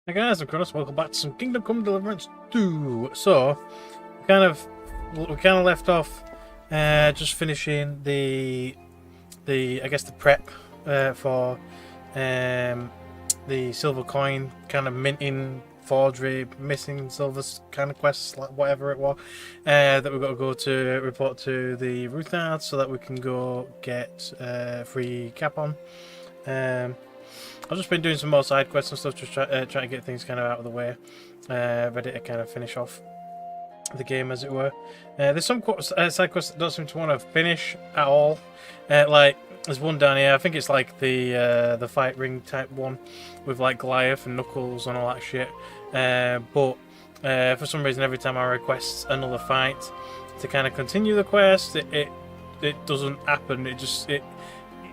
Hey guys, I'm Crownos. Welcome back to some Kingdom Come Deliverance 2. So, we kind of left off, just finishing the I guess the prep for the silver coin, kind of minting, forgery, missing silver kind of quests, like whatever it was, that we've got to go to report to the Ruthards so that we can go get free cap on. I've just been doing some more side quests and stuff, just trying to get things kind of out of the way, ready to kind of finish off the game, as it were. There's some side quests that don't seem to want to finish at all. Like there's one down here. I think it's like the fight ring type one with like Goliath and Knuckles and all that shit. But for some reason, every time I request another fight to kind of continue the quest, it doesn't happen.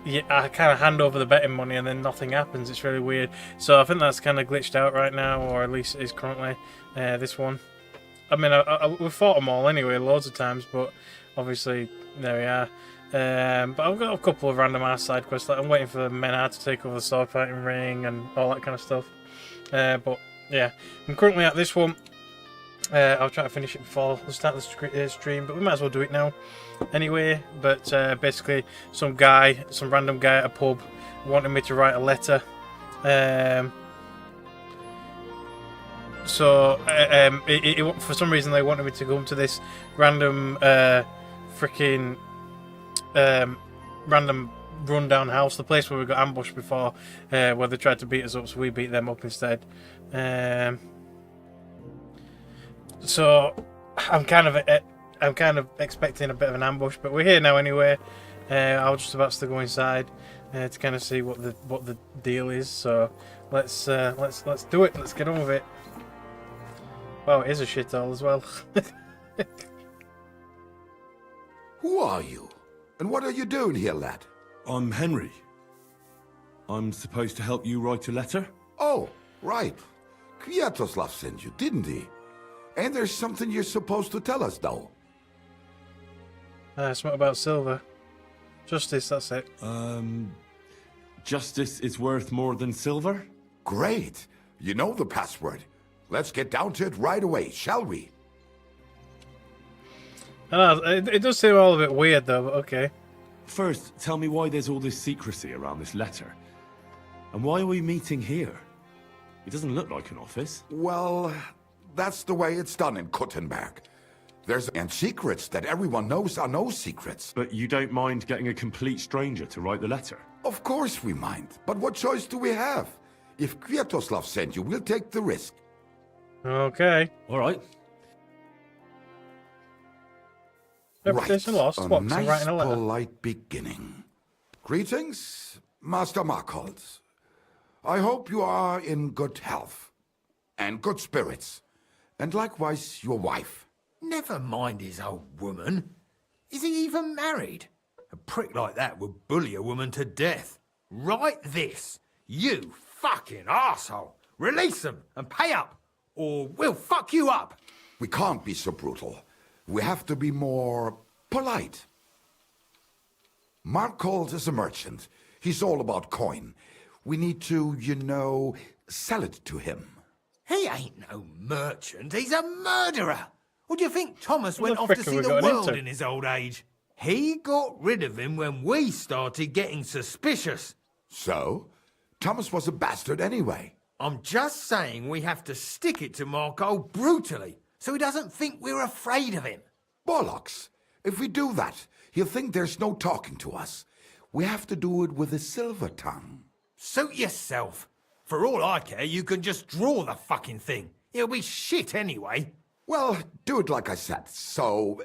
Yeah, I kind of hand over the betting money and then nothing happens. It's really weird. So I think that's kind of glitched out right now, or at least it is currently this one. I mean, we've fought them all anyway, loads of times, but obviously there we are. But I've got a couple of random ass side quests. Like I'm waiting for Menard to take over the sword fighting ring and all that kind of stuff. But yeah, I'm currently at this one. I'll try to finish it before the start of the stream, but we might as well do it now anyway. But basically, some random guy at a pub wanted me to write a letter. For some reason they wanted me to come to this random random rundown house, the place where we got ambushed before, where they tried to beat us up, so we beat them up instead. So I'm kind of expecting a bit of an ambush, but we're here now anyway. I was just about to go inside to kind of see what the deal is. So let's do it. Let's get on with it. Wow, it is a shithole as well. Who are you? And what are you doing here, lad? I'm Henry. I'm supposed to help you write a letter? Oh, right. Kwiatoslav sent you, didn't he? And there's something you're supposed to tell us, though. Something about silver. Justice, that's it. Justice is worth more than silver? Great. You know the password. Let's get down to it right away, shall we? It does seem all a bit weird, though, but okay. First, tell me why there's all this secrecy around this letter. And why are we meeting here? It doesn't look like an office. Well, that's the way it's done in Kuttenberg. And secrets that everyone knows are no secrets. But you don't mind getting a complete stranger to write the letter? Of course we mind. But what choice do we have? If Kwiatoslav sent you, we'll take the risk. Okay. All right. Reputation lost. A What? So nice, writing a letter. polite beginning. Greetings, Master Markholz. I hope you are in good health and good spirits, and likewise your wife. Never mind his old woman. Is he even married? A prick like that would bully a woman to death. Write this. You fucking arsehole. Release them and pay up, or we'll fuck you up. We can't be so brutal. We have to be more polite. Markholz is a merchant. He's all about coin. We need to, sell it to him. He ain't no merchant. He's a murderer. Or do you think Thomas What went the off frick to have see we the gotten world into? in his old age? He got rid of him when we started getting suspicious. So, Thomas was a bastard anyway. I'm just saying we have to stick it to Marco brutally, so he doesn't think we're afraid of him. Bollocks. If we do that, he'll think there's no talking to us. We have to do it with a silver tongue. Suit yourself. For all I care, you can just draw the fucking thing. It'll be shit anyway. Well, do it like I said. So,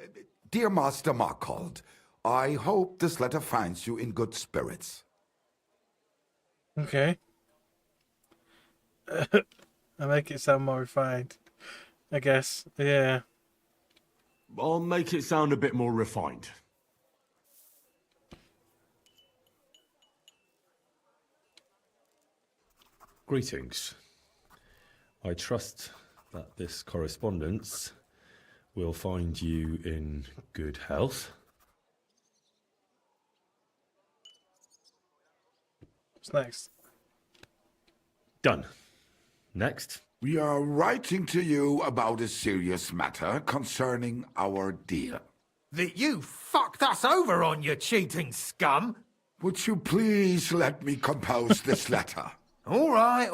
dear Master Markold, I hope this letter finds you in good spirits. Okay. I make it sound more refined, I guess. Yeah. I'll make it sound a bit more refined. Greetings. I trust that this correspondence will find you in good health. What's next? Done. Next. We are writing to you about a serious matter concerning our deal. That you fucked us over on, you cheating scum. Would you please let me compose this letter? All right,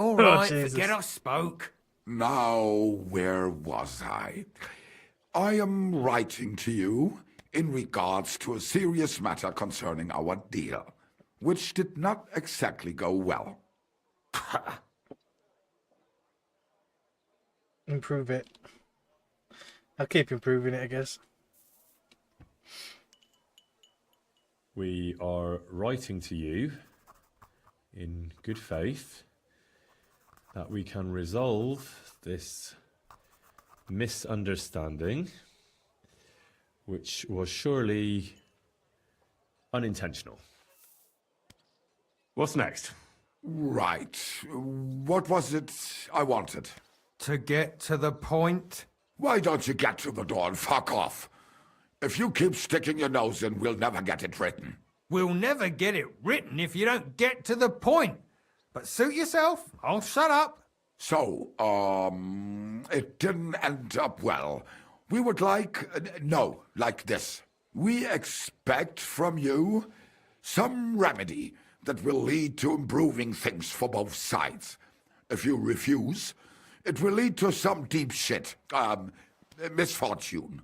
Jesus. forget I spoke. Now, where was I? I am writing to you in regards to a serious matter concerning our deal, which did not exactly go well. Improve it. I'll keep improving it, I guess. We are writing to you in good faith that we can resolve this misunderstanding, which was surely unintentional. What's next? Right. What was it I wanted? To get to the point. Why don't you get to the door and fuck off? If you keep sticking your nose in, we'll never get it written. We'll never get it written if you don't get to the point. But suit yourself, I'll shut up. So, it didn't end up well. We would like this. We expect from you some remedy that will lead to improving things for both sides. If you refuse, it will lead to some deep shit, misfortune.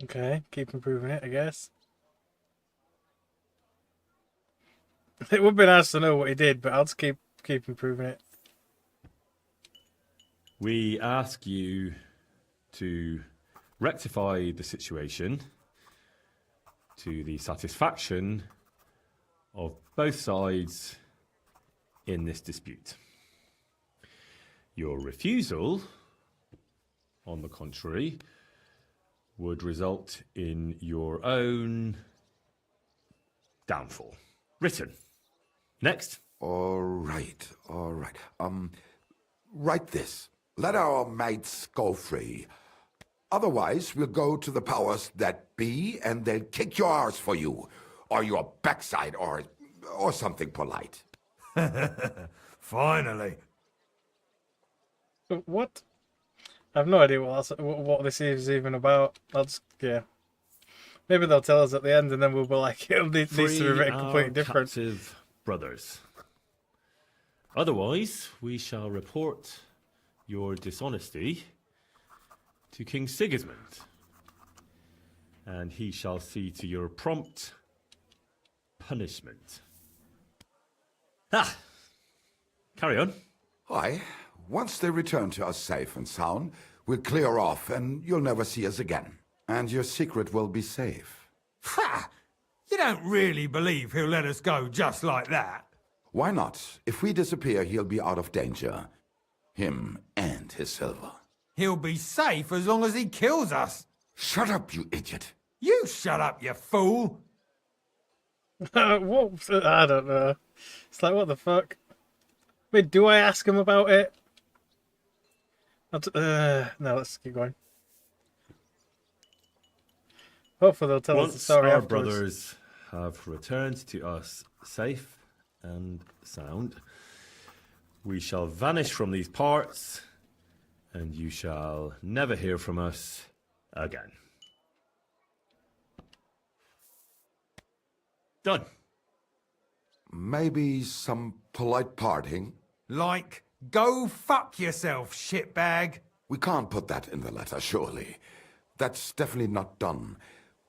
Okay, keep improving it, I guess. It would be nice to know what he did, but I'll just keep improving it. We ask you to rectify the situation to the satisfaction of both sides in this dispute. Your refusal, on the contrary, would result in your own downfall. Written. Next. All right. Write this. Let our mates go free. Otherwise, we'll go to the powers that be, and they'll kick your arse for you, or your backside, or something polite. Finally. What? I have no idea what this is even about. Yeah. Maybe they'll tell us at the end, and then we'll be like, it'll need to be written completely different. Captive brothers. Otherwise, we shall report your dishonesty to King Sigismund, and he shall see to your prompt punishment. Carry on. Aye. Once they return to us safe and sound, we'll clear off, and you'll never see us again. And your secret will be safe. Ha! You don't really believe he'll let us go just like that? Why not? If we disappear, he'll be out of danger. Him and his silver. He'll be safe as long as he kills us. Shut up, you idiot. You shut up, you fool. What? I don't know. It's like, what the fuck? Wait, do I ask him about it? No, let's keep going. Hopefully they'll tell us the Once story our afterwards. brothers have returned to us safe and sound, we shall vanish from these parts, and you shall never hear from us again. Done. Maybe some polite parting? Like, go fuck yourself, shitbag. We can't put that in the letter, surely. That's definitely not done.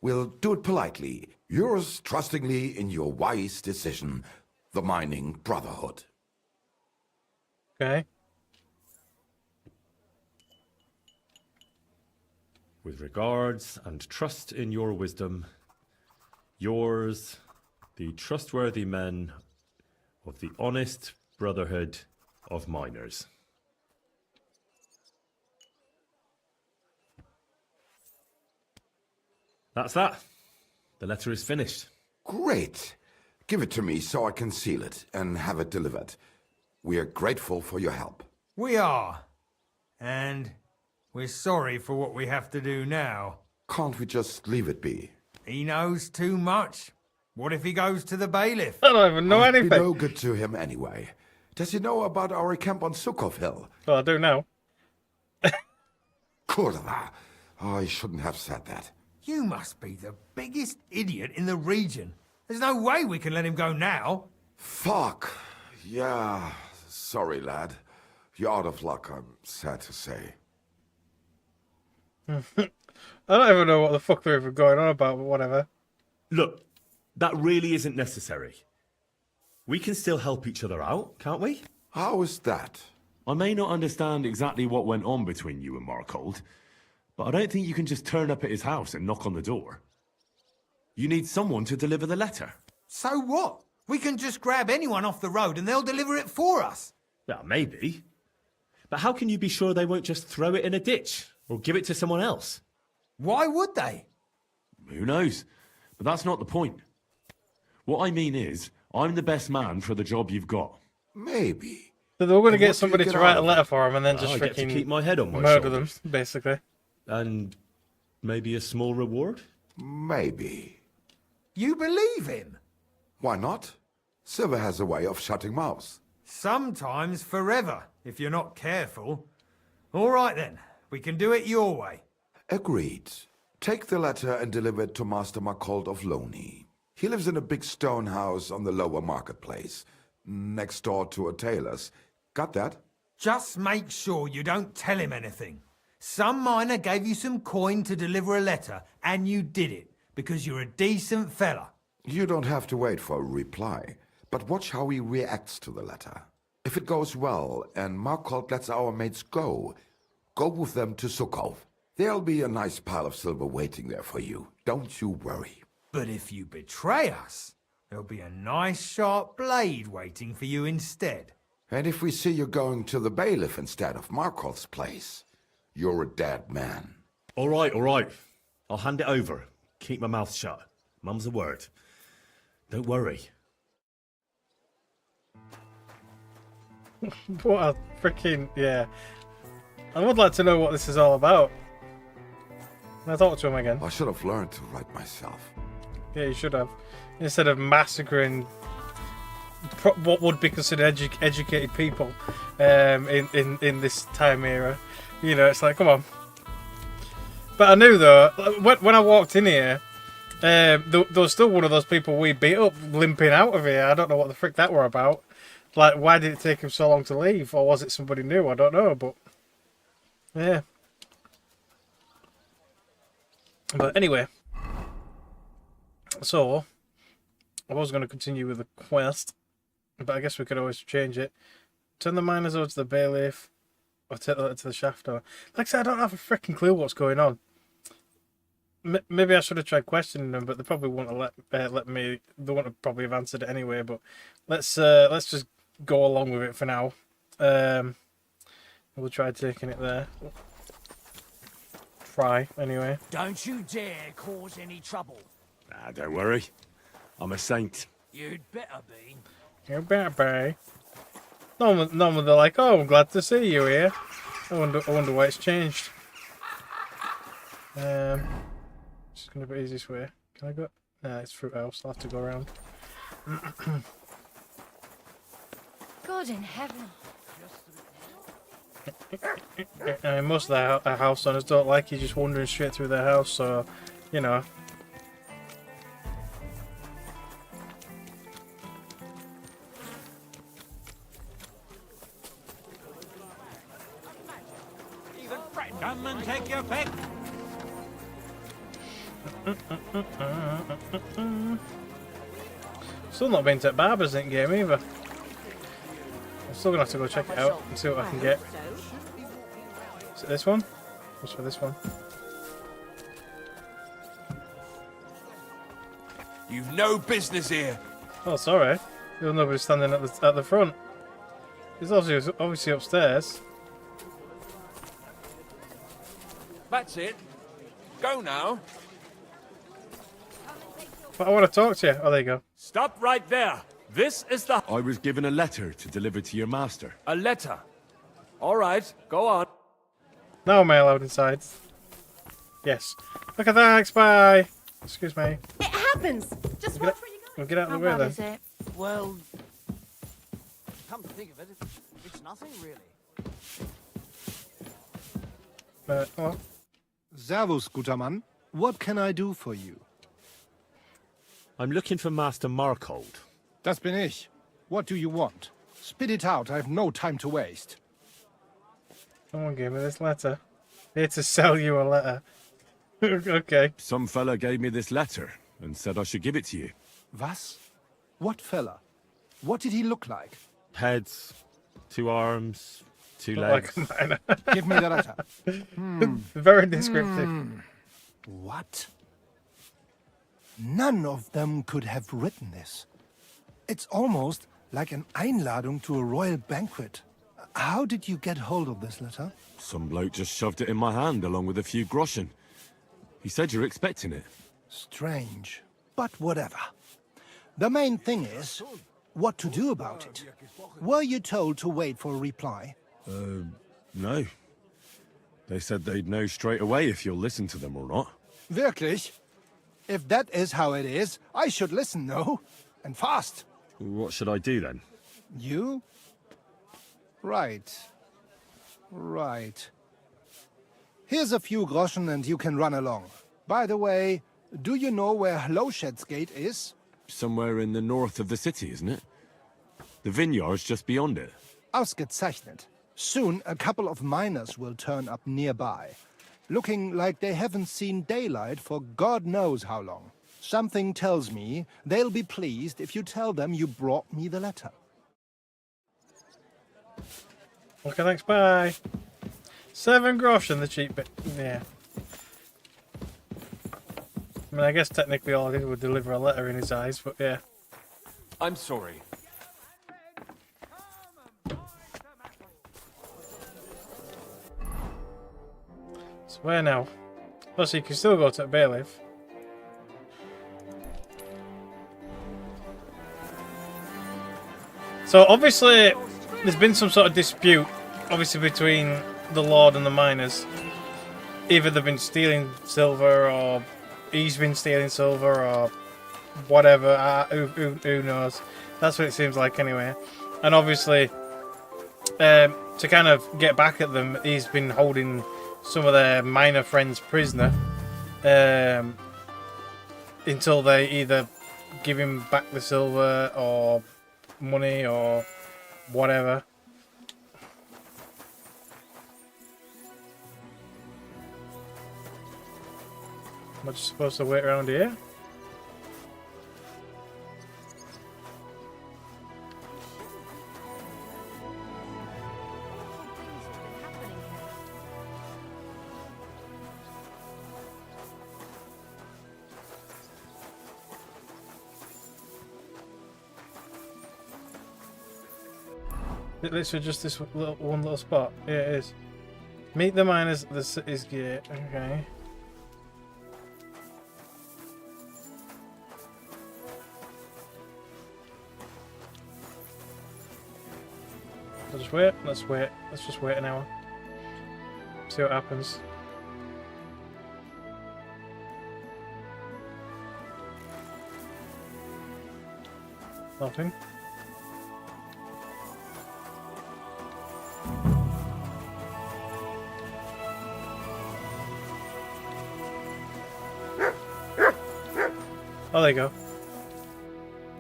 We'll do it politely. Yours trustingly in your wise decision, the Mining Brotherhood. Okay. With regards and trust in your wisdom, yours, the trustworthy men of the honest Brotherhood of Miners. That's that. The letter is finished. Great. Give it to me so I can seal it and have it delivered. We are grateful for your help. We are. And we're sorry for what we have to do now. Can't we just leave it be? He knows too much. What if he goes to the bailiff? I don't even know I'd be anything. no good to him anyway. Does he know about our camp on Sukov Hill? Well, I do now. Kurva. Oh, I shouldn't have said that. You must be the biggest idiot in the region. There's no way we can let him go now. Fuck. Yeah. Sorry, lad. You're out of luck, I'm sad to say. I don't even know what the fuck they're even going on about, but whatever. Look, that really isn't necessary. We can still help each other out, can't we? How is that? I may not understand exactly what went on between you and Markold, but I don't think you can just turn up at his house and knock on the door. You need someone to deliver the letter. So what? We can just grab anyone off the road and they'll deliver it for us. Yeah, maybe. But how can you be sure they won't just throw it in a ditch or give it to someone else? Why would they? Who knows? But that's not the point. What I mean is, I'm the best man for the job you've got. Maybe. So they were going to And get what do you somebody get to out write a of letter it? for him and then Well, just I get to freaking keep my head on my murder them, shoulders. basically. And maybe a small reward? Maybe. You believe him? Why not? Silver has a way of shutting mouths. Sometimes forever, if you're not careful. All right then, we can do it your way. Agreed. Take the letter and deliver it to Master Markold of Loney. He lives in a big stone house on the lower marketplace, next door to a tailor's. Got that? Just make sure you don't tell him anything. Some miner gave you some coin to deliver a letter, and you did it, because you're a decent fella. You don't have to wait for a reply, but watch how he reacts to the letter. If it goes well and Markold lets our mates go with them to Sukov. There'll be a nice pile of silver waiting there for you. Don't you worry. But if you betray us, there'll be a nice sharp blade waiting for you instead. And if we see you going to the bailiff instead of Markold's place, you're a dead man. All right. I'll hand it over. Keep my mouth shut. Mum's a word. Don't worry. What a freaking... yeah. I would like to know what this is all about. Can I talk to him again? I should have learned to write myself. Yeah, you should have. Instead of massacring what would be considered educated people in this time era. You know, it's like, come on. But I knew, though, when I walked in here, there was still one of those people we beat up limping out of here. I don't know what the frick that were about. Like, why did it take him so long to leave? Or was it somebody new? I don't know, but... yeah. But anyway. So, I was going to continue with the quest. But I guess we could always change it. Turn the miners over to the bailiff. Or take the letter to the shaft. Or... like I said, I don't have a freaking clue what's going on. Maybe I should have tried questioning them, but they probably wouldn't have let me. They wouldn't have probably have answered it anyway. But let's just go along with it for now. We'll try taking it there. Try anyway. Don't you dare cause any trouble. Don't worry. I'm a saint. You'd better be. You better be. Normally they're like, "Oh, I'm glad to see you here." I wonder why it's changed. Just gonna be the easiest way. Can I go? Nah, it's fruit house. I'll have to go around. God in heaven. I mean, most of the house owners don't like you just wandering straight through their house, so, you know. Come and take your pick. Still not been to Barbers in game either. I'm still gonna have to go check it out and see what I can get. Is it this one? What's for this one? You've no business here. Oh, sorry. You'll nobody's standing at the front. He's obviously upstairs. That's it. Go now. But I want to talk to you. Oh, there you go. Stop right there. This is the... I was given a letter to deliver to your master. A letter. All right, go on. Now am I allowed inside? Yes. Okay, thanks. Bye. Excuse me. It happens. Just watch where you go. We'll get out of How the way bad then. is it? Well, come to think of it, it's nothing really. Hello. Servus, guter Mann. What can I do for you? I'm looking for Master Markhold. Das bin ich. What do you want? Spit it out. I have no time to waste. Someone gave me this letter. Here to sell you a letter. Okay. Some fella gave me this letter and said I should give it to you. Was? What fella? What did he look like? Heads, 2 arms, 2 Not legs. like mine. Give me the letter. Very descriptive. What? None of them could have written this. It's almost like an Einladung to a royal banquet. How did you get hold of this letter? Some bloke just shoved it in my hand along with a few groschen. He said you're expecting it. Strange, but whatever. The main thing is, what to do about it. Were you told to wait for a reply? No. They said they'd know straight away if you'll listen to them or not. Wirklich? If that is how it is, I should listen, no? And fast. What should I do then? You? Right. Right. Here's a few groschen and you can run along. By the way, do you know where Hlowshed's Gate is? Somewhere in the north of the city, isn't it? The vineyard's just beyond it. Ausgezeichnet. Soon a couple of miners will turn up nearby, looking like they haven't seen daylight for God knows how long. Something tells me they'll be pleased if you tell them you brought me the letter. Okay, thanks. Bye. 7 groschen, the cheap bit. Yeah. I mean, I guess technically all I did was deliver a letter in his eyes, but yeah. I'm sorry. So where now? Oh, so you can still go to the bailiff. So obviously, there's been some sort of dispute, obviously between the Lord and the miners. Either they've been stealing silver, or he's been stealing silver, or whatever. Who knows? That's what it seems like anyway. And obviously, to kind of get back at them, he's been holding some of their miner friends prisoner until they either give him back the silver or money or whatever. Am I just supposed to wait around here? It literally just this one little spot. Yeah, it is. Meet the miners at the city's gate. Okay. I'll just wait. Let's wait. Let's just wait an hour. See what happens. Nothing. Oh, there you go.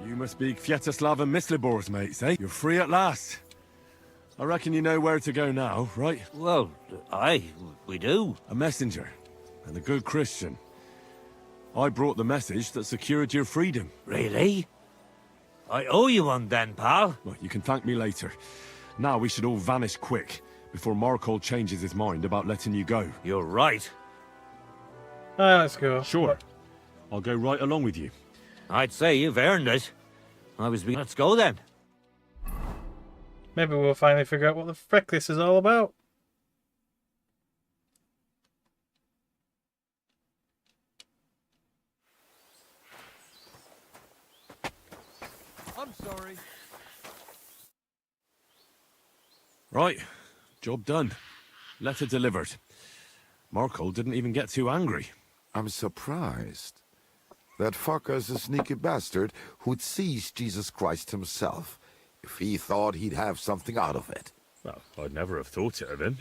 You must be Kviatoslav and Myslibors, mates, eh? You're free at last. I reckon you know where to go now, right? Well, we do. A messenger, and a good Christian. I brought the message that secured your freedom. Really? I owe you one then, pal. Well, you can thank me later. Now we should all vanish quick, before Markle changes his mind about letting you go. You're right. Let's go. Sure. I'll go right along with you. I'd say you've earned it. Let's go then. Maybe we'll finally figure out what the frick this is all about. I'm sorry. Right. Job done. Letter delivered. Markle didn't even get too angry. I'm surprised. That fucker's a sneaky bastard who'd seize Jesus Christ himself if he thought he'd have something out of it. Well, I'd never have thought it of him.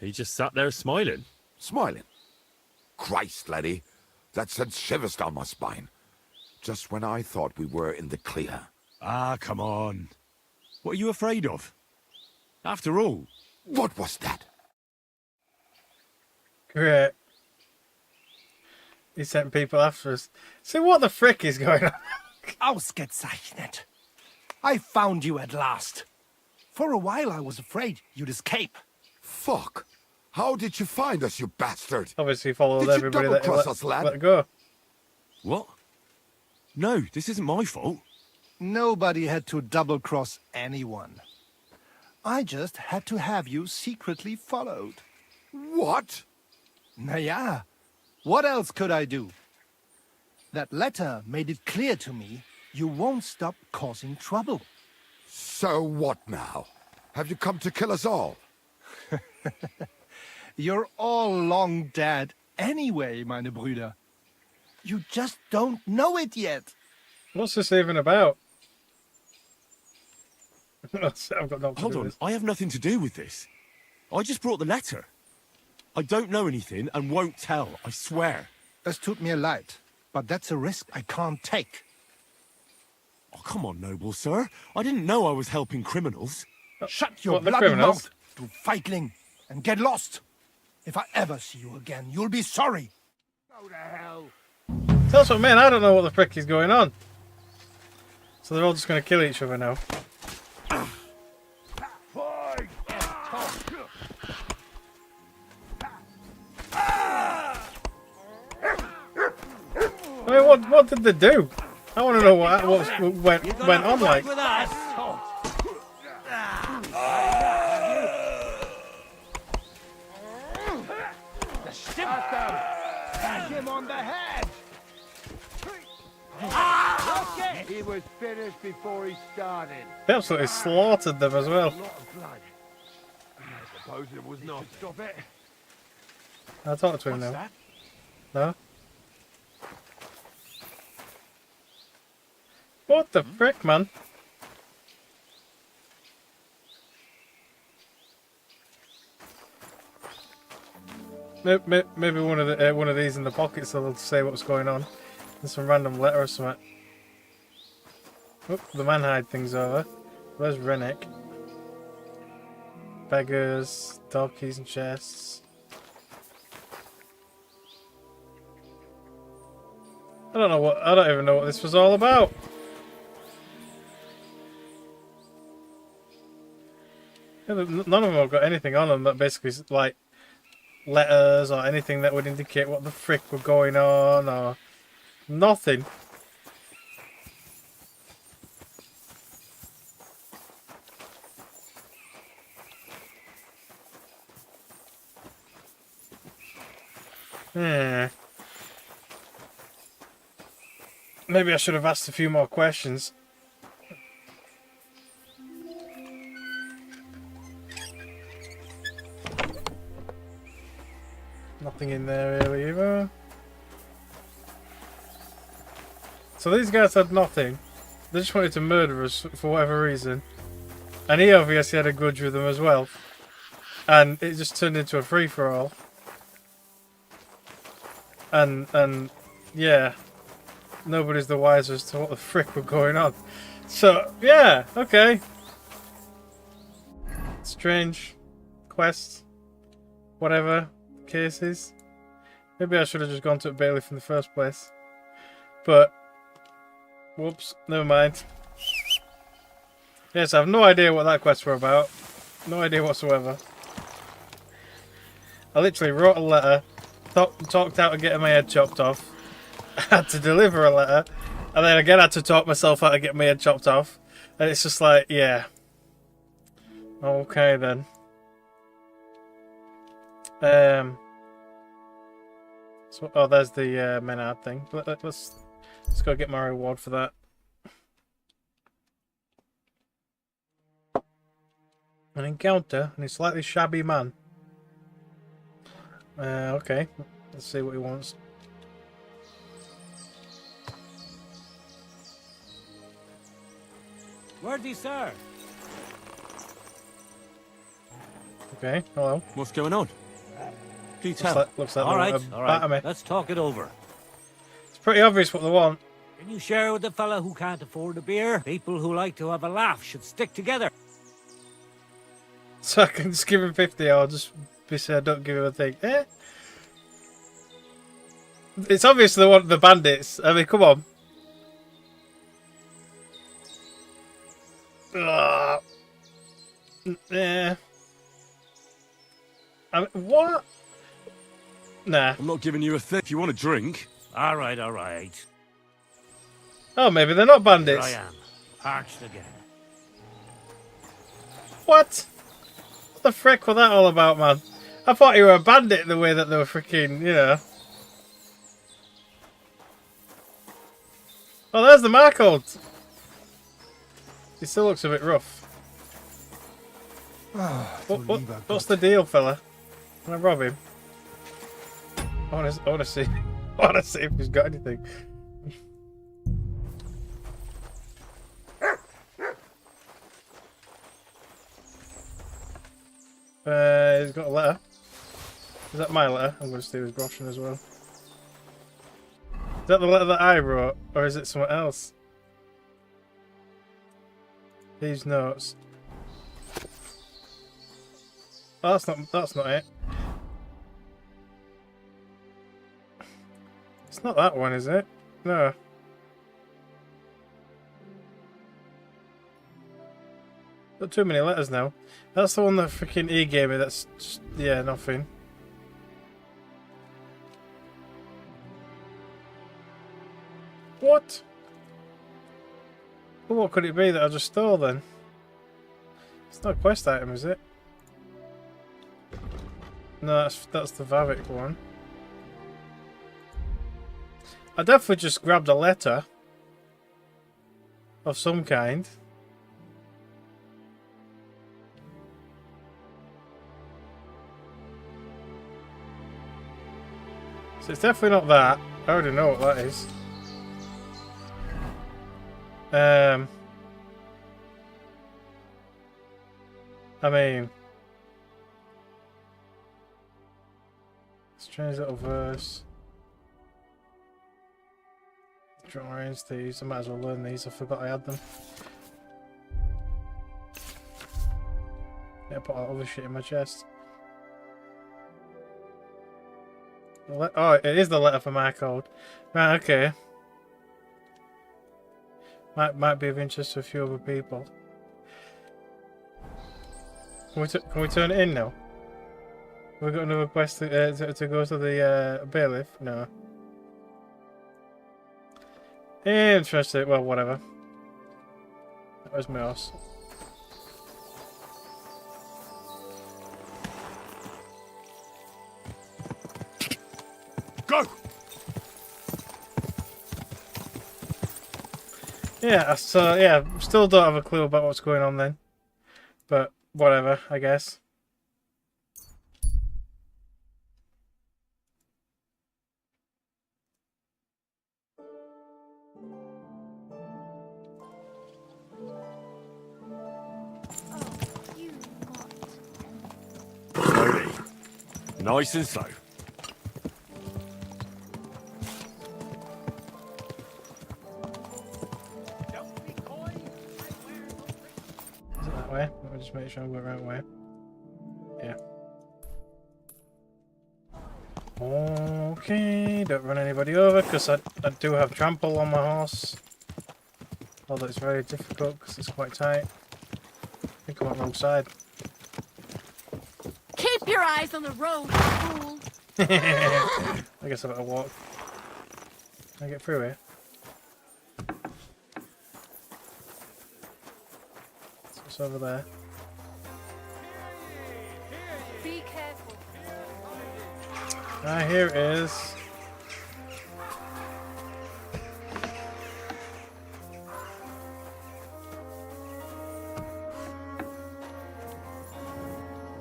He just sat there smiling. Smiling. Christ, laddie, that sent shivers down my spine. Just when I thought we were in the clear. Ah, come on. What are you afraid of? After all... What was that? Great. He sent people after us. So what the frick is going on? Ausgezeichnet. I found you at last. For a while I was afraid you'd escape. Fuck. How did you find us, you bastard? Obviously followed Did you everybody that double-cross us, lad? let go. What? No, this isn't my fault. Nobody had to double-cross anyone. I just had to have you secretly followed. What? Naja, what else could I do? That letter made it clear to me you won't stop causing trouble. So what now? Have you come to kill us all? You're all long dead anyway, meine Brüder. You just don't know it yet. What's this even about? I've got nothing to Hold do on, with this. I have nothing to do with this. I just brought the letter. I don't know anything and won't tell, I swear. Es tut mir leid, but that's a risk I can't take. Oh, come on, noble sir. I didn't know I was helping criminals. Shut your What, the bloody criminals? mouth, you feigling, and get lost. If I ever see you again, you'll be sorry. Go to hell. That's what I mean. I don't know what the frick is going on. So they're all just going to kill each other now. I mean, what did they do? I want to know what went on like. With us. Bash him on the head! He was finished before he started. They absolutely slaughtered them as well. A lot of blood. I suppose it was not. Stop it. I'll talk to him What's now. that? No? What the frick, man? Maybe one of these in the pockets will say what's going on. There's some random letter or something. Oh, the man hide thing's over. Where's Rennick? Beggars, dog keys and chests. I don't even know what this was all about. Yeah, none of them have got anything on them that basically is like letters or anything that would indicate what the frick were going on or nothing. Maybe I should have asked a few more questions. Nothing in there really either. So these guys had nothing. They just wanted to murder us for whatever reason. And he obviously had a grudge with them as well. And it just turned into a free-for-all. And yeah. Nobody's the wiser as to what the frick were going on. So, yeah, okay. strange quest, whatever the case is. Maybe I should have just gone to a bailiff in the first place. But, whoops, never mind. Yes, I have no idea what that quest were about. No idea whatsoever. I literally wrote a letter, talked out of getting my head chopped off. I had to deliver a letter, and then again I had to talk myself out of getting my head chopped off. And it's just like, yeah. Okay then. So, oh, there's the Menard thing. Let's go get my reward for that. An encounter and a slightly shabby man. Okay. Let's see what he wants. Worthy sir. Okay, hello. What's going on? Please tell. Looks like All they right, want to all batter right. me. Let's talk it over. It's pretty obvious what they want. Can you share with the fella who can't afford a beer? People who like to have a laugh should stick together. So I can just give him 50 or just be said don't give him a thing. Eh? It's obvious they want the bandits. I mean, come on. Yeah. I mean, what? Nah. I'm not giving you a thing. If you want a drink. All right, all right. Oh, maybe they're not Here bandits. I am, parched again. What? What the frick was that all about, man? I thought you were a bandit the way that they were freaking, you know. Oh, there's the Markhold. He still looks a bit rough. What's the deal, fella? Can I rob him? I want to see. I want to see if he's got anything. He's got a letter. Is that my letter? I'm going to steal his groschen as well. Is that the letter that I wrote, or is it someone else? These notes. Oh, that's not it. It's not that one, is it? No. Got too many letters now. That's the one that freaking E gave me. That's just, yeah, nothing. What? Well, what could it be that I just stole then? It's not a quest item, is it? No, that's the Vavik one. I definitely just grabbed a letter of some kind. So it's definitely not that. I already know what that is. I mean, strange little verse. Drawings, these. I might as well learn these. I forgot I had them. Yeah, put all this shit in my chest. Oh, it is the letter for my code. Right, okay. Might be of interest to a few other people. Can we turn it in now? Have we got another quest to go to the bailiff? No. Interesting. Well, whatever. Where's my horse? Go! Yeah, so yeah, still don't have a clue about what's going on then. But whatever, I guess. Slowly. Nice and slow. Is it that way? Let me just make sure I'm going the right way. Yeah. Okay, don't run anybody over because I do have trample on my horse. Although it's very difficult because it's quite tight. I think I went wrong side. Keep your eyes on the road, fool. I guess I better walk. Can I get through here? So it's over there. Be careful. Ah, here it is.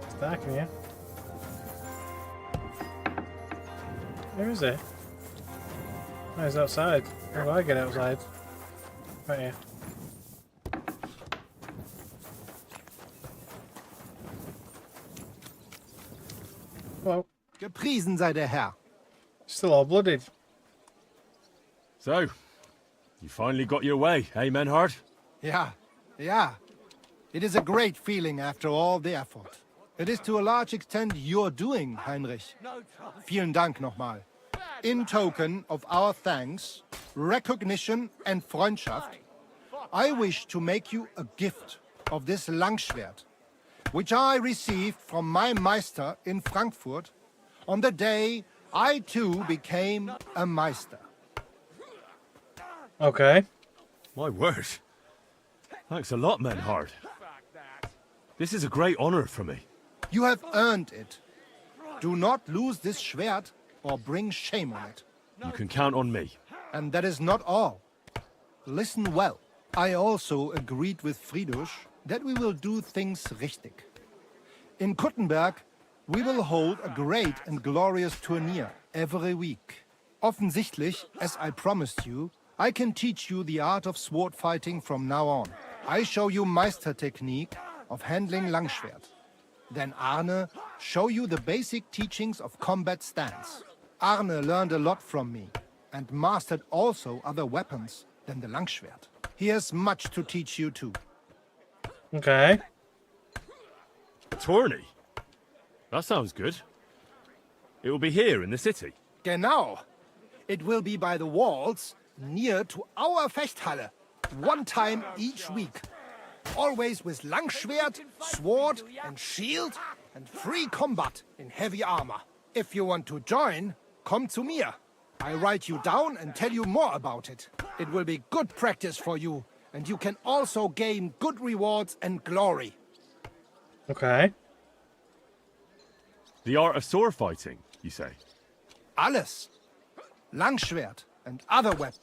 It's dark in here. Where is it? Oh, he's outside. How do I get outside? Right here. Well, Gepriesen sei der Herr. still all blooded. So, you finally got your way, eh, Menhard? Yeah, yeah. It is a great feeling after all the effort. It is to a large extent your doing, Heinrich. Vielen Dank nochmal. In token of our thanks, recognition and Freundschaft, I wish to make you a gift of this Langschwert, which I received from my Meister in Frankfurt on the day I too became a Meister. Okay. My word. Thanks a lot, Menhard. This is a great honor for me. You have earned it. Do not lose this Schwert or bring shame on it. You can count on me. And that is not all. Listen well. I also agreed with Friedrich that we will do things richtig. In Kuttenberg, we will hold a great and glorious tourney every week. Offensichtlich, as I promised you, I can teach you the art of sword fighting from now on. I show you Meister technique of handling Langschwert. Then Arne show you the basic teachings of combat stance. Arne learned a lot from me and mastered also other weapons than the Langschwert. He has much to teach you too. Okay. Tourney? That sounds good. It will be here in the city. Genau. It will be by the walls near to our Fechthalle, one time each week. Always with Langschwert, sword and shield and free combat in heavy armor. If you want to join, come to me. I write you down and tell you more about it. It will be good practice for you, and you can also gain good rewards and glory. Okay. The art of sword fighting, you say? Alles. Langschwert and other weapons.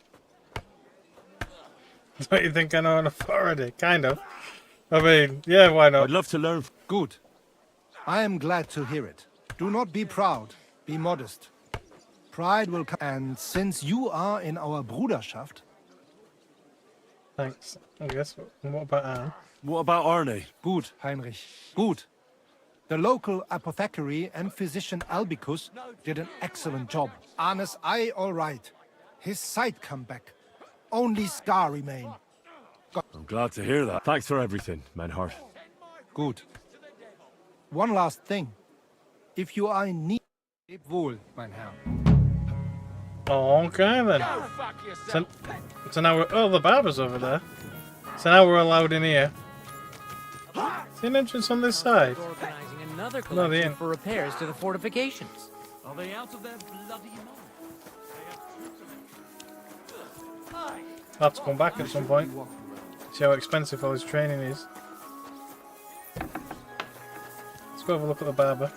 Don't you think I know an authority? Kind of. I mean, yeah, why not? I'd love to learn. Good. I am glad to hear it. Do not be proud. Be modest. Pride will come. And since you are in our Bruderschaft... Thanks. I guess. What about Anne? What about Arne? Good, Heinrich. Good. The local apothecary and physician Albicus did an excellent job. Arne's eye all right. His sight come back. Only scar remain. I'm glad to hear that. Thanks for everything, Menhard. Good. One last thing. If you are in need... Leb wohl, mein Herr. Okay then. So now we're... Oh, the barber's over there. So now we're allowed in here. Is there an entrance on this side? Organizing another No, they collection ain't. for repairs to the fortifications. Are they out of their bloody mind? I'll have to come back at some point. See how expensive all his training is. Let's go have a look at the barber.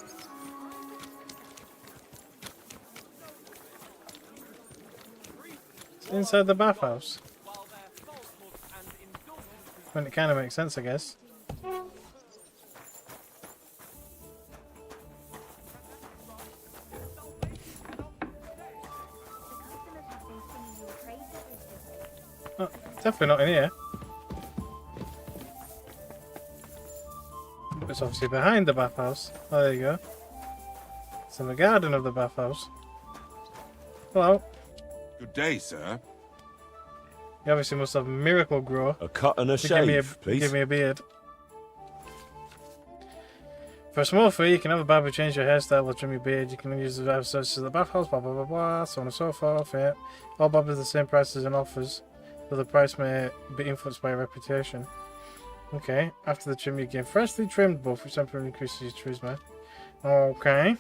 It's inside the bathhouse. I mean, it kind of makes sense, I guess. Oh, definitely not in here. It's obviously behind the bathhouse. Oh, there you go. It's in the garden of the bathhouse. Hello. Good day, sir. You obviously must have Miracle Grow A cut and a to give me shave, please. give me a beard. For a small fee, you can have a barber change your hairstyle or trim your beard. You can use the barber services at the bathhouse, blah blah blah blah, so on and so forth. Yeah, all barbers are the same prices and offers, though the price may be influenced by your reputation. Okay, after the trim, you gain freshly trimmed buff, which temporarily increases your charisma. Okay.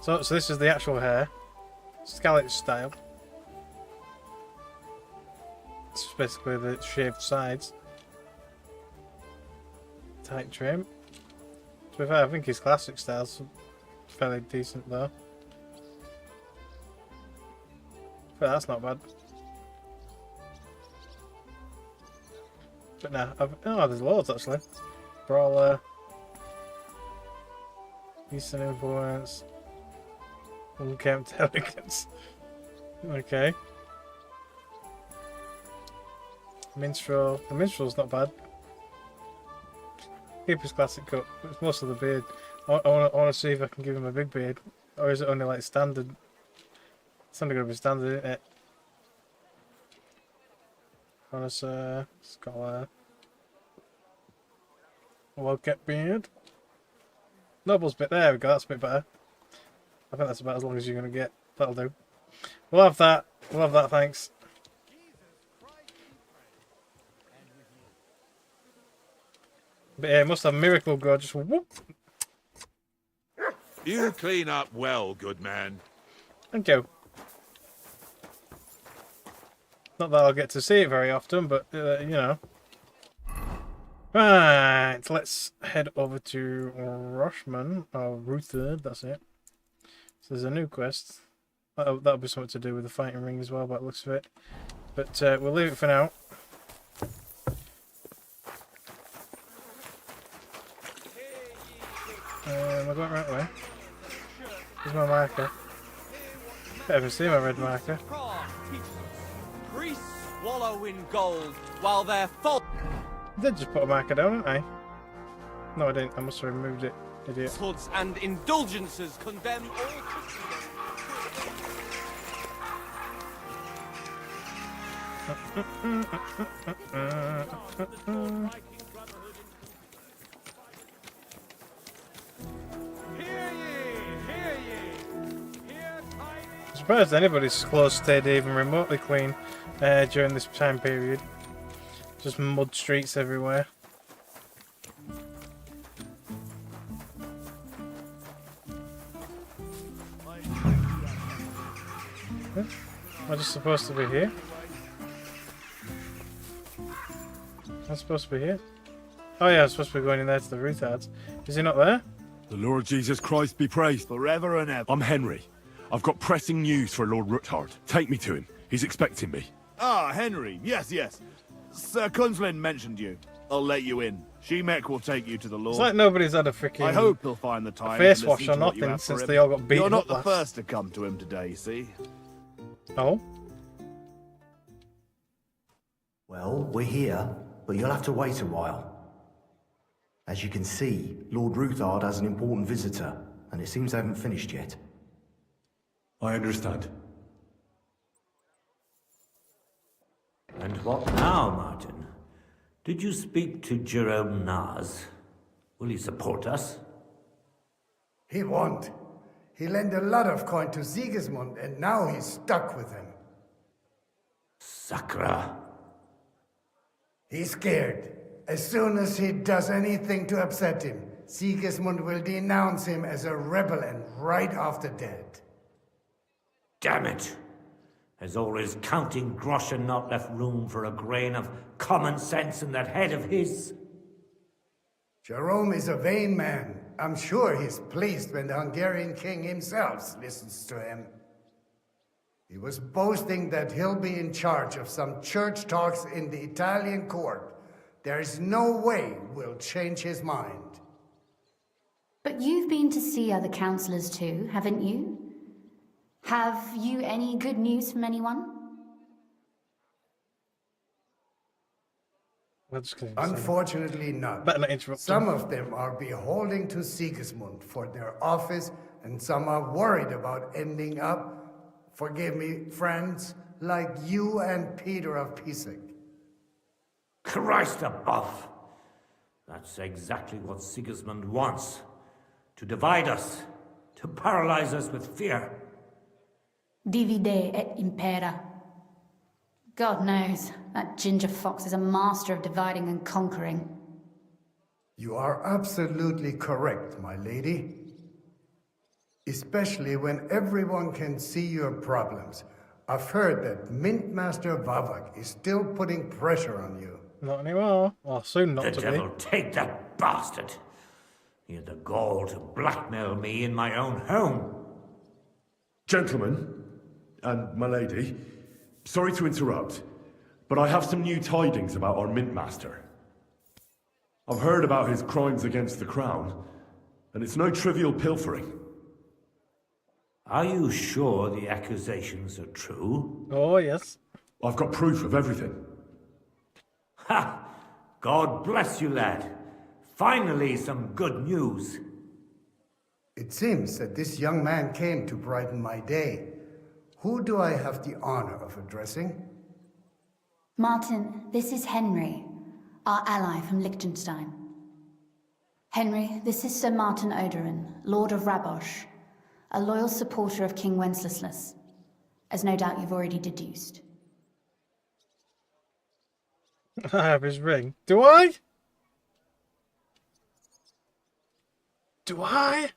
So this is the actual hair, scallop style. It's basically the shaved sides. Tight trim. To be fair, I think his classic style's fairly decent though. But that's not bad. But nah, oh, there's loads actually. Brawler, Eastern influence, unkempt elegance. Okay. Minstrel. The minstrel's not bad. Keep his classic cut. It's most of the beard. I want to see if I can give him a big beard, or is it only like standard? It's only going to be standard, isn't it? Crownos, scholar. Well kept beard. Noble's bit there. We go. That's a bit better. I think that's about as long as you're going to get. That'll do. We'll have that. We'll have that. Thanks. But yeah, it must have miracle go. Just whoop. You clean up well, good man. Thank you. Not that I'll get to see it very often, but you know. Right, let's head over to Roshman, or Ruther, that's it. So there's a new quest. That'll be something to do with the fighting ring as well, by the looks of it. But we'll leave it for now. Am I going right way? Here's my marker. Can't even see my red marker. Priests wallow in gold while their folk I did just put a marker down, didn't I? No, I didn't. I must have removed it, idiot. falsehoods and indulgences condemn all Christendom. I'm surprised anybody's clothes stayed even remotely clean during this time period. Just mud streets everywhere. Am I just supposed to be here? I'm supposed to be here? Oh yeah, I'm supposed to be going in there to the retards. Is he not there? The Lord Jesus Christ be praised forever and ever. I'm Henry. I've got pressing news for Lord Ruthard. Take me to him. He's expecting me. Ah, Henry. Yes, yes. Sir Kunslin mentioned you. I'll let you in. She-Mek will take you to the Lord. It's like nobody's had a freaking I hope he'll find the time face to wash listen or to what you nothing have for since him. they all got beaten You're not up the last. first to come to him today, see? Oh? Well, we're here, but you'll have to wait a while. As you can see, Lord Ruthard has an important visitor, and it seems they haven't finished yet. I understand. And what now, Martin? Did you speak to Jerome Naz? Will he support us? He won't. He lent a lot of coin to Sigismund, and now he's stuck with him. Sakra. He's scared. As soon as he does anything to upset him, Sigismund will denounce him as a rebel and right after dead. Damn it! Has all his counting groschen not left room for a grain of common sense in that head of his? Jerome is a vain man. I'm sure he's pleased when the Hungarian king himself listens to him. He was boasting that he'll be in charge of some church talks in the Italian court. There is no way we'll change his mind. But you've been to see other councillors too, haven't you? Have you any good news from anyone? Unfortunately not. Better not interrupt Some him. of them are beholding to Sigismund for their office, and some are worried about ending up, forgive me, friends, like you and Peter of Pisek. Christ above! That's exactly what Sigismund wants. To divide us, to paralyze us with fear. Divide et impera. God knows, that ginger fox is a master of dividing and conquering. You are absolutely correct, my lady. Especially when everyone can see your problems. I've heard that Mint Master Vavak is still putting pressure on you. Not anymore. Or soon not The to devil be. take that bastard! He had the gall to blackmail me in my own home. Gentlemen, and my lady, sorry to interrupt, but I have some new tidings about our Mint Master. I've heard about his crimes against the Crown, and it's no trivial pilfering. Are you sure the accusations are true? Oh, yes. I've got proof of everything. Ha! God bless you, lad. Finally, some good news. It seems that this young man came to brighten my day. Who do I have the honor of addressing? Martin, this is Henry, our ally from Liechtenstein. Henry, this is Sir Martin Odoran, Lord of Rabosh, a loyal supporter of King Wenceslas, as no doubt you've already deduced. I have his ring. Do I? Do I?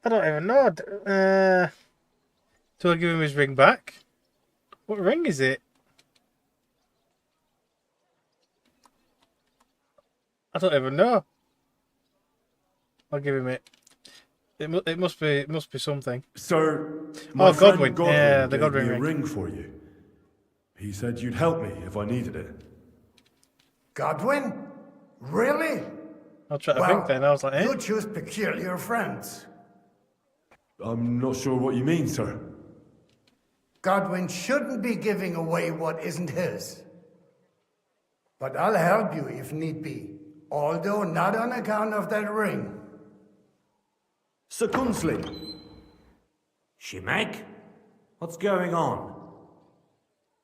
I don't even know. Do I give him his ring back? What ring is it? I don't even know. I'll give him it. It must be something. Sir, my oh, friend Godwin. Godwin Yeah, the gave Godwin me a ring. ring for you. He said you'd help me if I needed it. Godwin? Really? I'll try to think then. I was like, eh? You choose peculiar friends. I'm not sure what you mean, sir. Godwin shouldn't be giving away what isn't his. But I'll help you if need be, although not on account of that ring. Sir Kunslin. Shimek? What's going on?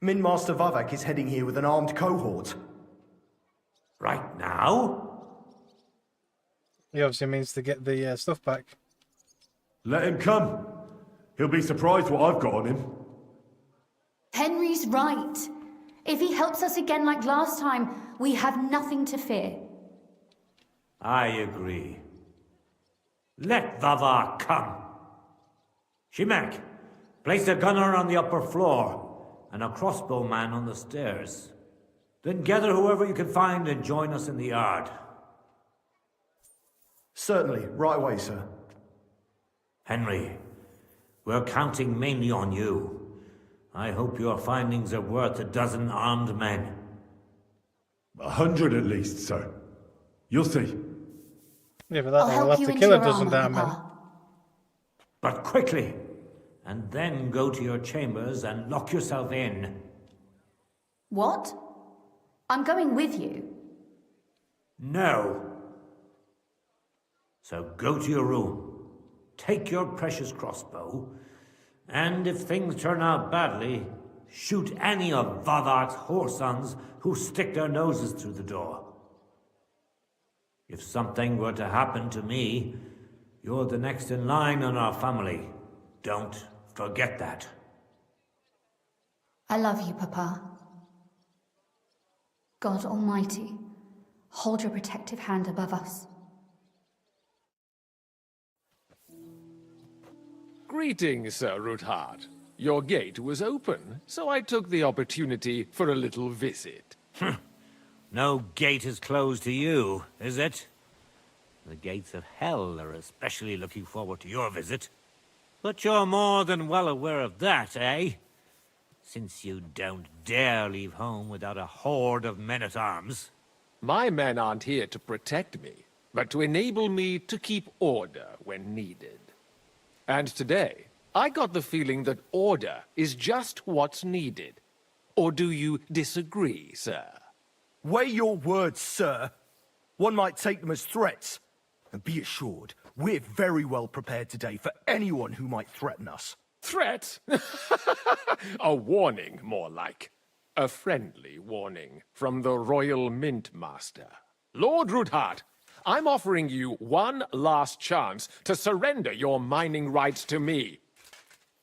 Min Master Vavak is heading here with an armed cohort. Right now? He obviously means to get the stuff back. Let him come. He'll be surprised what I've got on him. Henry's right. If he helps us again like last time, we have nothing to fear. I agree. Let Vavar come. Shimek, place a gunner on the upper floor and a crossbowman on the stairs. Then gather whoever you can find and join us in the yard. Certainly, right away, sir. Henry, we're counting mainly on you. I hope your findings are worth 12 armed men. 100 at least, sir. You'll see. Yeah, but that I'll we'll help have you to into kill a your dozen armor, damn men. Papa. But quickly, and then go to your chambers and lock yourself in. What? I'm going with you. No. So go to your room, take your precious crossbow, and if things turn out badly, shoot any of Vavark's whoresons who stick their noses through the door. If something were to happen to me, you're the next in line in our family. Don't forget that. I love you, Papa. God Almighty, hold your protective hand above us. Greetings, Sir Ruthard. Your gate was open, so I took the opportunity for a little visit. No gate is closed to you, is it? The gates of hell are especially looking forward to your visit. But you're more than well aware of that, eh? Since you don't dare leave home without a horde of men-at-arms. My men aren't here to protect me, but to enable me to keep order when needed. And today, I got the feeling that order is just what's needed. Or do you disagree, sir? Weigh your words, sir. One might take them as threats. And be assured, we're very well prepared today for anyone who might threaten us. Threat? A warning, more like. A friendly warning from the Royal Mint Master. Lord Ruthard, I'm offering you one last chance to surrender your mining rights to me.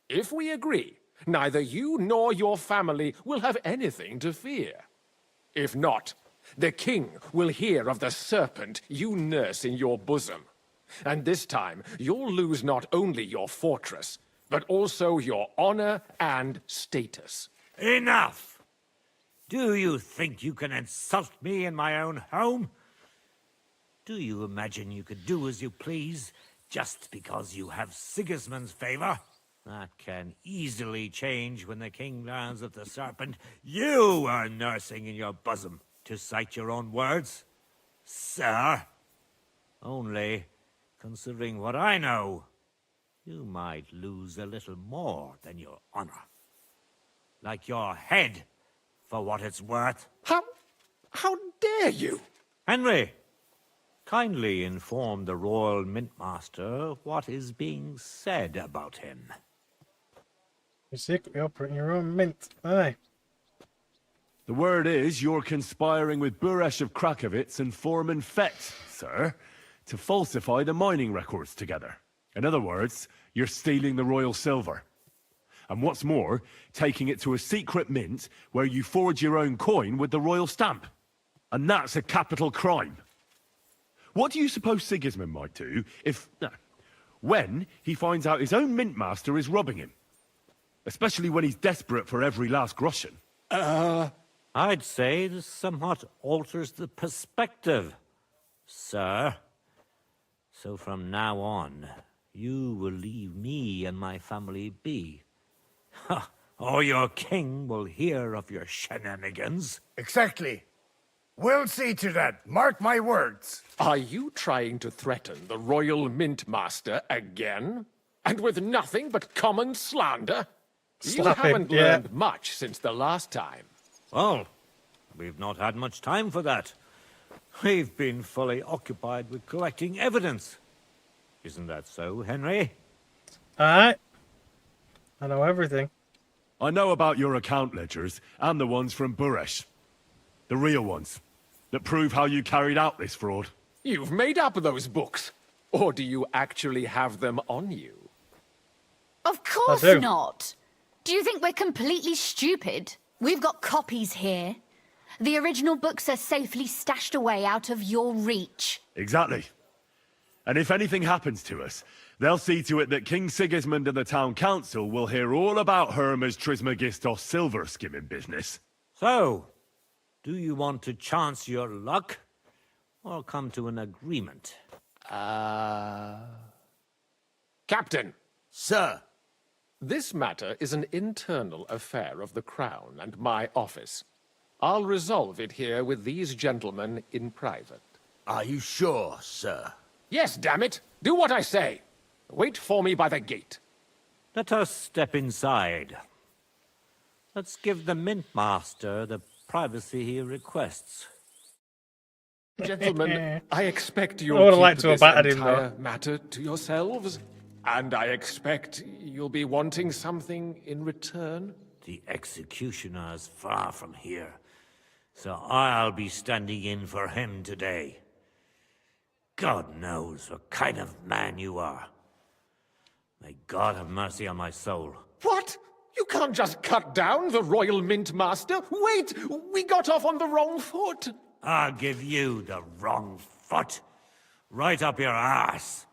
If we agree, neither you nor your family will have anything to fear. If not, the king will hear of the serpent you nurse in your bosom. And this time, you'll lose not only your fortress, but also your honor and status. Enough! Do you think you can insult me in my own home? Do you imagine you could do as you please just because you have Sigismund's favor? That can easily change when the king learns of the serpent you are nursing in your bosom, to cite your own words. Sir, only, considering what I know, you might lose a little more than your honor. Like your head, for what it's worth. How dare you? Henry, kindly inform the Royal Mintmaster what is being said about him. You're secretly operating your own mint, aye. The word is you're conspiring with Buresh of Krakowitz and Foreman Fett, sir, to falsify the mining records together. In other words, you're stealing the royal silver. And what's more, taking it to a secret mint where you forge your own coin with the royal stamp. And that's a capital crime. What do you suppose Sigismund might do if... when he finds out his own mint master is robbing him? Especially when he's desperate for every last groschen. I'd say this somewhat alters the perspective, sir. So from now on, you will leave me and my family be. Or your king will hear of your shenanigans. Exactly. We'll see to that. Mark my words. Are you trying to threaten the Royal Mint Master again? And with nothing but common slander? You haven't learned much since the last time. Well, we've not had much time for that. We've been fully occupied with collecting evidence. Isn't that so, Henry? Aye. I know everything. I know about your account ledgers and the ones from Buresh. The real ones, that prove how you carried out this fraud. You've made up those books. Or do you actually have them on you? Of course not. Do you think we're completely stupid? We've got copies here. The original books are safely stashed away out of your reach. Exactly. And if anything happens to us, they'll see to it that King Sigismund and the town council will hear all about Hermes Trismegistos silver skimming business. So, do you want to chance your luck, or come to an agreement? Captain! Sir! This matter is an internal affair of the Crown and my office. I'll resolve it here with these gentlemen in private. Are you sure, sir? Yes, damn it! Do what I say! Wait for me by the gate. Let us step inside. Let's give the Mint Master the privacy he requests. Gentlemen, I expect I you'll would have keep liked to have this battered him, entire though. matter to yourselves. And I expect you'll be wanting something in return. The executioner is far from here, so I'll be standing in for him today. God knows what kind of man you are. May God have mercy on my soul. What? You can't just cut down the Royal Mint Master? Wait! We got off on the wrong foot! I'll give you the wrong foot. Right up your arse.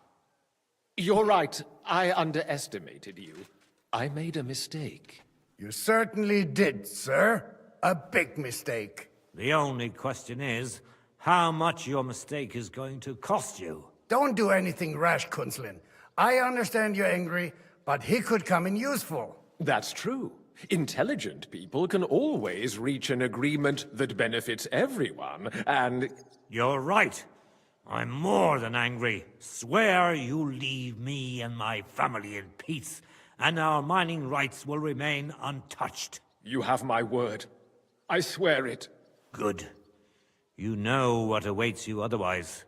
You're right. I underestimated you. I made a mistake. You certainly did, sir. A big mistake. The only question is, how much your mistake is going to cost you. Don't do anything rash, Kunzlin. I understand you're angry, but he could come in useful. That's true. Intelligent people can always reach an agreement that benefits everyone, and... You're right. I'm more than angry. Swear you leave me and my family in peace, and our mining rights will remain untouched. You have my word. I swear it. Good. You know what awaits you otherwise.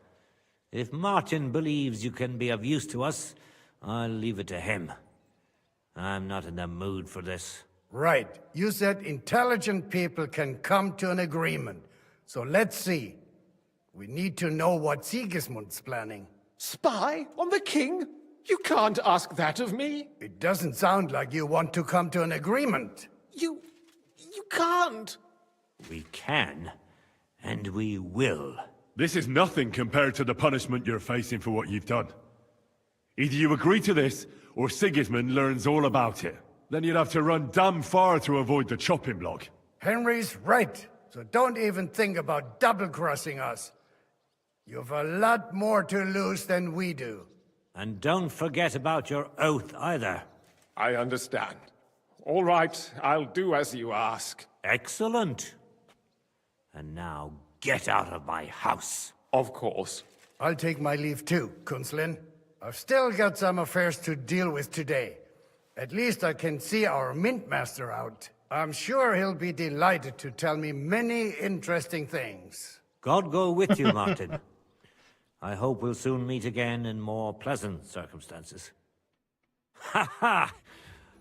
If Martin believes you can be of use to us, I'll leave it to him. I'm not in the mood for this. Right. You said intelligent people can come to an agreement. So let's see. We need to know what Sigismund's planning. Spy on the king? You can't ask that of me. It doesn't sound like you want to come to an agreement. You can't. We can, and we will. This is nothing compared to the punishment you're facing for what you've done. Either you agree to this, or Sigismund learns all about it. Then you'd have to run damn far to avoid the chopping block. Henry's right. So don't even think about double-crossing us. You've a lot more to lose than we do. And don't forget about your oath either. I understand. All right, I'll do as you ask. Excellent. And now get out of my house. Of course. I'll take my leave too, Kunslin. I've still got some affairs to deal with today. At least I can see our Mint Master out. I'm sure he'll be delighted to tell me many interesting things. God go with you, Martin. I hope we'll soon meet again in more pleasant circumstances. Ha ha!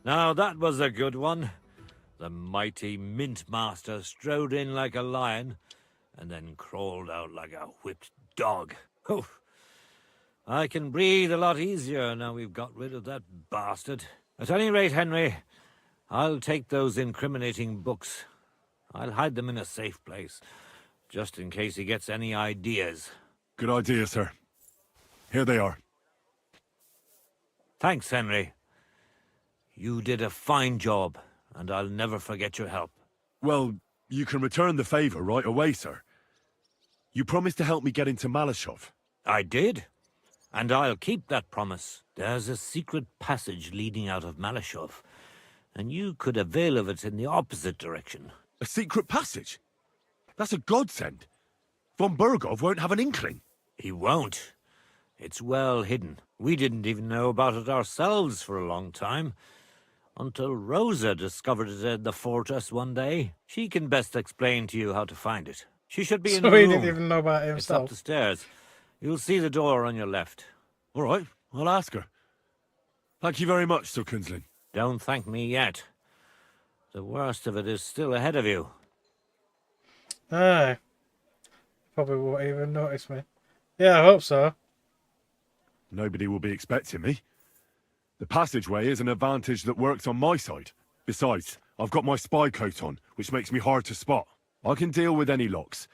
Now that was a good one. The mighty Mint Master strode in like a lion, and then crawled out like a whipped dog. Oof. I can breathe a lot easier now we've got rid of that bastard. At any rate, Henry, I'll take those incriminating books. I'll hide them in a safe place, just in case he gets any ideas. Good idea, sir. Here they are. Thanks, Henry. You did a fine job, and I'll never forget your help. Well, you can return the favor right away, sir. You promised to help me get into Malashov. I did, and I'll keep that promise. There's a secret passage leading out of Malashov, and you could avail of it in the opposite direction. A secret passage? That's a godsend. Von Burgov won't have an inkling. He won't. It's well hidden. We didn't even know about it ourselves for a long time. Until Rosa discovered it in the fortress one day. She can best explain to you how to find it. She should be in the So he room. didn't even know about it It's up himself. the stairs. You'll see the door on your left. All right, I'll ask her. Thank you very much, Sir Kunslin. Don't thank me yet. The worst of it is still ahead of you. Aye. Probably won't even notice me. Yeah, I hope so. Nobody will be expecting me. The passageway is an advantage that works on my side. Besides, I've got my spy coat on, which makes me hard to spot. I can deal with any locks,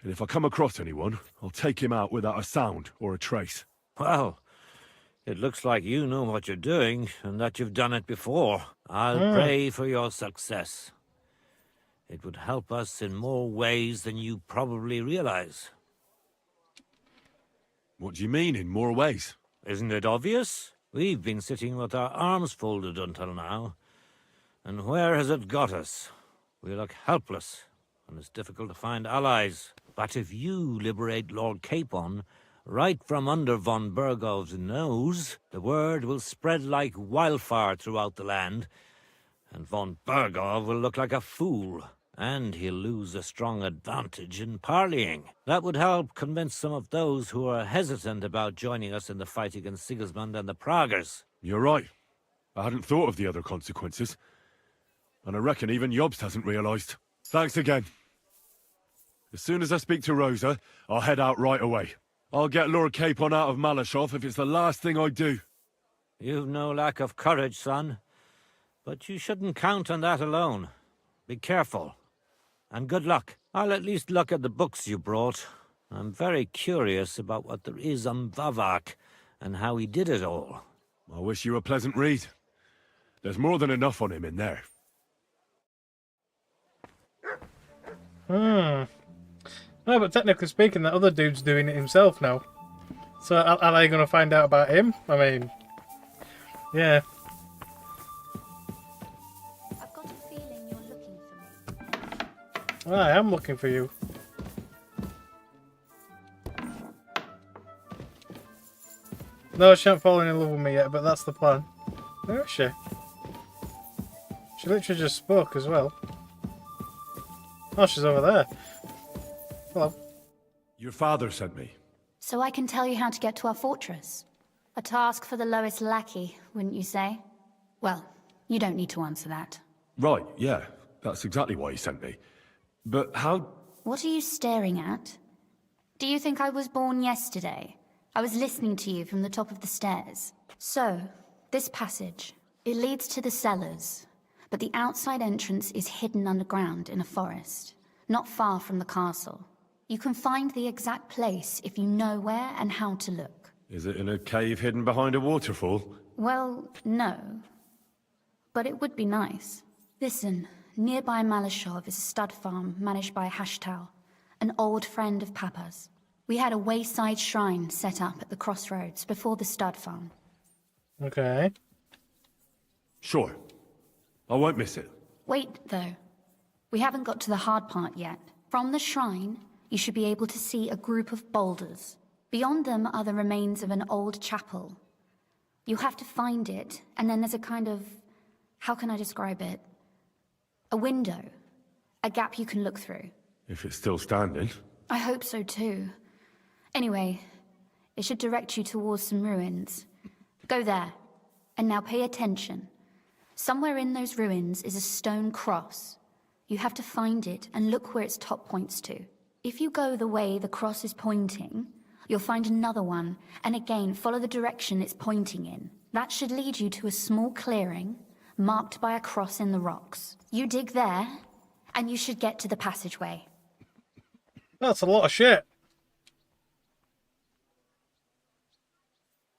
and if I come across anyone, I'll take him out without a sound or a trace. Well, it looks like you know what you're doing, and that you've done it before. I'll pray for your success. It would help us in more ways than you probably realize. What do you mean, in more ways? Isn't it obvious? We've been sitting with our arms folded until now. And where has it got us? We look helpless, and it's difficult to find allies. But if you liberate Lord Capon, right from under von Burgov's nose, the word will spread like wildfire throughout the land, and von Burgov will look like a fool. And he'll lose a strong advantage in parleying. That would help convince some of those who are hesitant about joining us in the fight against Sigismund and the Praguers. You're right. I hadn't thought of the other consequences. And I reckon even Jobst hasn't realised. Thanks again. As soon as I speak to Rosa, I'll head out right away. I'll get Lord Capon out of Malashov if it's the last thing I do. You've no lack of courage, son. But you shouldn't count on that alone. Be careful. And good luck. I'll at least look at the books you brought. I'm very curious about what there is on Vavak and how he did it all. I wish you a pleasant read. There's more than enough on him in there. No, but technically speaking, that other dude's doing it himself now. So are they going to find out about him? I mean, yeah. I've got a feeling you're looking for me. I am looking for you. No, she ain't fallen in love with me yet, but that's the plan. Where is she? She literally just spoke as well. Oh, she's over there. Hello. Your father sent me. So I can tell you how to get to our fortress. A task for the lowest lackey, wouldn't you say? Well, You don't need to answer that. Right, yeah. That's exactly why he sent me. But how... What are you staring at? Do you think I was born yesterday? I was listening to you from the top of the stairs. So, this passage, it leads to the cellars, but the outside entrance is hidden underground in a forest, not far from the castle. You can find the exact place if you know where and how to look. Is it in a cave hidden behind a waterfall? Well, no. But it would be nice. Listen, nearby Malashov is a stud farm managed by Hashtal, an old friend of Papa's. We had a wayside shrine set up at the crossroads before the stud farm. Okay. Sure. I won't miss it. Wait, though. We haven't got to the hard part yet. From the shrine, you should be able to see a group of boulders. Beyond them are the remains of an old chapel. You have to find it, and then there's a kind of... how can I describe it? A window. A gap you can look through. If it's still standing. I hope so too. Anyway, it should direct you towards some ruins. Go there. And now pay attention. Somewhere in those ruins is a stone cross. You have to find it and look where its top points to. If you go the way the cross is pointing, you'll find another one, and again follow the direction it's pointing in. That should lead you to a small clearing, marked by a cross in the rocks. You dig there, and you should get to the passageway. That's a lot of shit.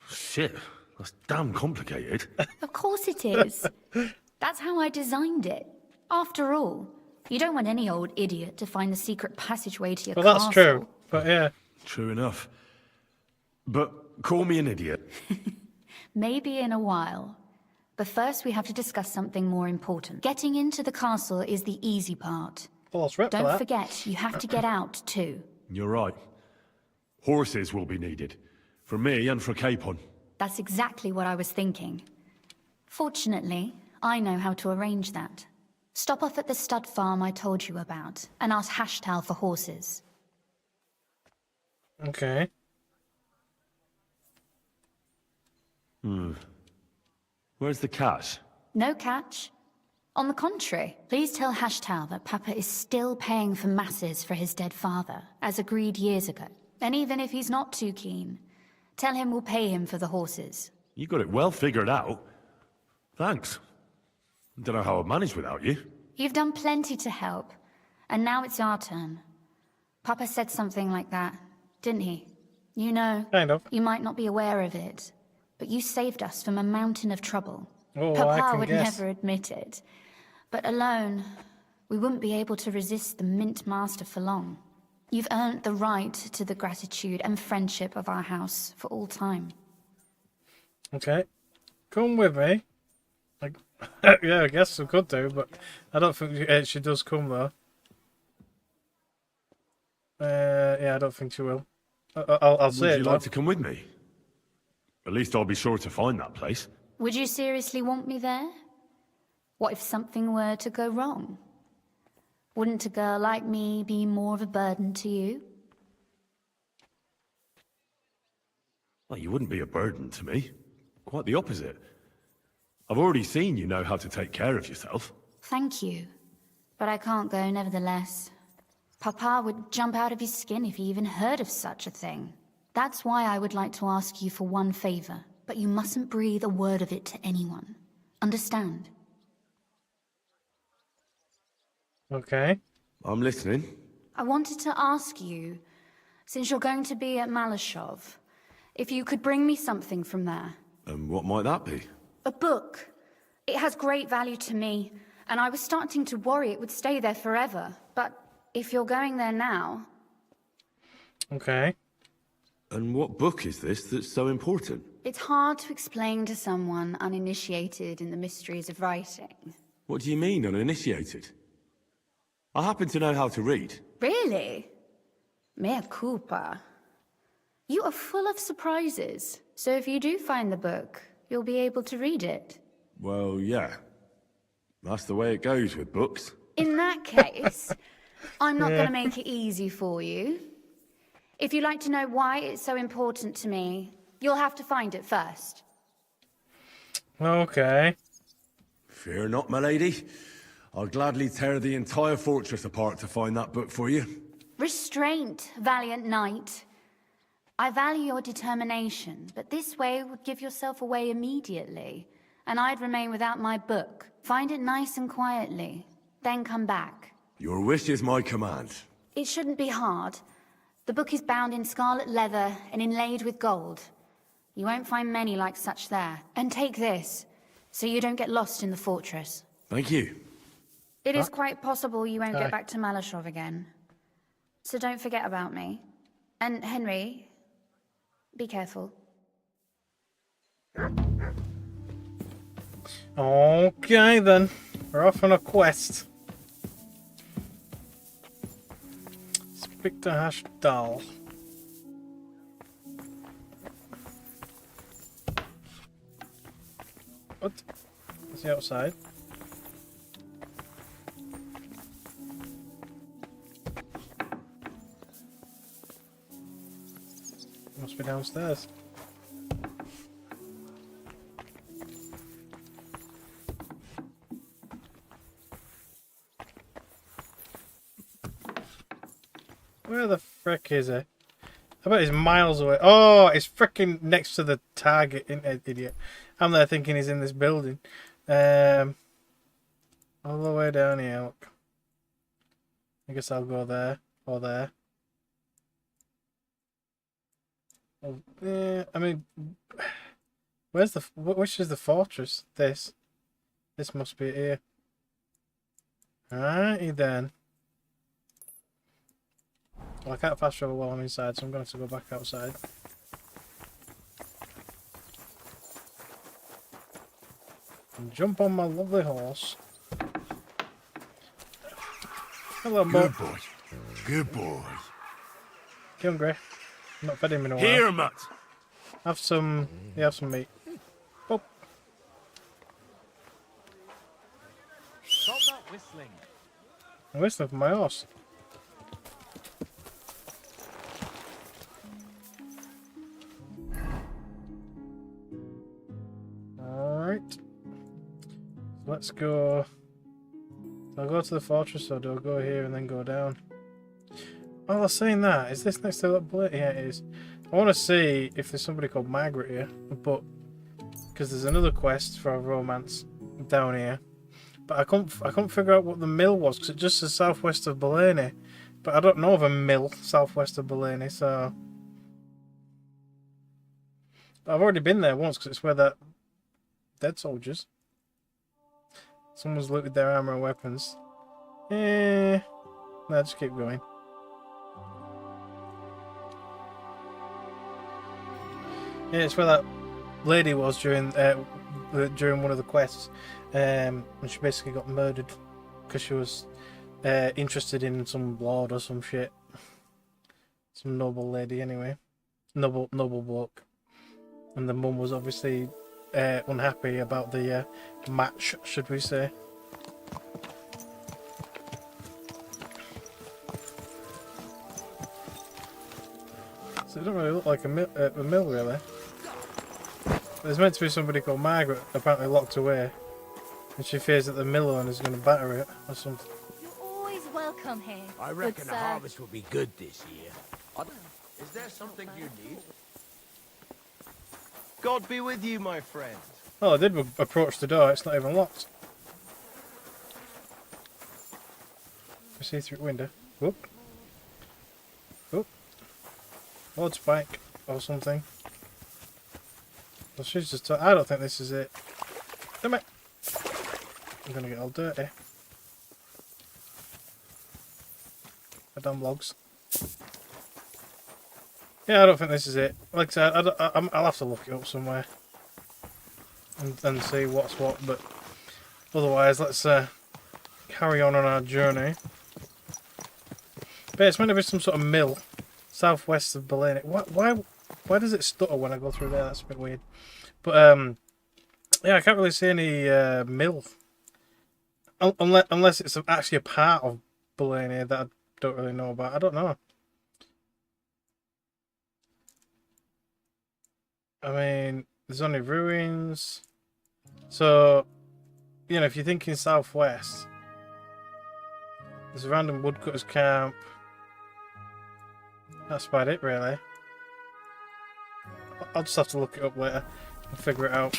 Shit, that's damn complicated. Of course it is. That's how I designed it. After all, you don't want any old idiot to find the secret passageway to your Well, castle. that's true, but yeah. True enough. But call me an idiot. Maybe in a while. But first we have to discuss something more important. Getting into the castle is the easy part. Well, for Don't that. forget, you have to get out too. You're right. Horses will be needed. For me and for Capon. That's exactly what I was thinking. Fortunately, I know how to arrange that. Stop off at the stud farm I told you about, and ask Hashtal for horses. Okay. Where's the cash? No catch. On the contrary, please tell Hashtal that Papa is still paying for masses for his dead father, as agreed years ago. And even if he's not too keen, tell him we'll pay him for the horses. You got it well figured out. Thanks. Don't know how I'd manage without you. You've done plenty to help, and now it's our turn. Papa said something like that, didn't he? You know, kind of. You might not be aware of it, but you saved us from a mountain of trouble. Oh, I Papa can would guess. never admit it. But alone, we wouldn't be able to resist the Mint Master for long. You've earned the right to the gratitude and friendship of our house for all time. Okay. Come with me. Like, yeah, I guess we could do, but I don't think she does come though. Yeah, I don't think she will. I'll say Would it. you though. like to come with me? At least I'll be sure to find that place. Would you seriously want me there? What if something were to go wrong? Wouldn't a girl like me be more of a burden to you? Well, you wouldn't be a burden to me. Quite the opposite. I've already seen you know how to take care of yourself. Thank you. But I can't go nevertheless. Papa would jump out of his skin if he even heard of such a thing. That's why I would like to ask you for one favor, but you mustn't breathe a word of it to anyone. Understand? Okay. I'm listening. I wanted to ask you, since you're going to be at Malashov, if you could bring me something from there. And what might that be? A book. It has great value to me, and I was starting to worry it would stay there forever. But if you're going there now... Okay. And what book is this that's so important? It's hard to explain to someone uninitiated in the mysteries of writing. What do you mean, uninitiated? I happen to know how to read. Really? Mea culpa. You are full of surprises. So if you do find the book, you'll be able to read it. Well, yeah. That's the way it goes with books. In that case, I'm not going to make it easy for you. If you'd like to know why it's so important to me, you'll have to find it first. Okay. Fear not, my lady. I'll gladly tear the entire fortress apart to find that book for you. Restraint, valiant knight. I value your determination, but this way would give yourself away immediately, and I'd remain without my book. Find it nice and quietly, then come back. Your wish is my command. It shouldn't be hard. The book is bound in scarlet leather and inlaid with gold. You won't find many like such there. And take this, so you don't get lost in the fortress. Thank you. It is quite possible you won't Aye. get back to Malashov again. So don't forget about me. And Henry, be careful. Okay then, we're off on a quest. Speak to Hashdal. What? Is he outside? Must be downstairs. Where the frick is he? I bet he's miles away. Oh, he's fricking next to the target, idiot. I'm there thinking he's in this building. All the way down here, look. I guess I'll go there, or there. Oh, yeah, I mean, where's the, which is the fortress? This must be here. Alrighty then. Well, I can't fast travel while I'm inside, so I'm going to have to go back outside. And jump on my lovely horse. Hello, boy. Good boy. Good boy. You hungry? Not fed him in a while. Here, Mutt. Have some. Yeah, have some meat. Oh. Stop that whistling. I'm whistling for my horse. Alright. Let's go. I'll go to the fortress, or do I go here and then go down? Oh, they're saying that. Is this next to that bullet? Yeah, it is. I want to see if there's somebody called Margaret here, but because there's another quest for a romance down here, but I couldn't figure out what the mill was because it just says southwest of Bellany, but I don't know of a mill southwest of Bellany, so I've already been there once because it's where that dead soldiers. Someone's looted their armor and weapons. No, just keep going. Yeah, it's where that lady was during one of the quests, and she basically got murdered because she was interested in some lord or some shit, some noble lady anyway, noble bloke, and the mum was obviously unhappy about the match, should we say. So it doesn't really look like a mill really. There's meant to be somebody called Margaret, apparently locked away, and she fears that the mill owner is going to batter it or something. You're always welcome here. I reckon the harvest will be good this year. Is there something you need? God be with you, my friend. Oh, I did approach the door, it's not even locked. I see through the window. Whoop. Whoop. Odd spike or something. Well, she's just. I don't think this is it. Damn it! I'm gonna get all dirty. The damn logs. Yeah, I don't think this is it. Like I said, I'll have to look it up somewhere and see what's what. But otherwise, let's carry on our journey. But it's meant to be some sort of mill southwest of Berlin. Why does it stutter when I go through there? That's a bit weird. But yeah, I can't really see any mill unless it's actually a part of Berlin that I don't really know about. I don't know. I mean, there's only ruins. So you know, if you're thinking southwest, there's a random woodcutters camp. That's about it, really. I'll just have to look it up later and figure it out.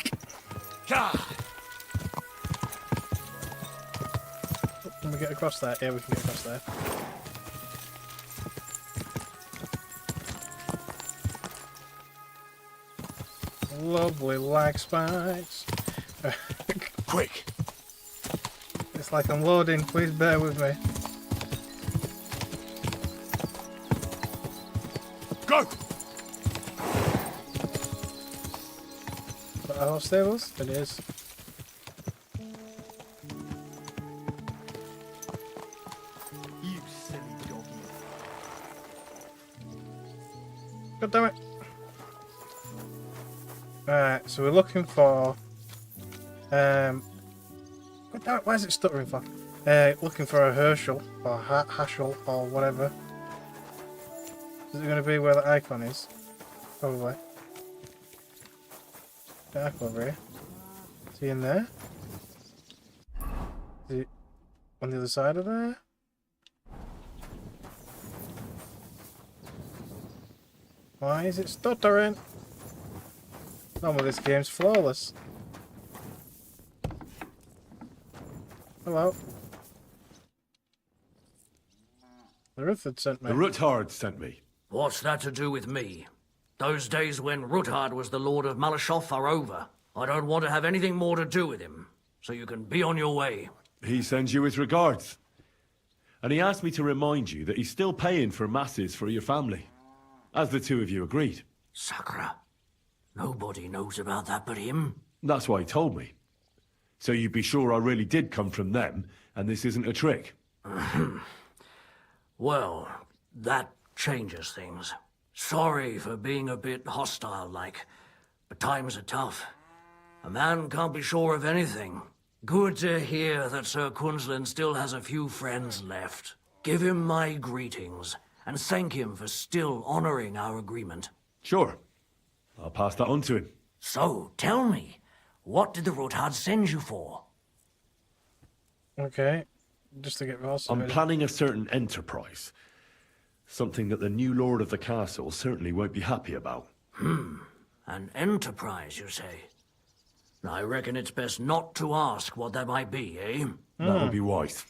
Can we get across there? Yeah, we can get across there. Lovely lag spikes. Quick! It's like I'm loading, please bear with me. Go! Is that our horse stables? It is. You silly doggy. God damn it. Right, so we're looking for God damn it, why is it stuttering for? Looking for a Herschel or Hashel or whatever. Is it going to be where the icon is? Probably. Dark over here. Is he in there? Is he on the other side of there? Why is it stuttering? Normally this game's flawless. Hello. The Ruthard sent me. The Ruthard sent me. What's that to do with me? Those days when Ruthard was the Lord of Malashoth are over. I don't want to have anything more to do with him, so you can be on your way. He sends you his regards. And he asked me to remind you that he's still paying for masses for your family, as the two of you agreed. Sakra. Nobody knows about that but him. That's why he told me. So you'd be sure I really did come from them, and this isn't a trick. Well, that changes things. Sorry for being a bit hostile-like, but times are tough. A man can't be sure of anything. Good to hear that Sir Quinlan still has a few friends left. Give him my greetings, and thank him for still honoring our agreement. Sure. I'll pass that on to him. So, tell me, what did the Ruthard send you for? Okay. Just to get Ross. I'm planning a certain enterprise. Something that the new lord of the castle certainly won't be happy about. An enterprise, you say? I reckon it's best not to ask what that might be, eh? That would be wise.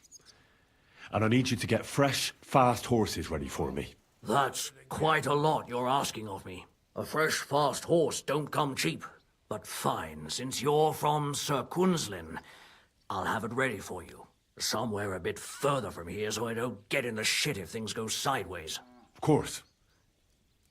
And I need you to get fresh, fast horses ready for me. That's quite a lot you're asking of me. A fresh, fast horse don't come cheap. But fine, since you're from Sir Quinlan, I'll have it ready for you. Somewhere a bit further from here so I don't get in the shit if things go sideways. Of course.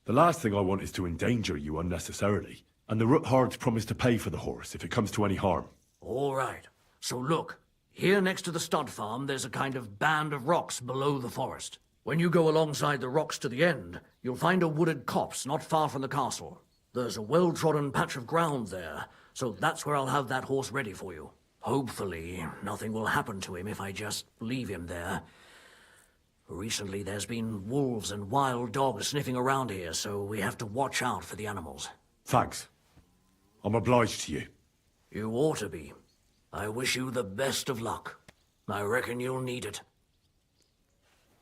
The last thing I want is to endanger you unnecessarily. And the Ruthards promise to pay for the horse if it comes to any harm. All right. So look, here next to the stud farm, there's a kind of band of rocks below the forest. When you go alongside the rocks to the end, you'll find a wooded copse not far from the castle. There's a well-trodden patch of ground there, so that's where I'll have that horse ready for you. Hopefully, nothing will happen to him if I just leave him there. Recently, there's been wolves and wild dogs sniffing around here, so we have to watch out for the animals. Thanks. I'm obliged to you. You ought to be. I wish you the best of luck. I reckon you'll need it.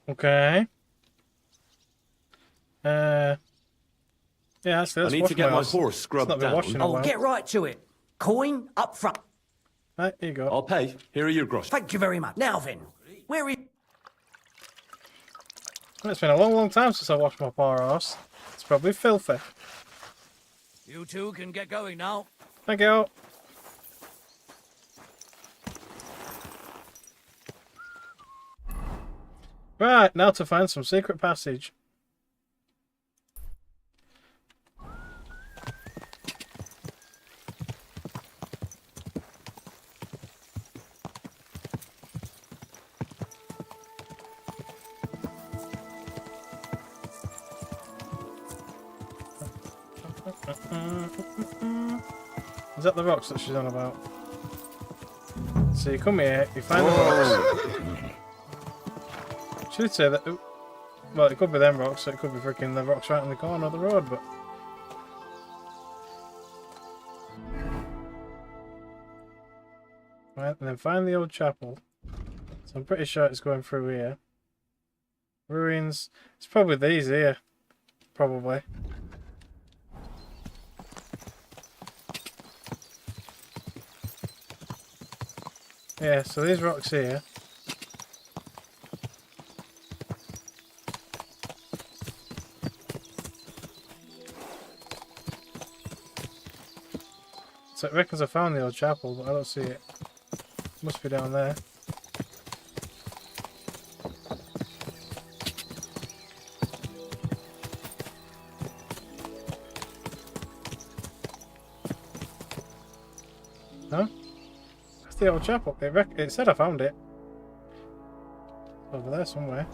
Okay. Yeah, that's I need to get my horse scrubbed down. I'll get right to it. Coin up front. Right, here you go. I'll pay. Here are your grosh. Thank you very much. Now then, where is... It's been a long, long time since I washed my poor horse. It's probably filthy. You two can get going now. Thank you. Right, now to find some secret passage. Is that the rocks that she's on about? So you come here, you find the rocks. Should say that. Well, it could be them rocks, so it could be freaking the rocks right in the corner of the road, but. Why and then find the old chapel. So I'm pretty sure it's going through here. Ruins. It's probably these here. Probably. Yeah, so these rocks here. So it reckons I found the old chapel, but I don't see it. Must be down there. Huh? That's the old chapel. It said I found it. Over there somewhere.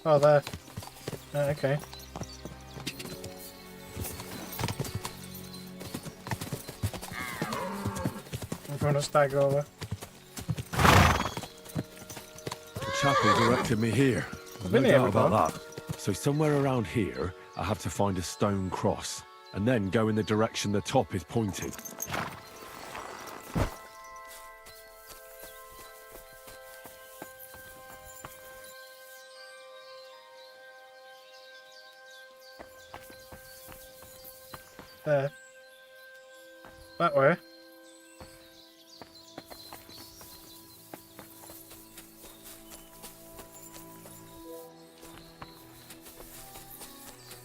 Oh, there. Okay. I'm trying to stagger over. The chapel directed me here. I've No been here doubt about before. that. So somewhere around here, I have to find a stone cross, and then go in the direction the top is pointed. There. That way.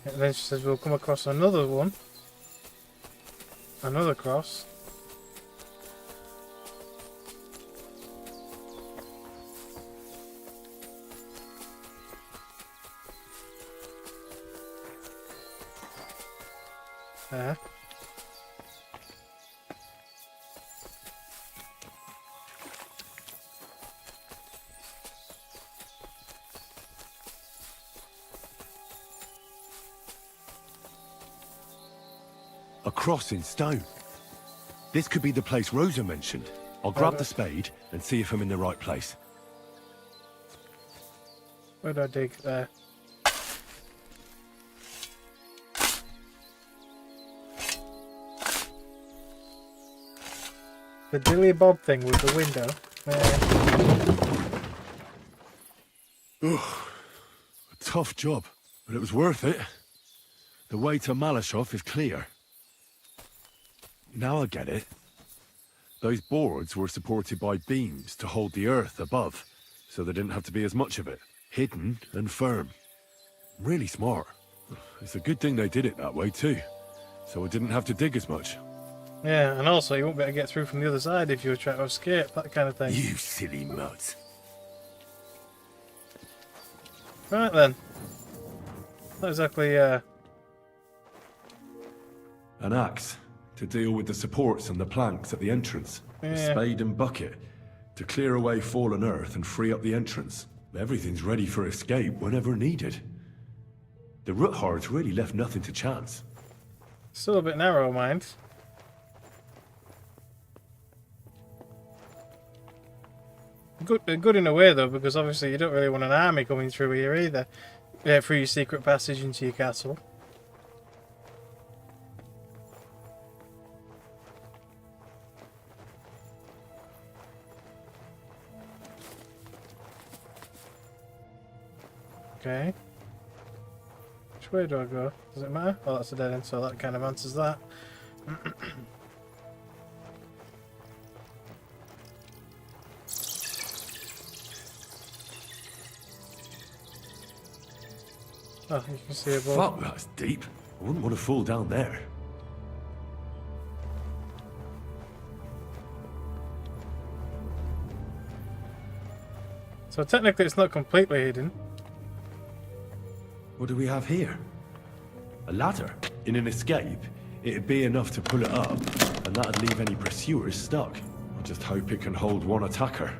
And then she says we'll come across another one. Another cross. There. A cross in stone. This could be the place Rosa mentioned. I'll grab the spade and see if I'm in the right place. Where do I dig? There. The dilly bob thing with the window. Ugh. A tough job, but it was worth it. The way to Malashov is clear. Now I get it. Those boards were supported by beams to hold the earth above, so there didn't have to be as much of it. Hidden and firm. Really smart. It's a good thing they did it that way too, so I didn't have to dig as much. Yeah, and also you won't be able to get through from the other side if you were trying to escape, that kind of thing. You silly mutt. Right then. Not exactly, An axe to deal with the supports and the planks at the entrance. A Yeah. spade and bucket to clear away fallen earth and free up the entrance. Everything's ready for escape whenever needed. The Roothards really left nothing to chance. Still a bit narrow, mind. Good in a way though, because obviously you don't really want an army coming through here either. Yeah, through your secret passage into your castle. Okay. Which way do I go? Does it matter? Oh, that's a dead end, so that kind of answers that. Oh, you can see above. Fuck, that's deep. I wouldn't want to fall down there. So technically it's not completely hidden. What do we have here? A ladder. In an escape, it'd be enough to pull it up, and that'd leave any pursuers stuck. I just hope it can hold one attacker.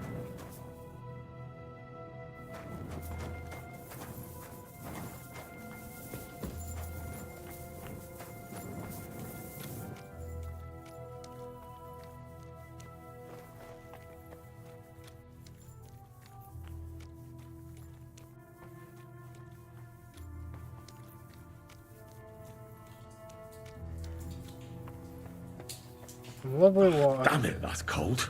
Lovely water. Damn it, that's cold.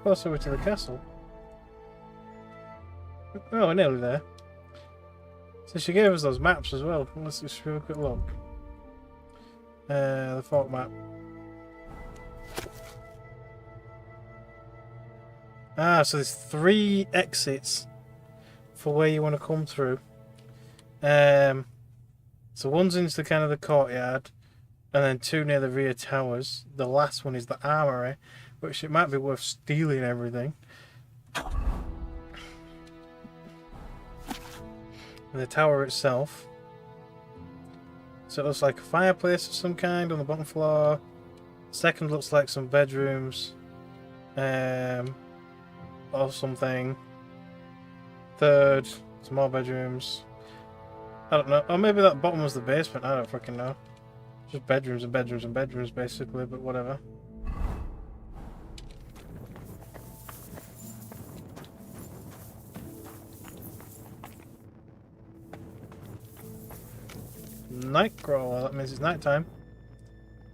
Closer to the castle. Oh, we're nearly there. So she gave us those maps as well. Let's just have a quick look. The fort map. Ah, so there's 3 exits for where you want to come through. So one's into the kind of the courtyard, and then 2 near the rear towers. The last one is the armory, which it might be worth stealing everything. And the tower itself. So it looks like a fireplace of some kind on the bottom floor. Second looks like some bedrooms. Or something. Third, some more bedrooms. I don't know. Or maybe that bottom was the basement. I don't fucking know. Just bedrooms and bedrooms and bedrooms basically, but whatever. Nightcrawler, that means it's nighttime.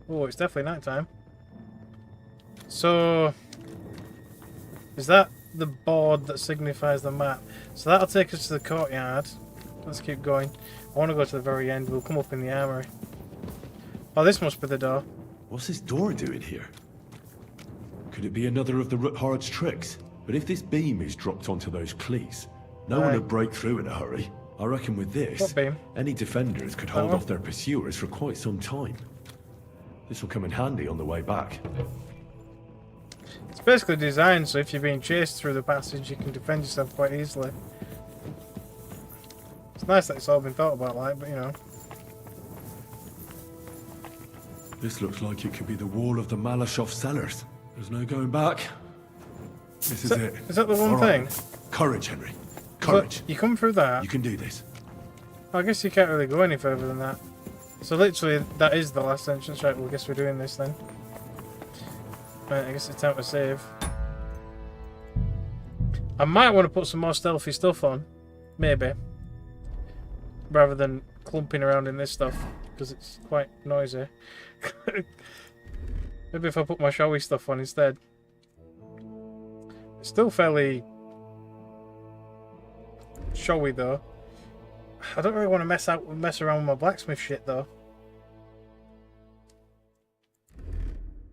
Oh, it's definitely nighttime. So, is that the board that signifies the map? So that'll take us to the courtyard. Let's keep going. I want to go to the very end. We'll come up in the armory. Oh, this must be the door. What's this door doing here? Could it be another of the Ruthard's tricks? But if this beam is dropped onto those cleats, no one would break through in a hurry. I reckon with this, any defenders could hold off their pursuers for quite some time. This will come in handy on the way back. It's basically designed so if you're being chased through the passage, you can defend yourself quite easily. It's nice that it's all been thought about, like, but you know. This looks like it could be the wall of the Malashov cellars. There's no going back. This is it. Is that the one thing? Courage, Henry. Courage. You come through that. You can do this. I guess you can't really go any further than that. So literally, that is the last entrance. Right, well, I guess we're doing this then. Right, I guess it's time to save. I might want to put some more stealthy stuff on. Maybe. Rather than clumping around in this stuff. Because it's quite noisy. Maybe if I put my showy stuff on instead. It's still fairly showy though. I don't really want to mess around with my blacksmith shit though.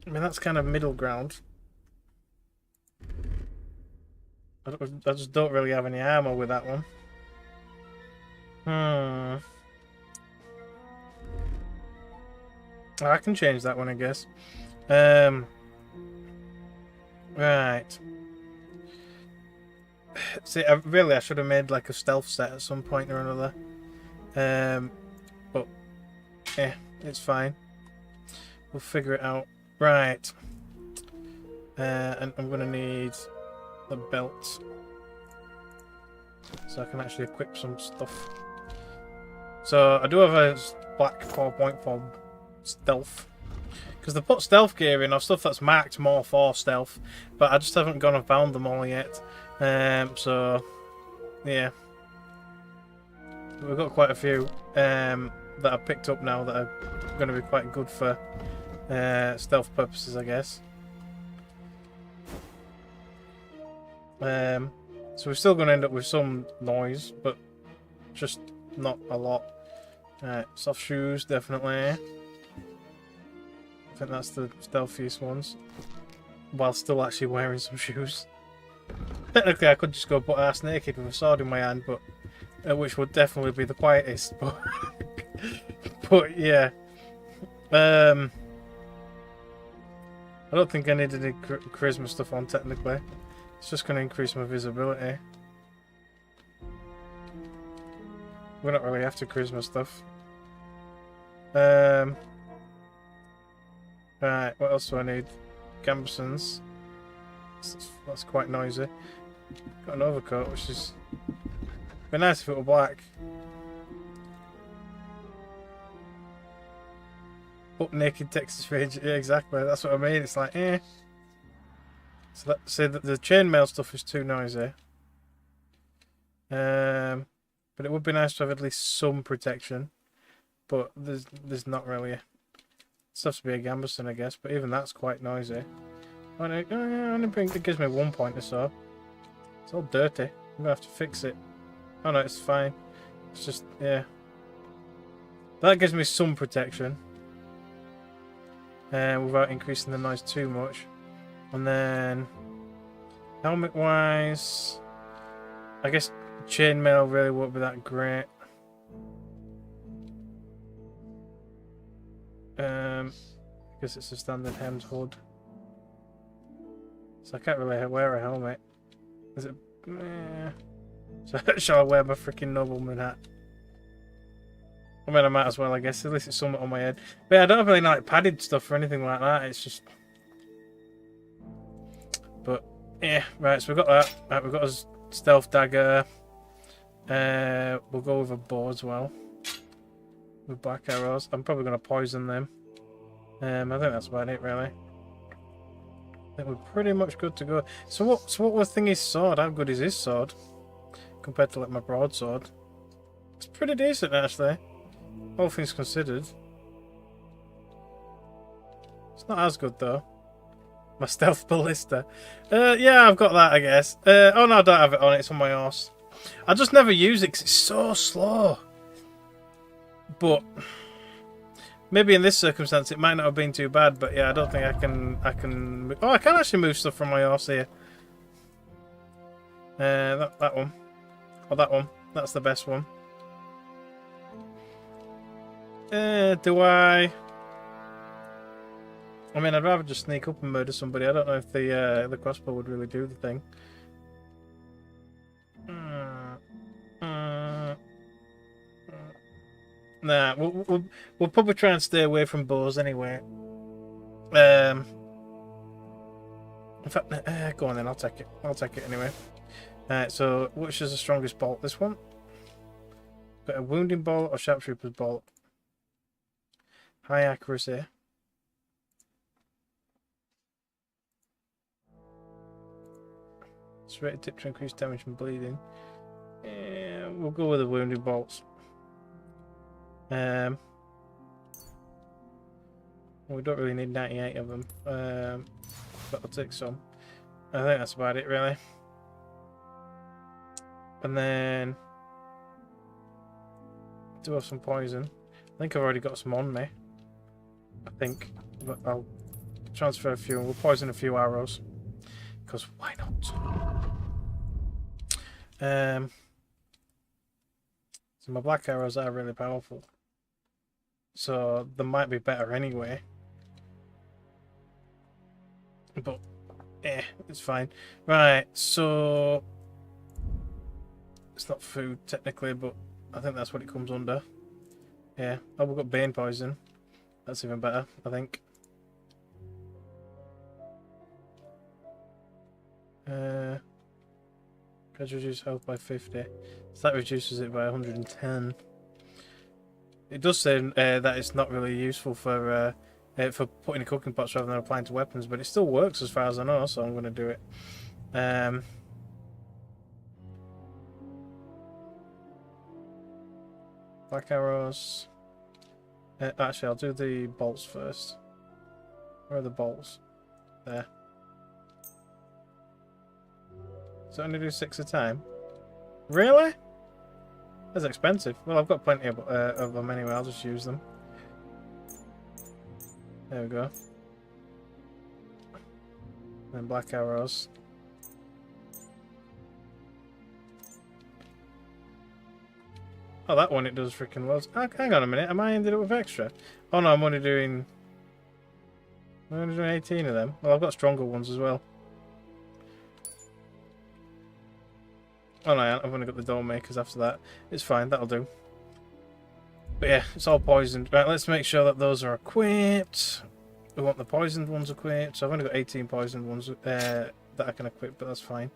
I mean, that's kind of middle ground. I just don't really have any armor with that one. I can change that one, I guess. Right. See, I should have made like a stealth set at some point or another. But yeah, it's fine. We'll figure it out. Right. And I'm gonna need the belt, so I can actually equip some stuff. So I do have a black 4.4 stealth, because they put stealth gear in or stuff that's marked more for stealth, but I just haven't gone and found them all yet. So yeah, we've got quite a few that I've picked up now that are going to be quite good for stealth purposes, I guess. So we're still going to end up with some noise, but just not a lot. Soft shoes, definitely. I think that's the stealthiest ones, while still actually wearing some shoes. Technically, I could just go butt ass naked with a sword in my hand, but which would definitely be the quietest. But, but yeah, I don't think I need any charisma stuff on. Technically, it's just going to increase my visibility. We're not really after charisma stuff. Right, what else do I need? Gambesons. That's quite noisy. Got an overcoat, which is Be nice if it were black. Butt naked Texas Ranger. Yeah, exactly. That's what I mean. It's like, eh. So that, say that the chainmail stuff is too noisy. But it would be nice to have at least some protection. But there's not really. It has to be a gambeson, I guess. But even that's quite noisy. It gives me 1 point or so. It's all dirty. I'm gonna have to fix it. Oh no, it's fine. It's just, yeah. That gives me some protection. Without increasing the noise too much. And then helmet wise, I guess chainmail really won't be that great. I guess it's a standard hemmed hood. So I can't really wear a helmet. Is it? So shall I wear my freaking nobleman hat? I mean, I might as well, I guess. At least it's somewhat on my head. But yeah, I don't have any like padded stuff or anything like that. It's just. But yeah, right. So we've got that. Right, we've got a stealth dagger. We'll go with a bow as well. With black arrows. I'm probably going to poison them. I think that's about it, really. I think we're pretty much good to go. So what was Thingy's sword? How good is his sword compared to like my broadsword? It's pretty decent actually, all things considered. It's not as good though. My stealth ballista. Yeah, I've got that, I guess. Oh no, I don't have it on. It's on my horse. I just never use it because it's so slow. But maybe in this circumstance it might not have been too bad. But yeah, I don't think I can. Oh, I can actually move stuff from my horse here. That one. Or that one. That's the best one. Do I? I mean, I'd rather just sneak up and murder somebody. I don't know if the crossbow would really do the thing. Nah, we'll probably try and stay away from bows anyway. In fact, go on then. I'll take it. I'll take it anyway. So which is the strongest bolt? This one. Got a wounding bolt or sharpshooter's bolt. High accuracy. It's rated tip to increase damage and bleeding. We'll go with the wounding bolts. We don't really need 98 of them, but I'll take some. I think that's about it, really. And then I do have some poison. I think I've already got some on me. I think, but I'll transfer a few and we'll poison a few arrows. Because why not? So my black arrows are really powerful. So they might be better anyway. But it's fine. Right, so it's not food technically, but I think that's what it comes under. Yeah. Oh, we've got bane poison. That's even better, I think. Can reduce health by 50. So that reduces it by 110. It does say that it's not really useful for putting in cooking pots rather than applying to weapons, but it still works as far as I know, so I'm going to do it. Black arrows. Actually, I'll do the bolts first. Where are the bolts? There. So I only do 6 a time? Really? That's expensive. Well, I've got plenty of them anyway. I'll just use them. There we go. Then black arrows. Oh, that one it does freaking well. Hang on a minute. Am I ended up with extra? Oh no, I'm only doing 18 of them. Well, I've got stronger ones as well. Oh no, I've only got the door makers after that. It's fine, that'll do. But yeah, it's all poisoned. Right, let's make sure that those are equipped. We want the poisoned ones equipped. So I've only got 18 poisoned ones that I can equip, but that's fine.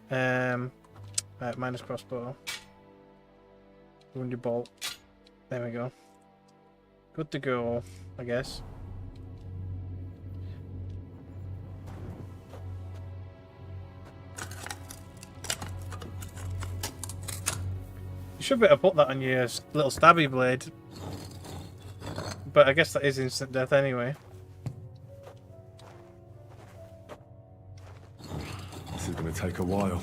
Right, minus crossbow. Wounded bolt. There we go. Good to go, I guess. You should better put that on your little stabby blade. But I guess that is instant death anyway. This is going to take a while.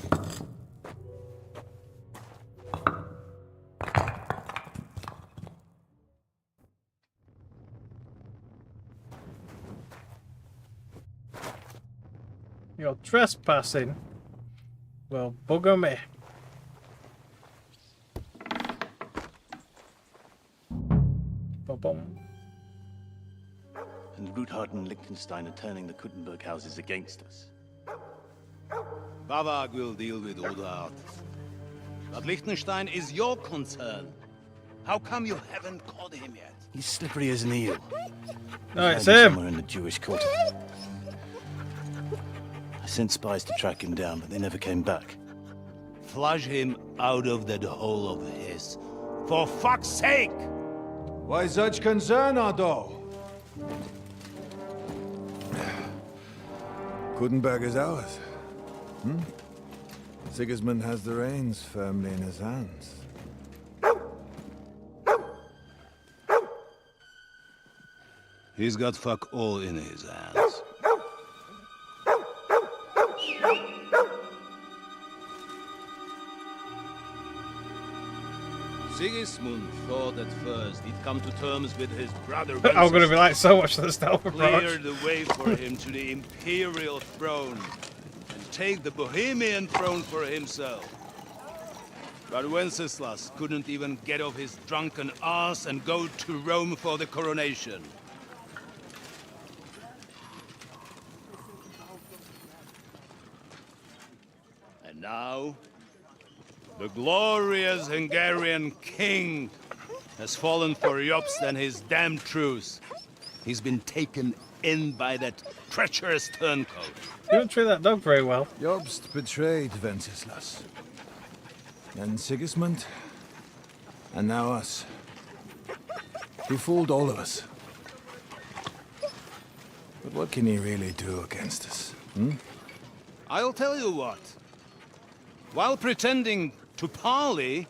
You're trespassing. Well, bugger me. Ba-bum. And Ruthard and Liechtenstein are turning the Kuttenberg houses against us. Bavag will deal with Ruthard. But Liechtenstein is your concern. How come you haven't caught him yet? He's slippery as an eel. No, it's He's hiding him. somewhere in the Jewish quarter. I sent spies to track him down, but they never came back. Flush him out of that hole of his. For fuck's sake! Why such concern, Otto? Kuttenberg is ours. Sigismund has the reins firmly in his hands. He's got fuck all in his hands. Sigismund thought at first he'd come to terms with his brother. I'm gonna be like so much to the stealth approach. Clear the way for him to the imperial throne and take the Bohemian throne for himself. But Wenceslas couldn't even get off his drunken ass and go to Rome for the coronation. And now, the glorious Hungarian king has fallen for Jobst and his damned truce. He's been taken in by that treacherous turncoat. You don't treat that dog very well. Jobst betrayed Wenceslas. Then Sigismund. And now us. He fooled all of us. But what can he really do against us? I'll tell you what. While pretending to parley,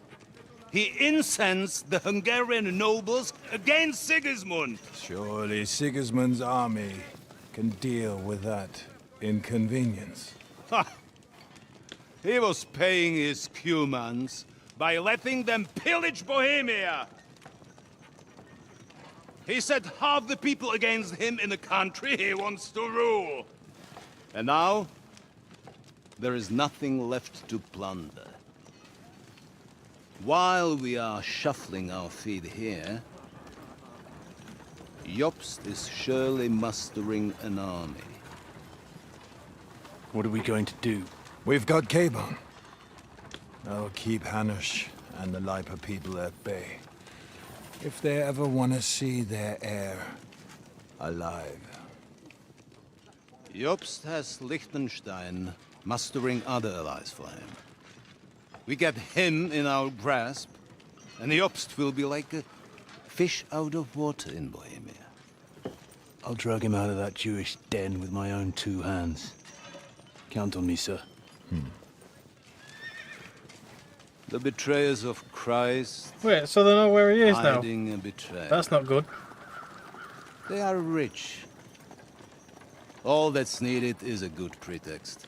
he incensed the Hungarian nobles against Sigismund. Surely Sigismund's army can deal with that inconvenience. Ha! He was paying his Cumans by letting them pillage Bohemia. He set half the people against him in the country he wants to rule. And now, there is nothing left to plunder. While we are shuffling our feet here, Jobst is surely mustering an army. What are we going to do? We've got Cabon. That'll keep Hanush and the Lipa people at bay. If they ever want to see their heir alive. Jobst has Liechtenstein mustering other allies for him. We get him in our grasp, and Jobst will be like a fish out of water in Bohemia. I'll drag him out of that Jewish den with my own two hands. Count on me, sir. The betrayers of Christ. Wait, so they know where he is now? Hiding a betrayal. That's not good. They are rich. All that's needed is a good pretext.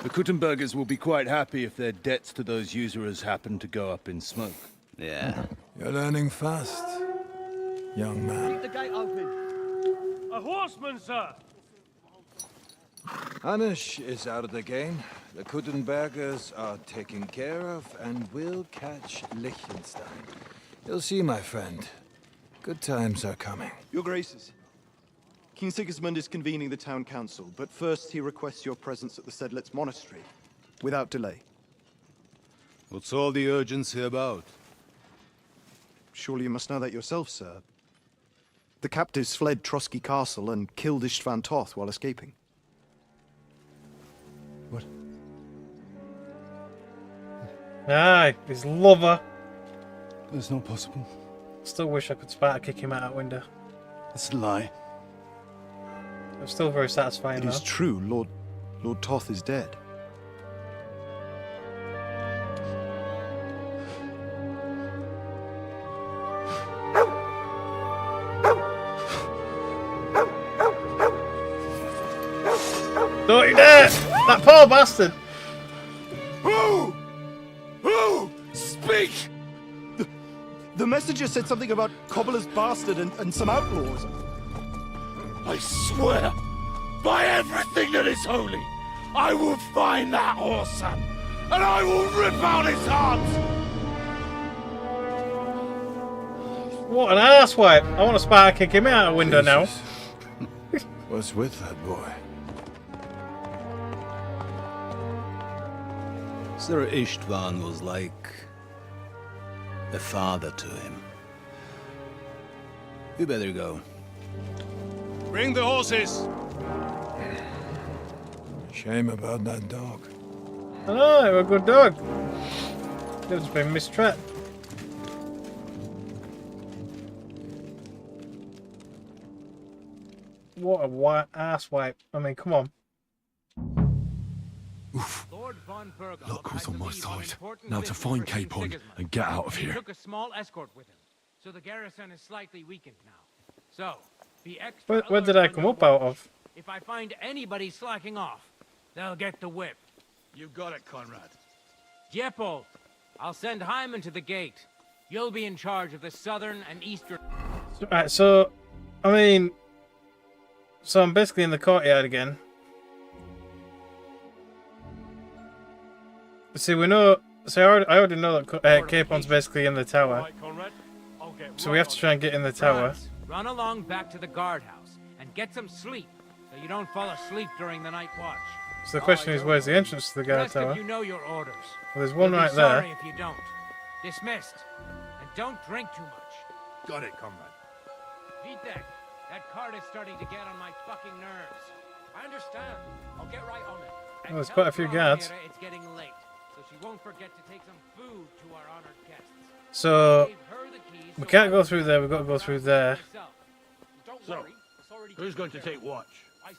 The Kuttenbergers will be quite happy if their debts to those usurers happen to go up in smoke. Yeah. You're learning fast, young man. Keep the gate open. A horseman, sir! Hanush is out of the game. The Kuttenbergers are taken care of, and we'll catch Liechtenstein. You'll see, my friend. Good times are coming. Your Graces, King Sigismund is convening the town council, but first he requests your presence at the Sedlitz monastery, without delay. What's all the urgency about? Surely you must know that yourself, sir. The captives fled Trotsky Castle and killed Istvan Toth while escaping. Aye, his lover. That's not possible. Still wish I could Sparta kick him out that window. That's a lie. It's still very satisfying It is though. true, Lord Toth is dead. Don't you dare! That poor bastard! Who? Who? Speak! The messenger said something about Cobbler's bastard and some outlaws. I swear, by everything that is holy, I will find that whoreson, and I will rip out his heart! What an arsewipe! I want to Sparta kick him out a window now. What's with that boy? Sir Istvan was like a father to him. You better go. Bring the horses! Shame about that dog. I know, you're a good dog. It's been mistrapped. What a ass wipe. I mean, come on. Luck was on my side. Now to find Capon and get out of here. Took a small escort with him, so the garrison is slightly weakened now. So, be extra Where did I come up out of? If I find anybody slacking off, they'll get the whip. You got it, Conrad. Jeppel, I'll send Hyman to the gate. You'll be in charge of the southern and eastern... Right, so, I mean... So I'm basically in the courtyard again. See, we know... See, I already know that Capon's basically in the tower. So we have to try and get in the tower. Run along back to the guardhouse and get some sleep, so you don't fall asleep during the night watch. So the question is, where's the entrance to the guard tower? You know your orders. Well, there's one You'll be right there. Sorry if you don't. Dismissed. And don't drink too much. Got it, comrade. Vitek, that cart is starting to get on my fucking nerves. I understand. I'll get right on it. Well, there's quite a few guards. It's getting late, so she won't forget to take some food to our honored guests. So we can't go through there. We've got to go through there. So, who's going to take watch?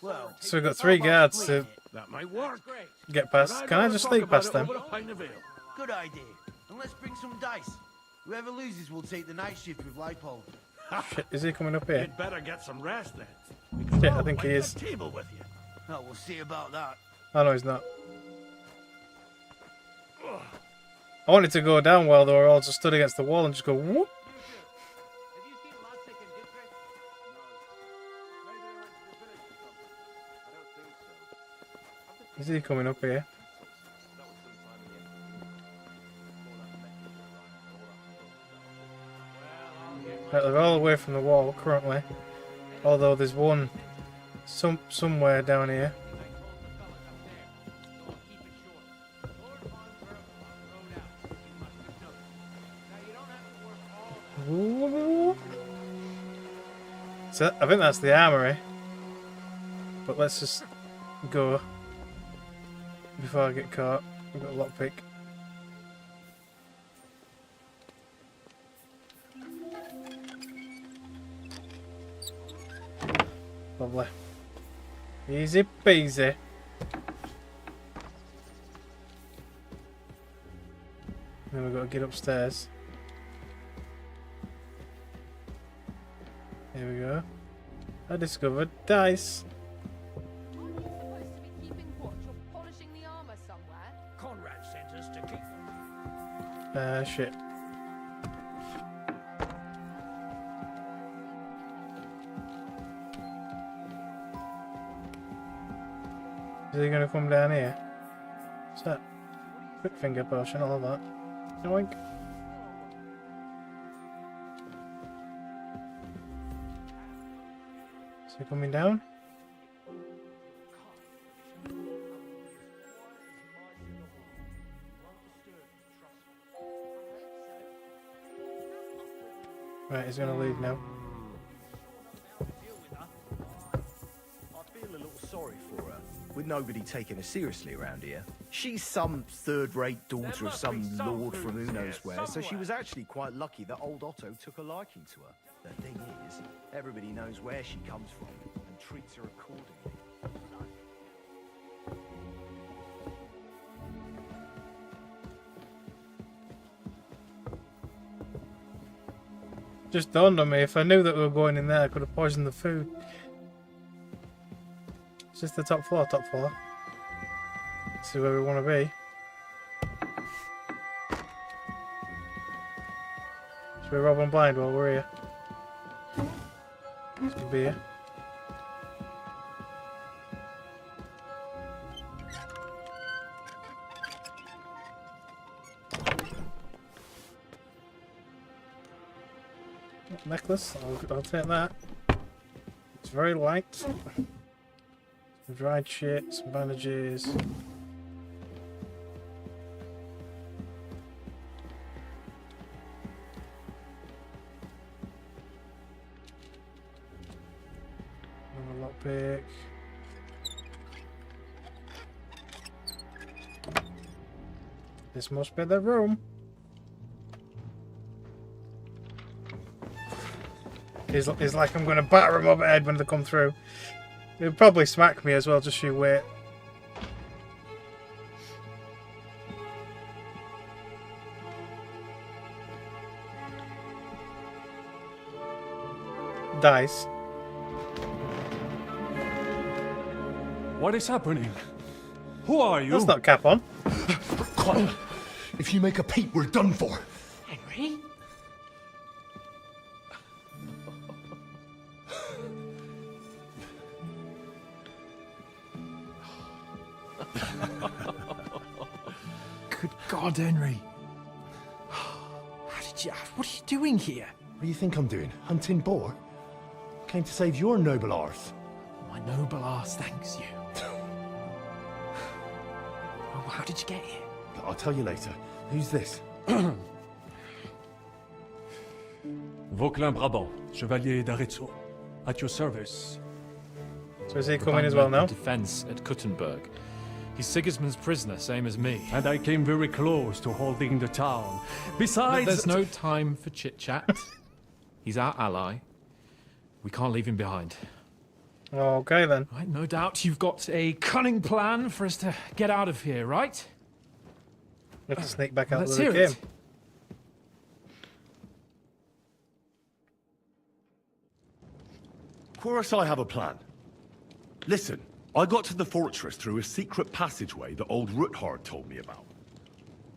Well, So we've got 3 guards to That might work. get past. Can I just sneak past them? Good idea. And let's bring some dice. Whoever loses will take the night shift with Leipold. Shit, is he coming up here? You'd better get some rest then. Shit, I think he is. Table with you. Oh, we'll see about that. Oh no, he's not. I wanted to go down while they were all just stood against the wall and just go whoop. Is he coming up here? Right, they're all away from the wall currently. Although there's one somewhere down here. So I think that's the armory. But let's just go before I get caught. We've got a lockpick. Lovely. Easy peasy. Then we've got to get upstairs. Here we go. I discovered dice. Conrad sent us to keep. Shit. Is he gonna come down here? What's that? Quick finger potion, all of that. Yoink. Is he coming down? Right, he's gonna leave now. I feel a little sorry for her. with nobody taking her seriously around here. She's some third-rate daughter of some lord from who knows where, so she was actually quite lucky that old Otto took a liking to her. The thing is, everybody knows where she comes from and treats her accordingly. Just dawned on me, if I knew that we were going in there, I could have poisoned the food. It's just the top floor, This is where we want to be. Should we rob one blind while we're here? Some beer. Necklace, I'll take that. It's very light. Some dried shit, some bandages. Another lockpick. This must be the room. It's like I'm going to batter them over the head when they come through. They'll probably smack me as well, just you wait. Dice. What is happening? Who are you? That's not cap on. Quiet. If you make a peep, we're done for. Henry? Good God, Henry. What are you doing here? What do you think I'm doing? Hunting boar? Came to save your noble arse. My noble arse thanks you. Oh, how did you get here? I'll tell you later. Who's this? Vauquelin Brabant, Chevalier d'Arezzo. At your service. So is he coming as well now? Defense at Kuttenberg. He's Sigismund's prisoner, same as me. And I came very close to holding the town. Besides... There's no time for chit-chat. He's our ally. We can't leave him behind. Okay, then. Right, no doubt you've got a cunning plan for us to get out of here, right? We have to sneak back out Let's where we hear came. it. Of course I have a plan. Listen, I got to the fortress through a secret passageway that old Ruthard told me about.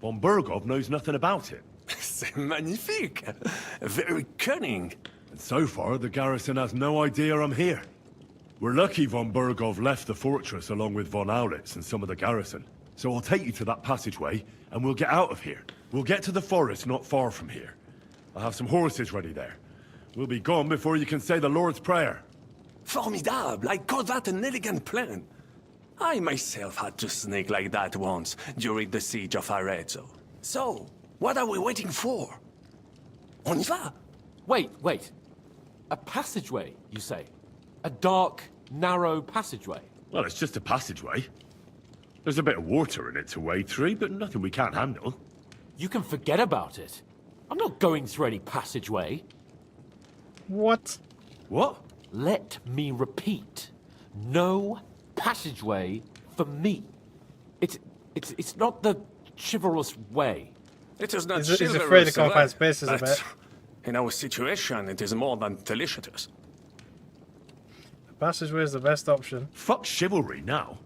Von Bergov knows nothing about it. C'est magnifique! Very cunning. And so far, the garrison has no idea I'm here. We're lucky von Bergov left the fortress along with von Aulitz and some of the garrison. So I'll take you to that passageway, and we'll get out of here. We'll get to the forest not far from here. I have some horses ready there. We'll be gone before you can say the Lord's Prayer. Formidable! I call that an elegant plan. I myself had to sneak like that once during the siege of Arezzo. So, what are we waiting for? On y va! Wait. A passageway, you say? A dark, narrow passageway? Well, it's just a passageway. There's a bit of water in it to wade through, but nothing we can't handle. You can forget about it. I'm not going through any passageway. What? What? Let me repeat. No passageway for me. It's not the chivalrous way. It is not He's chivalrous, afraid to confine right? spaces a But bit. in our situation, it is more than delicious. The passageway is the best option. Fuck chivalry now.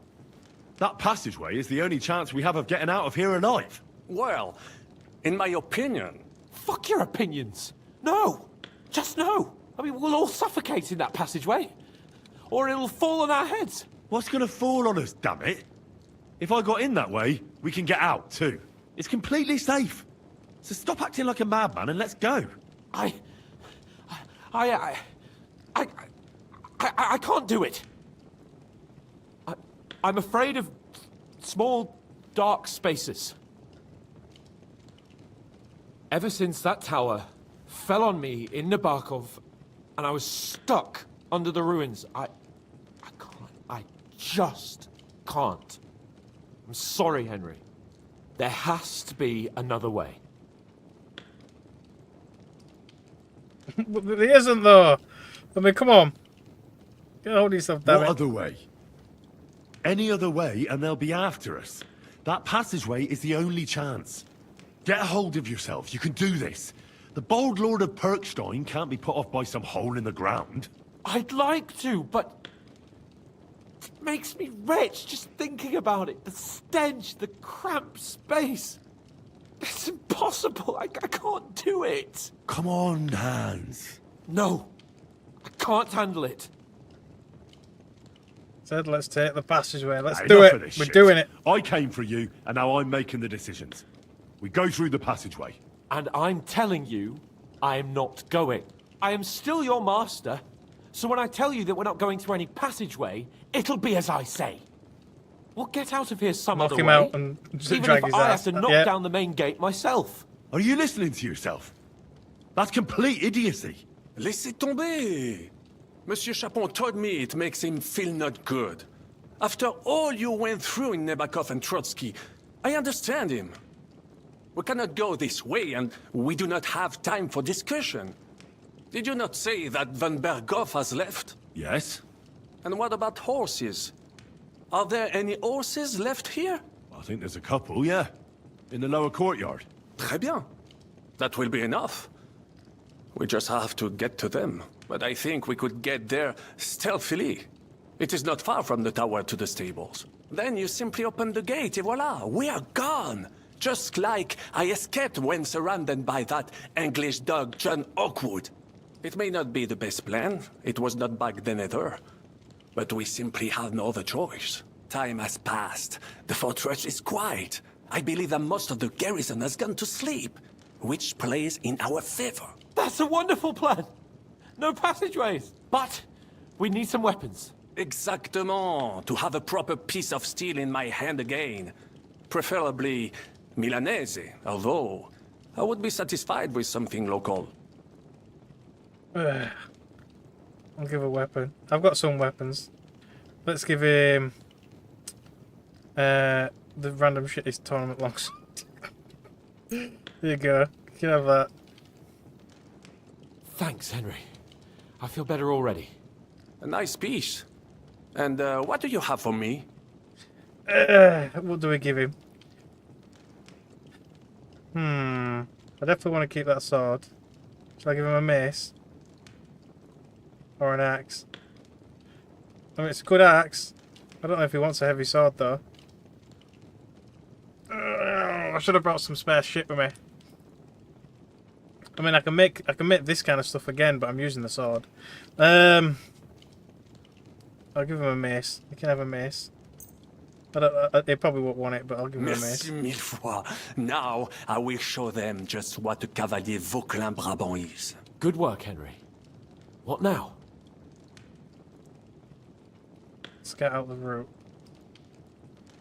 That passageway is the only chance we have of getting out of here alive. Well, in my opinion... Fuck your opinions. No. Just no. I mean, we'll all suffocate in that passageway. Or it'll fall on our heads. What's gonna fall on us, damn it? If I got in that way, we can get out, too. It's completely safe. So stop acting like a madman and let's go. I can't do it. I'm afraid of small, dark spaces. Ever since that tower fell on me in Nabokov, and I was stuck under the ruins, I just can't. I'm sorry, Henry. There has to be another way. But there isn't, though. I mean, come on. Get hold of yourself, damn What it. other way? Any other way and they'll be after us. That passageway is the only chance. Get a hold of yourself. You can do this. The bold Lord of Perkstein can't be put off by some hole in the ground. I'd like to, but it makes me rich just thinking about it. The stench, the cramped space. It's impossible. I can't do it. Come on, Hans. No, I can't handle it. Said, let's take the passageway. Let's Now, do enough it. of this We're shit. doing it. I came for you, and now I'm making the decisions. We go through the passageway. And I'm telling you, I am not going. I am still your master. So when I tell you that we're not going through any passageway, it'll be as I say. We'll get out of here some Knock other him way. out and Even drag if his I ass. have to knock Yep. down the main gate myself. Are you listening to yourself? That's complete idiocy. Laissez tomber. Monsieur Chapon told me it makes him feel not good. After all you went through in Nebakov and Trotsky, I understand him. We cannot go this way, and we do not have time for discussion. Did you not say that Van Berghoff has left? Yes. And what about horses? Are there any horses left here? I think there's a couple, yeah. In the lower courtyard. Très bien. That will be enough. We just have to get to them. But I think we could get there stealthily. It is not far from the tower to the stables. Then you simply open the gate, et voila, we are gone. Just like I escaped when surrounded by that English dog John Oakwood. It may not be the best plan. It was not back then either. But we simply have no other choice. Time has passed. The fortress is quiet. I believe that most of the garrison has gone to sleep, which plays in our favor. That's a wonderful plan. No passageways. But we need some weapons. Exactement. To have a proper piece of steel in my hand again. Preferably Milanese, although I would be satisfied with something local. I'll give a weapon. I've got some weapons. Let's give him the random shit is tournament longsword. There you go. You can have that. Thanks, Henry. I feel better already. A nice piece. And what do you have for me? What do we give him? I definitely want to keep that sword. Shall I give him a mace? Or an axe? I mean, it's a good axe. I don't know if he wants a heavy sword, though. I should have brought some spare shit with me. I mean, I can make this kind of stuff again, but I'm using the sword. I'll give him a mace. He can have a mace. They probably won't want it, but I'll give him a mace. Merci mille fois. Now I will show them just what a Cavalier Vauquelin Brabant is. Good work, Henry. What now? Scout out the route.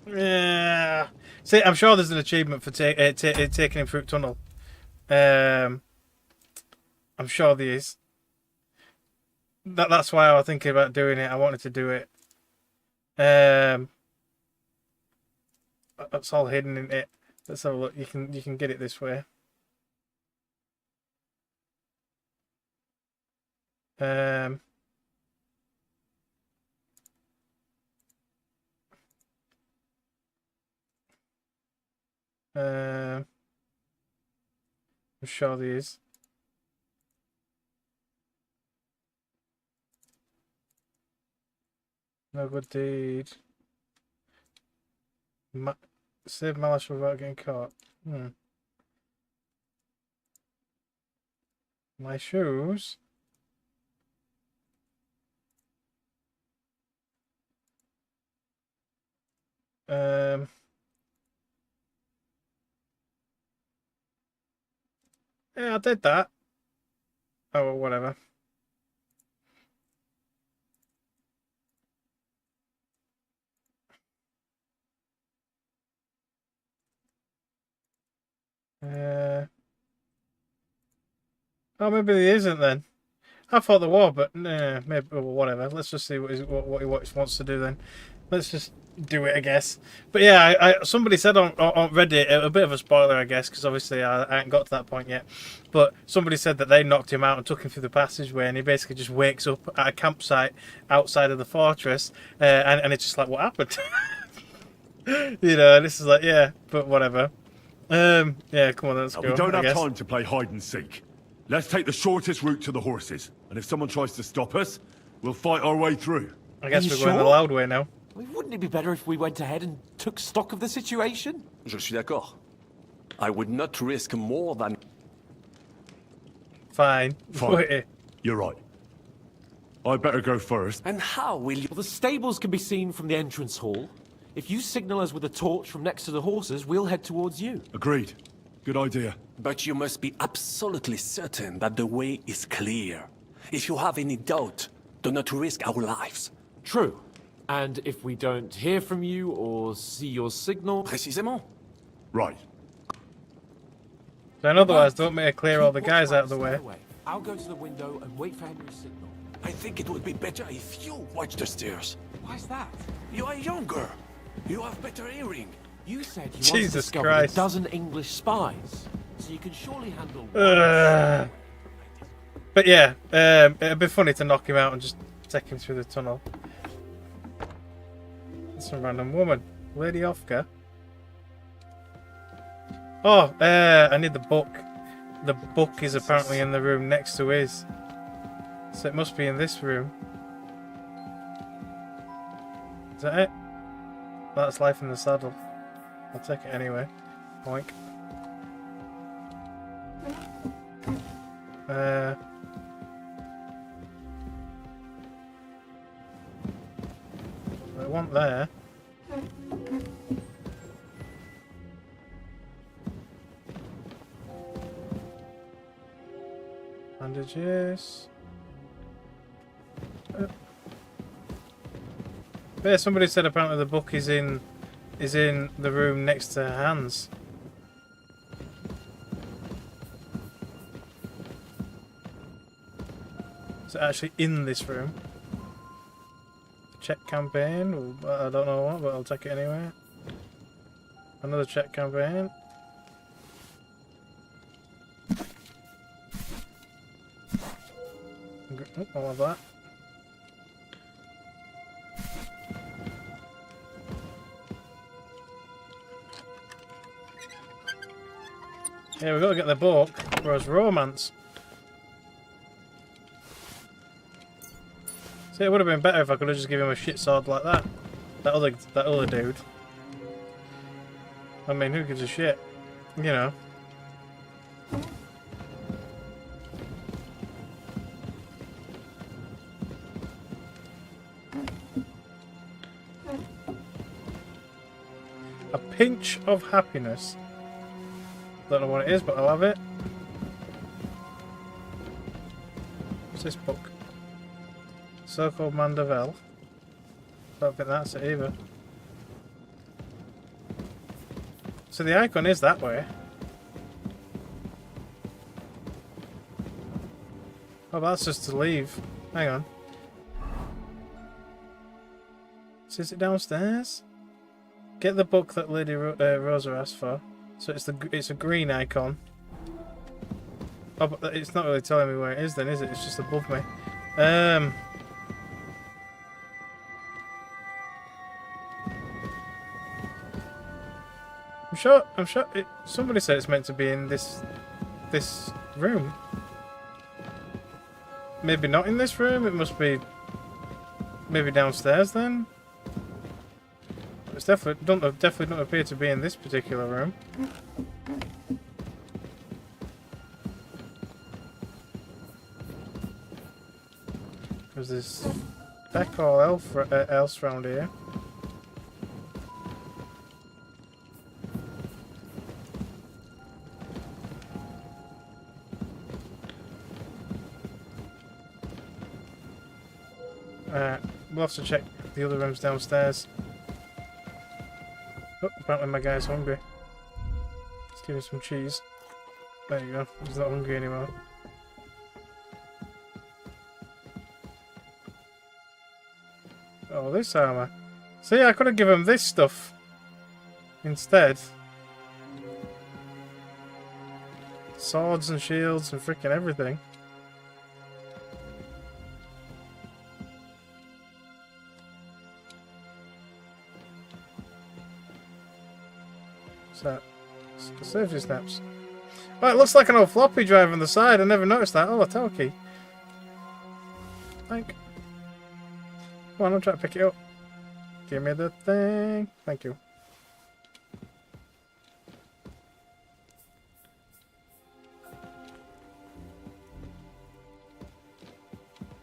Yeah. See, I'm sure there's an achievement for taking him through tunnel. I'm sure there is. That's why I was thinking about doing it. I wanted to do it. That's all hidden in it. Let's have a look. You can get it this way. I'm sure there is. No good deed. Save malice without getting caught. My shoes. Yeah, I did that. Oh, well, whatever. Oh, maybe there isn't then. I thought there was, but nah, maybe, well, whatever. Let's just see what he wants to do then. Let's just do it, I guess. But yeah, somebody said on Reddit, a bit of a spoiler, I guess, because obviously I haven't got to that point yet. But somebody said that they knocked him out and took him through the passageway, and he basically just wakes up at a campsite outside of the fortress, and it's just like, what happened? You know, and this is like, yeah, but whatever. Yeah, come on, let's go. We don't I have guess. time to play hide and seek. Let's take the shortest route to the horses, and if someone tries to stop us, we'll fight our way through. I guess Are we're you going the sure? loud way now. I mean, wouldn't it be better if we went ahead and took stock of the situation? Je suis d'accord. I would not risk more than... Fine. Fine. You're right. I better go first. And how will you... Well, the stables can be seen from the entrance hall. If you signal us with a torch from next to the horses, we'll head towards you. Agreed. Good idea. But you must be absolutely certain that the way is clear. If you have any doubt, do not risk our lives. True. And if we don't hear from you or see your signal... Précisément. Right. Then otherwise, don't make it clear all the guys out of the way. I'll go to the window and wait for Henry's signal. I think it would be better if you watch the stairs. Why's that? You are younger. You have better hearing. You said you once Jesus discovered Christ. a dozen English spies, so you can surely handle But yeah, it'd be funny to knock him out and just take him through the tunnel. Some random woman. Lady Ofka. Oh, I need the book. The book is apparently in the room next to his. So it must be in this room. Is that it? That's Life in the Saddle. I'll take it anyway. Boink. I want there. Bandages. Yeah, somebody said apparently the book is in the room next to Hans. Is it actually in this room? Check campaign? I don't know what, but I'll take it anyway. Another check campaign. Oh, I love that. Yeah, we've got to get the book for his romance. See, it would have been better if I could have just given him a shit sword like that. That other dude. I mean, who gives a shit? You know. A pinch of happiness. Don't know what it is, but I'll have it. What's this book? So-called Manderville. Don't think that's it either. So the icon is that way. Oh, that's just to leave. Hang on. So is it downstairs? Get the book that Lady Rosa asked for. So it's a green icon. Oh, but it's not really telling me where it is then, is it? It's just above me. I'm sure somebody said it's meant to be in this room. Maybe not in this room, it must be maybe downstairs then. It's definitely don't appear to be in this particular room. Because there's feck all else around here. We'll have to check the other rooms downstairs. Oh, apparently my guy's hungry. Let's give him some cheese. There you go. He's not hungry anymore. Oh, this armor. See, I could have given him this stuff instead. Swords and shields and freaking everything. What's that? Safety snaps. Oh, it looks like an old floppy drive on the side. I never noticed that. Oh, a tower key. Thank. Come on, I'll try to pick it up. Give me the thing. Thank you.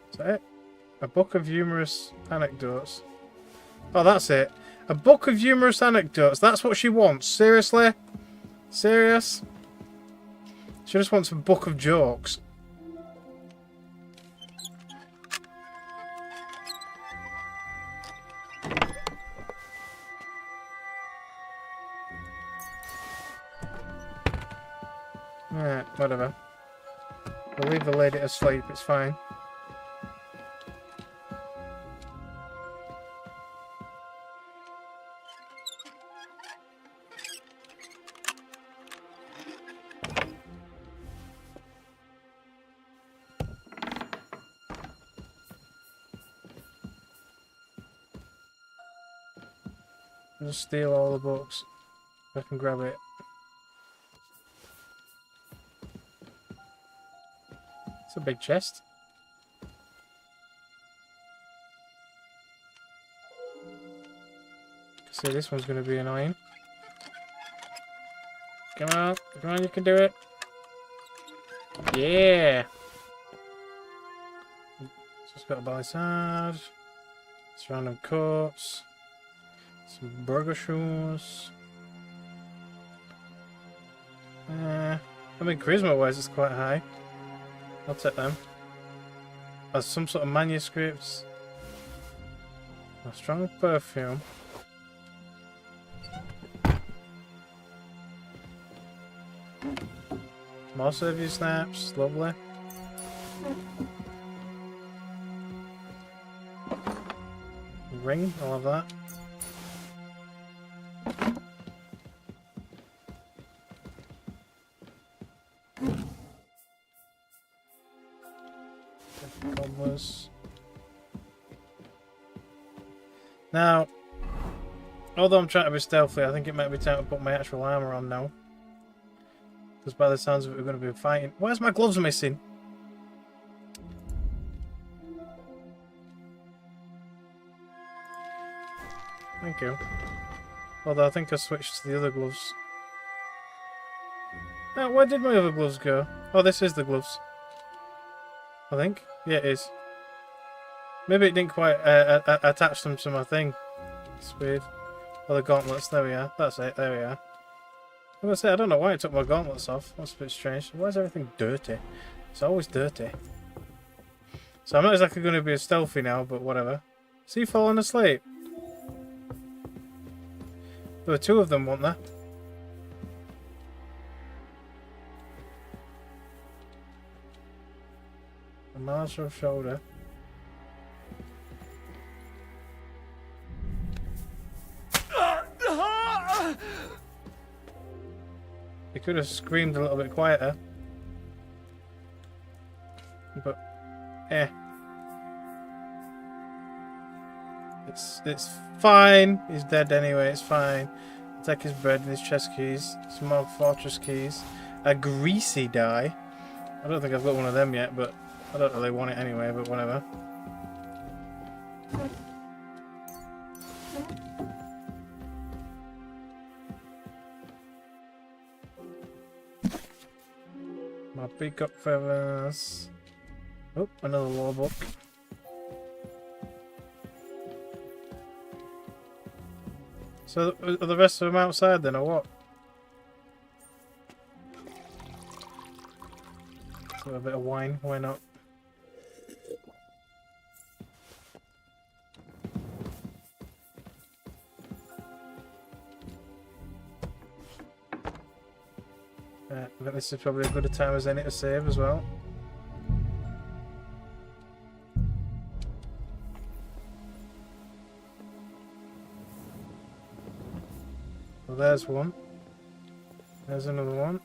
Is that it? A book of humorous anecdotes. Oh, that's it. A book of humorous anecdotes. That's what she wants. Seriously? Serious? She just wants a book of jokes. Alright, whatever. We'll leave the lady asleep, it's fine. Just steal all the books. If I can grab it. It's a big chest. See, this one's going to be annoying. Come on, you can do it. Yeah. Just got a balisade. Some random coats. Some burger shoes. I mean, charisma-wise, it's quite high. I'll take them. There's some sort of manuscripts. A strong perfume. More safety snaps. Lovely. Ring. I love that. Now, although I'm trying to be stealthy, I think it might be time to put my actual armor on now. Because by the sounds of it, we're going to be fighting. Where's my gloves missing? Thank you. Although I think I switched to the other gloves. Now, where did my other gloves go? Oh, this is the gloves. I think. Yeah, it is. Maybe it didn't quite attach them to my thing. It's weird. Oh, the gauntlets. There we are. That's it. There we are. I'm going to say, I don't know why I took my gauntlets off. That's a bit strange. Why is everything dirty? It's always dirty. So I'm not exactly going to be stealthy now, but whatever. Is he falling asleep? There were two of them, weren't there? A master of shoulder. He could have screamed a little bit quieter. But, It's fine. He's dead anyway, it's fine. I'll take his bread and his chest keys. Some more fortress keys. A greasy dye. I don't think I've got one of them yet, but I don't really want it anyway, but whatever. My peacock feathers. Oh, another law book. So are the rest of them outside then, or what? So a bit of wine, why not? I think this is probably as good a time as any to save as well. Well, there's one. There's another one.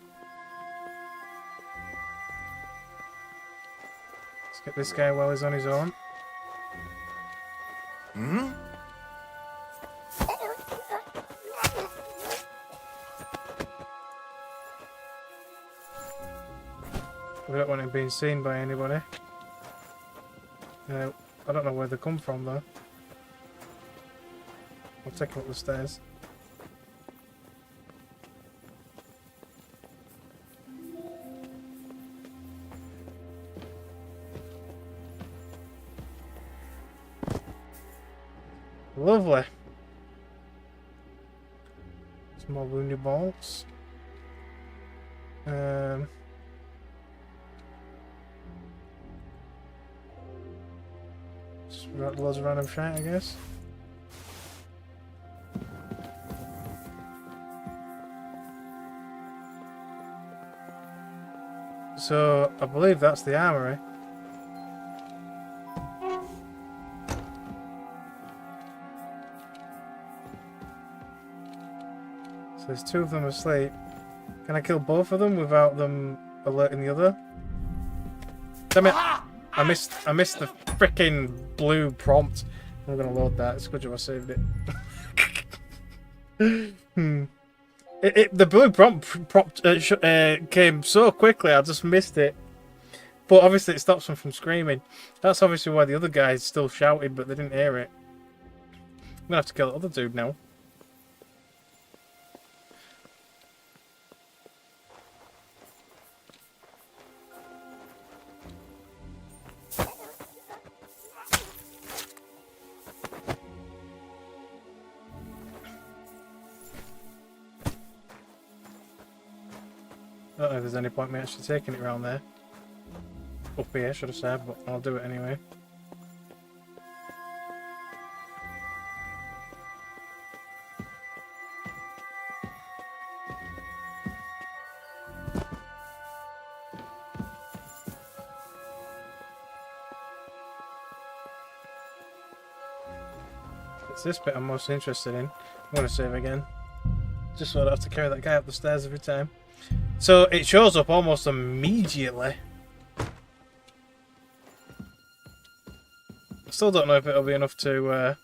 Let's get this guy while he's on his own. Hmm? We don't want him being seen by anybody. I don't know where they come from though. I'll take him up the stairs. Lovely. Some more wounded bolts. Just loads of random shit, I guess. So I believe that's the armory. So there's two of them asleep. Can I kill both of them without them alerting the other? Damn it! I missed the freaking blue prompt. I'm gonna load that. It's good job I saved it. The blue prompt came so quickly. I just missed it. But obviously it stops them from screaming. That's obviously why the other guys still shouted, but they didn't hear it. I'm gonna have to kill the other dude now. I don't know if there's any point me actually taking it around there. Up here, should have said, but I'll do it anyway. It's this bit I'm most interested in. I'm going to save again. Just so I don't have to carry that guy up the stairs every time. So it shows up almost immediately. I still don't know if it'll be enough to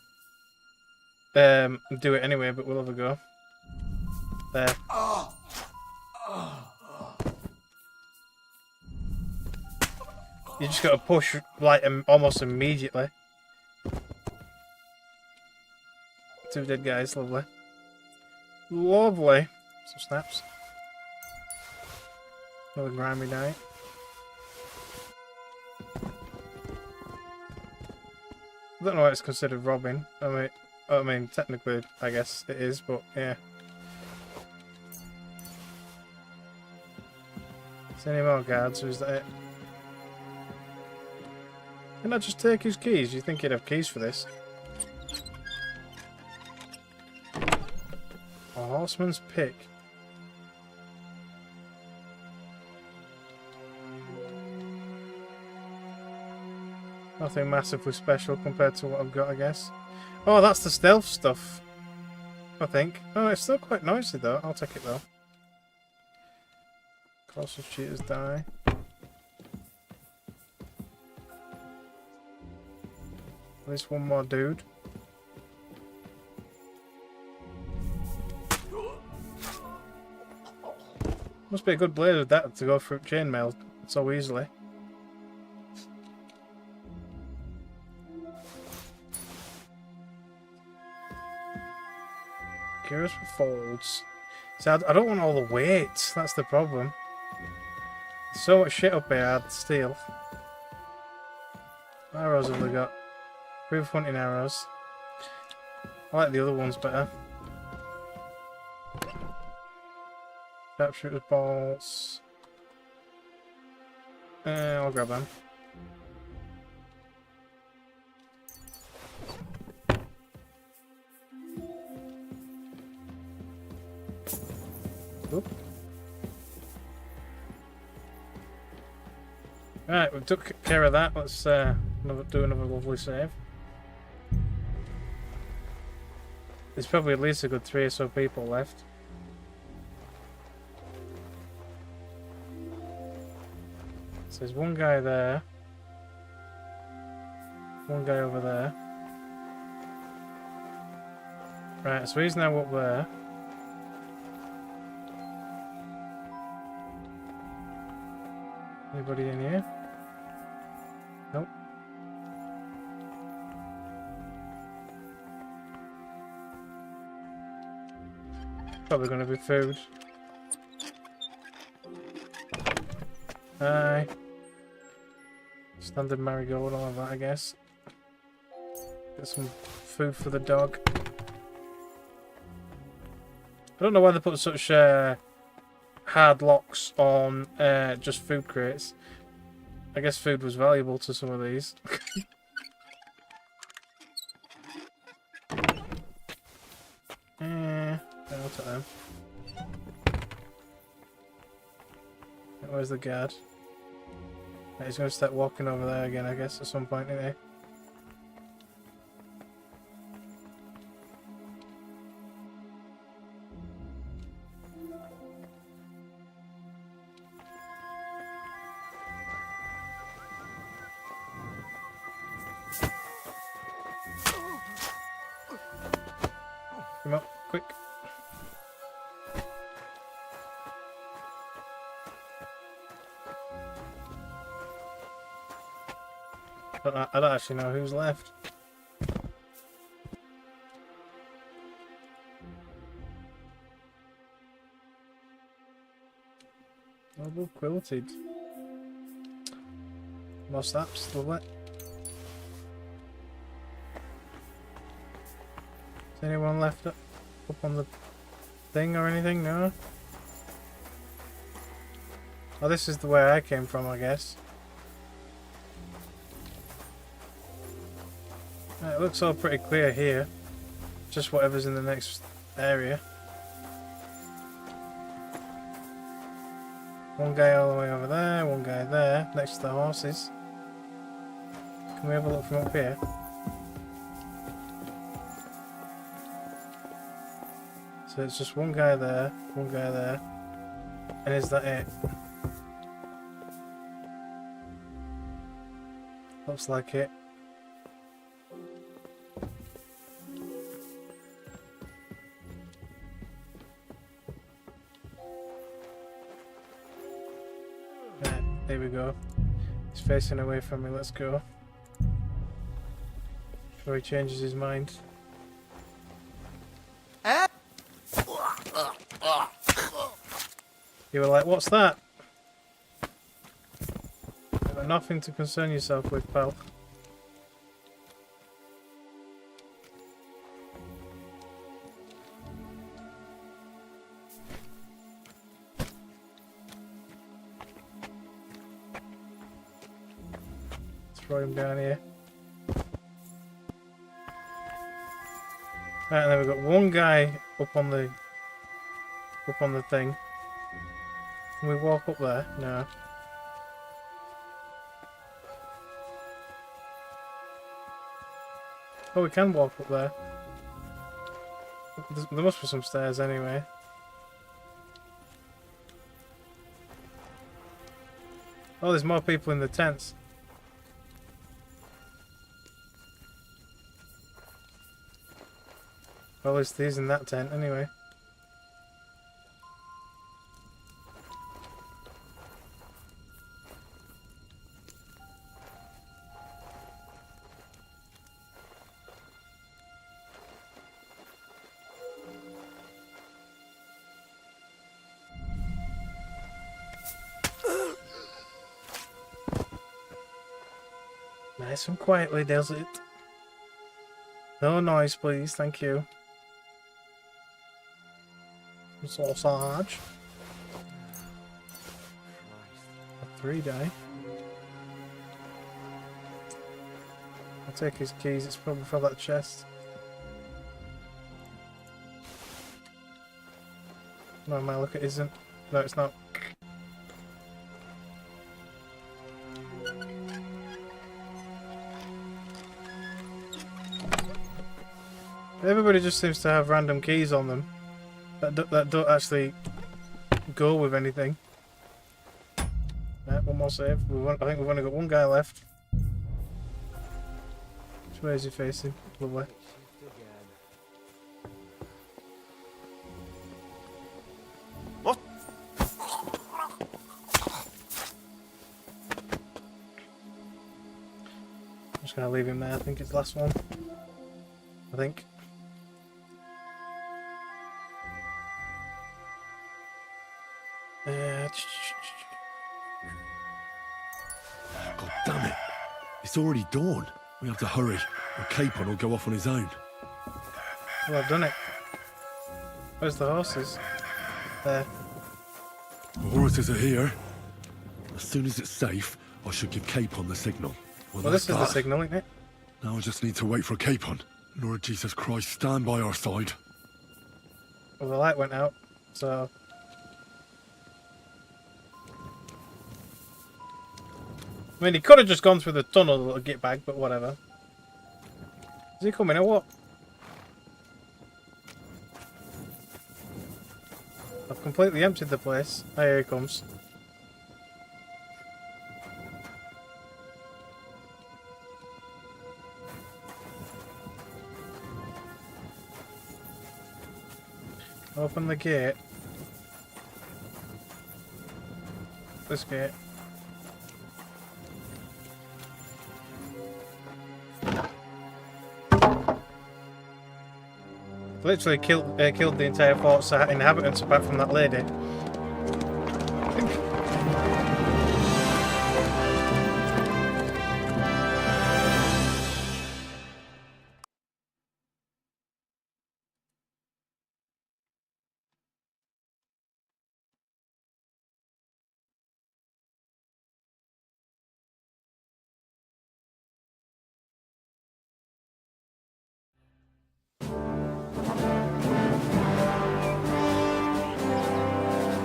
do it anyway, but we'll have a go. There. You just got to push like almost immediately. Two dead guys, lovely. Lovely. Some snaps. Another grimy night. I don't know why it's considered robbing. I mean, technically, I guess it is, but yeah. Is there any more guards, or is that it? Can I just take his keys? You think he'd have keys for this? A horseman's pick. Nothing massively special compared to what I've got, I guess. Oh, that's the stealth stuff, I think. Oh, it's still quite noisy, though. I'll take it, though. Closest cheaters die. At least one more dude. Must be a good blade with that to go through chainmail so easily. Curious for folds. See, I don't want all the weight. That's the problem. There's so much shit up here I'd steal. What arrows have they got? Proof hunting arrows. I like the other ones better. Sharpshooter's bolts. I'll grab them. Oop. Right, we took care of that. Let's do another lovely save. There's probably at least a good 3 or so people left. So there's one guy there. One guy over there. Right, so he's now up there. Anybody in here? Nope. Probably gonna be food. Hi. Standard marigold, all of that, I guess. Get some food for the dog. I don't know why they put such hard locks on just food crates. I guess food was valuable to some of these. I'll take them. Where's the guard? Right, he's going to start walking over there again, I guess, at some point, isn't he? Come up, quick. I don't actually know who's left. Noble quilted. More snaps, lovely. Is anyone left up on the thing or anything? No? Oh, this is the way I came from, I guess. It looks all pretty clear here. Just whatever's in the next area. One guy all the way over there, one guy there, next to the horses. Can we have a look from up here? So it's just one guy there, and is that it? Looks like it. There we go. He's facing away from me. Let's go. Before he changes his mind. You were like, what's that? You've got nothing to concern yourself with, pal. Throw him down here. Right, and then we've got one guy up on the thing. Can we walk up there? No. Oh, we can walk up there. There must be some stairs anyway. Oh, there's more people in the tents. Well, there's these in that tent anyway. Nice and quietly does it. No noise, please. Thank you. Sausage. A 3 die. I'll take his keys. It's probably for that chest. No, my look, it isn't. No, it's not. Have everybody just seems to have random keys on them that don't actually go with anything. One more save. I think we've only got one guy left. Which way is he facing? Lovely. What? I'm just gonna leave him there. I think it's the last one. I think. God damn it. It's already dawn. We have to hurry, or Capon will go off on his own. Well, I've done it. Where's the horses? There. The horses are here. As soon as it's safe, I should give Capon the signal. Well, this is the signal, isn't it? Now I just need to wait for Capon. Lord Jesus Christ, stand by our side. Well, the light went out, so... I mean, he could have just gone through the tunnel to get back, but whatever. Is he coming or what? I've completely emptied the place. Oh, here he comes. Open the gate. This gate. Literally killed the entire fort's inhabitants apart from that lady.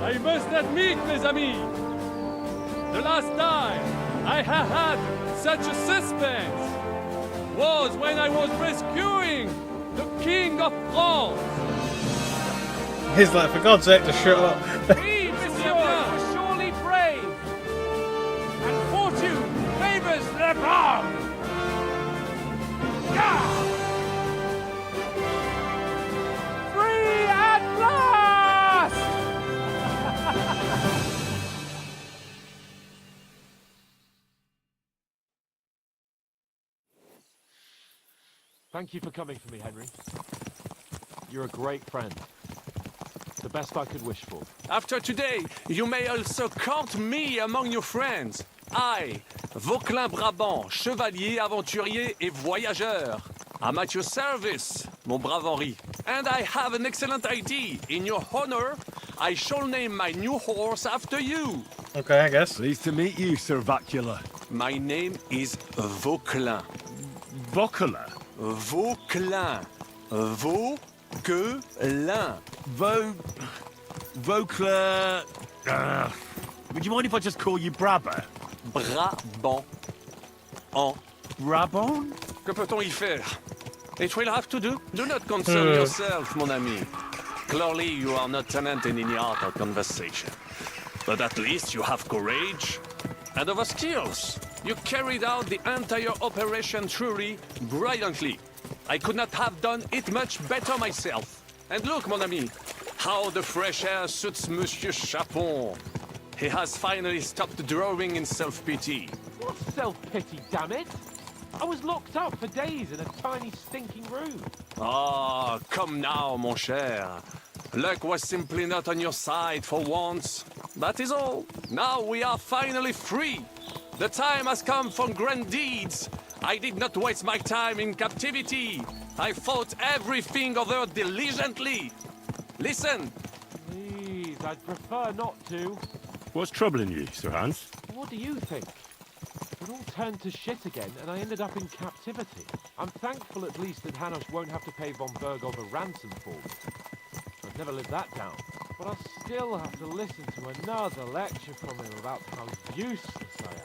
I must admit, mes amis, the last time I have had such a suspense was when I was rescuing the King of France. He's like, for God's sake, to shut up. We, monsieur, were surely brave, and fortune favors the brave. Yeah! Free at last! Thank you for coming for me, Henry. You're a great friend. The best I could wish for. After today, you may also count me among your friends. I, Vauquelin Brabant, chevalier, aventurier et voyageur. I'm at your service, mon brave Henri. And I have an excellent idea. In your honor, I shall name my new horse after you. Okay, I guess. Pleased to meet you, Sir Vacula. My name is Vauquelin. Vauquelin? Vauquelin. Vauquelin. Vauquelin... would you mind if I just call you Brabant? Brabant. En. Brabant? Que peut-on y faire? It will have to do. Do not concern yourself, mon ami. Clearly, you are not tenant in any art or conversation. But at least you have courage and other skills. You carried out the entire operation truly brilliantly. I could not have done it much better myself. And look, mon ami, how the fresh air suits Monsieur Chapon. He has finally stopped drawing in self-pity. What self-pity, damn it? I was locked up for days in a tiny stinking room. Ah, come now, mon cher. Luck was simply not on your side for once. That is all. Now we are finally free. The time has come for grand deeds. I did not waste my time in captivity. I fought everything over diligently. Listen. Please, I'd prefer not to. What's troubling you, Sir Hans? What do you think? It all turned to shit again, and I ended up in captivity. I'm thankful at least that Hanos won't have to pay von Bergov a ransom for me. I've never lived that down. But I'll still have to listen to another lecture from him about how useless I am.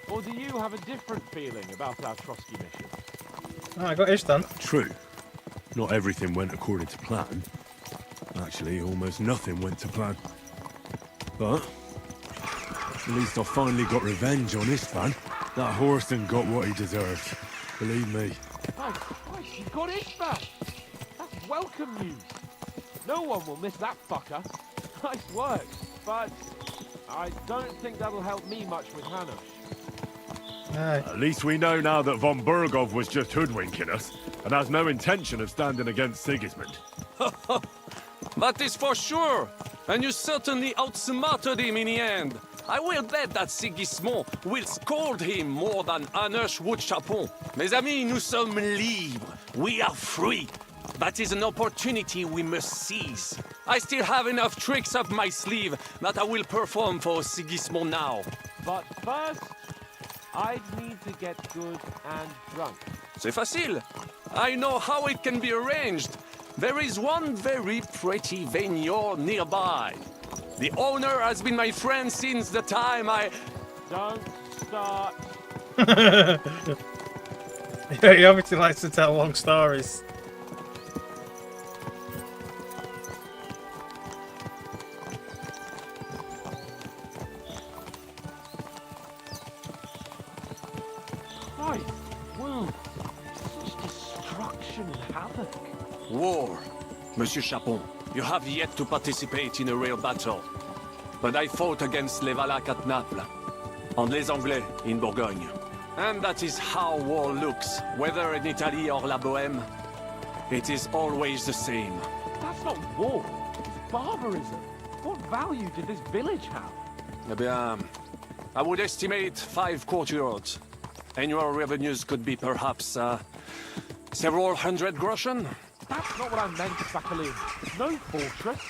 Or do you have a different feeling about our Trotsky mission? Oh, I got ish done. True. Not everything went according to plan. Actually, almost nothing went to plan. But at least I finally got revenge on Istvan. That Horston got what he deserved. Believe me. Oh, Christ, you got Ishbal! That's welcome news. No one will miss that fucker. Nice work, but I don't think that'll help me much with Hanush. At least we know now that von Burgov was just hoodwinking us, and has no intention of standing against Sigismund. That is for sure. And you certainly outsmarted him in the end. I will bet that Sigismund will scold him more than Hanush would Chapon. Mes amis, nous sommes libres. We are free. That is an opportunity we must seize. I still have enough tricks up my sleeve that I will perform for Sigismund now. But first, I'd need to get good and drunk. C'est facile. I know how it can be arranged. There is one very pretty vineyard nearby. The owner has been my friend since the time I... Don't start. Yeah, he obviously likes to tell long stories. Christ, wounds. Such destruction and havoc. War. Monsieur Chapon, you have yet to participate in a real battle. But I fought against les Valaques at Naples, and les Anglais in Bourgogne. And that is how war looks, whether in Italy or La Bohème. It is always the same. That's not war. It's barbarism. What value did this village have? Eh bien, I would estimate 5 courtyards. Annual revenues could be perhaps, several hundred groschen. That's not what I meant, Sakhalin. No fortress.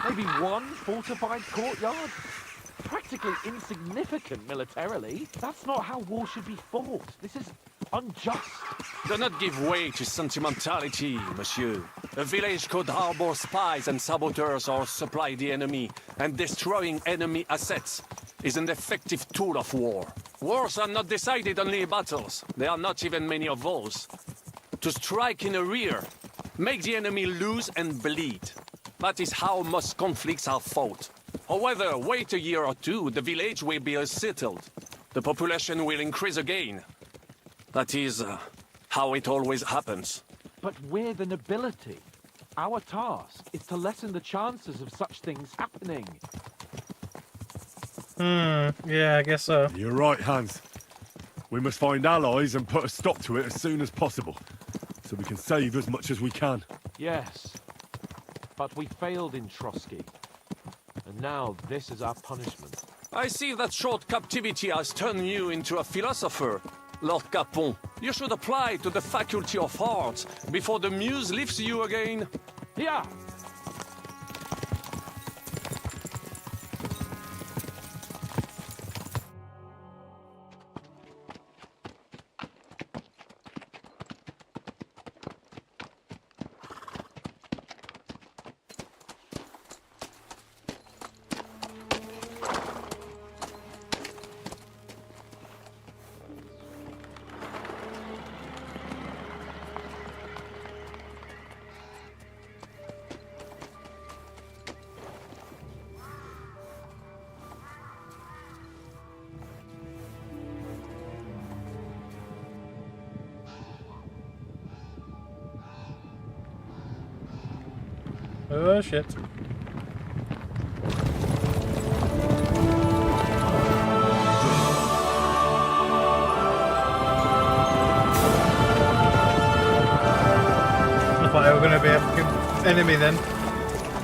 Maybe one fortified courtyard. Practically insignificant militarily. That's not how war should be fought. This is unjust. Do not give way to sentimentality, monsieur. A village could harbor spies and saboteurs or supply the enemy, and destroying enemy assets is an effective tool of war. Wars are not decided only in battles. There are not even many of those. To strike in the rear, make the enemy lose and bleed. That is how most conflicts are fought. However, wait a year or two, the village will be settled. The population will increase again. That is how it always happens. But we're the nobility. Our task is to lessen the chances of such things happening. Yeah, I guess so. You're right, Hans. We must find allies and put a stop to it as soon as possible, so we can save as much as we can. Yes. But we failed in Trotsky. And now this is our punishment. I see that short captivity has turned you into a philosopher, Lord Capon. You should apply to the Faculty of Arts before the muse lifts you again. Yeah. Oh shit. I thought I were going to be a fucking enemy then.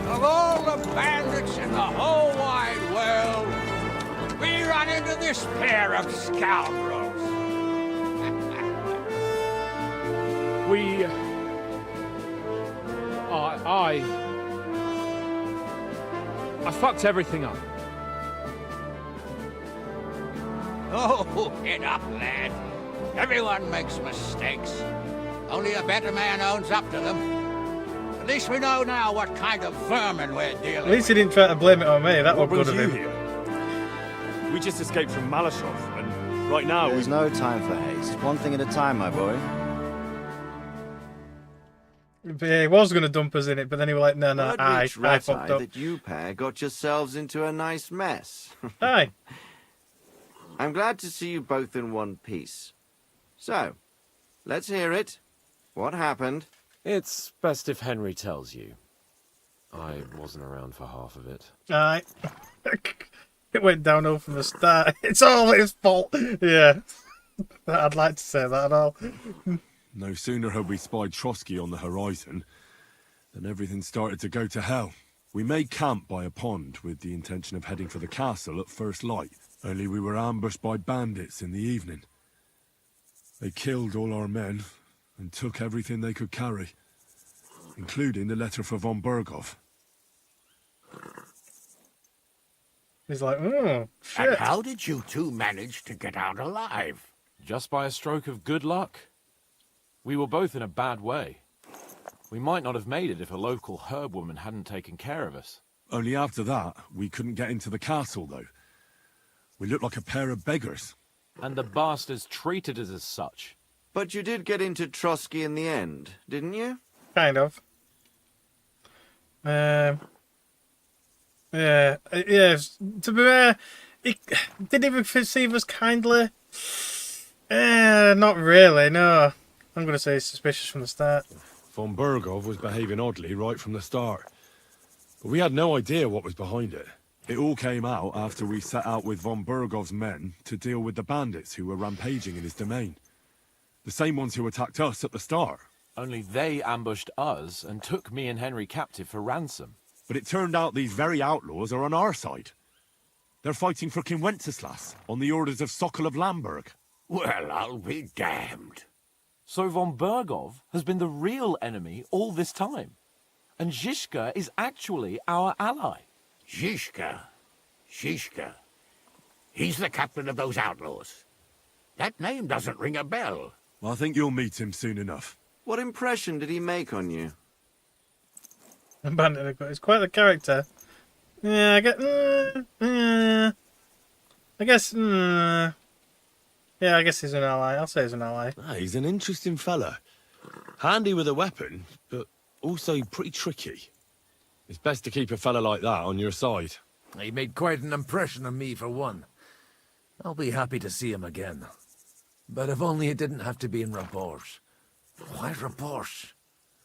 Of all the bandits in the whole wide world, we run into this pair of scoundrels. I fucked everything up. Oh, get up, lad. Everyone makes mistakes. Only a better man owns up to them. At least we know now what kind of vermin we're dealing At least he didn't try to blame it on me. That was What good of brings him. you here? We just escaped from Malashov, and right now There's no time for haste. One thing at a time, my boy. He was going to dump us in it, but then he was like, no, Word I reached fucked Red-Eye up. that you pair got yourselves into a nice mess. Aye. I'm glad to see you both in one piece. So, let's hear it. What happened? It's best if Henry tells you. I wasn't around for half of it. Aye. It went downhill from the start. It's all his fault. Yeah. I'd like to say that and all. No sooner had we spied Trotsky on the horizon than everything started to go to hell. We made camp by a pond with the intention of heading for the castle at first light. Only we were ambushed by bandits in the evening. They killed all our men and took everything they could carry, including the letter for von Berghoff. He's like, oh, shit. And how did you two manage to get out alive? Just by a stroke of good luck. We were both in a bad way. We might not have made it if a local herb woman hadn't taken care of us. Only after that, we couldn't get into the castle, though. We looked like a pair of beggars. And the bastards treated us as such. But you did get into Trotsky in the end, didn't you? Kind of. Yeah. To be fair, he didn't even perceive us kindly. Not really, no. I'm going to say he's suspicious from the start. Von Berghoff was behaving oddly right from the start. But we had no idea what was behind it. It all came out after we set out with von Berghoff's men to deal with the bandits who were rampaging in his domain. The same ones who attacked us at the start. Only they ambushed us and took me and Henry captive for ransom. But it turned out these very outlaws are on our side. They're fighting for King Wenceslas on the orders of Sokol of Lamberg. Well, I'll be damned. So von Berghoff has been the real enemy all this time. And Zizka is actually our ally. Zizka? He's the captain of those outlaws. That name doesn't ring a bell. I think you'll meet him soon enough. What impression did he make on you? Bandit, it's quite the character. Yeah, I get. I guess. Yeah, I guess he's an ally. I'll say he's an ally. He's an interesting fella. Handy with a weapon, but also pretty tricky. It's best to keep a fella like that on your side. He made quite an impression on me, for one. I'll be happy to see him again. But if only it didn't have to be in Rabosh. Why Rabosh?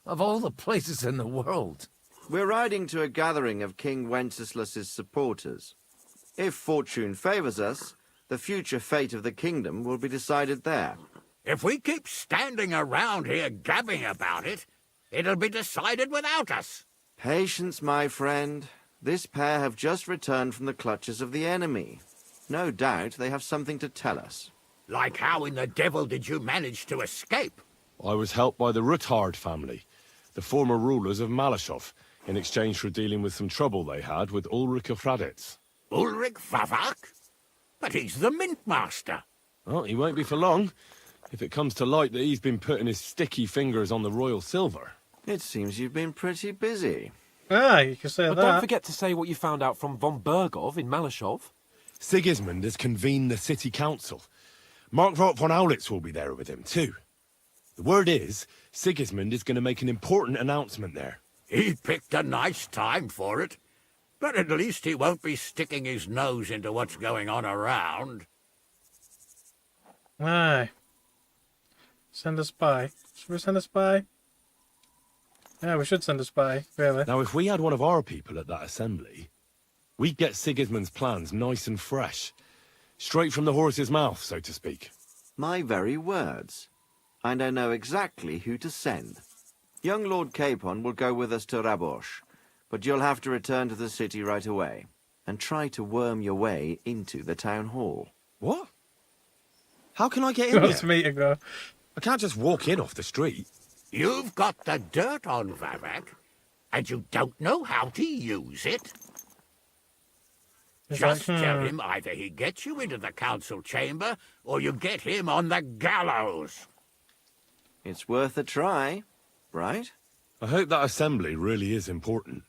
Of all the places in the world. We're riding to a gathering of King Wenceslas's supporters. If fortune favors us, the future fate of the kingdom will be decided there. If we keep standing around here gabbing about it, it'll be decided without us. Patience, my friend. This pair have just returned from the clutches of the enemy. No doubt they have something to tell us. Like how in the devil did you manage to escape? I was helped by the Ruthard family, the former rulers of Malashov, in exchange for dealing with some trouble they had with Ulrich of Raditz. Ulrich Favak? But he's the mint master. Well, he won't be for long, if it comes to light that he's been putting his sticky fingers on the royal silver. It seems you've been pretty busy. Ah, you can say But that. don't forget to say what you found out from von Berghoff in Malashov. Sigismund has convened the city council. Markvart von Aulitz will be there with him, too. The word is, Sigismund is going to make an important announcement there. He picked a nice time for it. But at least he won't be sticking his nose into what's going on around. Aye. Send a spy. Should we send a spy? Yeah, we should send a spy, really. Now, if we had one of our people at that assembly, we'd get Sigismund's plans nice and fresh. Straight from the horse's mouth, so to speak. My very words. And I know exactly who to send. Young Lord Capon will go with us to Rabosh, but you'll have to return to the city right away, and try to worm your way into the town hall. What? How can I get in there? Wants me to go. I can't just walk in off the street. You've got the dirt on Vavak, and you don't know how to use it. Just tell him either he gets you into the council chamber, or you get him on the gallows. It's worth a try, right? I hope that assembly really is important.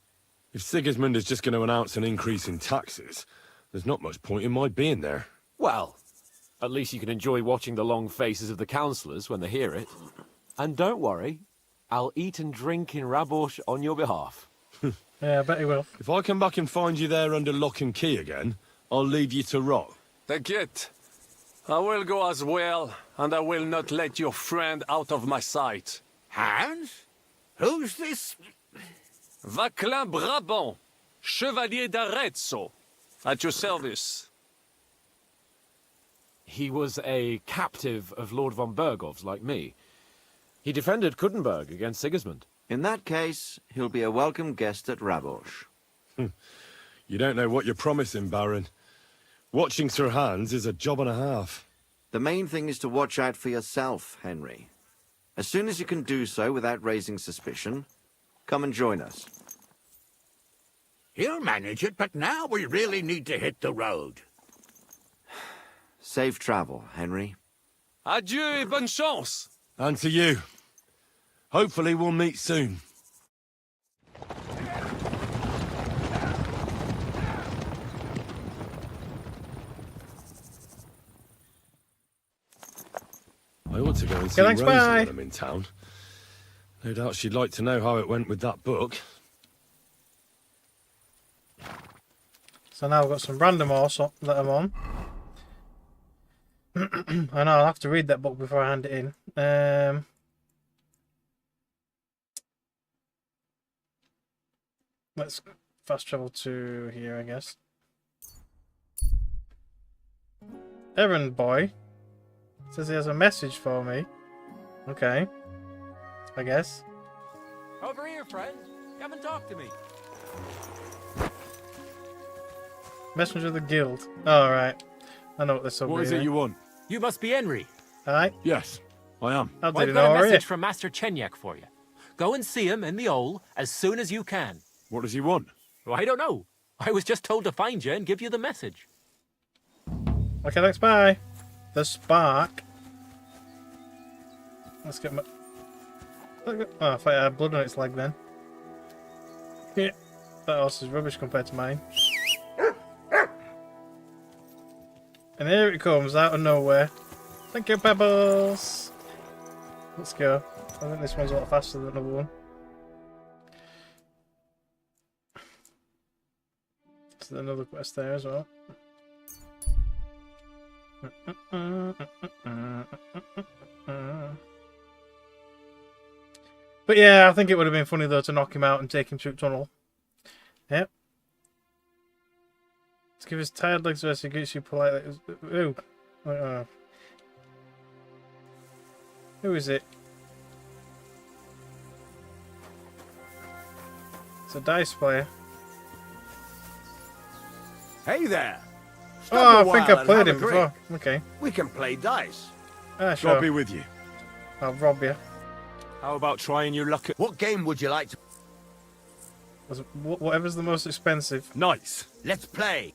If Sigismund is just going to announce an increase in taxes, there's not much point in my being there. Well, at least you can enjoy watching the long faces of the councillors when they hear it. And don't worry, I'll eat and drink in Rabosh on your behalf. Yeah, I bet he will. If I come back and find you there under lock and key again, I'll leave you to rot. Take it. I will go as well, and I will not let your friend out of my sight. Hans? Who's this? Vaclin Brabant, Chevalier d'Arezzo, at your service. He was a captive of Lord von Bergov's, like me. He defended Kuttenberg against Sigismund. In that case, he'll be a welcome guest at Rabosh. You don't know what you're promising, Baron. Watching Sir Hans is a job and a half. The main thing is to watch out for yourself, Henry. As soon as you can do so without raising suspicion, come and join us. He'll manage it, but now we really need to hit the road. Safe travel, Henry. Adieu et bonne chance. And to you. Hopefully we'll meet soon. I ought to go and see thanks, Rosa bye. when I'm in town. No doubt she'd like to know how it went with that book. So now I've got some random horse that I'm on. I know I'll have to read that book before I hand it in. Let's fast travel to here, I guess. Errand boy says he has a message for me. Okay, I guess. Over here, friend. Come and talk to me. Messenger of the guild. All right, I know what this will be. What is it then. you want? You must be Henry. Aye. Yes, I am. I'll Well, do I've got a how are you? message from Master Chenyak for you. Go and see him in the Ole as soon as you can. What does he want? Well, I don't know. I was just told to find you and give you the message. Okay, thanks, bye. The spark. Let's get my... Oh, I thought I had blood on its leg then. Yeah, that horse is rubbish compared to mine. And here it comes, out of nowhere. Thank you, Pebbles! Let's go. I think this one's a lot faster than the other one. There's another quest there as well. But yeah, I think it would have been funny though to knock him out and take him through tunnel. Yep. Let's give his tired legs a rest. He greets you politely. Ooh. Who is it? It's a dice player. Hey there. Oh, I think I played him before. Okay. We can play dice. Ah, sure. I'll be with you. I'll rob you. How about trying your luck at... What game would you like to... Whatever's the most expensive. Nice. Let's play.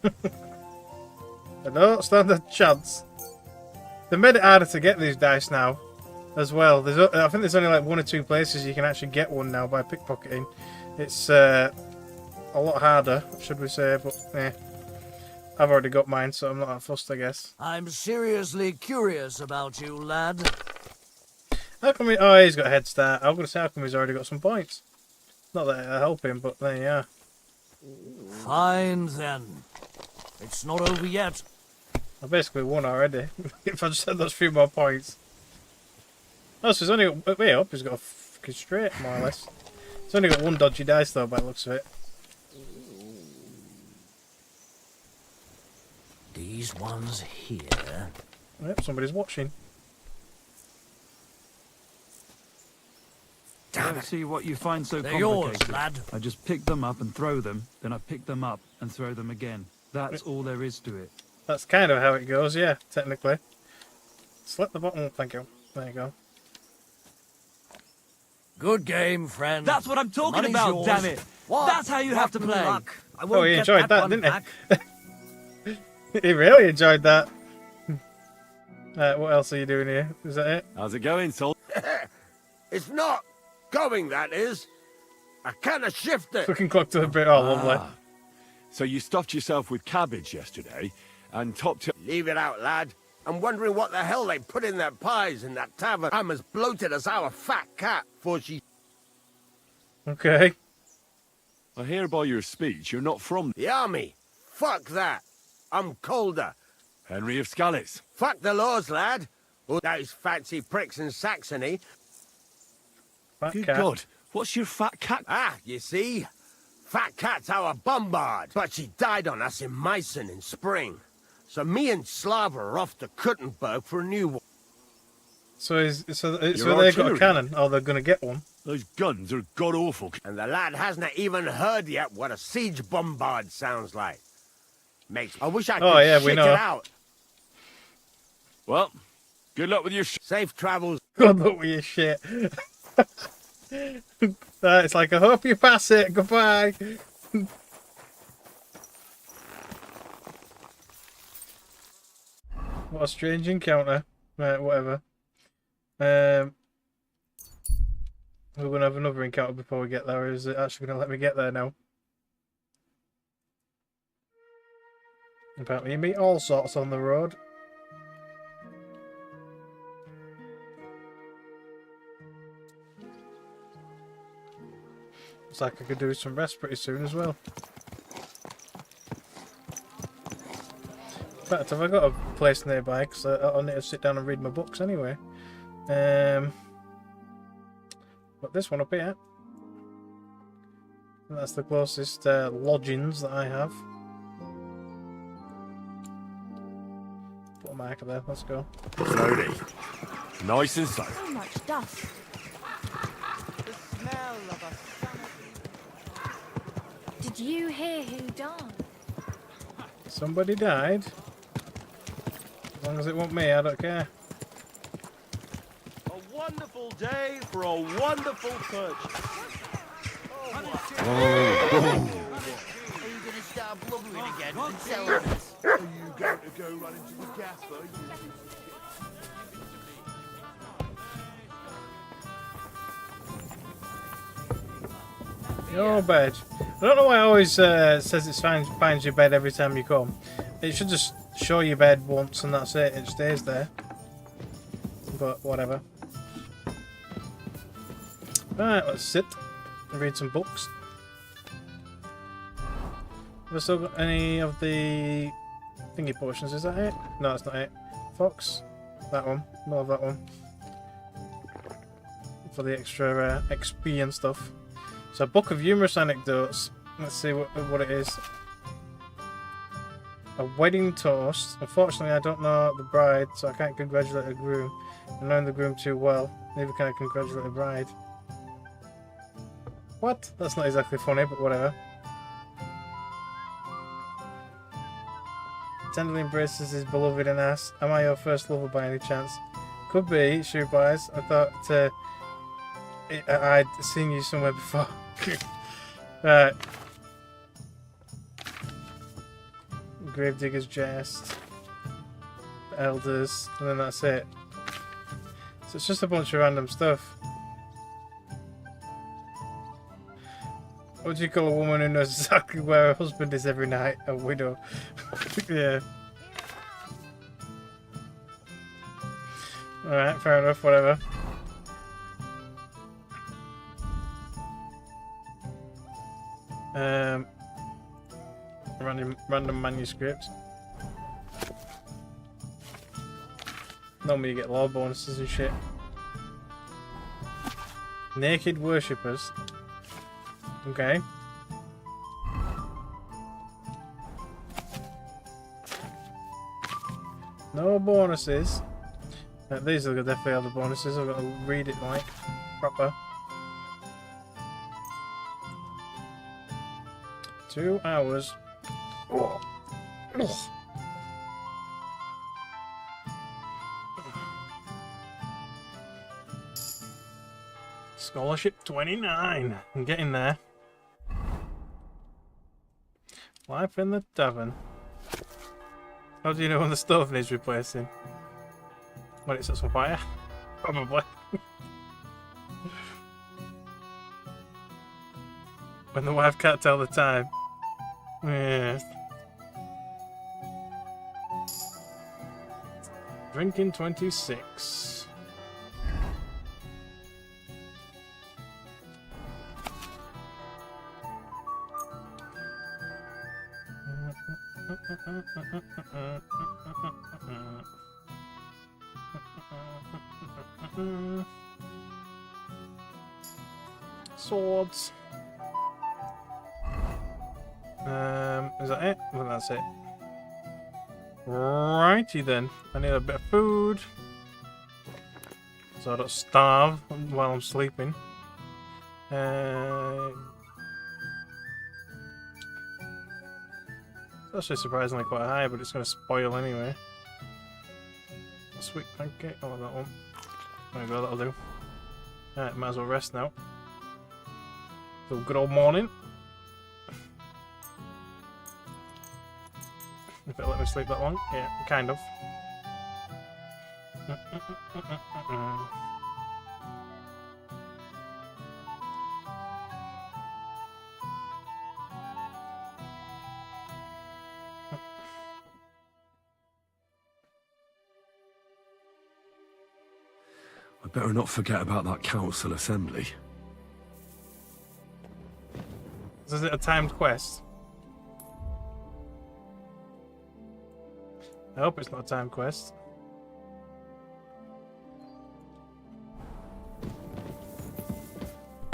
I don't stand a chance. They made it harder to get these dice now, as well. I think there's only like 1 or 2 places you can actually get one now by pickpocketing. It's a lot harder, should we say? But I've already got mine, so I'm not that fussed, I guess. I'm seriously curious about you, lad. How come he... Oh, he's got a head start. I was going to say, how come he's already got some points? Not that it'll help him, but there you are. Fine, then. It's not over yet. I basically won already. If I just had those few more points. Oh, so he's only got... Way up, he's got a fucking straight, more or less. He's only got 1 dodgy dice, though, by the looks of it. These ones here... Yep, somebody's watching. Damn it. See what you find so They're complicated. yours, lad. I just pick them up and throw them, then I pick them up and throw them again. That's all there is to it. That's kind of how it goes, yeah, technically. Select the button, thank you. There you go. Good game, friend. That's what I'm talking about, damn it. What? That's how you have to play. Luck. I Oh, won't he get enjoyed that, one didn't back. he? He really enjoyed that. What else are you doing here? Is that it? How's it going, Sol? It's not going, that is. I kind of shifted. Fucking clock to the bit. Oh, lovely. So you stuffed yourself with cabbage yesterday and topped it... Leave it out, lad. I'm wondering what the hell they put in their pies in that tavern. I'm as bloated as our fat cat, for she... Okay. I hear by your speech you're not from the army. Fuck that. I'm colder. Henry of Scalitz. Fuck the laws, lad. All those fancy pricks in Saxony. Fat Good cat. God, what's your fat cat? Ah, you see? Fat cat's our bombard. But she died on us in Meissen in spring. So me and Slava are off to Kuttenberg for a new one. So Your they've got a artillery. cannon, or they're going to get one. Those guns are god-awful. And the lad hasn't even heard yet what a siege bombard sounds like. I wish I could Oh, yeah, we shit know. it out. Well, good luck with your safe travels. Good luck with your shit. It's like, I hope you pass it. Goodbye. What a strange encounter. Right, whatever. We're going to have another encounter before we get there, or is it actually going to let me get there now? Apparently you meet all sorts on the road. Looks like I could do some rest pretty soon as well. In fact, have I got a place nearby? Because I'll need to sit down and read my books anyway. But this one up here. That's the closest lodgings that I have. Put a marker there, let's go. Slowly. Nice and slow. So much dust. The smell of a Did you hear who died? Somebody died. As long as it wasn't me, I don't care. A wonderful day for a wonderful purchase. Oh. Are you going to start blubbering again and selling us? Are you going to go run into the gaffer? Your bed. I don't know why it always says it finds your bed every time you come. It should just show your bed once and that's it. It stays there. But whatever. Right, let's sit and read some books. Have I still got any of the thingy potions? Is that it? No, that's not it. Fox. That one. More of that one. For the extra XP and stuff. So, a book of humorous anecdotes. Let's see what it is. A wedding toast. Unfortunately, I don't know the bride, so I can't congratulate the groom. I know the groom too well. Neither can I congratulate the bride. What? That's not exactly funny, but whatever. Tenderly embraces his beloved and asks, "Am I your first lover by any chance?" Could be, she replies. I thought I'd seen you somewhere before. Right. Gravedigger's Jest. The Elders. And then that's it. So it's just a bunch of random stuff. What do you call a woman who knows exactly where her husband is every night? A widow. Yeah. Alright, fair enough, whatever. Random manuscript. Normally you get lore bonuses and shit. Naked worshippers. Okay. No bonuses. These are definitely other bonuses. I've got to read it like proper. 2 hours. Oh. Oh. Scholarship 29. I'm getting there. Life in the tavern. How do you know when the stove needs replacing? When it sets on fire? Probably. When the wife can't tell the time. Yes. Drinking 26. Swords. Is that it? Well, that's it. Righty then. I need a bit of food, so I don't starve while I'm sleeping. It's actually surprisingly quite high, but it's going to spoil anyway. A sweet pancake. I like that one. There we go, that'll do. Alright, might as well rest now. So good old morning. If it'll let me sleep that long. Yeah, kind of. I better not forget about that council assembly. Is it a timed quest? I hope it's not a timed quest.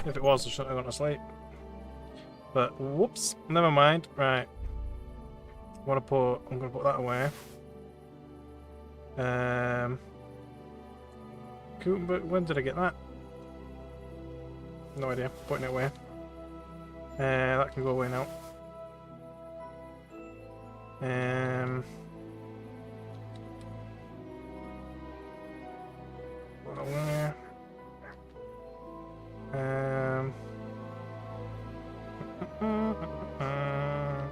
If it was, I shouldn't have gone to sleep. But whoops, never mind. Right, I'm gonna put that away. Cool, but when did I get that? No idea. Putting it away. That can go away now. Put it away.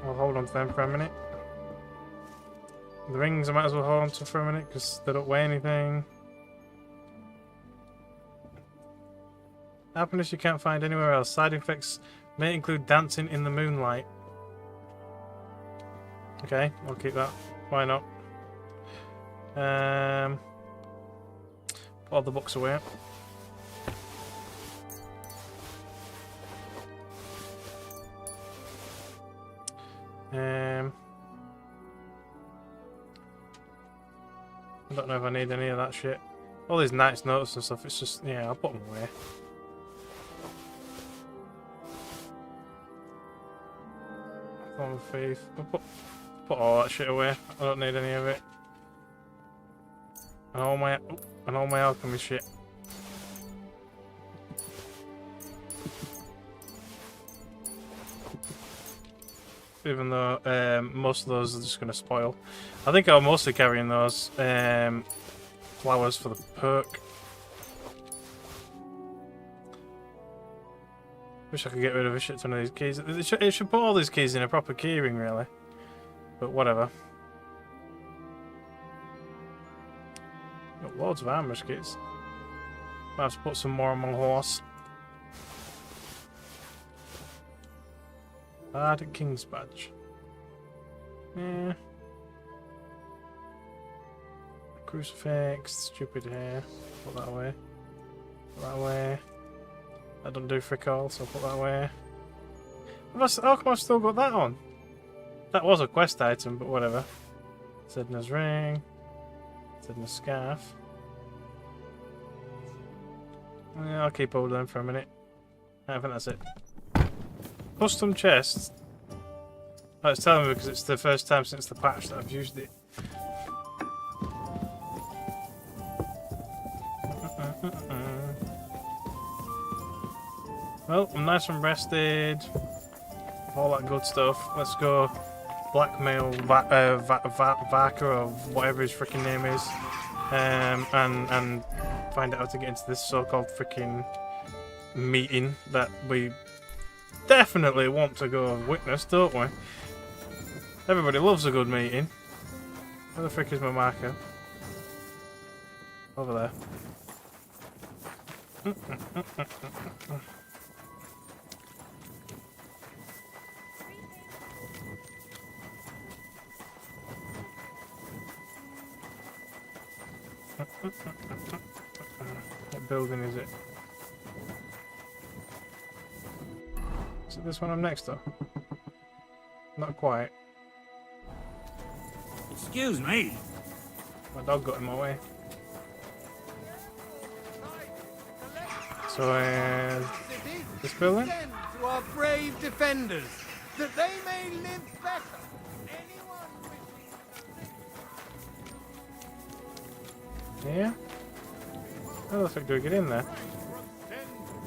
I'll hold on to them for a minute. The rings I might as well hold on to for a minute because they don't weigh anything. Happiness you can't find anywhere else. Side effects may include dancing in the moonlight. Okay, I'll keep that. Why not? Put all the books away. I don't know if I need any of that shit. All these nice notes and stuff, it's just, yeah, I'll put them away. Form of faith. I'll put all that shit away. I don't need any of it. And all my alchemy shit. Even though most of those are just going to spoil. I think I'm mostly carrying those flowers for the perk. Wish I could get rid of a shit ton of these keys. It should put all these keys in a proper keyring, really. But whatever. Got loads of armor kits. Might have to put some more on my horse. Add King's Badge. Yeah. Crucifix, stupid hair. Put that away. Put that away. I don't do frick all, so I'll put that away. How come I've still got that on? That was a quest item, but whatever. Sedna's ring. Sedna's scarf. Yeah, I'll keep hold of them for a minute. I think that's it. Custom chests. Oh, it's telling me because it's the first time since the patch that I've used it. Well, I'm nice and rested. All that good stuff. Let's go blackmail Vaka or whatever his freaking name is, and find out how to get into this so-called freaking meeting that we definitely want to go witness, don't we? Everybody loves a good meeting. Where the frick is my marker? Over there. What building is it? Is it this one I'm next to? Not quite. Excuse me. My dog got in my way. So, this building? To our brave defenders, that they may live better. Yeah? How the fuck do we get in there?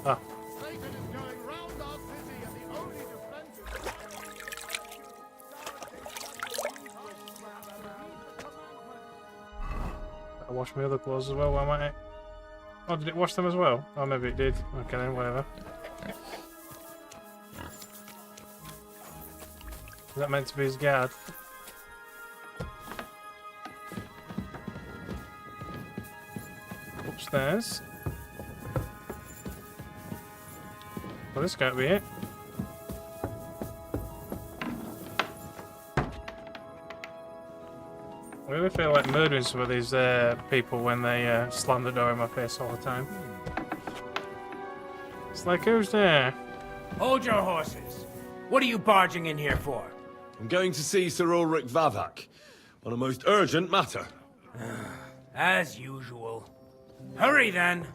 Ah. I wash my other clothes as well, why might I? Oh, did it wash them as well? Oh, maybe it did. Okay then, whatever. Is that meant to be his guard? Upstairs. Well, this can't be it. I really feel like murdering some of these people when they slam the door in my face all the time. It's like, who's there? Hold your horses. What are you barging in here for? I'm going to see Sir Ulrich Vavak on a most urgent matter. As usual. Hurry then.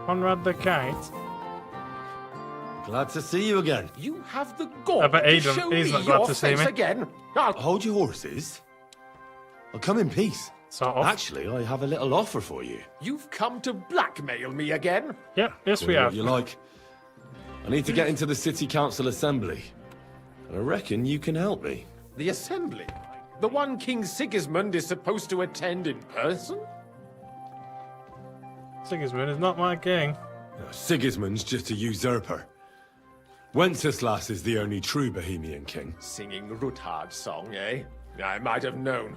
Conrad the Kite. Glad to see you again. You have the gall I bet to Aidan, show he's me not glad your to see face me. again. Hold your horses. I'll come in peace. Sort of. Actually, I have a little offer for you. You've come to blackmail me again? Yep, yes Call we it have. What you like. I need to get into the City Council Assembly. And I reckon you can help me. The assembly? The one King Sigismund is supposed to attend in person? Sigismund is not my king. Sigismund's just a usurper. Wenceslas is the only true Bohemian king. Singing Ruthard's song, eh? I might have known.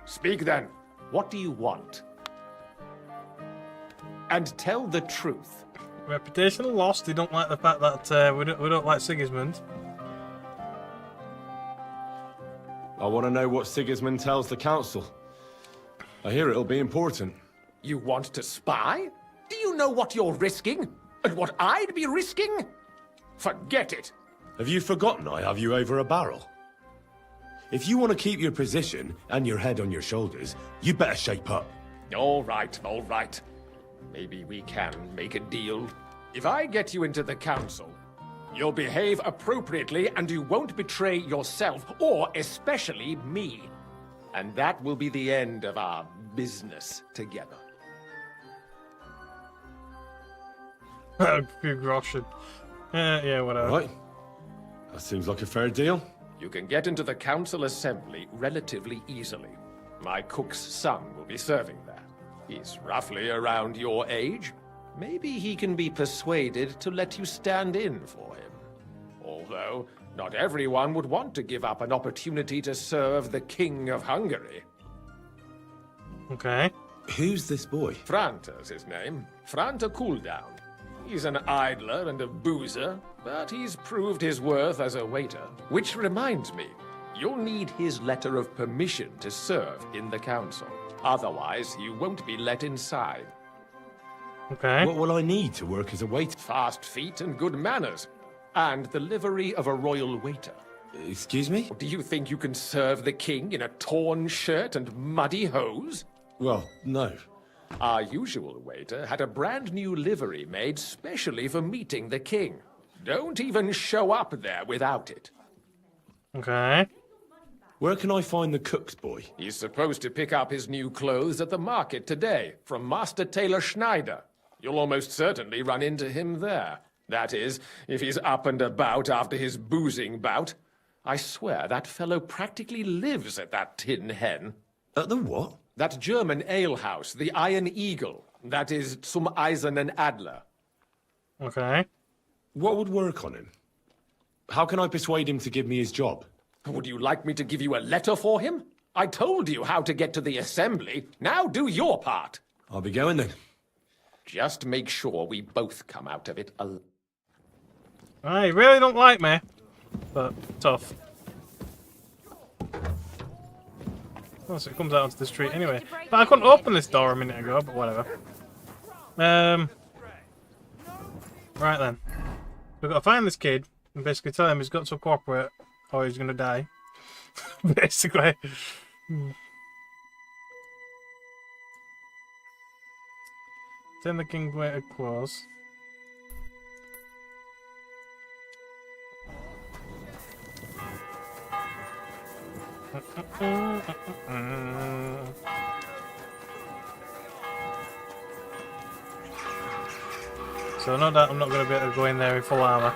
Speak then. What do you want? And tell the truth. Reputation lost. They don't like the fact that we don't like Sigismund. I want to know what Sigismund tells the council. I hear it'll be important. You want to spy? Do you know what you're risking? And what I'd be risking? Forget it. Have you forgotten I have you over a barrel? If you want to keep your position and your head on your shoulders, you better shape up. All right, all right. Maybe we can make a deal. If I get you into the council, you'll behave appropriately and you won't betray yourself, or especially me. And that will be the end of our business together. Good Russian. Yeah, whatever. Right. That seems like a fair deal. You can get into the council assembly relatively easily. My cook's son will be serving there. He's roughly around your age. Maybe he can be persuaded to let you stand in for him. Although, not everyone would want to give up an opportunity to serve the King of Hungary. Okay. Who's this boy? Franta's his name. Franta Cooldown. He's an idler and a boozer, but he's proved his worth as a waiter. Which reminds me, you'll need his letter of permission to serve in the council. Otherwise, you won't be let inside. Okay. What will I need to work as a waiter? Fast feet and good manners. And the livery of a royal waiter. Excuse me? Do you think you can serve the king in a torn shirt and muddy hose? Well, no. Our usual waiter had a brand new livery made specially for meeting the king. Don't even show up there without it. Okay. Where can I find the cook's boy? He's supposed to pick up his new clothes at the market today from Master Tailor Schneider. You'll almost certainly run into him there. That is, if he's up and about after his boozing bout. I swear that fellow practically lives at that Tin Hen. At the what? That German alehouse, the Iron Eagle. That is Zum Eisernen Adler. Okay. What would work on him? How can I persuade him to give me his job? Would you like me to give you a letter for him? I told you how to get to the assembly. Now do your part. I'll be going then. Just make sure we both come out of it alive. You really don't like me, but tough. Oh, so it comes out onto the street anyway. But I couldn't open this door a minute ago, but whatever. Right then. We've got to find this kid and basically tell him he's got to cooperate or he's going to die. Basically. Turn the king way close. So no doubt I'm not going to be able to go in there in full armour.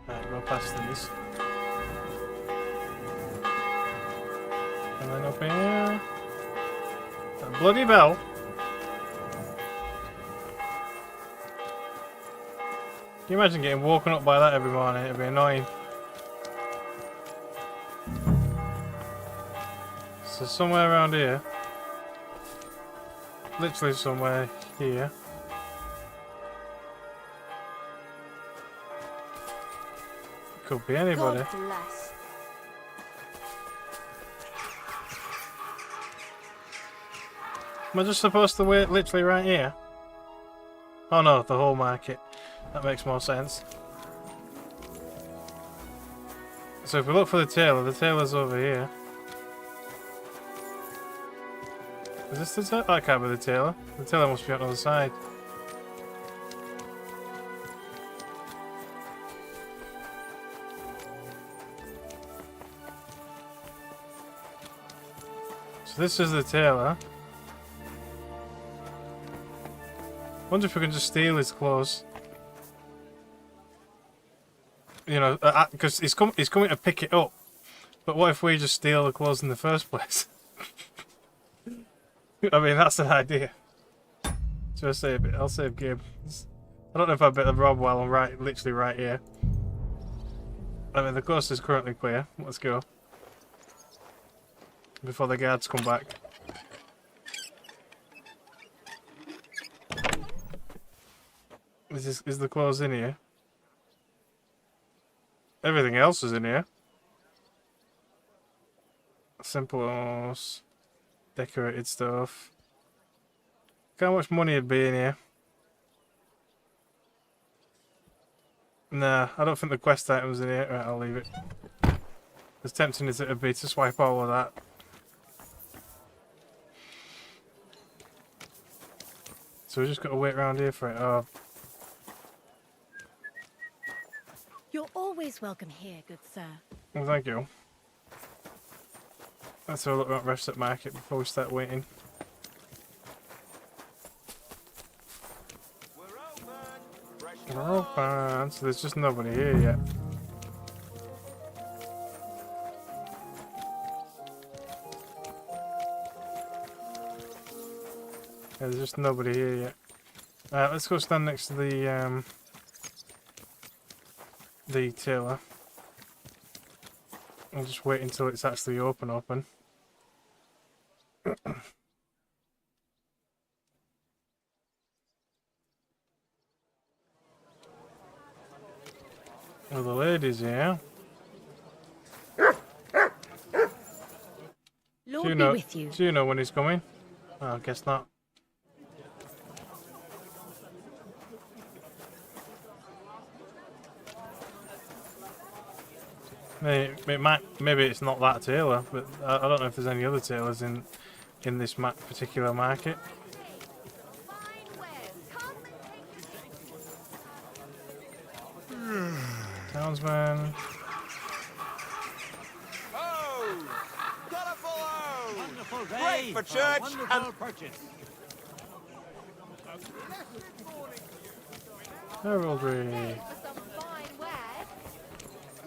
Right, go past these. And then up here. That bloody bell. Can you imagine getting woken up by that every morning? It'd be annoying. So somewhere around here. Literally somewhere here. Could be anybody. God bless. Am I just supposed to wait literally right here? Oh no, the whole market. That makes more sense. So if we look for the tailor's over here. Is this the tailor? That can't be the tailor. The tailor must be on the other side. So this is the tailor. Wonder if we can just steal his clothes. You know, because he's coming to pick it up. But what if we just steal the clothes in the first place? I mean, that's an idea. So I'll save Gabe. I don't know if I better rob while I'm literally right here. I mean, the coast is currently clear. Let's go. Before the guards come back. Is the clothes in here? Everything else is in here. Simples. Decorated stuff. Look how much money would be in here. Nah, I don't think the quest item's in here. Right, I'll leave it. As tempting as it would be to swipe all of that. So we just got to wait around here for it. Oh. You're always welcome here, good sir. Well, thank you. Let's have a look at rest at market before we start waiting. We're open. So there's just nobody here yet. Yeah, there's just nobody here yet. Let's go stand next to the tailor. I'll just wait until it's actually open. Well, the lady's here. Lord be with you. Do you know when he's coming? Oh, I guess not. Maybe it's not that tailor, but I don't know if there's any other tailors in this particular market. Townsman. Great for church and purchase. Heraldry.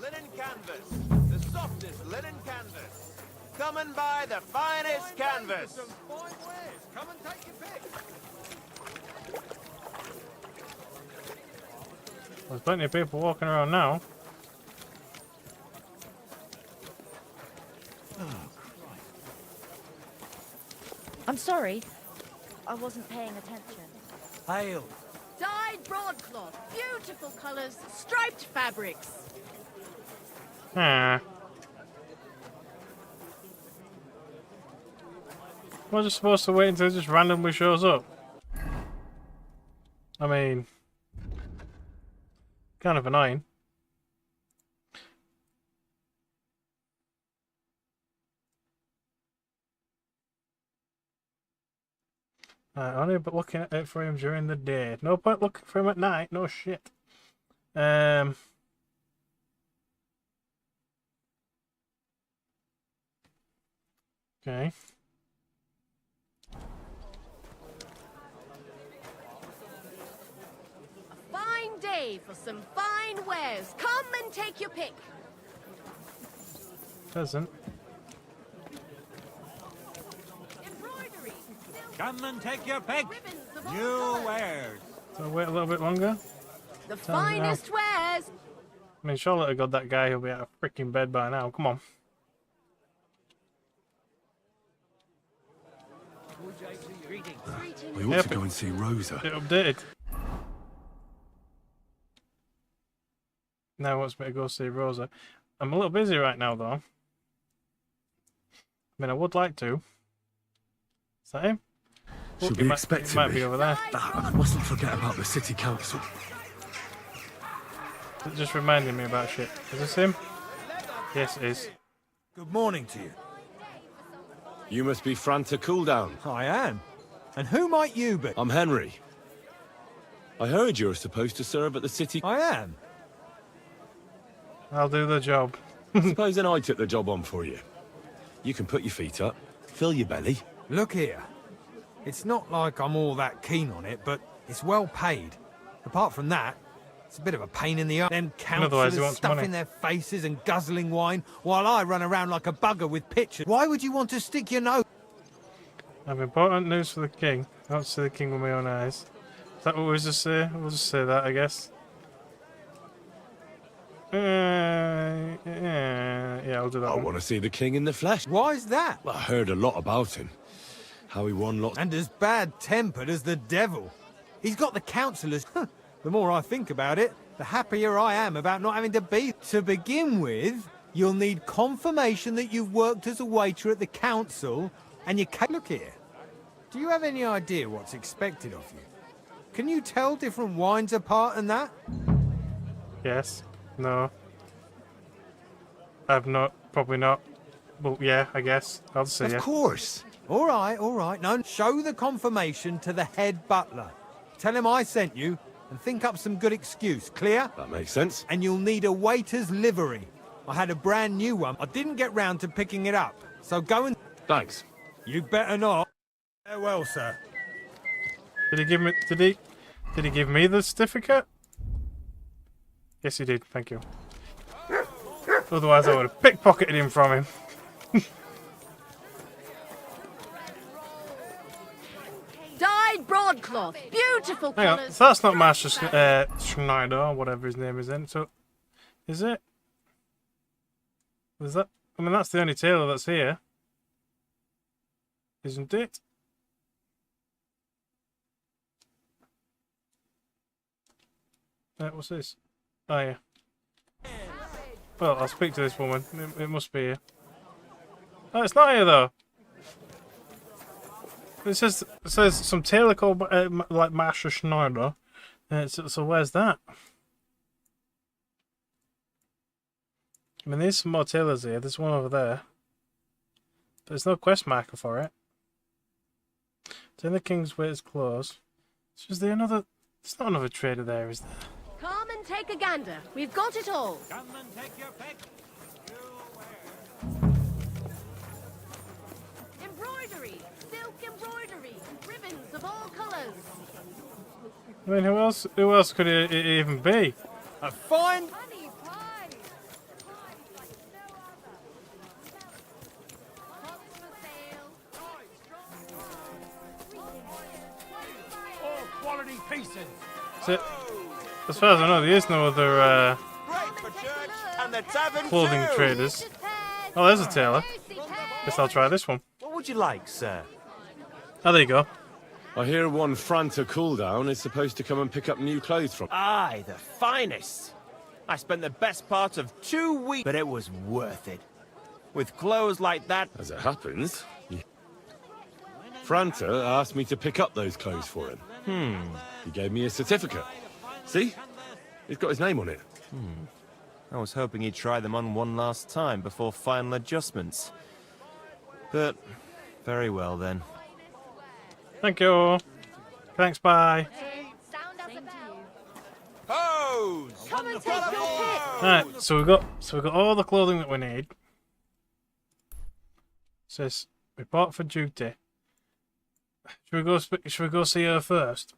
linen canvas, the softest linen canvas. Come and buy the finest canvas. Come and take your pick. There's plenty of people walking around now. I'm sorry. I wasn't paying attention. Hail. Dyed broadcloth, beautiful colours, striped fabrics. Ah. Was I supposed to wait until it just randomly shows up? I mean, kind of annoying. Only but looking at it for him during the day. No point looking for him at night. No shit. Okay. Fine day for some fine wares. Come and take your pick. Doesn't. Come and take your pick. New wares. So wait a little bit longer. The Time now. finest wares. I mean, Charlotte got that guy who'll be out of freaking bed by now. Come on. We ought to go and see Rosa. It updated. Now it wants me to go see Rosa. I'm a little busy right now, though. I mean, I would like to. Is that him? She'll He be might- expecting he might me. be over there. I mustn't forget about the city council. It just reminded me about shit. Is this him? Yes, it is. Good morning to you. You must be Franta Cooldown. I am. And who might you be? I'm Henry. I heard you're supposed to serve at the city. I am. I'll do the job. Supposing I took the job on for you. You can put your feet up, fill your belly. Look here. It's not like I'm all that keen on it, but it's well paid. Apart from that, it's a bit of a pain in the arse. Them Otherwise he councillors wants stuffing money. their faces and guzzling wine, while I run around like a bugger with pictures. Why would you want to stick your nose? I have important news for the king. I want to see the king with my own eyes. Is that what we just say? We'll just say that, I guess. Yeah, I'll do that I one. want to see the king in the flesh. Why's that? Well, I heard a lot about him. How he won lots. And as bad-tempered as the devil. He's got the councillors. The more I think about it, the happier I am about not having to be. To begin with, you'll need confirmation that you've worked as a waiter at the council, and you can't... Look here. Do you have any idea what's expected of you? Can you tell different wines apart and that? Yes. No. I've not. Probably not. But yeah, I guess. I'll see Of ya. course. All right, all right. Now, show the confirmation to the head butler. Tell him I sent you, and think up some good excuse. Clear? That makes sense. And you'll need a waiter's livery. I had a brand new one. I didn't get round to picking it up. So go and... Thanks. You better not. Farewell, sir. Did he give me? Did he give me the certificate? Yes, he did. Thank you. Otherwise, I would have pickpocketed him from him. Dyed broadcloth, beautiful Hang on, colours. so that's not Master Schneider or whatever his name is then. So, is it? Is that? I mean, that's the only tailor that's here, isn't it? What's this? Oh yeah. Well, I'll speak to this woman. It must be here. Oh, it's not here though. It says some tailor called like Master Schneider. So where's that? I mean, there's some more tailors here. There's one over there. But there's no quest marker for it. Turn the king's waiter's clothes. So is there another? There's not another trader there, is there? Come and take a gander. We've got it all. Come and take your pick. Embroidery, silk embroidery, ribbons of all colours. I mean, who else could it even be? A fine... All quality pieces. So, as far as I know, there is no other Great for church and the tavern clothing too. traders. Oh, there's a tailor. Guess I'll try this one. What would you like, sir? Oh, there you go. I hear one Franta cooldown is supposed to come and pick up new clothes from... Aye, the finest. I spent the best part of 2 weeks, but it was worth it. With clothes like that... As it happens, Franta asked me to pick up those clothes for him. He gave me a certificate. See? It's got his name on it. I was hoping he'd try them on one last time before final adjustments. But, very well then. Thank you. Thanks, bye. Pose! Come and take your pick. Alright, so we've got all the clothing that we need. Says report for duty. Should we go see her first?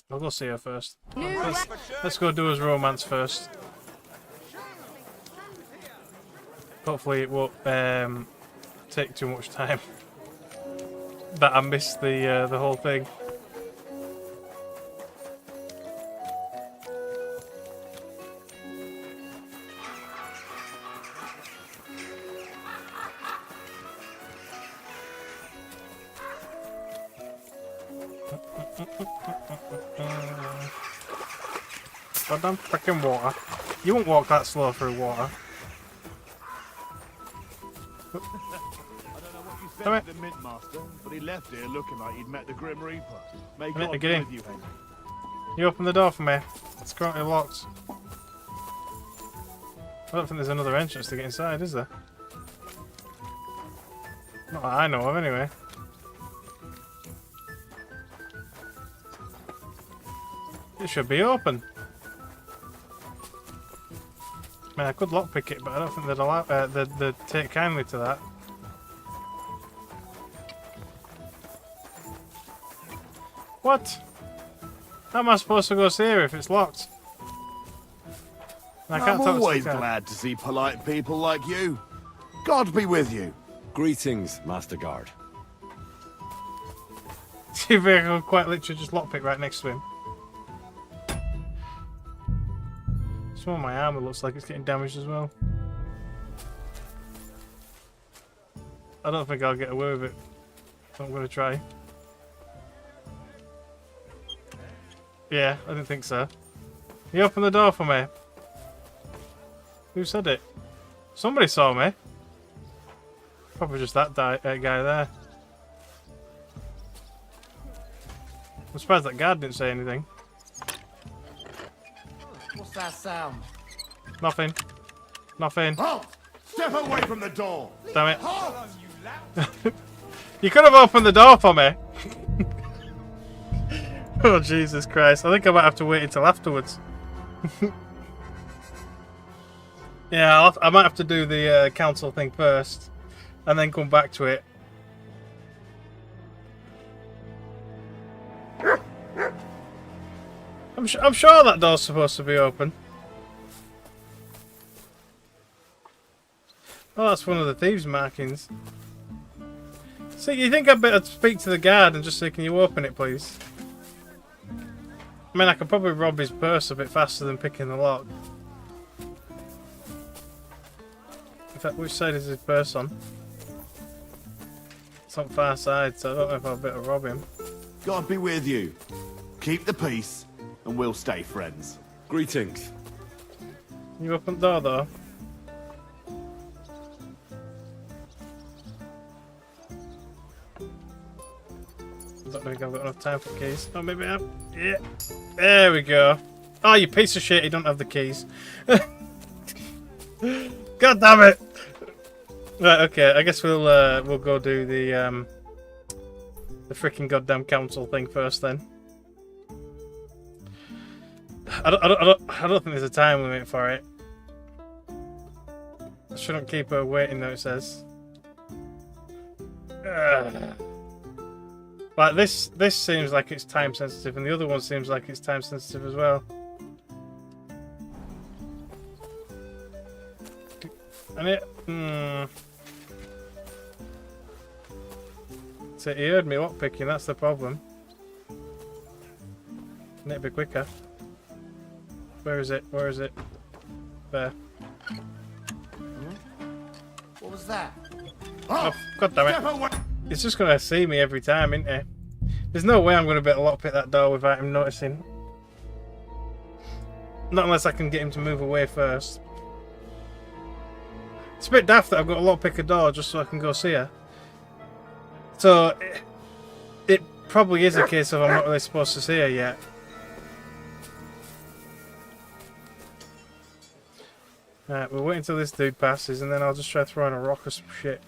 I'll go see her first. Let's go do his romance first. Hopefully it won't take too much time. That I missed the whole thing. Goddamn freaking water. You won't walk that slow through water. I don't know what you said to the Mint Master, but he left here looking like he'd met the Grim Reaper. May God be get in. with you, Henry. You open the door for me. It's currently locked. I don't think there's another entrance to get inside, is there? Not that I know of, anyway. It should be open. I mean, I could lockpick it, but I don't think they'd allow. They'd take kindly to that. What? How am I supposed to go see her if it's locked? I can't I'm talk to always the cat. glad to see polite people like you. God be with you. Greetings, Master Guard. See if I can quite literally just lockpick right next to him. Some of my armor looks like it's getting damaged as well. I don't think I'll get away with it. I'm going to try. Yeah, I didn't think so. You open the door for me. Who said it? Somebody saw me. Probably just that guy there. I'm surprised that guard didn't say anything. What's that sound? Nothing. Nothing. Halt! Step away from the door! Damn it. Halt! You could have opened the door for me. Oh, Jesus Christ. I think I might have to wait until afterwards. Yeah, I might have to do the council thing first. And then come back to it. I'm sure that door's supposed to be open. Oh, that's one of the thieves' markings. So you think I'd better speak to the guard and just say, can you open it, please? I mean, I could probably rob his purse a bit faster than picking the lock. In fact, which side is his purse on? It's on the far side, so I don't know if I'd better rob him. God be with you. Keep the peace, and we'll stay friends. Greetings. You open the door, though? I don't think I've got enough time for keys. Oh, maybe I have. Yeah. There we go. Oh, you piece of shit, you don't have the keys. God damn it! Right, okay, I guess we'll go do the freaking goddamn council thing first then. I don't think there's a time limit for it. I shouldn't keep her waiting though, it says. Like this seems like it's time sensitive, and the other one seems like it's time sensitive as well. And it, So he heard me lockpicking, that's the problem. Need to be quicker. Where is it? Where is it? There. What was that? Oh, God damn it. It's just gonna see me every time, isn't it? There's no way I'm gonna be able to lockpick that door without him noticing. Not unless I can get him to move away first. It's a bit daft that I've got to lockpick a door just so I can go see her. So, it probably is a case of I'm not really supposed to see her yet. Alright, we'll wait until this dude passes and then I'll just try throwing a rock or some shit.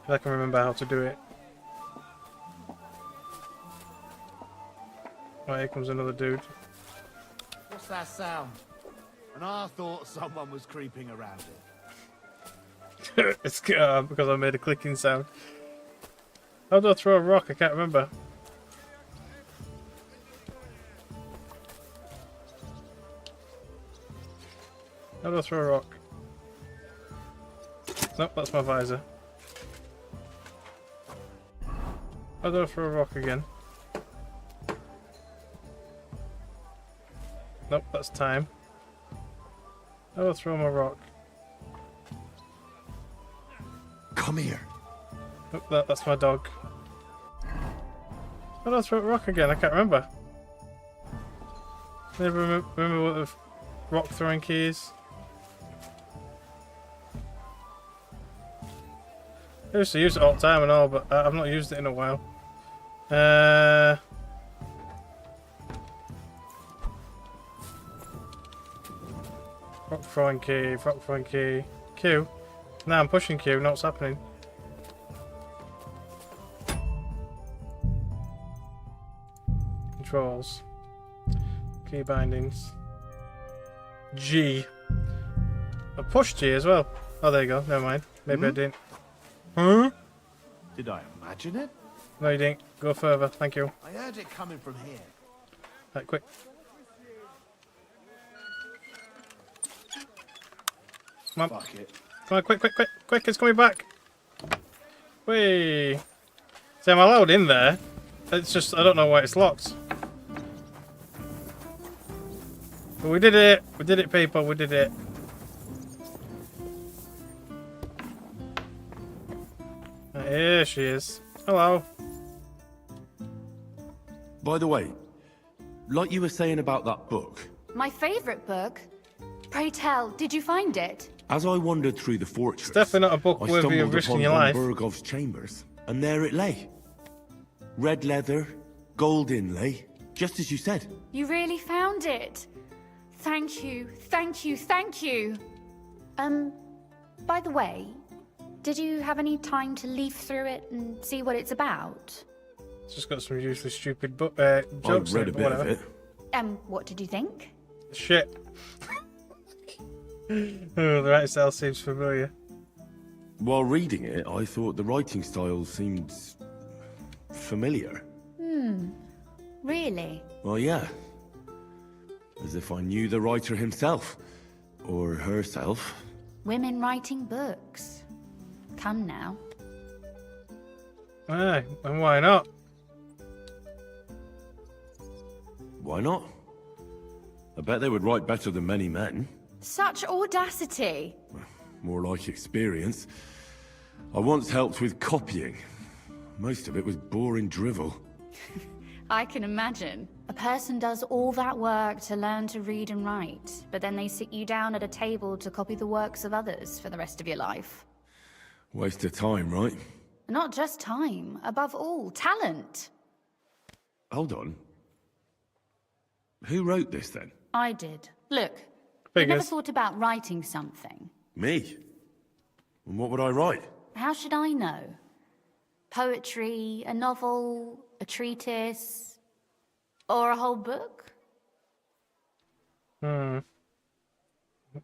If I can remember how to do it. Right, here comes another dude. What's that sound? And I thought someone was creeping around it. It's because I made a clicking sound. How do I throw a rock? I can't remember. How do I throw a rock? Nope, that's my visor. How do I throw a rock again? Nope, that's time. How do I throw my rock? Come here. Nope, that's my dog. How do I throw a rock again? I can't remember. Never remember what the rock throwing key is. I used to use it all the time and all, but I've not used it in a while. Rock throwing key, rock throwing key. Q. Now I'm pushing Q, not what's happening. Controls. Key bindings. G. I pushed G as well. Oh, there you go. Never mind. Maybe I didn't. Huh? Did I imagine it? No, you didn't. Go further. Thank you. I heard it coming from here. Right, quick. Come on. Fuck it. Come on, quick, quick, quick, quick. It's coming back. Whee. See, I'm allowed in there. It's just, I don't know why it's locked. But we did it. We did it, people. We did it. Here she is. Hello. By the way, like you were saying about that book, My favourite book? Pray tell, did you find it? as I wandered through the fortress, It's definitely not a book I worthy stumbled of risking upon your von life. Burgov's chambers, and there it lay. Red leather, gold inlay, just as you said. You really found it. Thank you, thank you, thank you. By the way, did you have any time to leaf through it and see what it's about? It's just got some usually stupid jokes I read in a it, bit of whatever. it. What did you think? Shit. Oh, the writing style seems familiar. While reading it, I thought the writing style seemed familiar. Really? Well, yeah. As if I knew the writer himself. Or herself. Women writing books. Come now. Aye, and why not? Why not? I bet they would write better than many men. Such audacity. More like experience. I once helped with copying. Most of it was boring drivel. I can imagine. A person does all that work to learn to read and write, but then they sit you down at a table to copy the works of others for the rest of your life. Waste of time, right? Not just time, above all, talent. Hold on. Who wrote this then? I did. Look, you never Figures. thought about writing something. Me? And what would I write? How should I know? Poetry, a novel, a treatise, or a whole book? Never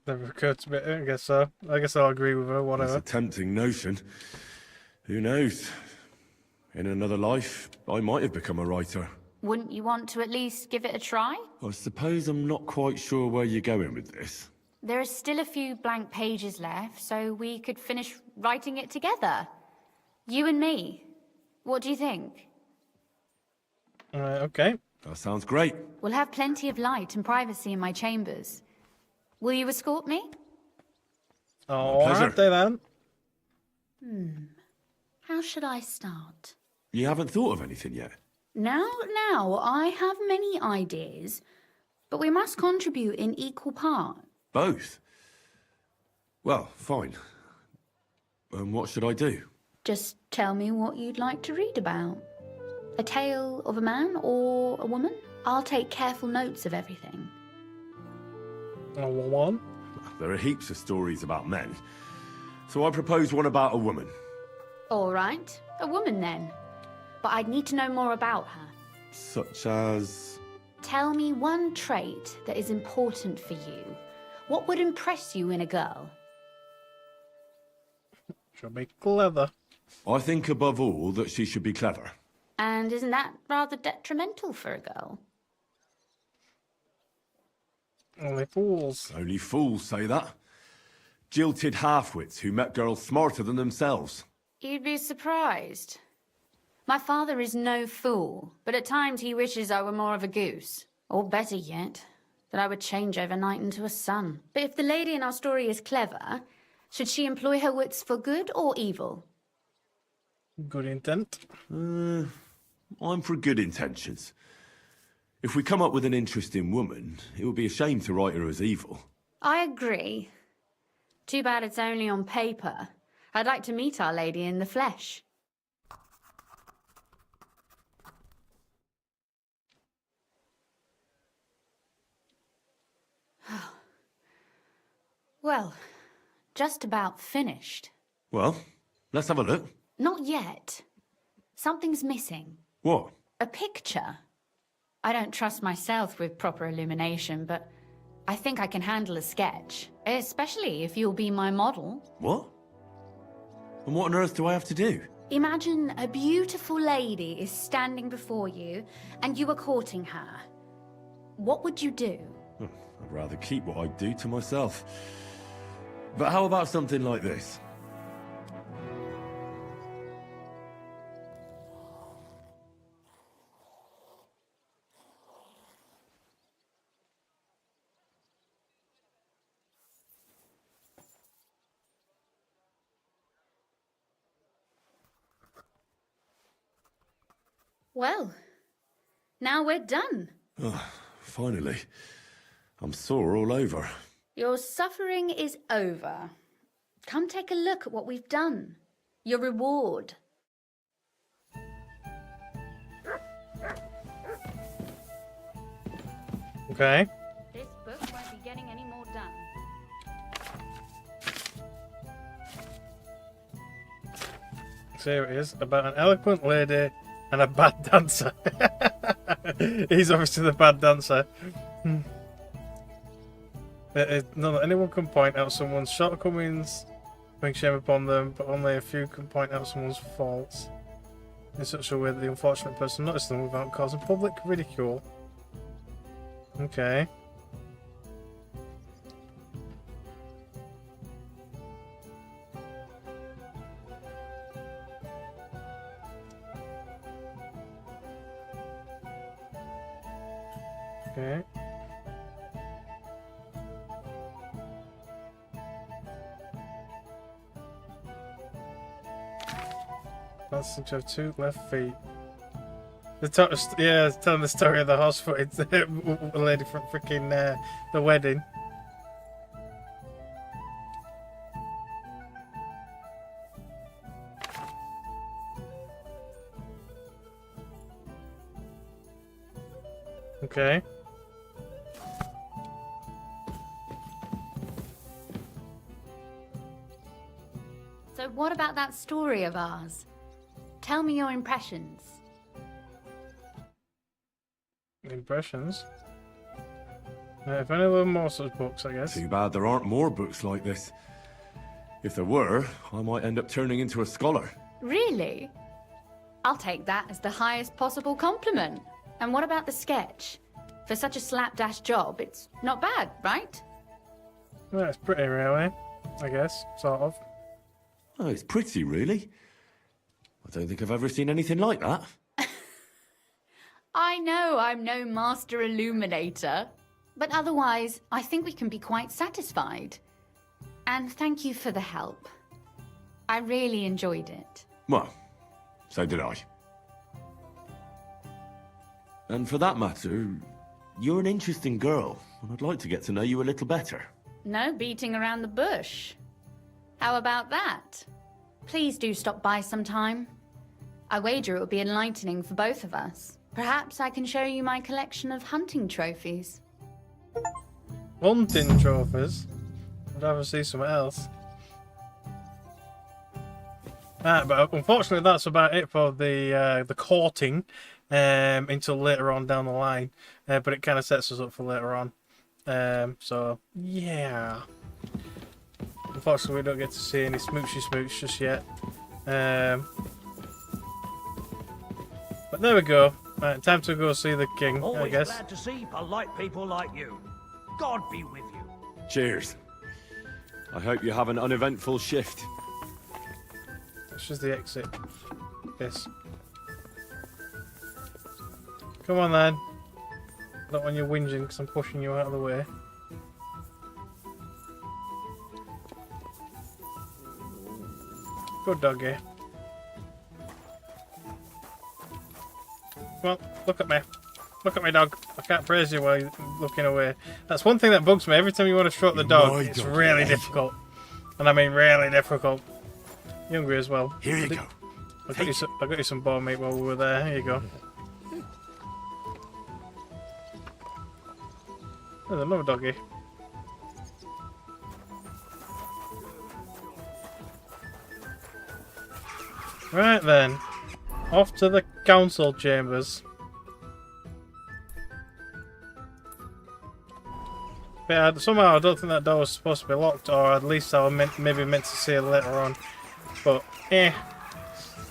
occurred to me. I guess so. I guess I'll agree with her, That's whatever. a tempting notion. Who knows? In another life, I might have become a writer. Wouldn't you want to at least give it a try? I suppose I'm not quite sure where you're going with this. There are still a few blank pages left, so we could finish writing it together. You and me. What do you think? Okay. That sounds great. We'll have plenty of light and privacy in my chambers. Will you escort me? Oh, pleasure. aren't they then? How should I start? You haven't thought of anything yet? Now, I have many ideas, but we must contribute in equal part. Both? Well, fine. And what should I do? Just tell me what you'd like to read about. A tale of a man or a woman? I'll take careful notes of everything. A woman? There are heaps of stories about men. So I propose one about a woman. All right, a woman then. But I'd need to know more about her. Such as... Tell me one trait that is important for you. What would impress you in a girl? Should be clever. I think above all that she should be clever. And isn't that rather detrimental for a girl? Only fools. Only fools say that. Jilted half-wits who met girls smarter than themselves. You'd be surprised. My father is no fool, but at times he wishes I were more of a goose. Or better yet, that I would change overnight into a sun. But if the lady in our story is clever, should she employ her wits for good or evil? Good intent. I'm for good intentions. If we come up with an interesting woman, it would be a shame to write her as evil. I agree. Too bad it's only on paper. I'd like to meet our lady in the flesh. Well, just about finished. Well, let's have a look. Not yet. Something's missing. What? A picture. I don't trust myself with proper illumination, but I think I can handle a sketch. Especially if you'll be my model. What? And what on earth do I have to do? Imagine a beautiful lady is standing before you, and you are courting her. What would you do? I'd rather keep what I do to myself. But how about something like this? Well, now we're done. Oh, finally. I'm sore all over. Your suffering is over. Come take a look at what we've done. Your reward. Okay. This book won't be getting any more done. So here it is, about an eloquent lady and a bad dancer. He's obviously the bad dancer. None that anyone can point out someone's shortcomings, bring shame upon them, but only a few can point out someone's faults in such a way that the unfortunate person notices them without causing public ridicule. Okay. Okay. That's seems to have two left feet. It's telling the story of the horse-footed lady from freaking the wedding. Okay. So what about that story of ours? Tell me your impressions. Impressions? If any of them more such books, I guess. Too bad there aren't more books like this. If there were, I might end up turning into a scholar. Really? I'll take that as the highest possible compliment. And what about the sketch? For such a slapdash job, it's not bad, right? Well, it's pretty, really. I guess, sort of. Oh, it's pretty, really. I don't think I've ever seen anything like that. I know I'm no master illuminator, but otherwise, I think we can be quite satisfied. And thank you for the help. I really enjoyed it. Well, so did I. And for that matter, you're an interesting girl, and I'd like to get to know you a little better. No beating around the bush. How about that? Please do stop by sometime. I wager it will be enlightening for both of us. Perhaps I can show you my collection of hunting trophies. Hunting trophies? I'd rather see something else. But unfortunately that's about it for the courting until later on down the line. But it kind of sets us up for later on. So, yeah. Unfortunately we don't get to see any smoochy smooch just yet. But there we go. Right, time to go see the king, Always Oh, I guess. glad to see polite people like you. God be with you. Cheers. I hope you have an uneventful shift. That's just the exit. Yes. Come on then. Not when you're whinging because I'm pushing you out of the way. Good doggy. Well, look at me. Look at me, dog. I can't praise you while you're looking away. That's one thing that bugs me. Every time you want to stroke the dog, it's really difficult. And I mean really difficult. You're hungry as well. Here you go. I got you some bone meat while we were there. Here you go. There's another doggy. Right then. Off to the council chambers. But yeah, somehow I don't think that door was supposed to be locked, or at least I was maybe meant to see it later on. But,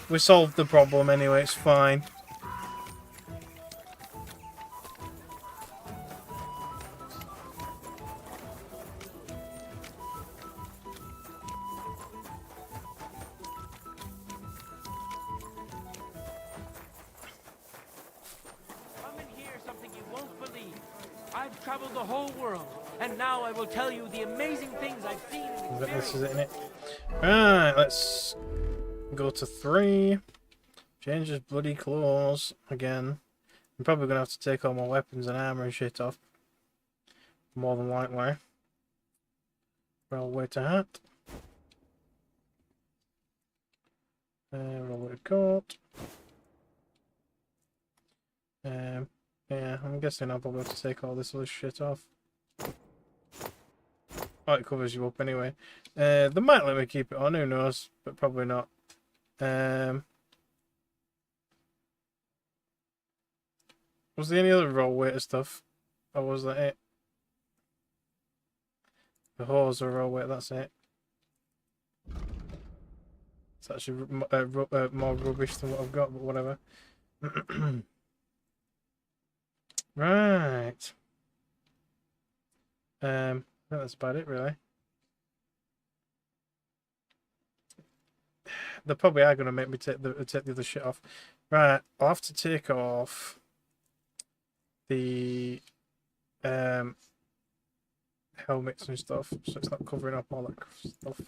we solved the problem anyway, it's fine. Come and hear something you won't believe. I've traveled the whole world, and now I will tell you the amazing things I've seen and This is it, experienced. innit? Right, let's go to 3. Change his bloody clothes again. I'm probably gonna have to take all my weapons and armor and shit off. More than likely. Railway to hat. Railway to coat. Yeah, I'm guessing I'll probably have to take all this other shit off. Oh, it covers you up anyway. They might let me keep it on, who knows, but probably not. Was there any other roll weight stuff? Or was that it? The hose or roll weight, that's it. It's actually more rubbish than what I've got, but whatever. Right. I think that's about it, really. They probably are going to make me take the other shit off. Right, I'll have to take off the helmets and stuff, so it's not covering up all that stuff.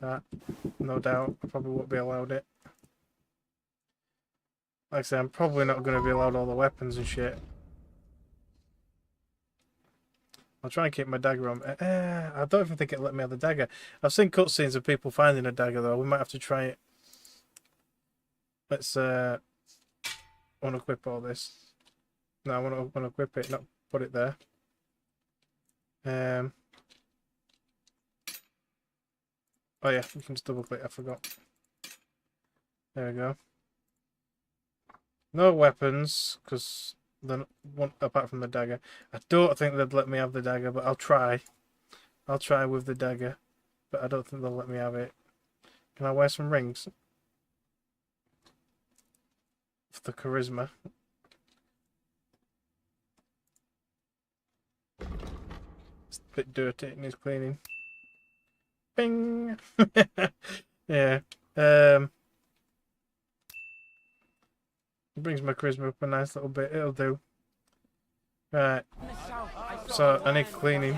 That, no doubt, I probably won't be allowed it. Like I say, I'm probably not going to be allowed all the weapons and shit. I'll try and keep my dagger on. I don't even think it'll let me have the dagger. I've seen cutscenes of people finding a dagger though. We might have to try it. Let's unequip all this. No, I want to unequip it, not put it there. Oh yeah, you can just double click. I forgot. There we go. No weapons, because then one apart from the dagger. I don't think they'd let me have the dagger, but I'll try. I'll try with the dagger, but I don't think they'll let me have it. Can I wear some rings? For the charisma. It's a bit dirty, it needs cleaning. Bing! Yeah. It brings my charisma up a nice little bit. It'll do. Right. So I need cleaning.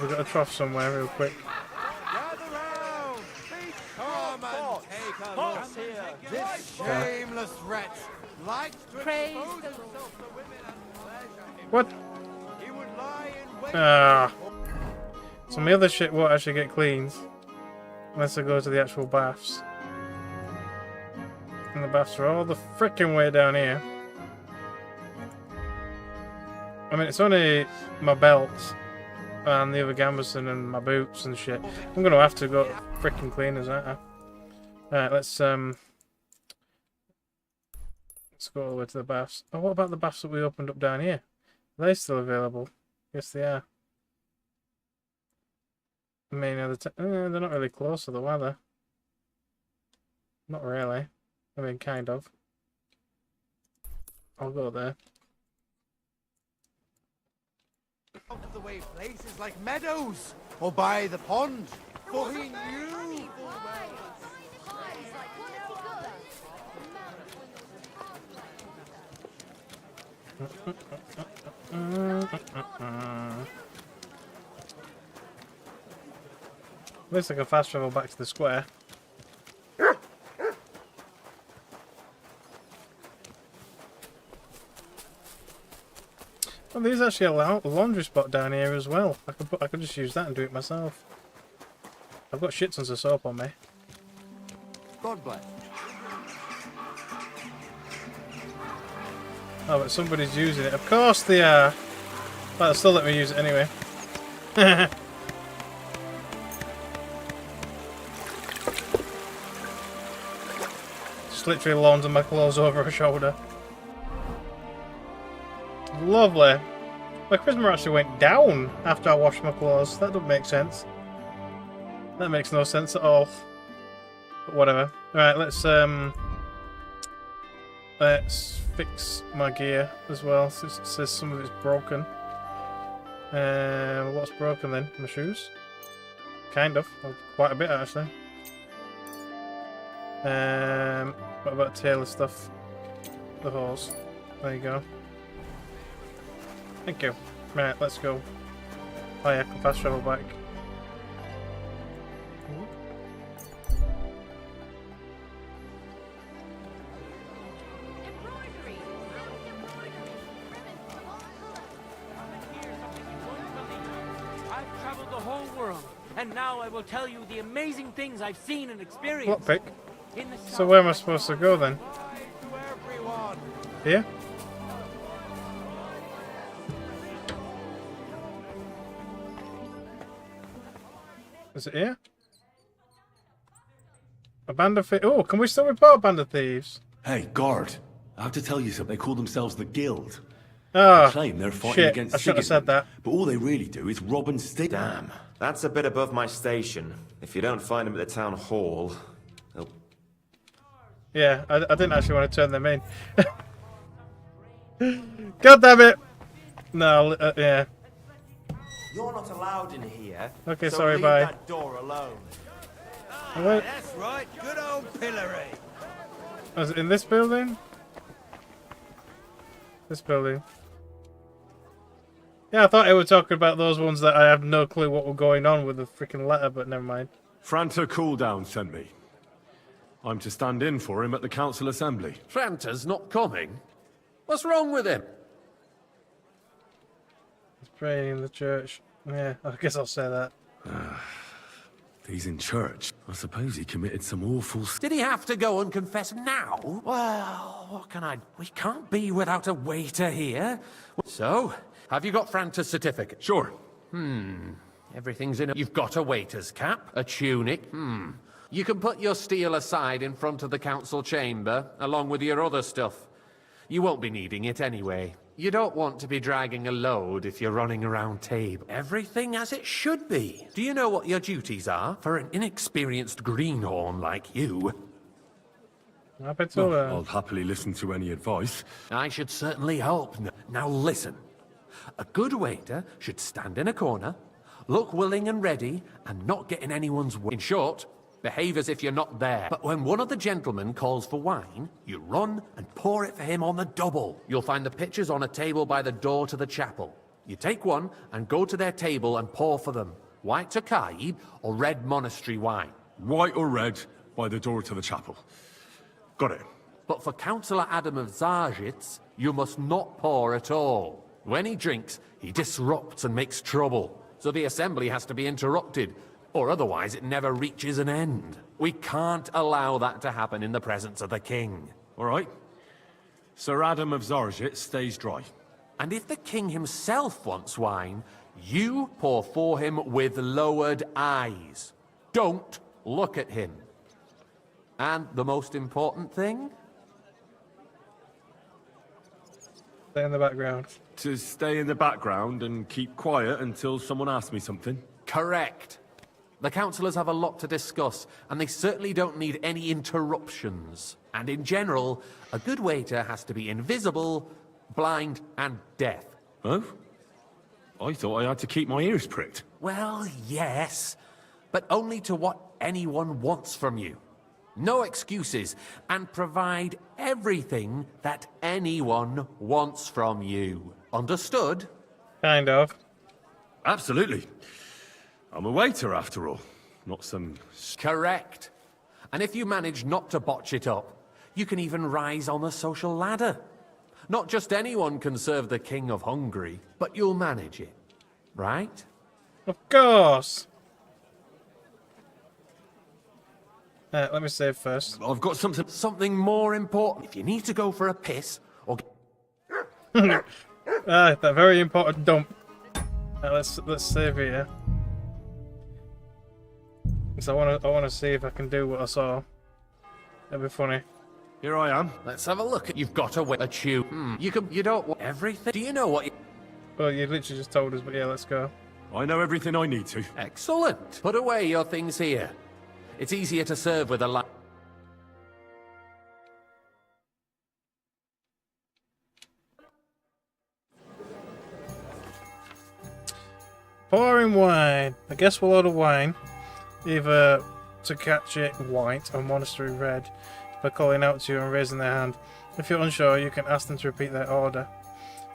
We've got a trough somewhere real quick. Come and take a look here. This shameless wretch likes to Praise expose the himself to women and pleasure him. What? He would lie in wait. So my other shit won't actually get cleaned unless I go to the actual baths. And the baths are all the frickin' way down here. I mean, it's only my belts and the other gambeson and my boots and shit. I'm gonna have to go frickin' cleaners, aren't I? Alright, let's go all the way to the baths. Oh, what about the baths that we opened up down here? Are they still available? Yes, they are. I mean, they're not really close, though, are they? Not really. I mean, kind of. I'll go there. Out of the way places like meadows or by the pond, for he knew full well. Looks like a fast travel back to the square. Well, there's actually a laundry spot down here as well. I could just use that and do it myself. I've got shit tons of soap on me. God bless. Oh, but somebody's using it. Of course they are. But they'll still let me use it anyway. Just literally launder my clothes over her shoulder. Lovely. My charisma actually went down after I washed my clothes. That doesn't make sense. That makes no sense at all. But whatever. Right, let's fix my gear as well, since it says some of it's broken. What's broken then? My shoes? Kind of. Well, quite a bit actually. What about tailor stuff? The hose. There you go. Thank you. Right, let's go. Oh yeah, I can fast travel back. I've traveled the whole world, and now I will tell you the amazing things I've seen and experienced. What pick? So where am I supposed to go then? Here? Is it here? A band of thieves. Oh, can we still report a band of thieves? Hey, guard. I have to tell you something. They call themselves the Guild. Oh, They claim they're fighting shit. against I should have said that. But all they really do is rob and steal. Damn. That's a bit above my station. If you don't find them at the town hall, they'll... Yeah, I didn't actually want to turn them in. God damn it! No, yeah. You're not allowed in here. Okay, so sorry, leave bye. that door alone. What? That's right, good old pillory. Was it in this building? This building. Yeah, I thought they were talking about those ones that I have no clue what were going on with the freaking letter, but never mind. Franta Cooldown sent me. I'm to stand in for him at the council assembly. Franta's not coming? What's wrong with him? He's praying in the church. Yeah, I guess I'll say that. He's in church. I suppose he committed some awful... Did he have to go and confess now? Well, what can I... We can't be without a waiter here. So, have you got Franta's certificate? Sure. Everything's in... You've got a waiter's cap, a tunic. You can put your steel aside in front of the council chamber, along with your other stuff. You won't be needing it anyway. You don't want to be dragging a load if you're running around table. Everything as it should be. Do you know what your duties are for an inexperienced greenhorn like you? I'll happily listen to any advice. I should certainly hope. Now listen. A good waiter should stand in a corner, look willing and ready, and not get in anyone's way. In short, behave as if you're not there. But when one of the gentlemen calls for wine, you run and pour it for him on the double. You'll find the pitchers on a table by the door to the chapel. You take one and go to their table and pour for them. White Tokai or red monastery wine. White or red, by the door to the chapel. Got it. But for Councillor Adam of Zarzhitz, you must not pour at all. When he drinks, he disrupts and makes trouble. So the assembly has to be interrupted, or otherwise it never reaches an end. We can't allow that to happen in the presence of the king. All right. Sir Adam of Zarzhitz stays dry. And if the king himself wants wine, you pour for him with lowered eyes. Don't look at him. And the most important thing? Stay in the background. To stay in the background and keep quiet until someone asks me something? Correct. The councillors have a lot to discuss, and they certainly don't need any interruptions. And in general, a good waiter has to be invisible, blind, and deaf. Oh? I thought I had to keep my ears pricked. Well, yes, but only to what anyone wants from you. No excuses, and provide everything that anyone wants from you. Understood? Kind of. Absolutely. I'm a waiter, after all. Not some... Correct. And if you manage not to botch it up, you can even rise on the social ladder. Not just anyone can serve the King of Hungary, but you'll manage it. Right? Of course. Let me save first. I've got something... Something more important. If you need to go for a piss, or... That very important dump. Let's save here. Because I wanna see if I can do what I saw. That'd be funny. Here I am. Let's have a look. You've got a chew. You don't want everything. Do you know what? Well, you literally just told us, but yeah, let's go. I know everything I need to. Excellent. Put away your things here. It's easier to serve with a light. Pouring wine. I guess we'll order wine. Either to catch it white or monastery red by calling out to you and raising their hand. If you're unsure, you can ask them to repeat their order.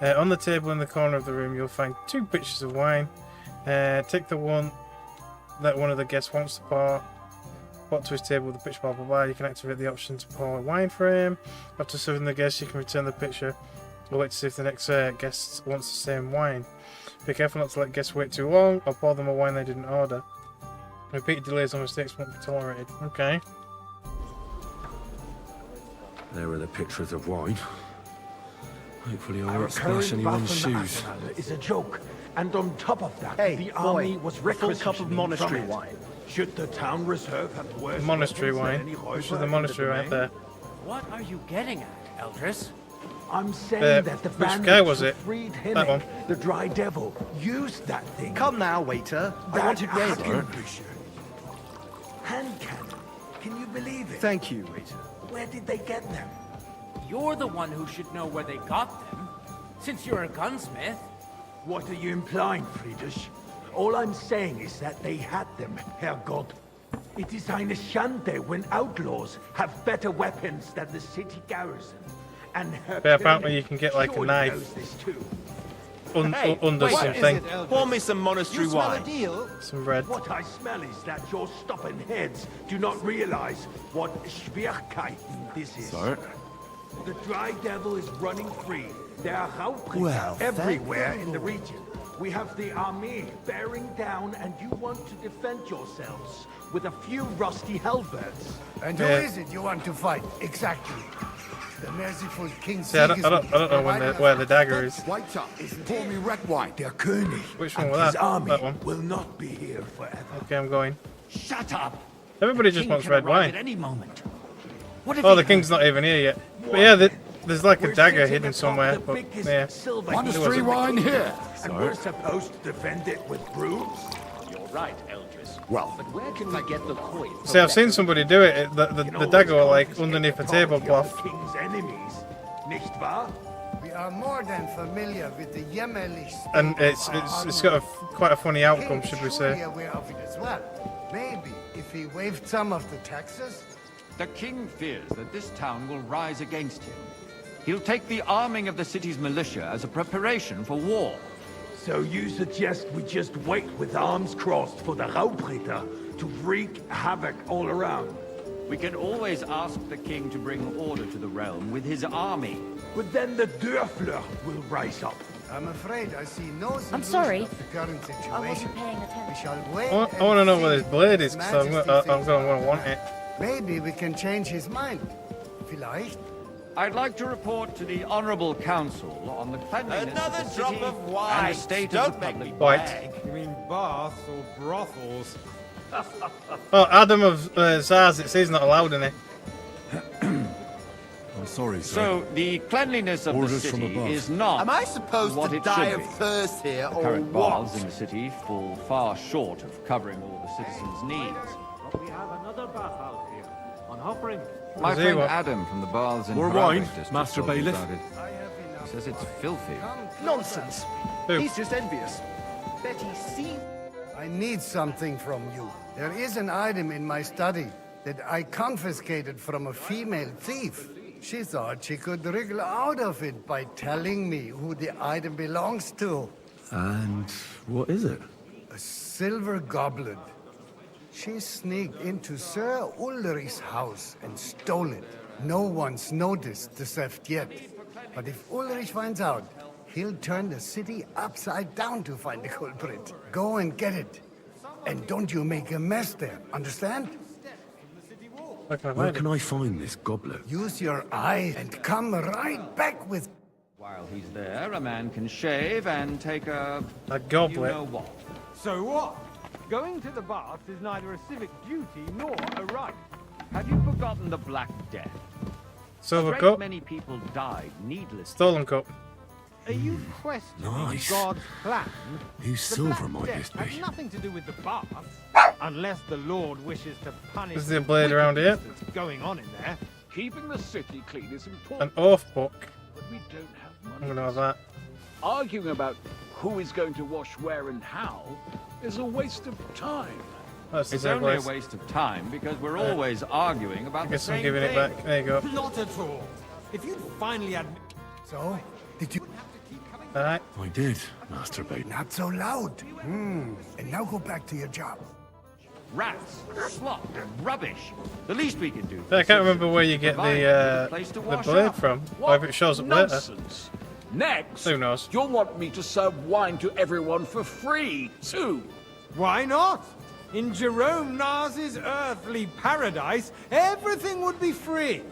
On the table in the corner of the room, you'll find 2 pitchers of wine. Take the one that one of the guests wants to pour. Walk to his table with the pitcher, blah blah blah. You can activate the option to pour wine for him. After serving the guest, you can return the pitcher. Or wait to see if the next guest wants the same wine. Be careful not to let guests wait too long, or pour them a wine they didn't order. Repeated delays or mistakes won't be tolerated. Okay. There are the pitchers of wine. Hopefully I Our won't splash current anyone's Waffen shoes. Arsenal is a joke, and on top of that, Hey, the boy, army was a full cup of requisitioning monastery from it. wine. Should the town reserve at worst Monastery weapons wine. than any Which is Räuber the in monastery right domain? there. What are you getting at, Eldris? I'm saying that the which bandits guy was who it? freed That one. Hinnick, the Dry Devil, used that thing. Come now, waiter. I want it red. Hand cannon. Can you believe it? Thank you, waiter. Where did they get them? You're the one who should know where they got them, since you're a gunsmith. What are you implying, Friedrich? All I'm saying is that they had them, Herrgott. It is eine Schande when outlaws have better weapons than the city garrison. And Herr But apparently König you can get like a surely knife knows this too. under wait, something. Pour me some monastery You smell wine. a deal? Some red. What I smell is that your stubborn heads do not realize what Schwierigkeiten this is. Sir? The Dry Devil is running free. There are Raubritter Well, everywhere thank in the region. We have the army bearing down, and you want to defend yourselves with a few rusty halberds. And who is it you want to fight? Exactly. The merciful King See, I don't know where the dagger is. White up, pour me red wine. Der König Which one and was his that? army That one. will not be here forever. Okay, I'm going. Shut up! Everybody just King wants can red arrive wine. at any moment. What if Oh, he the king's not even here yet. But yeah, there's like a dagger hidden somewhere. But yeah. Monastery wine here. And we're supposed to defend it with brooms? You're right, Eldris. Well, But where can we get the coin? See, I've seen somebody do it. The dagger were like underneath the tablecloth. King's enemies, nicht wahr? We are more than familiar with the Jämmerlich. And it's got quite a funny outcome, should we Surely say? aware of it as well. Maybe if he waived some of the taxes. The king fears that this town will rise against him. He'll take the arming of the city's militia as a preparation for war. So you suggest we just wait with arms crossed for the Raubritter to wreak havoc all around? We can always ask the king to bring order to the realm with his army. But then the Dörfler will rise up. I'm afraid I see no I'm sorry. solution of the current situation. I wasn't paying attention. We shall wait. I want to know where this blade is, because I'm going to want it. Maybe we can change his mind. Vielleicht. I'd like to report to the Honorable Council on the cleanliness Another of the drop city of and wine. the state Don't of the make public. me White. You mean baths or brothels? Oh, Adam of Zaz, it says not allowed in it. I'm sorry, sir. So, the cleanliness of Orders the from city above. is not Am I supposed what to it die should of be. thirst here, The or current what? baths in the city fall far short of covering all the citizens' needs. But we have another bathhouse here, on Hoppering. My Is he friend what? Adam from the baths in More Crownos wine, district Master told me Bailiff? about it. He says it's filthy. Nonsense. Who? He's just envious. Betty, see? I need something from you. There is an item in my study that I confiscated from a female thief. She thought she could wriggle out of it by telling me who the item belongs to. And what is it? A silver goblet. She sneaked into Sir Ulrich's house and stole it. No one's noticed the theft yet. But if Ulrich finds out, he'll turn the city upside down to find the culprit. Go and get it. And don't you make a mess there, understand? Where can I find this goblet? Use your eye and come right back with... While he's there, a man can shave and take a goblet. You know what? So what? Going to the baths is neither a civic duty nor a right. Have you forgotten the Black Death? Silver A great cup. many people died needlessly. Stolen cup. Are you questioning Nice. God's plan? Whose The silver Black might Death this be? has nothing to do with the baths, unless the Lord wishes to punish Is there a blade around here? wickedness that's going on in there. Keeping the city clean is important, An oath book. but we don't have I'm money. going to have that. Arguing about who is going to wash where and how is a waste of time. That's the It's same only place. a waste of time because we're always arguing I about the guess I'm same giving thing. it back. There you go. Not at all. If you'd finally admit... So, did you... Alright. I did, Master Bailiff. Not so loud. And now go back to your job. Rats, slop, and rubbish. The least we can do. I can't remember where you get the place to the wash blade up. from, or if it shows up later. Nonsense. Next, Who knows? you'll want me to serve wine to everyone for free, too. Why not? In Jerome Nas's earthly paradise, everything would be free.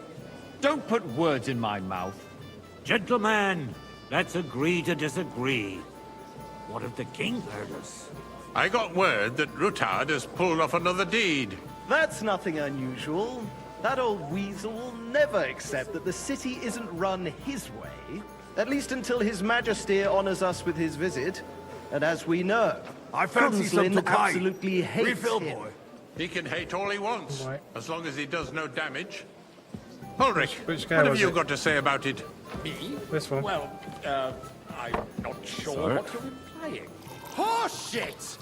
Don't put words in my mouth. Gentlemen, let's agree to disagree. What if the king heard us? I got word that Rutard has pulled off another deed. That's nothing unusual. That old weasel will never accept that the city isn't run his way. At least until His Majesty honors us with his visit. And as we know, I fancy some Kunslin Tokai. absolutely hates Refill, him. boy. He can hate all he wants, Right. as long as he does no damage. Ulrich, Which guy what have was you it? got to say about it? Me? This one. Well, I'm not sure Sir? what you're implying. Horseshit!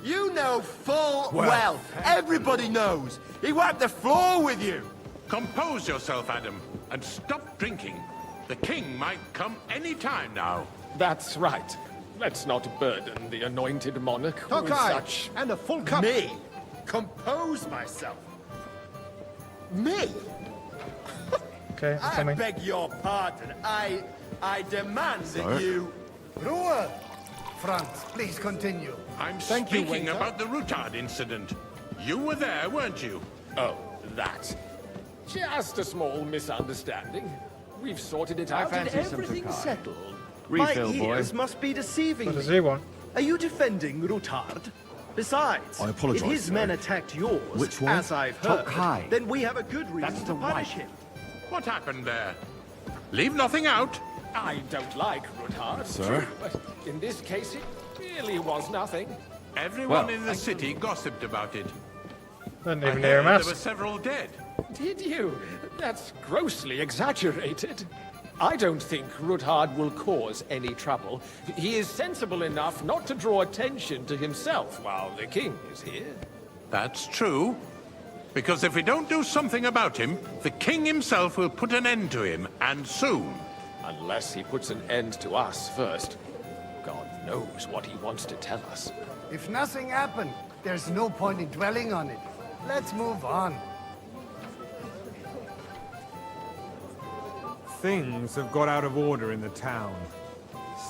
You know full well. Everybody knows. He wiped the floor with you. Compose yourself, Adam, and stop drinking. The king might come any time now. That's right. Let's not burden the anointed monarch with Tokai, such... and a full cup. Me? Compose myself. Me? Okay, I'm I coming. beg your pardon. I demand Sir? that you... Ruhe! Franz, please continue. I'm Thank you, speaking waiter. about the Rutard incident. You were there, weren't you? Oh, that. Just a small misunderstanding. We've sorted it I out. fancy Did some everything Tokai. settled? Refill, My boy. ears must be deceiving What does me. he want? Are you defending Rutard? Besides, I apologise, if his sir. men attacked yours, Which one? as I've heard, Tokai. then we have a good reason That's to the punish wife. him. What happened there? Leave nothing out. I don't like Rutard, Sir? but in this case it really was nothing. Everyone Well, in the city gossiped about it. Didn't I even heard hear him there ask. were several dead. Did you? That's grossly exaggerated. I don't think Rutard will cause any trouble. He is sensible enough not to draw attention to himself while the king is here. That's true. Because if we don't do something about him, the king himself will put an end to him, and soon. Unless he puts an end to us first. God knows what he wants to tell us. If nothing happened, there's no point in dwelling on it. Let's move on. Things have got out of order in the town.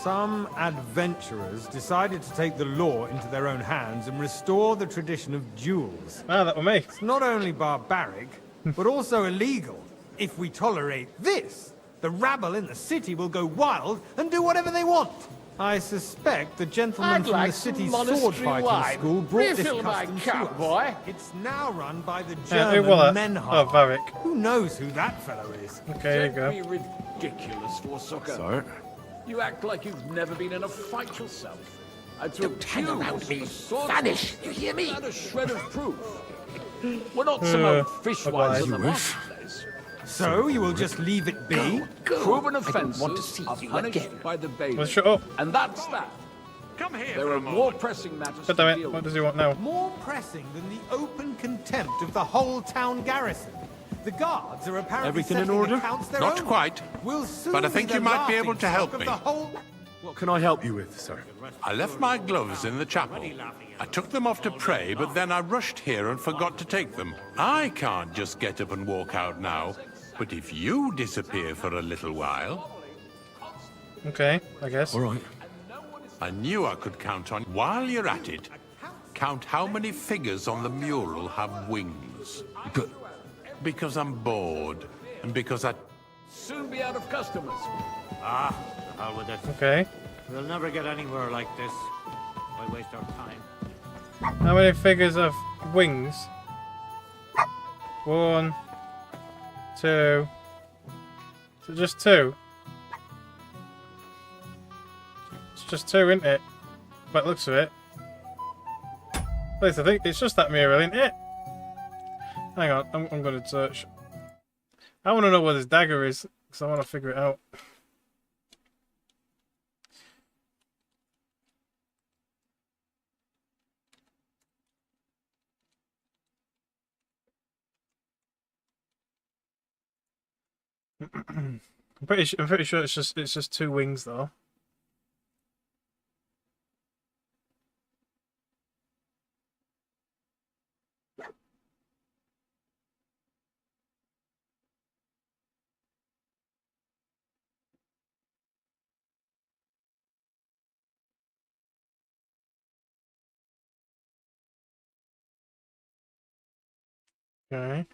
Some adventurers decided to take the law into their own hands and restore the tradition of duels. Ah, that was me. It's not only barbaric, but also illegal. If we tolerate this, the rabble in the city will go wild and do whatever they want. I suspect the gentleman from the city's sword fighting school brought this custom to us. It's now run by the German Menhard. Oh, Varric. Who knows who that fellow is? Okay, there you go. Don't be ridiculous, Forsucker. Sir? You act like you've never been in a fight yourself. Don't hang around me. Vanish, you hear me? Not a shred of proof. We're not some old fishwives in the marketplace. So you will just leave it be? Proven offences want to see are you punished again. by the bailiff. Well, shut up. And that's that. Come here There for are a more moment. pressing matters God to damn it. deal What with. does he want now? More pressing than the open contempt of the whole town garrison. The guards are apparently Everything in settling order? accounts their Not own. quite. We'll soon But I be think the you might be able to help laughingstock of the me. whole... What can I help you with, sir? I left my gloves in the chapel. I took them off to pray, but then I rushed here and forgot to take them. I can't just get up and walk out now. But if you disappear for a little while... Okay, I guess. All right. I knew I could count on... While you're at it, count how many figures on the mural have wings. Because I'm bored. And because I... Soon be out of customers. Ah, the hell with it. Okay. We'll never get anywhere like this. Why waste our time? How many figures have wings? 1, 2. Is it just 2? It's just 2, isn't it? By the looks of it. At least I think it's just that mural, isn't it? Hang on, I'm going to search. I want to know where this dagger is, because I want to figure it out. I'm pretty sure it's just 2 wings though. Okay.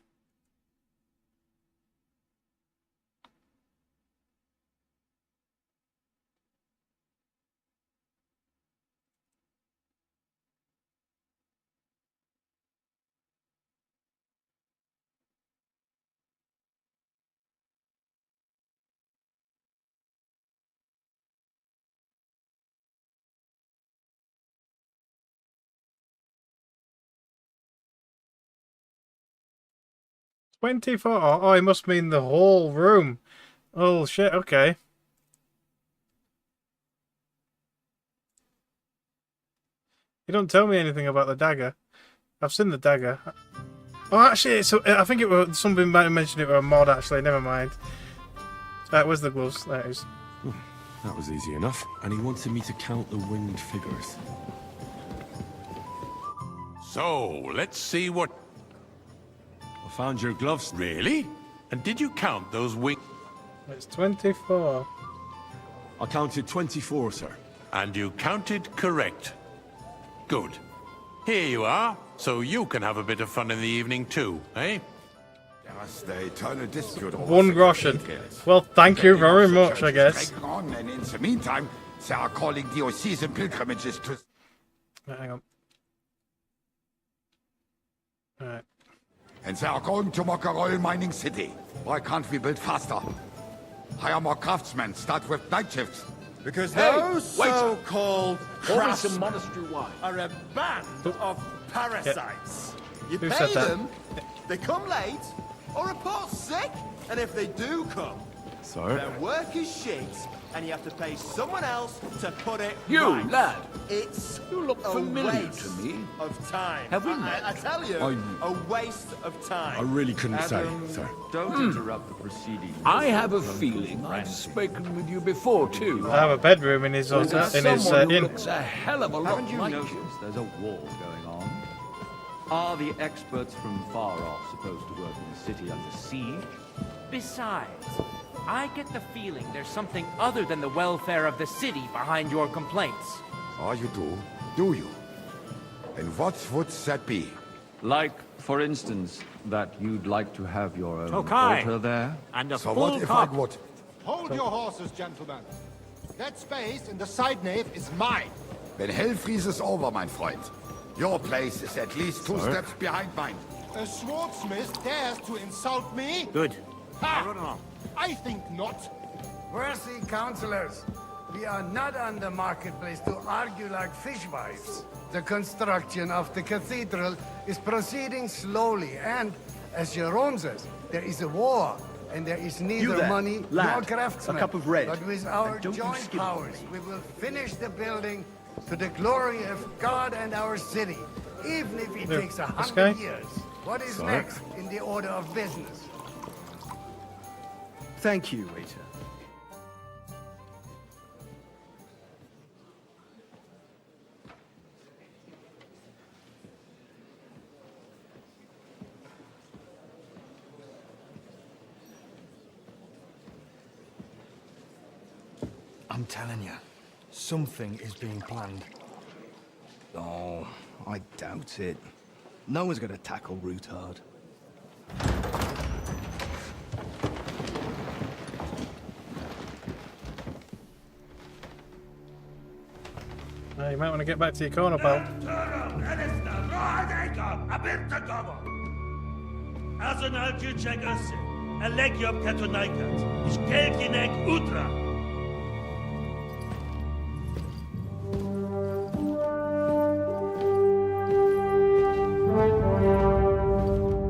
$24. Oh, it must mean the whole room. Oh shit, okay. You don't tell me anything about the dagger. I've seen the dagger. Oh, actually, I think it was somebody might have mentioned it were a mod. Actually, never mind. Where's the gloves? There it is. That was easy enough. And he wanted me to count the winged figures. So, let's see what... I found your gloves. Really? And did you count those wings? It's 24. I counted 24, sir. And you counted correct. Good. Here you are, so you can have a bit of fun in the evening too, eh? 1 groschen. Well, thank you very much, I guess. And in the meantime, they are calling diocesan pilgrimages to... Hang on. Alright. And they are going to Mokarol Mining City. Why can't we build faster? Hire more craftsmen, start with night shifts. Because Hey, those so-called Pour me craftsmen some monastery wine. are a band of parasites. You Who pay said that? them, they come late, or report sick, and if they do come, Sir? Their work is shit, and you have to pay someone else to put it You, right. lad. It's You look a familiar waste to me. of time. Have we met? I tell you, a waste of time. I really couldn't say, Adam, sir. don't interrupt the proceedings. I have a feeling I've spoken with you before, too. I have a bedroom in his hotel, in his Someone who inn. looks a hell of a lot Haven't you like noticed you. there's a war going on? Are the experts from far off supposed to work in the city under siege? Besides, I get the feeling there's something other than the welfare of the city behind your complaints. Oh, you do? Do you? And what would that be? Like, for instance, that you'd like to have your own Okay. altar there? And a So full what if cup. I would? Hold your horses, gentlemen. That space in the side nave is mine. Then hell freezes over, mein Freund. Your place is at least two Sir? steps behind mine. A swordsmith dares to insult me? Good. Ha! I think not. Worthy councillors, we are not on the marketplace to argue like fishwives. The construction of the cathedral is proceeding slowly, and, as Jerome says, there is a war, and there is neither there, money lad, nor craftsmen. a cup of red, But with our and don't you joint skip powers, we will finish the building to the glory of God and our city, even if it Yeah, takes this 100 guy? years. What is Sorry? next in the order of business? Thank you, waiter. I'm telling you, something is being planned. Oh, I doubt it. No one's gonna tackle Rootard. You might want to get back to your corner, pal.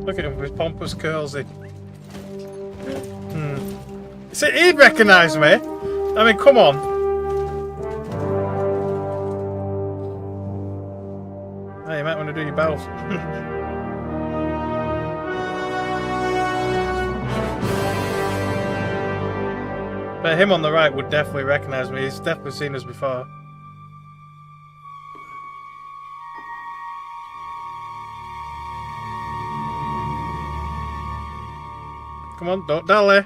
Look at him with pompous curls in. See, he'd recognise me. I mean, come on. Hey, you might want to do your bells. But him on the right would definitely recognise me. He's definitely seen us before. Come on, don't dally.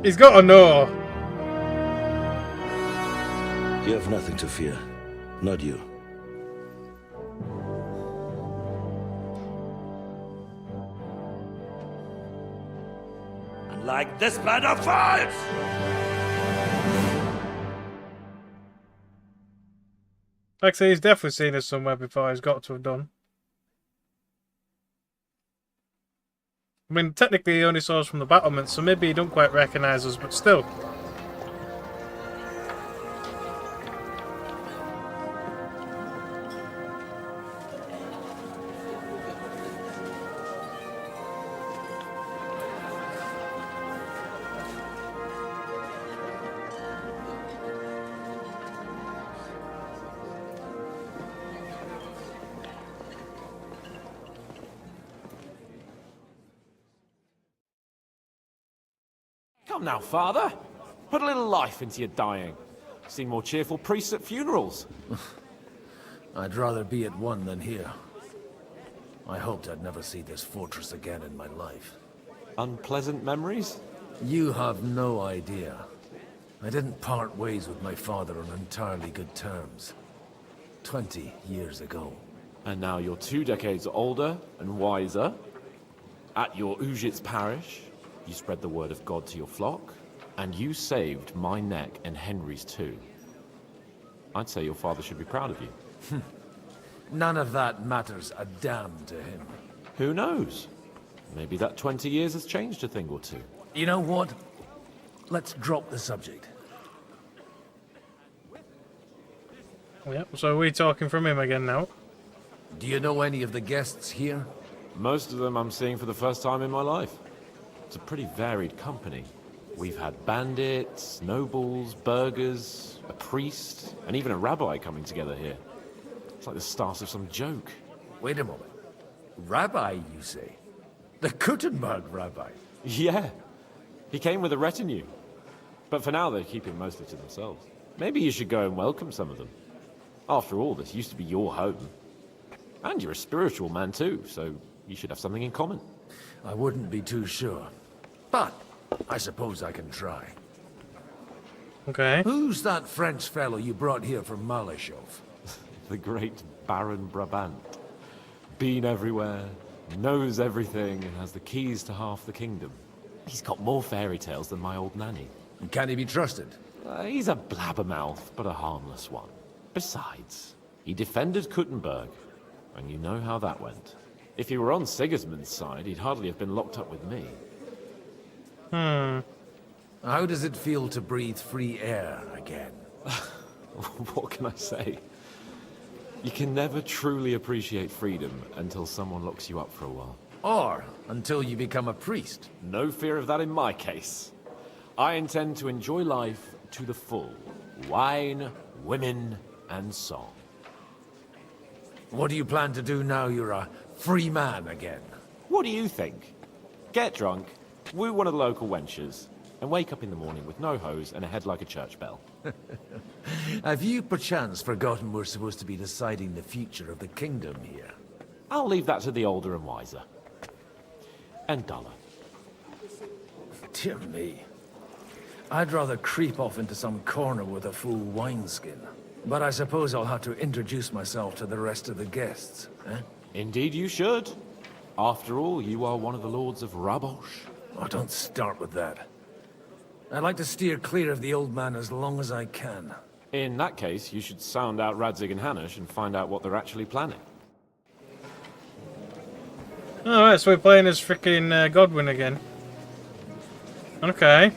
He's got to know. You have nothing to fear. Not you. Like this plan of fights! Like I say, he's definitely seen us somewhere before. He's got to have done. I mean, technically he only saw us from the battlements, so maybe he don't quite recognise us, but still. Come now, father. Put a little life into your dying. Seen more cheerful priests at funerals. I'd rather be at one than here. I hoped I'd never see this fortress again in my life. Unpleasant memories? You have no idea. I didn't part ways with my father on entirely good terms. 20 years ago. And now you're 2 decades older and wiser. At your Ujit's parish, you spread the word of God to your flock, and you saved my neck and Henry's too. I'd say your father should be proud of you. None of that matters a damn to him. Who knows? Maybe that 20 years has changed a thing or two. You know what? Let's drop the subject. Yep, so we're talking from him again now. Do you know any of the guests here? Most of them I'm seeing for the first time in my life. It's a pretty varied company. We've had bandits, nobles, burghers, a priest, and even a rabbi coming together here. It's like the start of some joke. Wait a moment. Rabbi, you say? The Kuttenberg rabbi? Yeah. He came with a retinue. But for now, they're keeping mostly to themselves. Maybe you should go and welcome some of them. After all, this used to be your home. And you're a spiritual man too, so you should have something in common. I wouldn't be too sure. But I suppose I can try. Okay. Who's that French fellow you brought here from Malishov? The great Baron Brabant. Been everywhere, knows everything, and has the keys to half the kingdom. He's got more fairy tales than my old nanny. Can he be trusted? He's a blabbermouth, but a harmless one. Besides, he defended Kuttenberg, and you know how that went. If he were on Sigismund's side, he'd hardly have been locked up with me. How does it feel to breathe free air again? What can I say? You can never truly appreciate freedom until someone locks you up for a while. Or until you become a priest. No fear of that in my case. I intend to enjoy life to the full. Wine, women, and song. What do you plan to do now you're a free man again? What do you think? Get drunk, woo one of the local wenches, and wake up in the morning with no hose and a head like a church bell. Have you perchance forgotten we're supposed to be deciding the future of the kingdom here? I'll leave that to the older and wiser. And duller. Dear me. I'd rather creep off into some corner with a full wineskin. But I suppose I'll have to introduce myself to the rest of the guests, eh? Indeed you should. After all, you are one of the lords of Rabosh. Oh, don't start with that. I'd like to steer clear of the old man as long as I can. In that case, you should sound out Radzig and Hanush and find out what they're actually planning. Alright, so we're playing as freaking Godwin again. Okay.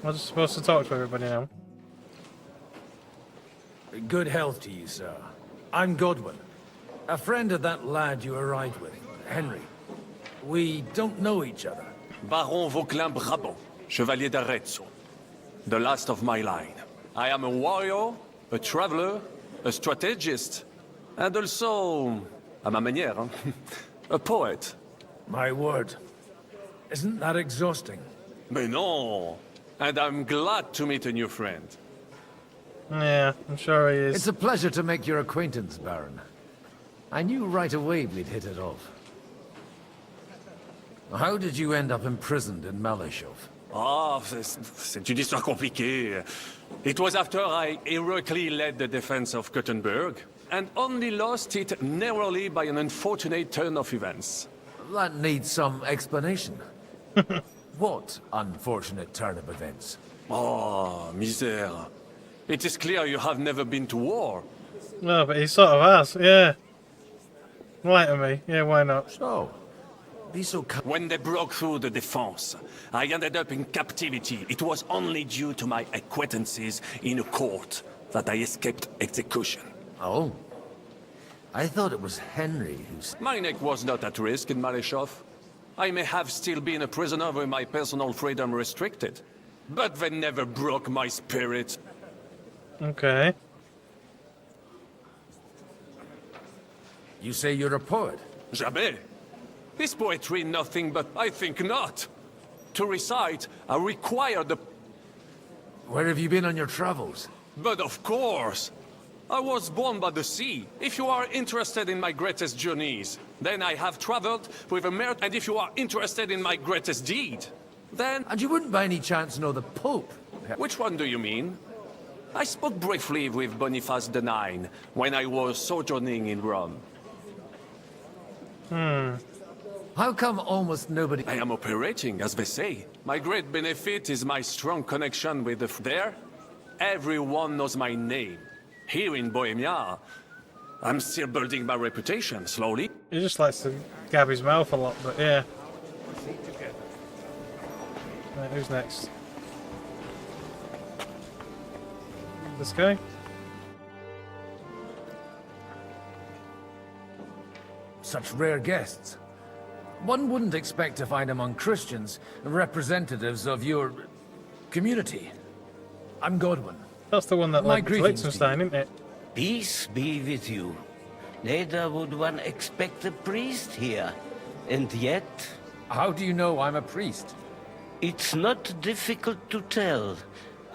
I'm just supposed to talk to everybody now. Good health to you, sir. I'm Godwin. A friend of that lad you arrived with, Henry. We don't know each other. Baron Vauclin Brabant, Chevalier d'Arezzo. The last of my line. I am a warrior, a traveler, a strategist, and also, à ma manière, a poet. My word. Isn't that exhausting? Mais non! And I'm glad to meet a new friend. Yeah, I'm sure he is. It's a pleasure to make your acquaintance, Baron. I knew right away we'd hit it off. How did you end up imprisoned in Malishov? Ah, c'est une histoire compliquée. It was after I heroically led the defense of Kuttenberg, and only lost it narrowly by an unfortunate turn of events. That needs some explanation. What unfortunate turn of events? Oh, misère. It is clear you have never been to war. No, but he sort of has, yeah. Enlighten me. Yeah, why not? So, be so when they broke through the defense, I ended up in captivity. It was only due to my acquaintances in a court that I escaped execution. Oh? I thought it was Henry who's... My neck was not at risk in Malishov. I may have still been a prisoner with my personal freedom restricted, but they never broke my spirit. Okay. You say you're a poet? Jamais. Is poetry nothing but I think not? To recite, I require the... Where have you been on your travels? But of course! I was born by the sea. If you are interested in my greatest journeys, then I have traveled with a mare. And if you are interested in my greatest deed, then... And you wouldn't by any chance know the Pope? Which one do you mean? I spoke briefly with Boniface IX when I was sojourning in Rome. How come almost nobody... I am operating, as they say. My great benefit is my strong connection with the... There, everyone knows my name. Here in Bohemia, I'm still building my reputation slowly. He just likes to gab his mouth a lot, but yeah. Right, who's next? This guy? Such rare guests. One wouldn't expect to find among Christians representatives of your community. I'm Godwin. That's the one that My led to greetings to Liechtenstein, isn't it? Peace be with you. Neither would one expect a priest here. And yet... How do you know I'm a priest? It's not difficult to tell.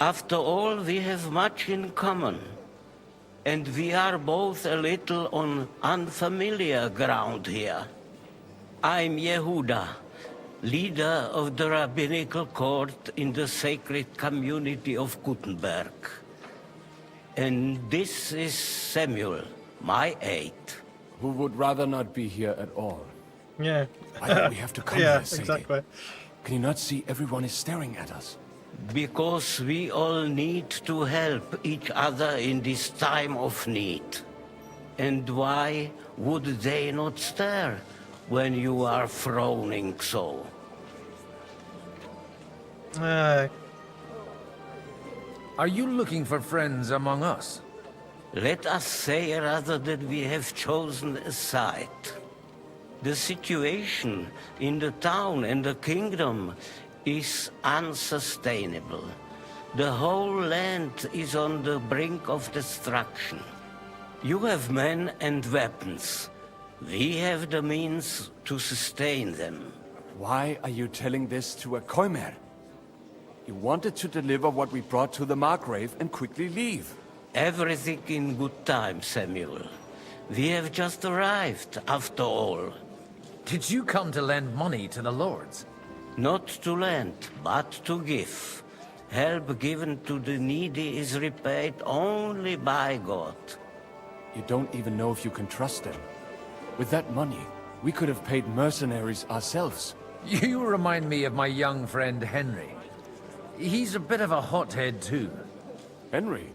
After all, we have much in common. And we are both a little on unfamiliar ground here. I'm Yehuda, leader of the rabbinical court in the sacred community of Gutenberg. And this is Samuel, my aide. Who would rather not be here at all. Yeah. Why do we have to come yeah, here, Sadie? exactly. Can you not see everyone is staring at us? Because we all need to help each other in this time of need. And why would they not stare when you are frowning so? Are you looking for friends among us? Let us say rather that we have chosen a side. The situation in the town and the kingdom is unsustainable. The whole land is on the brink of destruction. You have men and weapons. We have the means to sustain them. Why are you telling this to a Koimer? You wanted to deliver what we brought to the Margrave and quickly leave. Everything in good time, Samuel. We have just arrived, after all. Did you come to lend money to the lords? Not to lend, but to give. Help given to the needy is repaid only by God. You don't even know if you can trust them. With that money, we could have paid mercenaries ourselves. You remind me of my young friend Henry. He's a bit of a hothead too. Henry?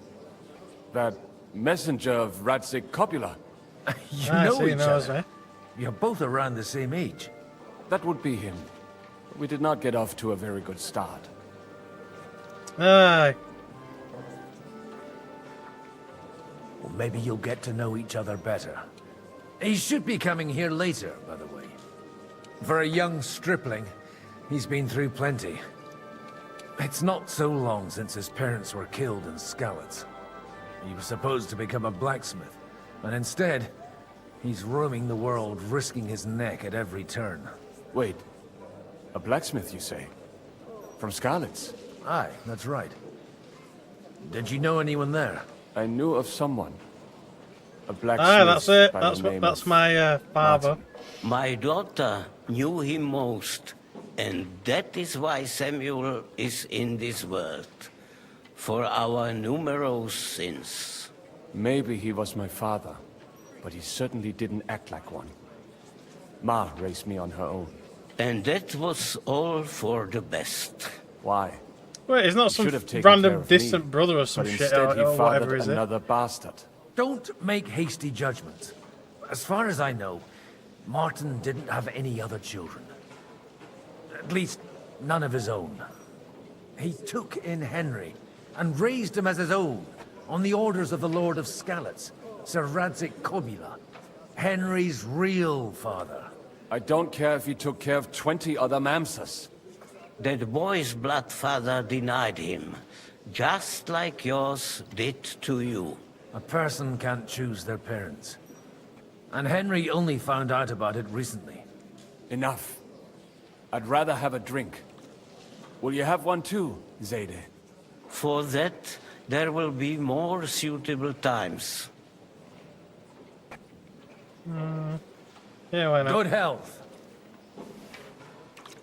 That messenger of Radzik Copula? You know each knows, other. You're both around the same age. That would be him. We did not get off to a very good start. Aye. Well, maybe you'll get to know each other better. He should be coming here later, by the way. For a young stripling, he's been through plenty. It's not so long since his parents were killed in Skalitz. He was supposed to become a blacksmith, and instead, he's roaming the world, risking his neck at every turn. Wait, a blacksmith, you say? From Skalitz? Aye, that's right. Did you know anyone there? I knew of someone. A blacksmith. Ah, that's it. by the name That's of my father. Martin. My daughter knew him most, and that is why Samuel is in this world. For our numerous sins. Maybe he was my father, but he certainly didn't act like one. Ma raised me on her own. And that was all for the best. Why? Wait, he's not He some should have taken care random of distant me, brother or some but shit instead he or whatever, fathered is it? another bastard. Don't make hasty judgments. As far as I know, Martin didn't have any other children. At least, none of his own. He took in Henry and raised him as his own, on the orders of the Lord of Skalitz, Sir Radzik Kobila, Henry's real father. I don't care if he took care of 20 other Mamsas. That boy's blood father denied him, just like yours did to you. A person can't choose their parents. And Henry only found out about it recently. Enough. I'd rather have a drink. Will you have one too, Zayde? For that, there will be more suitable times. Yeah, why not? Good health.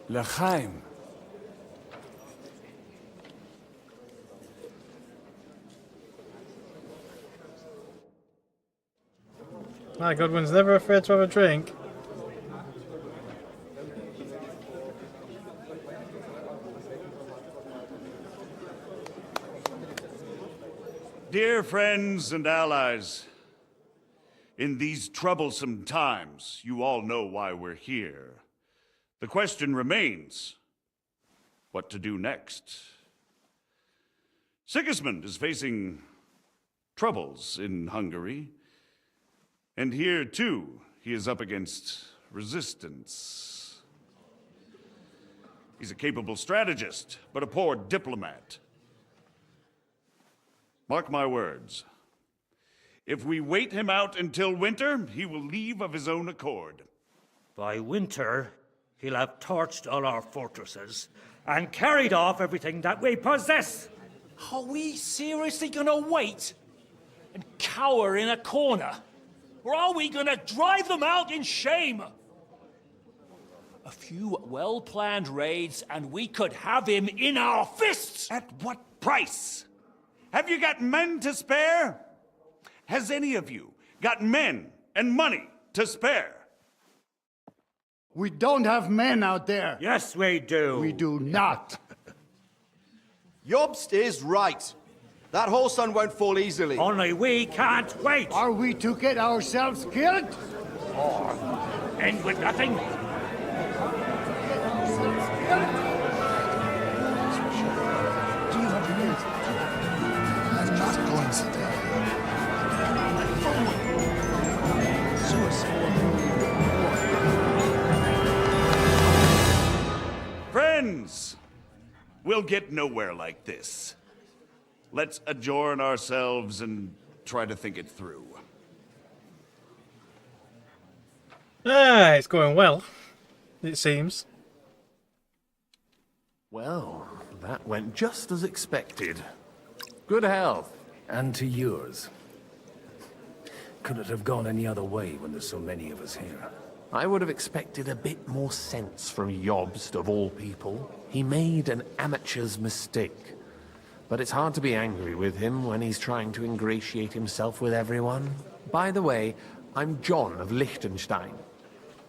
L'chaim. My Godwin's never afraid to have a drink. Dear friends and allies, in these troublesome times, you all know why we're here. The question remains, what to do next? Sigismund is facing troubles in Hungary, and here, too, he is up against resistance. He's a capable strategist, but a poor diplomat. Mark my words. If we wait him out until winter, he will leave of his own accord. By winter, he'll have torched all our fortresses and carried off everything that we possess. Are we seriously gonna wait and cower in a corner? Or are we gonna drive them out in shame? A few well-planned raids and we could have him in our fists! At what price? Have you got men to spare? Has any of you got men and money to spare? We don't have men out there. Yes, we do. We do not. Jobst is right. That whole sun won't fall easily. Only we can't wait. Are we to get ourselves killed? Or end with nothing? I'm not going to die. Friends, we'll get nowhere like this. Let's adjourn ourselves and try to think it through. Ah, it's going well, it seems. Well, that went just as expected. Good health. And to yours. Could it have gone any other way when there's so many of us here? I would have expected a bit more sense from Jobst, of all people. He made an amateur's mistake. But it's hard to be angry with him when he's trying to ingratiate himself with everyone. By the way, I'm John of Liechtenstein.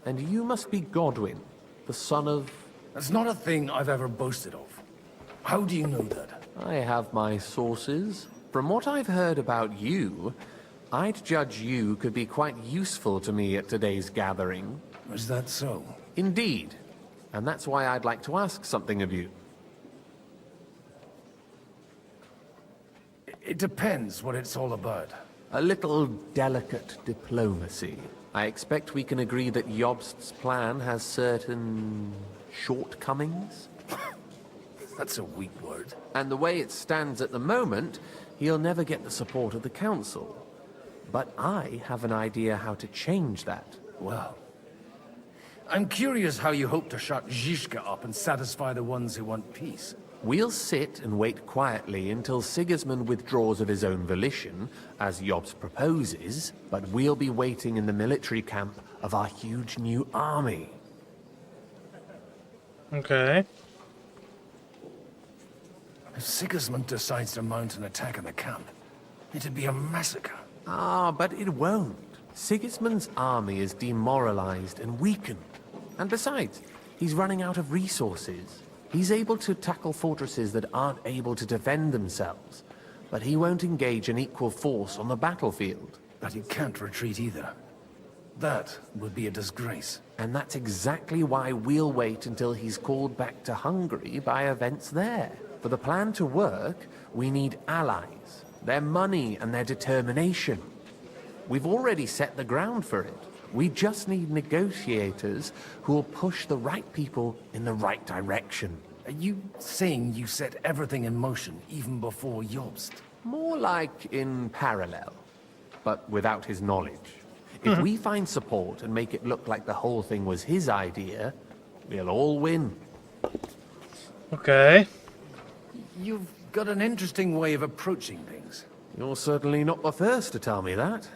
And you must be Godwin, the son of... That's not a thing I've ever boasted of. How do you know that? I have my sources. From what I've heard about you, I'd judge you could be quite useful to me at today's gathering. Is that so? Indeed. And that's why I'd like to ask something of you. It depends what it's all about. A little delicate diplomacy. I expect we can agree that Jobst's plan has certain shortcomings? That's a weak word. And the way it stands at the moment, he'll never get the support of the council. But I have an idea how to change that. Well, I'm curious how you hope to shut Zizka up and satisfy the ones who want peace. We'll sit and wait quietly until Sigismund withdraws of his own volition, as Jobst proposes, but we'll be waiting in the military camp of our huge new army. Okay. If Sigismund decides to mount an attack on the camp, it'd be a massacre. Ah, but it won't. Sigismund's army is demoralized and weakened. And besides, he's running out of resources. He's able to tackle fortresses that aren't able to defend themselves, but he won't engage an equal force on the battlefield. But he can't retreat either. That would be a disgrace. And that's exactly why we'll wait until he's called back to Hungary by events there. For the plan to work, we need allies, their money and their determination. We've already set the ground for it. We just need negotiators who will push the right people in the right direction. Are you saying you set everything in motion even before Jobst? More like in parallel, but without his knowledge. If we find support and make it look like the whole thing was his idea, we'll all win. Okay. You've got an interesting way of approaching things. You're certainly not the first to tell me that.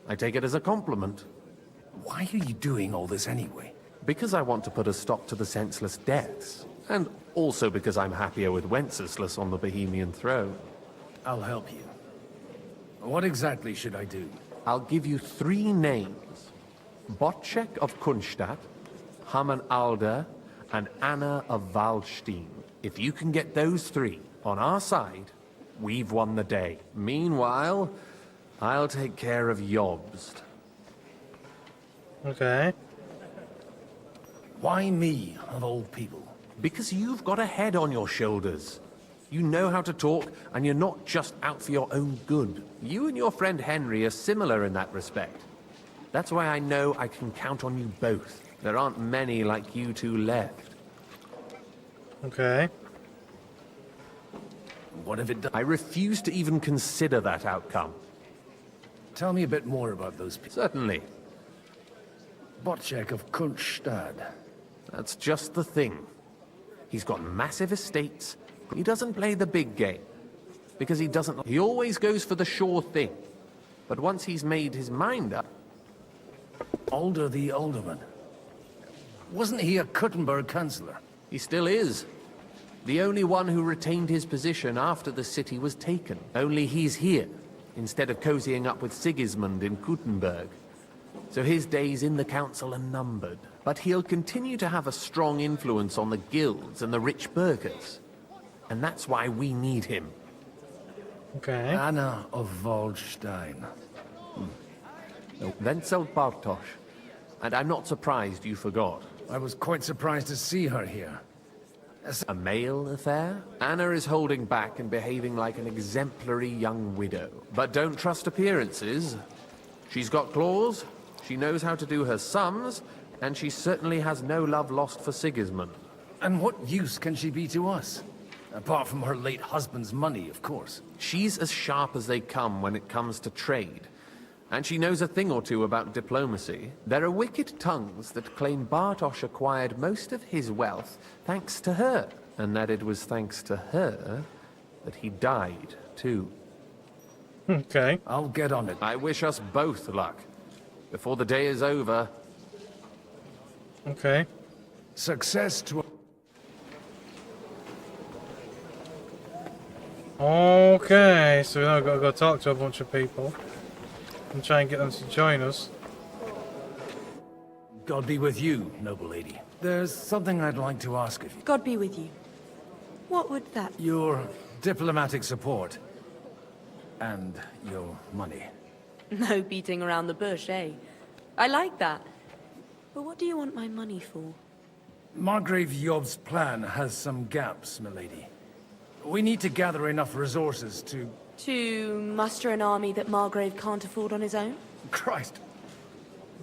I take it as a compliment. Why are you doing all this anyway? Because I want to put a stop to the senseless deaths. And also because I'm happier with Wenceslas on the Bohemian throne. I'll help you. What exactly should I do? I'll give you 3 names. Botchek of Kunstadt, Haman Alder, and Anna of Waldstein. If you can get those 3 on our side, we've won the day. Meanwhile, I'll take care of Jobst. Okay. Why me, of all people? Because you've got a head on your shoulders. You know how to talk, and you're not just out for your own good. You and your friend Henry are similar in that respect. That's why I know I can count on you both. There aren't many like you two left. Okay. What if it does? I refuse to even consider that outcome. Tell me a bit more about those people. Certainly. Botchek of Kunststadt. That's just the thing. He's got massive estates. He doesn't play the big game. Because he doesn't... He always goes for the sure thing. But once he's made his mind up... Alder the Alderman. Wasn't he a Kuttenberg councillor? He still is. The only one who retained his position after the city was taken. Only he's here, instead of cozying up with Sigismund in Kuttenberg. So his days in the council are numbered. But he'll continue to have a strong influence on the guilds and the rich burghers. And that's why we need him. Okay. Anna of Waldstein. Wenzel Bartosz. And I'm not surprised you forgot. I was quite surprised to see her here. A male affair? Anna is holding back and behaving like an exemplary young widow. But don't trust appearances. She's got claws, she knows how to do her sums, and she certainly has no love lost for Sigismund. And what use can she be to us? Apart from her late husband's money, of course. She's as sharp as they come when it comes to trade. And she knows a thing or two about diplomacy. There are wicked tongues that claim Bartosz acquired most of his wealth thanks to her, and that it was thanks to her that he died, too. Okay. I'll get on it. I wish us both luck. Before the day is over. Okay. Success to... Okay, so now we've got to go talk to a bunch of people and try and get them to join us. God be with you, noble lady. There's something I'd like to ask of you. God be with you. What would that... Your diplomatic support. And your money. No beating around the bush, eh? I like that. But what do you want my money for? Margrave Job's plan has some gaps, milady. We need to gather enough resources to... To muster an army that Margrave can't afford on his own? Christ.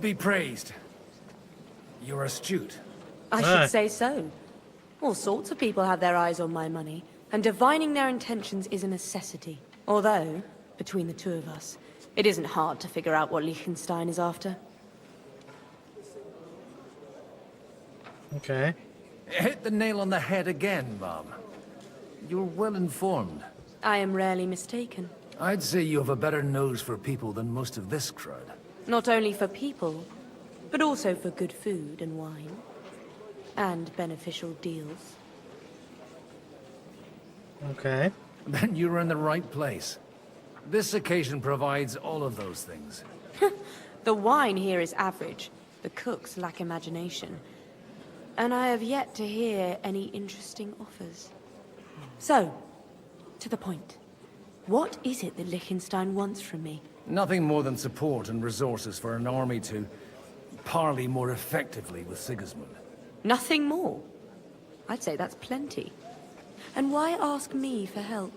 Be praised. You're astute. I should say so. All sorts of people have their eyes on my money, and divining their intentions is a necessity. Although, between the two of us, it isn't hard to figure out what Liechtenstein is after. Okay. Hit the nail on the head again, Mom. You're well informed. I am rarely mistaken. I'd say you have a better nose for people than most of this crowd. Not only for people, but also for good food and wine. And beneficial deals. Okay. Then you're in the right place. This occasion provides all of those things. The wine here is average. The cooks lack imagination. And I have yet to hear any interesting offers. So, to the point. What is it that Liechtenstein wants from me? Nothing more than support and resources for an army to parley more effectively with Sigismund. Nothing more? I'd say that's plenty. And why ask me for help?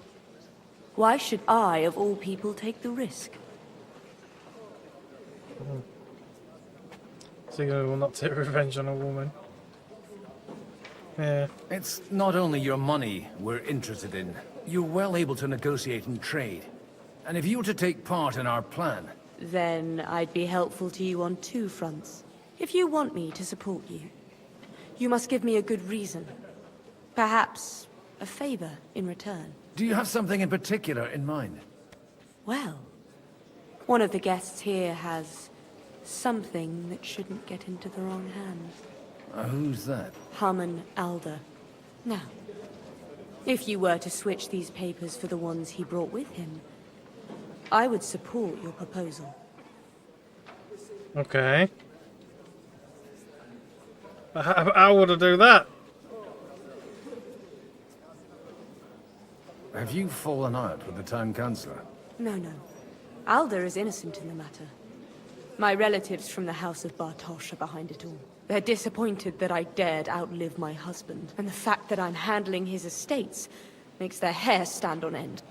Why should I, of all people, take the risk? Sigurd will not take revenge on a woman. Yeah. It's not only your money we're interested in. You're well able to negotiate and trade. And if you were to take part in our plan... Then I'd be helpful to you on two fronts. If you want me to support you, you must give me a good reason. Perhaps a favor in return. Do you have something in particular in mind? Well, one of the guests here has something that shouldn't get into the wrong hands. Who's that? Harman Alder. Now, if you were to switch these papers for the ones he brought with him, I would support your proposal. Okay. How would I do that? Have you fallen out with the town councillor? No, no. Alder is innocent in the matter. My relatives from the House of Bartosz are behind it all. They're disappointed that I dared outlive my husband, and the fact that I'm handling his estates makes their hair stand on end.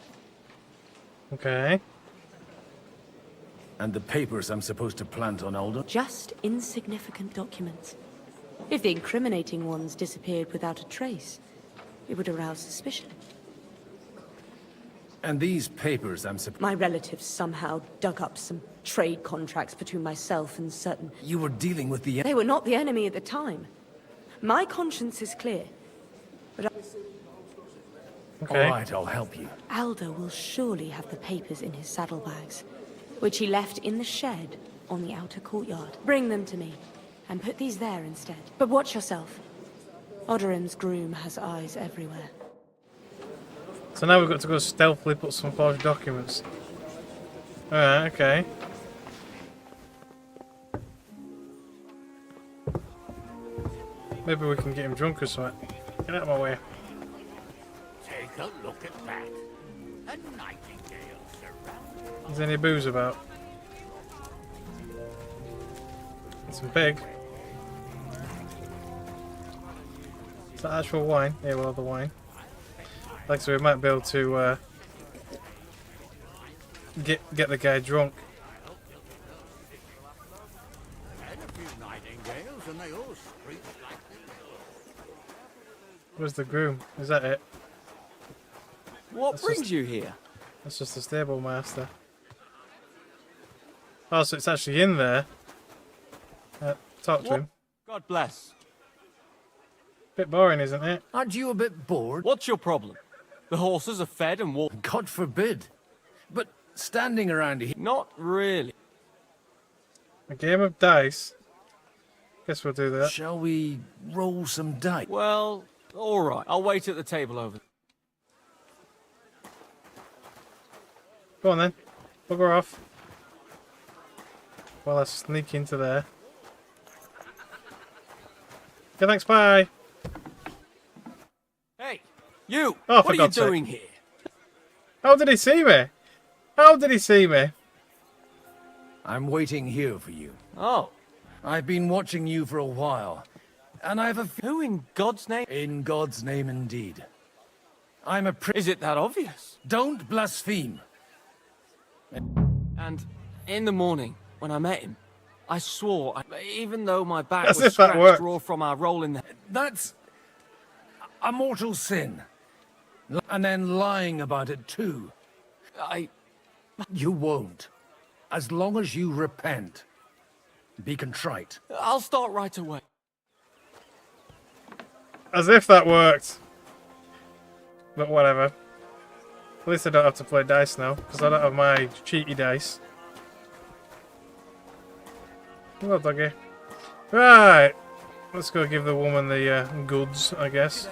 Okay. And the papers I'm supposed to plant on Alder? Just insignificant documents. If the incriminating ones disappeared without a trace, it would arouse suspicion. And these papers My relatives somehow dug up some trade contracts between myself and certain... You were dealing with the... They were not the enemy at the time. My conscience is clear. But Okay. All right, I'll help you. Alder will surely have the papers in his saddlebags, which he left in the shed on the outer courtyard. Bring them to me, and put these there instead. But watch yourself. Odorim's groom has eyes everywhere. So now we've got to go stealthily put some forged documents. Alright, okay. Maybe we can get him drunk or something. Get out of my way. Take a look at that. A nightingale surrounded. Is there any booze about? Some pig. Is that actual wine? Yeah, well, the wine. Like so, we might be able to get the guy drunk. And a few nightingales, and they all screech like Where's the groom? Is that it? What brings you here? That's just the stable master. Oh, so it's actually in there. Talk to him. God bless. Bit boring, isn't it? Aren't you a bit bored? What's your problem? The horses are fed and walked. God forbid. But standing around here... Not really. A game of dice. Guess we'll do that. Shall we roll some dice? Well, all right. I'll wait at the table over. Go on then. Bugger off. While I sneak into there. Okay, thanks, bye. Hey, you! Oh, for what are you God's sake. doing here? How did he see me? How did he see me? I'm waiting here for you. Oh. I've been watching you for a while. And I've a... Who in God's name? In God's name indeed. I'm a Is it that obvious? Don't blaspheme. And in the morning, when I met him, I swore, even though my back As was if that scratched worked. raw from our roll in the... That's a mortal sin. And then lying about it too. You won't. As long as you repent. Be contrite. I'll start right away. As if that worked. But whatever. At least I don't have to play dice now, because I don't have my cheaty dice. Hello, doggy. Right. Let's go give the woman the goods, I guess.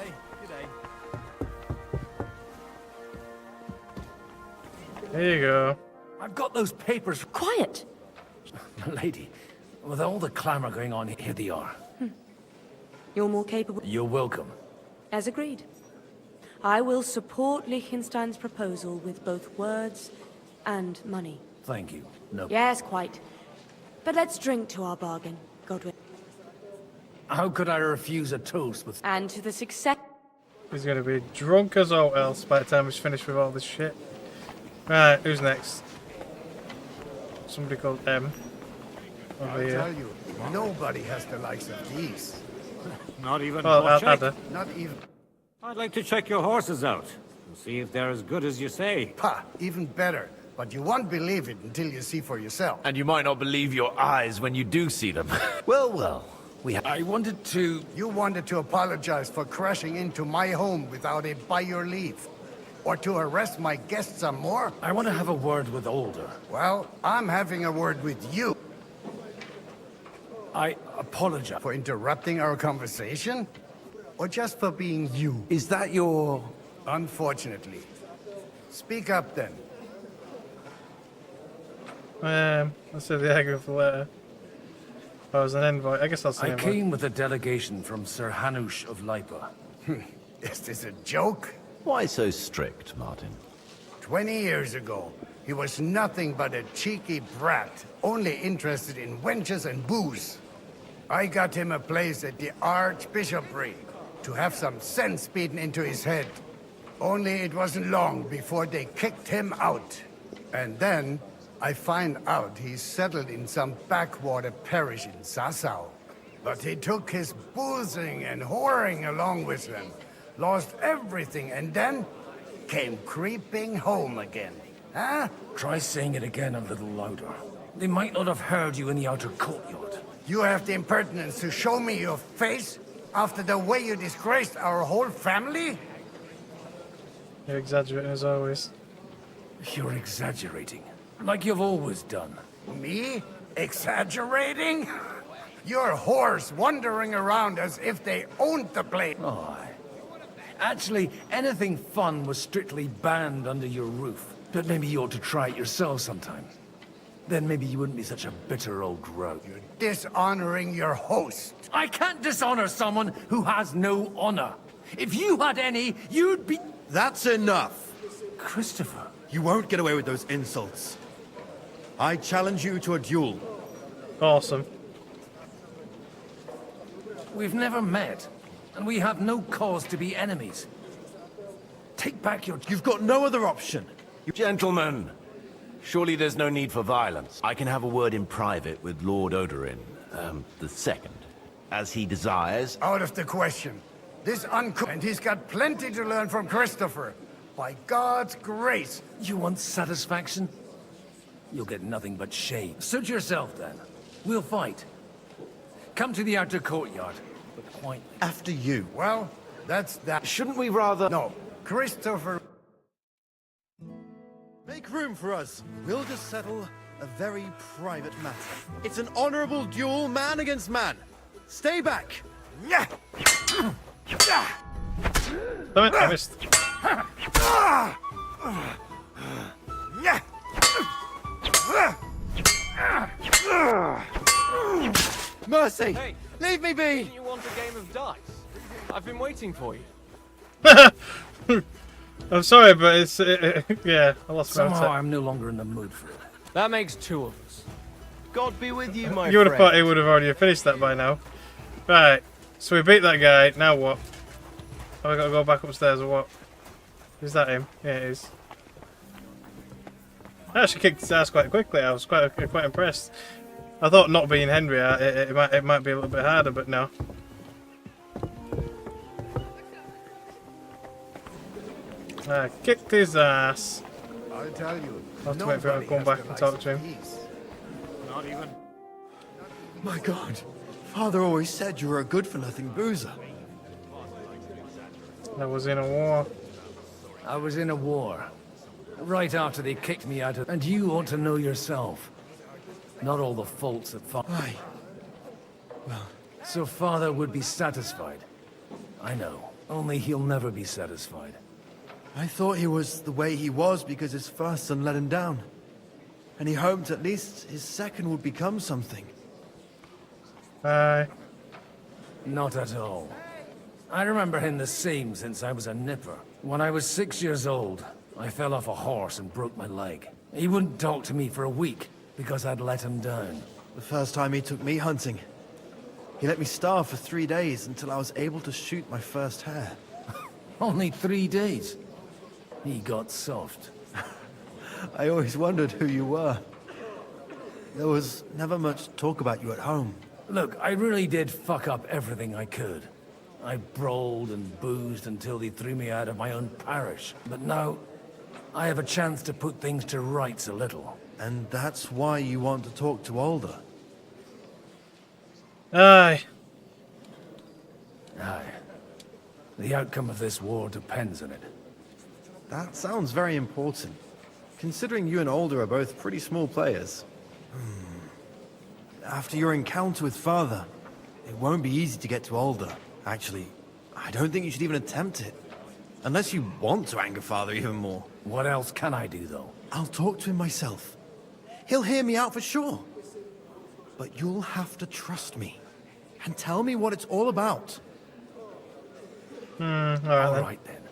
There you go. I've got those papers. Quiet! Lady, with all the clamour going on, here they are. You're more capable. You're welcome. As agreed. I will support Liechtenstein's proposal with both words and money. Thank you. No. Yes, quite. But let's drink to our bargain, Godwin. How could I refuse a toast with... And to the success... He's going to be drunk as all else by the time he's finished with all this shit. Right, who's next? Somebody called M. I'll tell you, nobody has the likes of these. Not even Well, for check. Not even... I'd like to check your horses out and see if they're as good as you say. Pah, even better. But you won't believe it until you see for yourself. And you might not believe your eyes when you do see them. Well. I wanted to... You wanted to apologize for crashing into my home without it by your leave. Or to arrest my guests some more? I want to have a word with Alder. Well, I'm having a word with you. I apologize. For interrupting our conversation? Or just for being you? Is that your... Unfortunately. Speak up then. Let's say the egg for later. Oh, it was an envoy. I guess I'll say I envoy. came with a delegation from Sir Hanush of Lipa. Is this a joke? Why so strict, Martin? 20 years ago, he was nothing but a cheeky brat, only interested in wenches and booze. I got him a place at the Archbishopric to have some sense beaten into his head. Only it wasn't long before they kicked him out. And then I find out he's settled in some backwater parish in Sassau. But he took his boozing and whoring along with him, lost everything, and then came creeping home again. Huh? Try saying it again a little louder. They might not have heard you in the outer courtyard. You have the impertinence to show me your face after the way you disgraced our whole family? You're exaggerating as always. You're exaggerating, like you've always done. Me? Exaggerating? Your whores wandering around as if they owned the place. Oh, actually, anything fun was strictly banned under your roof. But maybe you ought to try it yourself sometime. Then maybe you wouldn't be such a bitter old groat. You're dishonoring your host. I can't dishonor someone who has no honor. If you had any, you'd be... That's enough. Christopher. You won't get away with those insults. I challenge you to a duel. Awesome. We've never met, and we have no cause to be enemies. Take back your... You've got no other option. Gentlemen, surely there's no need for violence. I can have a word in private with Lord Odorin, the second, as he desires. Out of the question. This and he's got plenty to learn from Christopher. By God's grace. You want satisfaction? You'll get nothing but shame. Suit yourself, then. We'll fight. Come to the outer courtyard, but quietly. After you. Well, that's that. Shouldn't we rather... No. Christopher... Make room for us. We'll just settle a very private matter. It's an honorable duel, man against man. Stay back. Damn it, I missed. Mercy! Hey, leave me be! Didn't you want a game of dice? I've been waiting for you. I'm sorry, but it's... yeah, I lost my Somehow I'm no longer in the mood for it. That makes two of us. God be with you, my friend. You would have thought he would have already finished that by now. Right, so we beat that guy, now what? Have I got to go back upstairs or what? Is that him? Yeah, it is. I actually kicked his ass quite quickly, I was quite impressed. I thought not being Henry, it might be a little bit harder, but no. I kicked his ass. I'll tell you. I'll have to wait for him to come back and talk to him. Not even. My God. Father always said you were a good-for-nothing boozer. I was in a war. I was in a war. Right after they kicked me out of... And you ought to know yourself. Not all the faults that father... Aye. Well... So father would be satisfied. I know. Only he'll never be satisfied. I thought he was the way he was because his first son let him down. And he hoped at least his second would become something. Aye. Not at all. I remember him the same since I was a nipper. When I was 6 years old, I fell off a horse and broke my leg. He wouldn't talk to me for a week because I'd let him down. The first time he took me hunting, he let me starve for 3 days until I was able to shoot my first hare. Only 3 days? He got soft. I always wondered who you were. There was never much talk about you at home. Look, I really did fuck up everything I could. I brawled and boozed until they threw me out of my own parish. But now, I have a chance to put things to rights a little. And that's why you want to talk to Alder? Aye. Aye. The outcome of this war depends on it. That sounds very important, considering you and Alder are both pretty small players. After your encounter with Father, it won't be easy to get to Alder. Actually, I don't think you should even attempt it. Unless you want to anger Father even more. What else can I do, though? I'll talk to him myself. He'll hear me out for sure. But you'll have to trust me. And tell me what it's all about. All right then.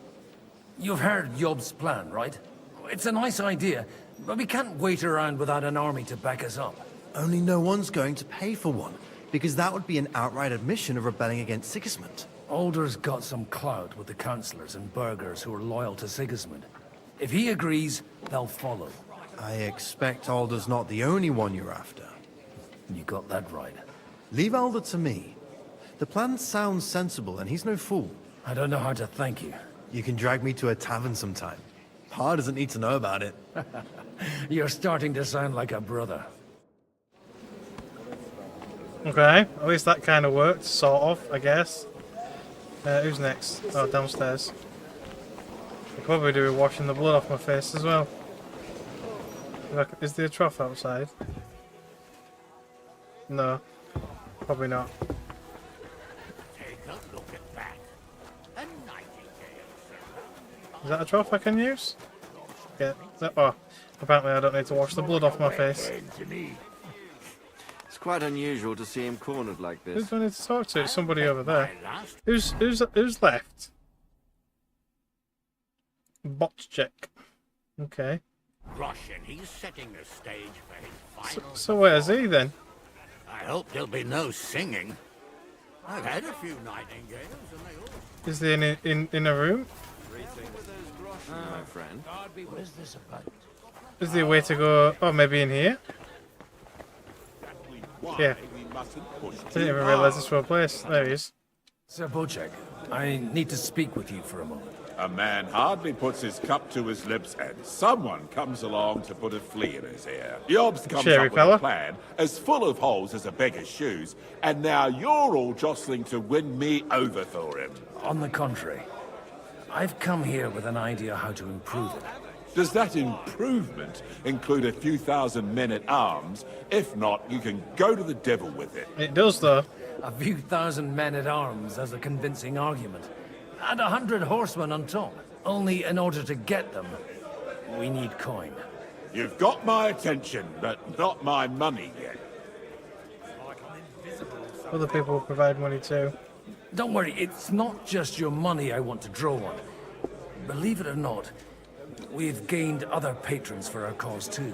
You've heard Yob's plan, right? It's a nice idea, but we can't wait around without an army to back us up. Only no one's going to pay for one, because that would be an outright admission of rebelling against Sigismund. Alder's got some clout with the councillors and burghers who are loyal to Sigismund. If he agrees, they'll follow. I expect Alder's not the only one you're after. You got that right. Leave Alder to me. The plan sounds sensible, and he's no fool. I don't know how to thank you. You can drag me to a tavern sometime. Pa doesn't need to know about it. You're starting to sound like a brother. Okay, at least that kind of worked, sort of, I guess. Who's next? Oh, downstairs. I'll probably do with washing the blood off my face as well. Is there a trough outside? No, probably not. Take a look at that. A nightingale, sir. Is that a trough I can use? Yeah. Oh, apparently I don't need to wash the blood off my face. It's quite unusual to see him cornered like this. Who do I need to talk to? It's somebody over there. Who's left? Bot check. Okay. Russian, he's setting the stage for his final. So where's he then? I hope there'll be no singing. I've had a few nightingales and they all... Is he in a room? My friend. What is this about? Is there a way to go? Oh, maybe in here? Yeah. Didn't even realise this was a place. There he is. Sir Bocek, I need to speak with you for a moment. A man hardly puts his cup to his lips and someone comes along to put a flea in his ear. Yobs comes Cherry up with fella. a plan as full of holes as a beggar's shoes, and now you're all jostling to win me over for him. On the contrary, I've come here with an idea how to improve it. Does that improvement include a few thousand men-at-arms? If not, you can go to the devil with it. It does, though. A few thousand men-at-arms as a convincing argument. And 100 horsemen on top. Only in order to get them, we need coin. You've got my attention, but not my money yet. Other people will provide money too. Don't worry, it's not just your money I want to draw on. Believe it or not, we've gained other patrons for our cause too.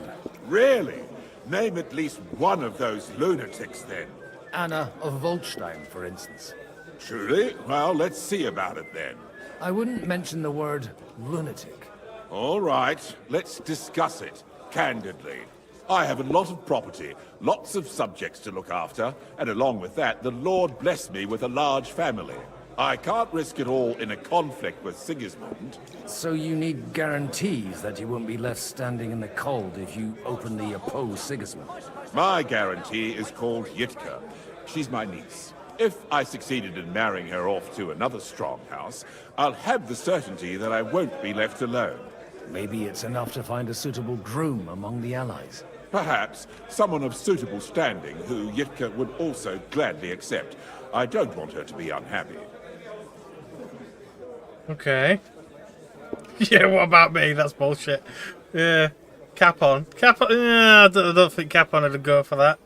Really? Name at least one of those lunatics then. Anna of Volstein, for instance. Truly? Well, let's see about it then. I wouldn't mention the word lunatic. All right, let's discuss it, candidly. I have a lot of property, lots of subjects to look after, and along with that, the Lord blessed me with a large family. I can't risk it all in a conflict with Sigismund. So you need guarantees that you won't be left standing in the cold if you openly oppose Sigismund? My guarantee is called Yitka. She's my niece. If I succeeded in marrying her off to another strong house, I'll have the certainty that I won't be left alone. Maybe it's enough to find a suitable groom among the allies. Perhaps someone of suitable standing who Yitka would also gladly accept. I don't want her to be unhappy. Okay. Yeah, what about me? That's bullshit. Yeah. Capon. Capon. Yeah, I don't think Capon would go for that.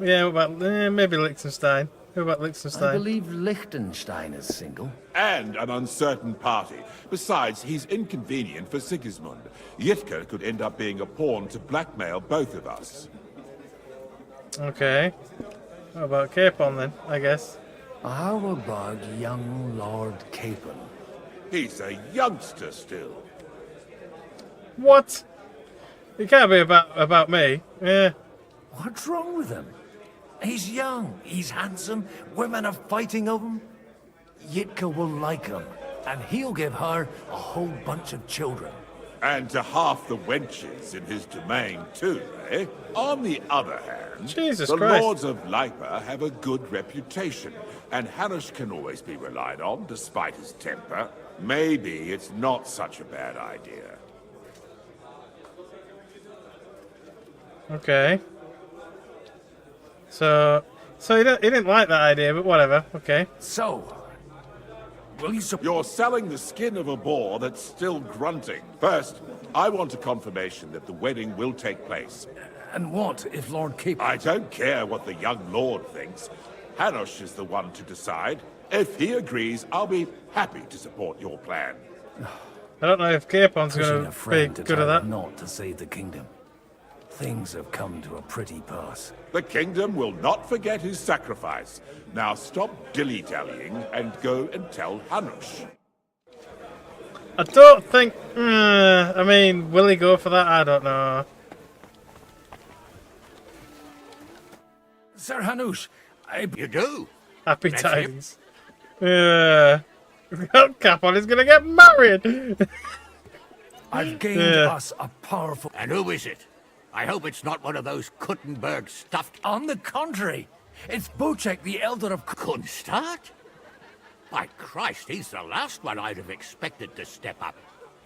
Yeah, what about maybe Liechtenstein? Who about Liechtenstein? I believe Liechtenstein is single. And an uncertain party. Besides, he's inconvenient for Sigismund. Yitka could end up being a pawn to blackmail both of us. Okay. What about Capon then, I guess? How about young Lord Capon? He's a youngster still. What? It can't be about me. Yeah. What's wrong with him? He's young, he's handsome, women are fighting over him. Yitka will like him, and he'll give her a whole bunch of children. And to half the wenches in his domain too, eh? On the other hand, Jesus the Christ. lords of Lipa have a good reputation, and Hanush can always be relied on, despite his temper. Maybe it's not such a bad idea. Okay. So he didn't like that idea, but whatever. Okay. So, will you You're selling the skin of a boar that's still grunting. First, I want a confirmation that the wedding will take place. And what if Lord Capon... I don't care what the young lord thinks. Hanush is the one to decide. If he agrees, I'll be happy to support your plan. I don't know if Capon's Pushing going a to be friend to good at tie a that. knot to save the kingdom. Things have come to a pretty pass. The kingdom will not forget his sacrifice. Now stop dilly-dallying and go and tell Hanush. I don't think... I mean, will he go for that? I don't know. Sir Hanush, You do? Happy That's times. Capon is going to get married! I've gained us a powerful... And who is it? I hope it's not one of those Kuttenberg stuffed... On the contrary, it's Bocek, the Elder of... Kunstad? By Christ, he's the last one I'd have expected to step up.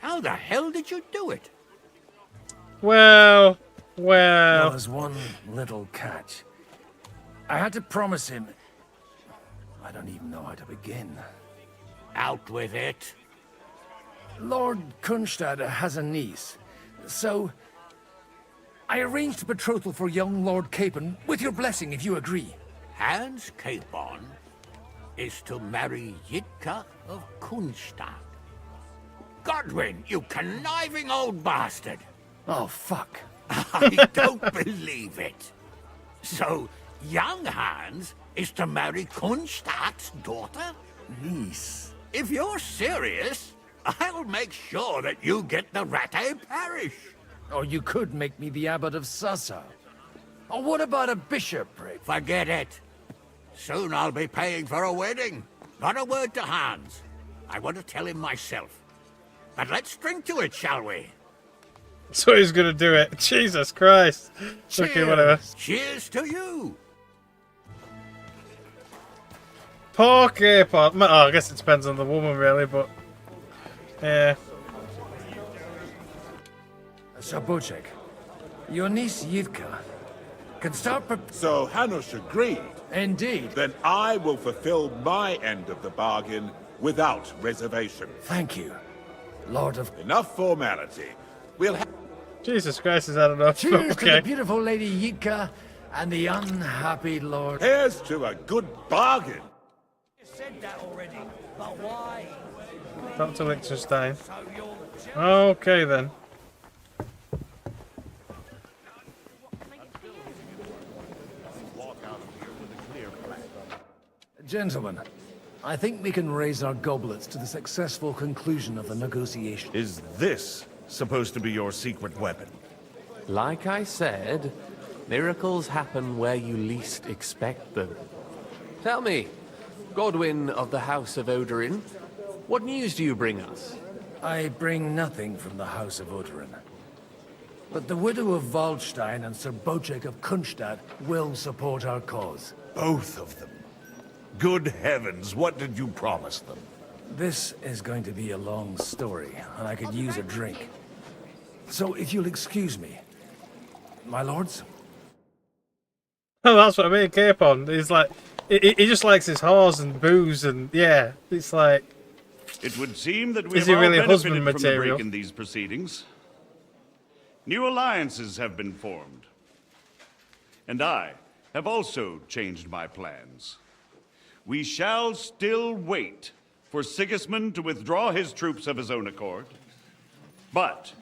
How the hell did you do it? Well... Well, there's one little catch. I had to promise him... I don't even know how to begin. Out with it. Lord Kunstad has a niece, so... I arranged a betrothal for young Lord Capon, with your blessing if you agree. Hans Capon is to marry Yitka of Kunstad. Godwin, you conniving old bastard! Oh, fuck. I don't believe it. So, young Hans is to marry Kunstad's daughter? Niece. If you're serious, I'll make sure that you get the Rattay parish. Or you could make me the abbot of Sassa. Or what about a bishopric? Forget it. Soon I'll be paying for a wedding. Not a word to Hans. I want to tell him myself. But let's drink to it, shall we? So he's going to do it. Jesus Christ. Cheers. Okay, whatever. Cheers to you. Poor Capon. Oh, I guess it depends on the woman, really, but... Yeah. Sir Bocek, your niece Yitka can start... So Hanush agreed? Indeed. Then I will fulfill my end of the bargain without reservation. Thank you, Lord of... Enough formality. We'll have... Jesus Christ, is that enough? Cheers Okay. to the beautiful Lady Yitka and the unhappy Lord... Here's to a good bargain. You said that already, but why? Dr. Liechtenstein. Okay, then. Gentlemen, I think we can raise our goblets to the successful conclusion of the negotiation. Is this supposed to be your secret weapon? Like I said, miracles happen where you least expect them. Tell me, Godwin of the House of Odorin, what news do you bring us? I bring nothing from the House of Odorin. But the widow of Waldstein and Sir Bocek of Kunstad will support our cause. Both of them. Good heavens, what did you promise them? This is going to be a long story, and I could use a drink. So if you'll excuse me, my lords? Oh, that's what I mean, Capon. He's like... He just likes his whores and booze and... Yeah, it's like... It would seem that we Is have he really all husband benefited from the material? break in these proceedings. New alliances have been formed. And I have also changed my plans. We shall still wait for Sigismund to withdraw his troops of his own accord. But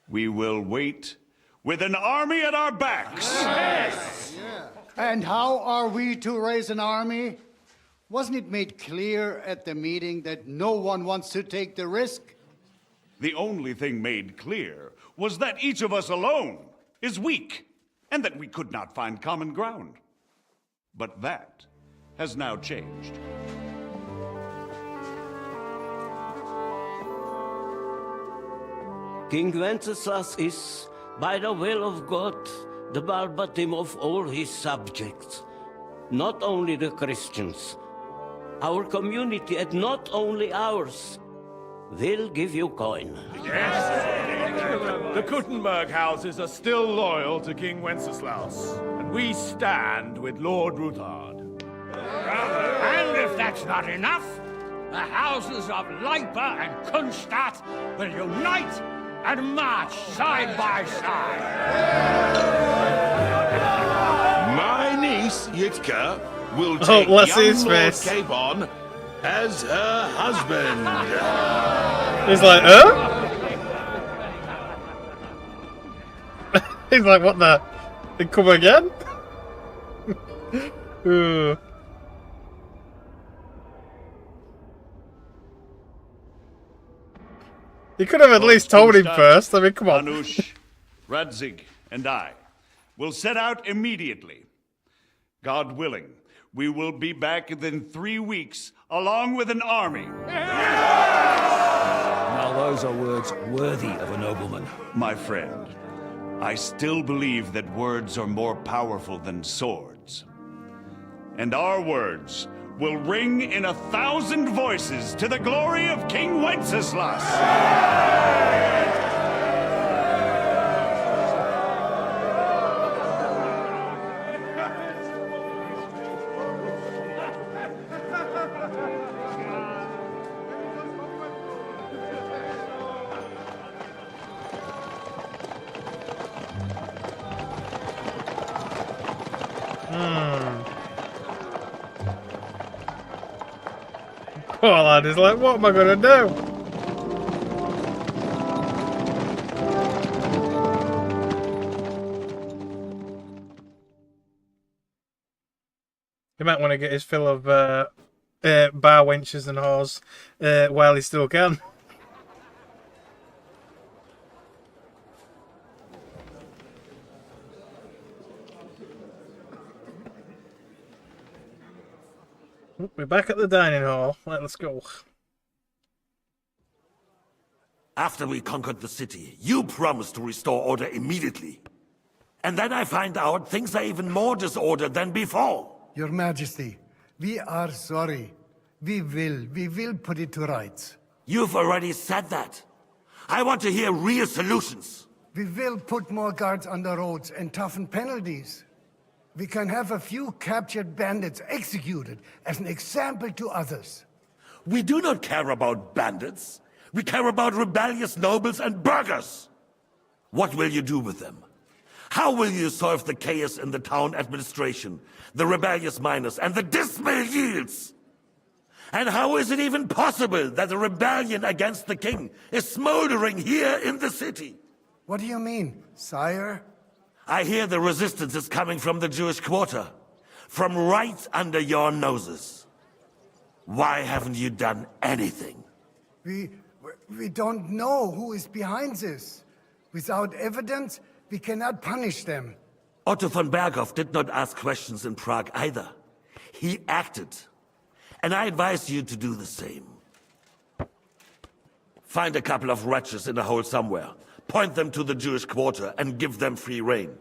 we will wait with an army at our backs. Yes. And how are we to raise an army? Wasn't it made clear at the meeting that no one wants to take the risk? The only thing made clear was that each of us alone is weak, and that we could not find common ground. But that has now changed. King Wenceslas is, by the will of God, the Balbatim of all his subjects. Not only the Christians, our community, and not only ours. They'll give you coin. Yes. The Kuttenberg houses are still loyal to King Wenceslaus, and we stand with Lord Ruthard. And if that's not enough, the houses of Leipa and Kunstadt will unite and march side by side. My niece, Yitka, will Oh, take bless young his Lord face. Capon as her husband. He's like, huh? He's like, what the? They come again? Ooh. You could have at least told him first. I mean, come on. Anush, Radzig, and I will set out immediately. God willing, we will be back within 3 weeks, along with an army. Now those are words worthy of a nobleman. My friend, I still believe that words are more powerful than swords. And our words will ring in 1,000 voices to the glory of King Wenceslas. Poor lad is like, what am I gonna do? He might want to get his fill of bar wenches and whores while he still can. We're back at the dining hall. Let's go. After we conquered the city, you promised to restore order immediately. And then I find out things are even more disordered than before. Your Majesty, we are sorry. We will put it to rights. You've already said that. I want to hear real solutions. We will put more guards on the roads and toughen penalties. We can have a few captured bandits executed as an example to others. We do not care about bandits. We care about rebellious nobles and burghers. What will you do with them? How will you solve the chaos in the town administration, the rebellious miners, and the dismal yields? And how is it even possible that a rebellion against the king is smoldering here in the city? What do you mean, sire? I hear the resistance is coming from the Jewish quarter, from right under your noses. Why haven't you done anything? We don't know who is behind this. Without evidence, we cannot punish them. Otto von Berghoff did not ask questions in Prague either. He acted. And I advise you to do the same. Find a couple of wretches in a hole somewhere. Point them to the Jewish quarter and give them free rein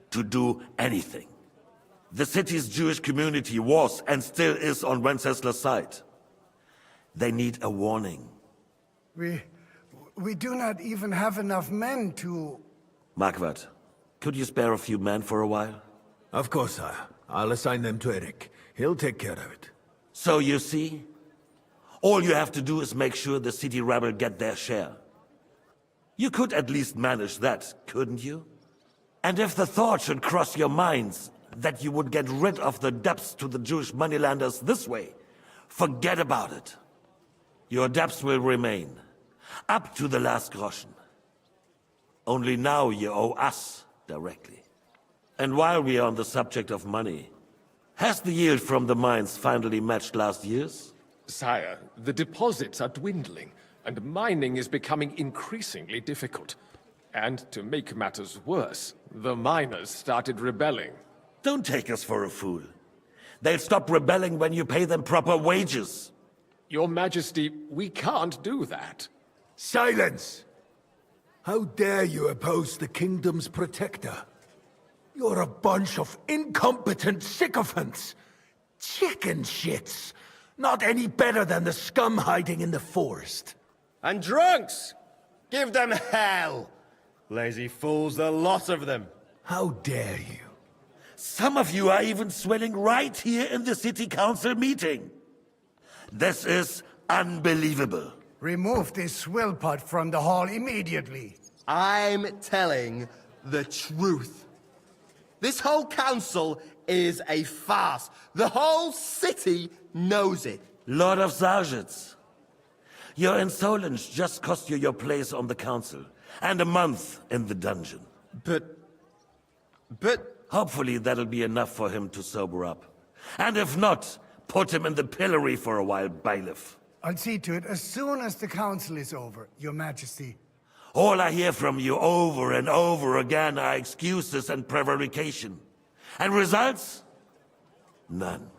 to do anything. The city's Jewish community was and still is on Wenceslas' side. They need a warning. We do not even have enough men to... Marquardt, could you spare a few men for a while? Of course, sire. I'll assign them to Eric. He'll take care of it. So you see, all you have to do is make sure the city rebel get their share. You could at least manage that, couldn't you? And if the thought should cross your minds that you would get rid of the debts to the Jewish moneylenders this way, forget about it. Your debts will remain, up to the last groschen. Only now you owe us directly. And while we are on the subject of money, has the yield from the mines finally matched last year's? Sire, the deposits are dwindling, and mining is becoming increasingly difficult. And to make matters worse, the miners started rebelling. Don't take us for a fool. They'll stop rebelling when you pay them proper wages. Your Majesty, we can't do that. Silence! How dare you oppose the kingdom's protector? You're a bunch of incompetent sycophants. Chicken shits. Not any better than the scum hiding in the forest. And drunks! Give them hell! Lazy fools, the lot of them. How dare you? Some of you are even swelling right here in the city council meeting. This is unbelievable. Remove this swillpot from the hall immediately. I'm telling the truth. This whole council is a farce. The whole city knows it. Lord of Sargitz, Your insolence just cost you your place on the council, and a month in the dungeon. But... Hopefully that'll be enough for him to sober up. And if not, put him in the pillory for a while, bailiff. I'll see to it as soon as the council is over, Your Majesty. All I hear from you over and over again are excuses and prevarication. And results? None.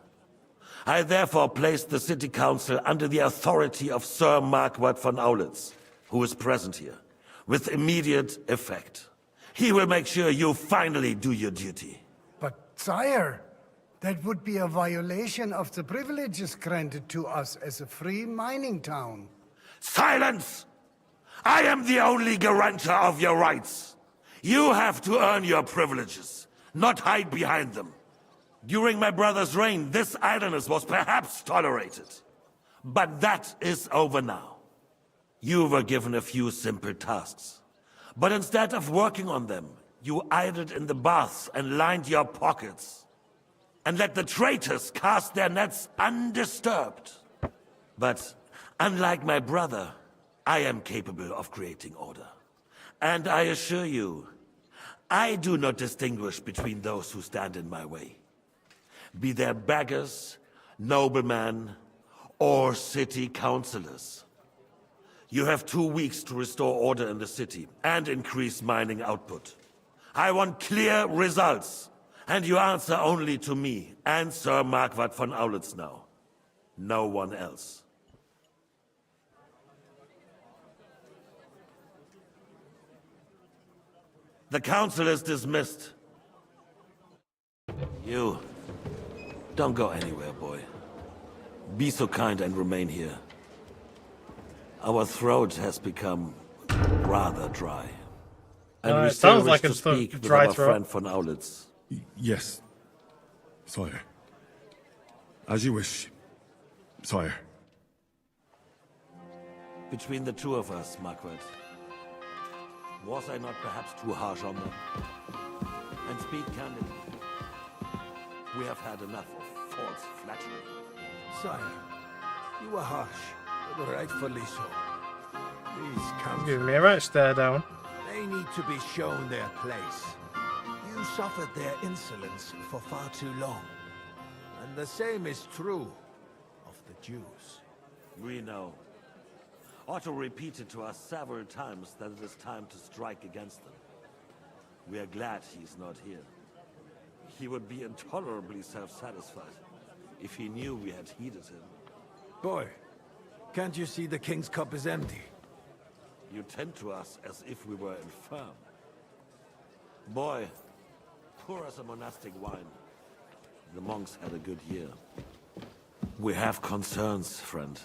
I therefore place the city council under the authority of Sir Marquardt von Aulitz, who is present here, with immediate effect. He will make sure you finally do your duty. But, sire, that would be a violation of the privileges granted to us as a free mining town. Silence! I am the only guarantor of your rights. You have to earn your privileges, not hide behind them. During my brother's reign, this idleness was perhaps tolerated. But that is over now. You were given a few simple tasks. But instead of working on them, you idled in the baths and lined your pockets. And let the traitors cast their nets undisturbed. But unlike my brother, I am capable of creating order. And I assure you, I do not distinguish between those who stand in my way. Be they beggars, noblemen, or city councillors. You have 2 weeks to restore order in the city and increase mining output. I want clear results, and you answer only to me and Sir Marquardt von Aulitz now. No one else. The council is dismissed. You, don't go anywhere, boy. Be so kind and remain here. Our throat has become rather dry. And we it still sounds wish like to it's speak with dry our throat. friend von Aulitz. Yes, sire. As you wish, sire. Between the two of us, Marquardt, was I not perhaps too harsh on them? And speak candidly, we have had enough of false flattery. Sire, you were harsh, but rightfully so. These councils, Give me a right stare down. they need to be shown their place. You suffered their insolence for far too long. And the same is true of the Jews. We know. Otto repeated to us several times that it is time to strike against them. We are glad he's not here. He would be intolerably self-satisfied if he knew we had heeded him. Boy, can't you see the king's cup is empty? You tend to us as if we were infirm. Boy, pour us a monastic wine. The monks had a good year. We have concerns, friend.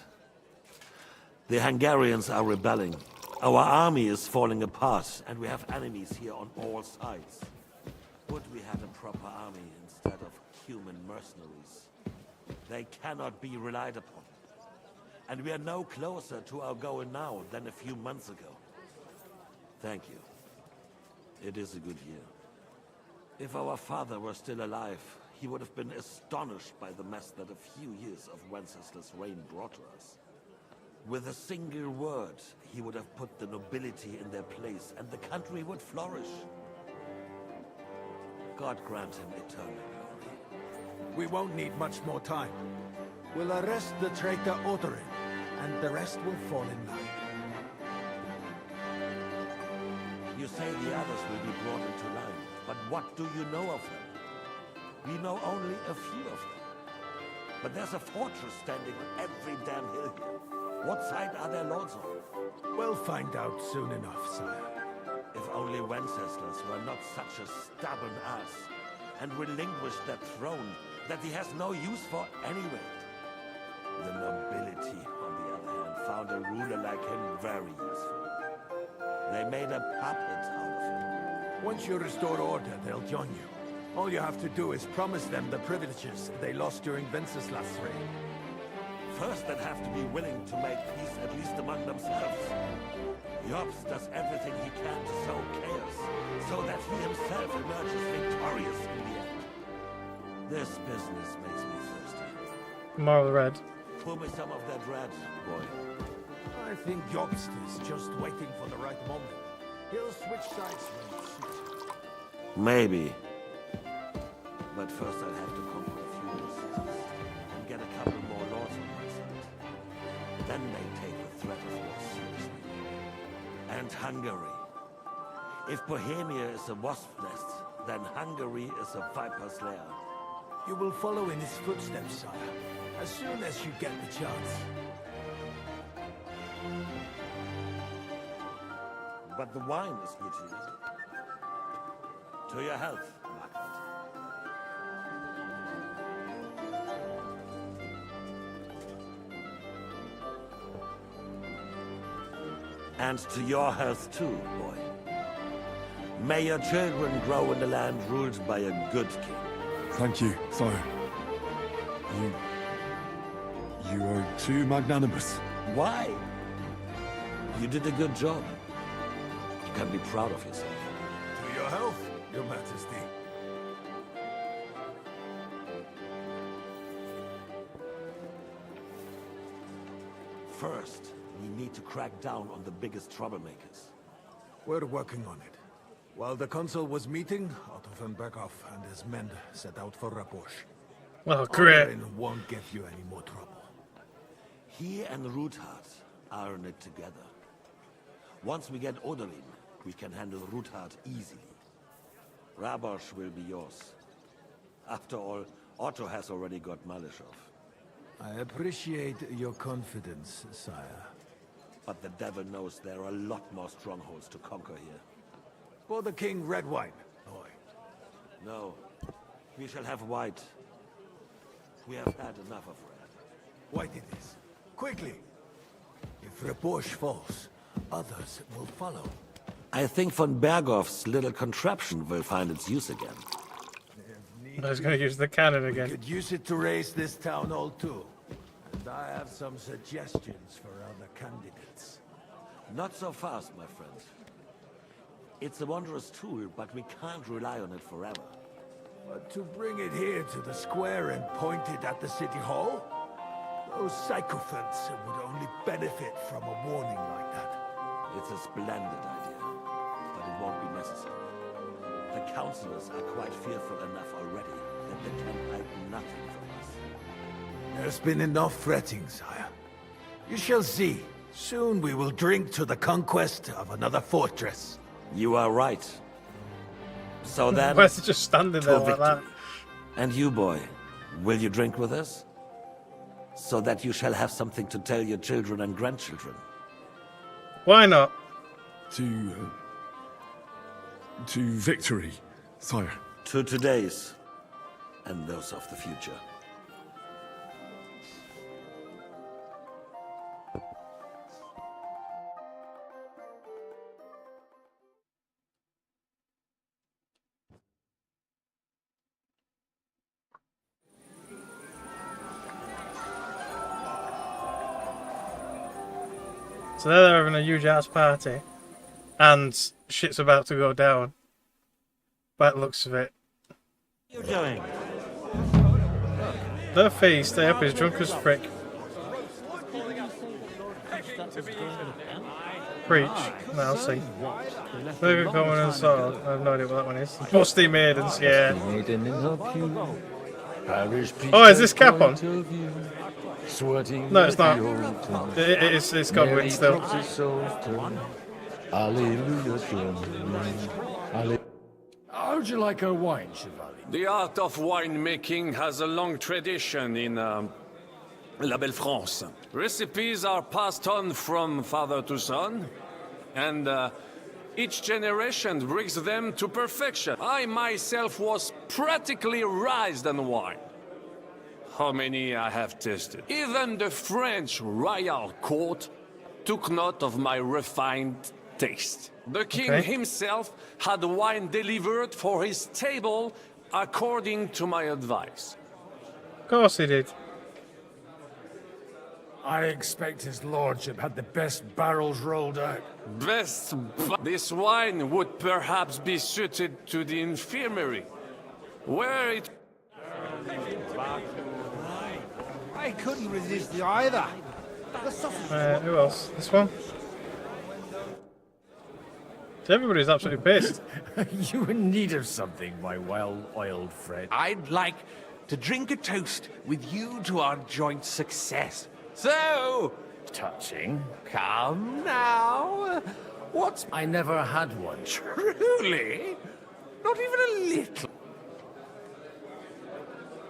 The Hungarians are rebelling. Our army is falling apart, and we have enemies here on all sides. Would we had a proper army instead of human mercenaries? They cannot be relied upon. And we are no closer to our goal now than a few months ago. Thank you. It is a good year. If our father were still alive, he would have been astonished by the mess that a few years of Wenceslaus' reign brought to us. With a single word, he would have put the nobility in their place, and the country would flourish. God grant him eternal glory. We won't need much more time. We'll arrest the traitor Odorin, and the rest will fall in line. You say the others will be brought into line, but what do you know of them? We know only a few of them. But there's a fortress standing on every damn hill here. What side are their lords on? We'll find out soon enough, sire. If only Wenceslas were not such a stubborn ass, and relinquished that throne that he has no use for anyway. The nobility, on the other hand, found a ruler like him very useful. They made a puppet out of him. Once you restore order, they'll join you. All you have to do is promise them the privileges they lost during Wenceslas' reign. First, they'd have to be willing to make peace at least among themselves. Jobs does everything he can to sow chaos, so that he himself emerges victorious in the end. This business makes me thirsty. More red. Pour me some of that red, boy. I think Jobst is just waiting for the right moment. He'll switch sides when it suits him. Maybe. But first I'll have to conquer a few more cities and get a couple more lords on my side. Then they take the threat of war seriously. And Hungary. If Bohemia is a wasp nest, then Hungary is a viper's lair. You will follow in his footsteps, sire, as soon as you get the chance. But the wine is good to you. To your health, Margaret. And to your health too, boy. May your children grow in a land ruled by a good king. Thank you, sire. You are too magnanimous. Why? You did a good job. You can be proud of yourself. To your health, your majesty. First, we need to crack down on the biggest troublemakers. We're working on it. While the consul was meeting, Otto von Berghoff and his men set out for Raposh. Well, great. Oberyn won't give you any more trouble. He and Ruthard are in it together. Once we get Oberyn, we can handle Ruthard easily. Rabosh will be yours. After all, Otto has already got Malishov. I appreciate your confidence, sire. But the devil knows there are a lot more strongholds to conquer here. For the king, red wine, boy. No, we shall have white. We have had enough of red. White it is. Quickly! If Raposh falls, others will follow. I think von Berghoff's little contraption will find its use again. I was going to use the cannon We again. could use it to raise this town hall too. And I have some suggestions for other candidates. Not so fast, my friend. It's a wondrous tool, but we can't rely on it forever. But to bring it here to the square and point it at the city hall? Those sycophants would only benefit from a warning like that. It's a splendid idea, but it won't be necessary. The councillors are quite fearful enough already that they can hide nothing from us. There's been enough fretting, sire. You shall see. Soon we will drink to the conquest of another fortress. You are right. So then... Why is it just standing there like that? And you, boy, will you drink with us? So that you shall have something to tell your children and grandchildren. Why not? To victory, sire. To today's, and those of the future. So they're having a huge ass party, and shit's about to go down. By the looks of it. What are you doing? Their face, stay up, is drunk as frick. Preach. No, I'll see. Maybe coming and sword. I have no idea what that one is. Busty Maidens, yeah. Oh, is this cap on? No, it's not. It's got wind still. How'd you like our wine, Chevalier? The art of winemaking has a long tradition in La Belle France. Recipes are passed on from father to son, and each generation brings them to perfection. I myself was practically raised on wine. How many I have tasted. Even the French royal court took note of my refined taste. The king himself had wine delivered for his table according to my advice. Of course he did. I expect his lordship had the best barrels rolled out. This wine would perhaps be suited to the infirmary, where it... I couldn't resist you either. Who else? This one? Everybody's absolutely pissed. You in need of something, my well-oiled friend. I'd like to drink a toast with you to our joint success. So, Touching. come now. What's... I never had one. Truly? Not even a little?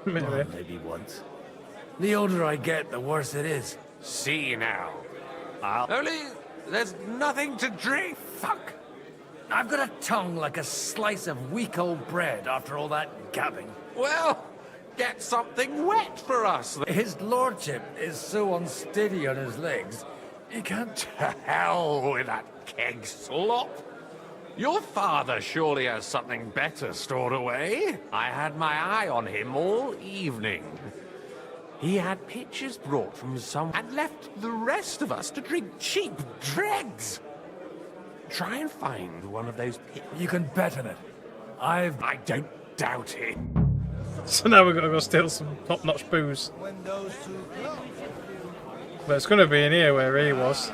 Well, maybe once. The older I get, the worse it is. See now. Only there's nothing to drink. Fuck! I've got a tongue like a slice of week-old bread after all that gabbing. Well, get something wet for us. His lordship is so unsteady on his legs, he can't... To hell with that keg slop. Your father surely has something better stored away. I had my eye on him all evening. He had pitchers brought from some and left the rest of us to drink cheap dregs. Try and find one of those pit. You can bet on it. I don't doubt it. So now we've got to go steal some top-notch booze. But it's going to be in here where he was.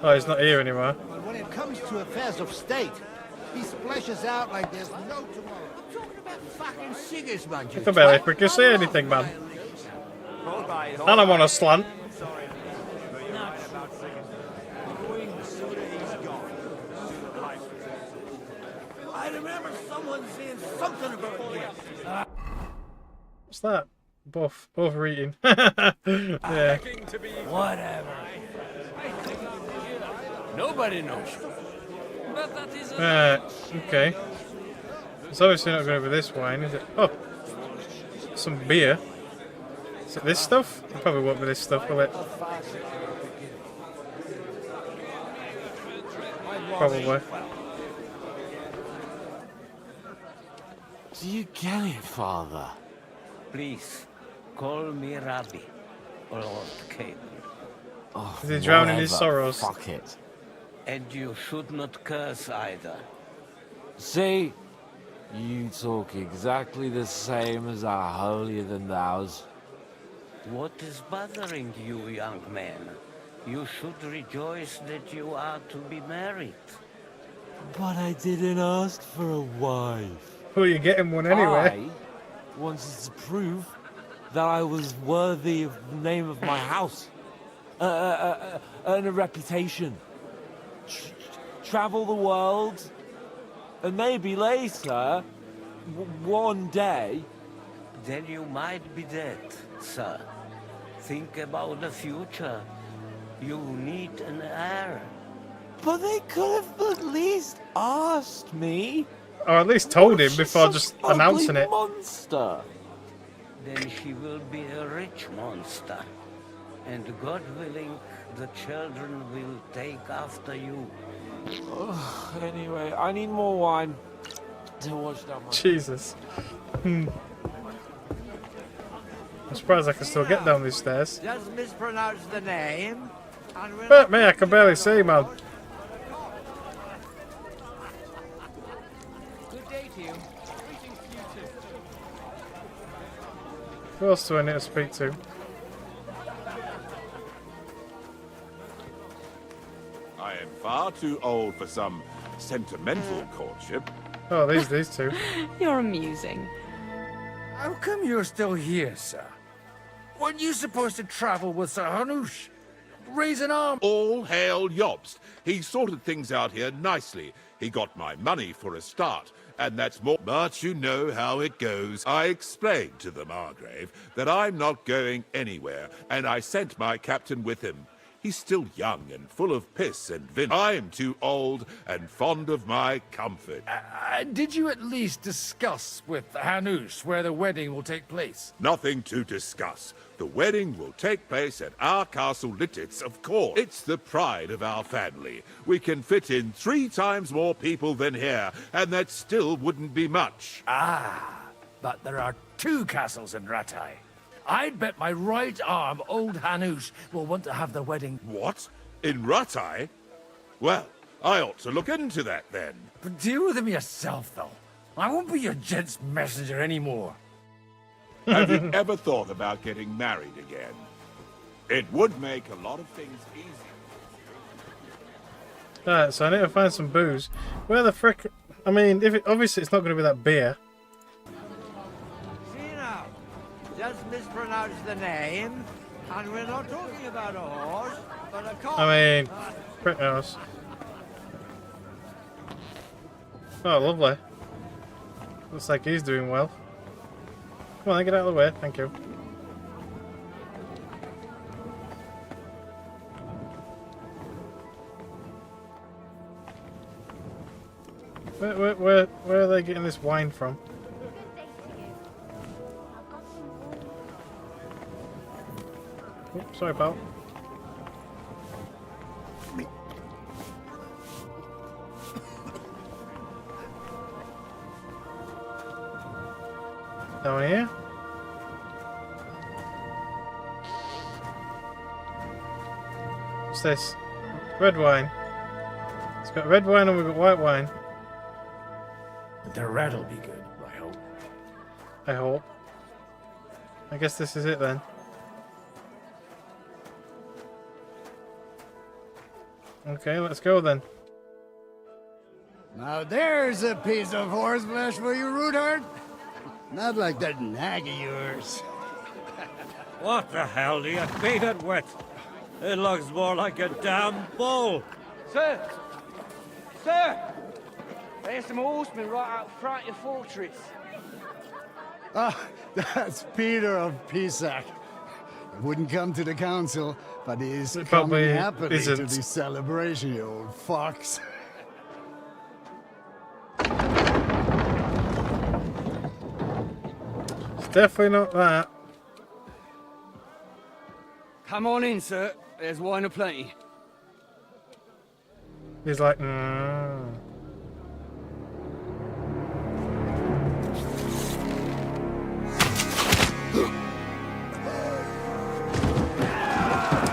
Oh, he's not here anymore. But when it comes to affairs of state, he splashes out like there's no tomorrow. I'm talking about fucking cigars, man. I can barely freaking see anything, man. And I'm on a slant. I remember someone saying something about this. What's that? Both are eating. Yeah. Whatever. Nobody knows. Okay. It's obviously not going to be this wine, is it? Oh, some beer. Is it this stuff? It probably won't be this stuff, will it? Probably. Do you get it, Father? Please, call me Rabbi, or Lord Cable. Oh, Is he drowning his whatever. sorrows? Fuck it. And you should not curse either. See? You talk exactly the same as our holier-than-thous. What is bothering you, young man? You should rejoice that you are to be married. But I didn't ask for a wife. Well, you're getting one anyway. I wanted to prove that I was worthy of the name of my house. And a reputation. Travel the world. And maybe later, one day... Then you might be dead, sir. Think about the future. You need an heir. But they could have at least asked me. Or at least told him before just announcing it. Monster. Then she will be a rich monster. And God willing, the children will take after you. Anyway, I need more wine to wash down my... Jesus. I'm surprised I can still get down these stairs. Just mispronounce the name. But me, I can barely see, man. Good day to you. Greetings to you too. Who else do I need to speak to? I am far too old for some sentimental courtship. Oh, these two. You're amusing. How come you're still here, sir? Weren't you supposed to travel with Sir Hanush? Raise an arm. All hail Jobst. He sorted things out here nicely. He got my money for a start, and that's more. But you know how it goes. I explained to the Margrave that I'm not going anywhere, and I sent my captain with him. He's still young and full of piss and vin. I'm too old and fond of my comfort. Did you at least discuss with Hanush where the wedding will take place? Nothing to discuss. The wedding will take place at our castle Lititz, of course. It's the pride of our family. We can fit in 3 times more people than here, and that still wouldn't be much. Ah, but there are 2 castles in Rattay. I'd bet my right arm old Hanush will want to have the wedding. What? In Rattay? Well, I ought to look into that then. But deal with him yourself, though. I won't be your gent's messenger anymore. Have you ever thought about getting married again? It would make a lot of things easier. Alright, so I need to find some booze. Where the frick? I mean, obviously it's not going to be that beer. See now, just mispronounce the name, and we're not talking about a horse, but a cock. I mean, Crownos. Oh, lovely. Looks like he's doing well. Come on, get out of the way. Thank you. Where are they getting this wine from? Oops, sorry, pal. Down here? What's this? Red wine. It's got red wine and we've got white wine. The red'll be good, I hope. I hope. I guess this is it then. Okay, let's go then. Now there's a piece of horseflesh for you, Rudard. Not like that nag of yours. What the hell do you feed it with? It looks more like a damn bull. Sir! Sir! There's some horsemen right out front of your fortress. Ah, that's Peter of Pisac. He wouldn't come to the council, but he is coming happily to the celebration, you old fox. It's definitely not that. Come on in, sir. There's wine aplenty. He's like,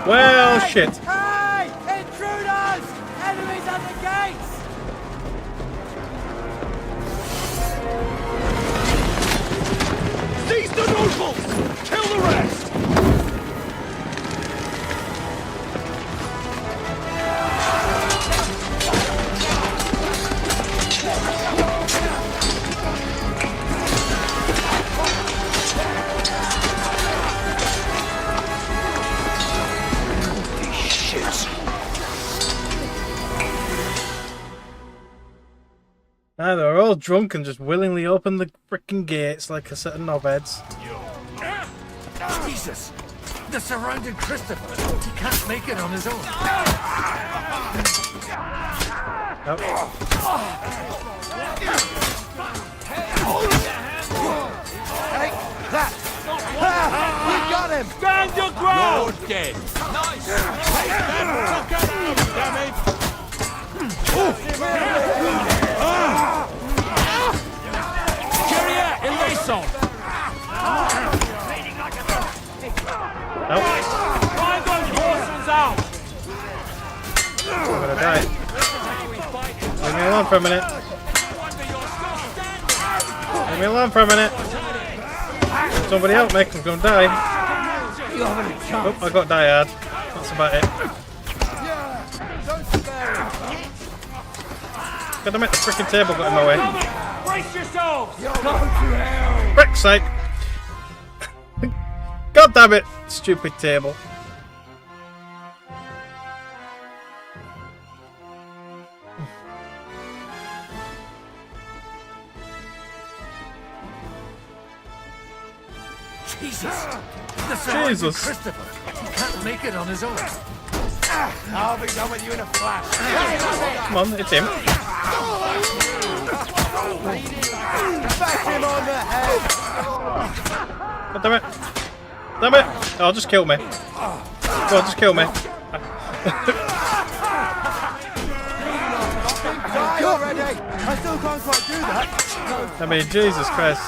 Well, shit. Hey! Intruders! Enemies at the gates! Seize the nobles! Kill the rest! Ah, they're all drunk and just willingly open the frickin' gates like a set of knobheads. Jesus! They're surrounding Christopher. He can't make it on his own. Take that! We got him! Stand your ground! You're dead. Nice! Take that! Carrier, Eleison! Drive those horses out! I'm gonna die. Leave me alone for a minute. Leave me alone for a minute. Somebody help me, I'm gonna die. Oh, I got died. That's about it. God damn it, the freaking table got in my way. Brace yourselves! Frick's sake! God damn it, stupid table. Jesus! They're surrounding Jesus. Christopher. He can't make it on his own. I'll be done with you in a flash. Come on, it's him. Back him on the head! God damn it. Damn it! Oh, just kill me. Go on, just kill me. Die already! I still can't quite do that. I mean, Jesus Christ.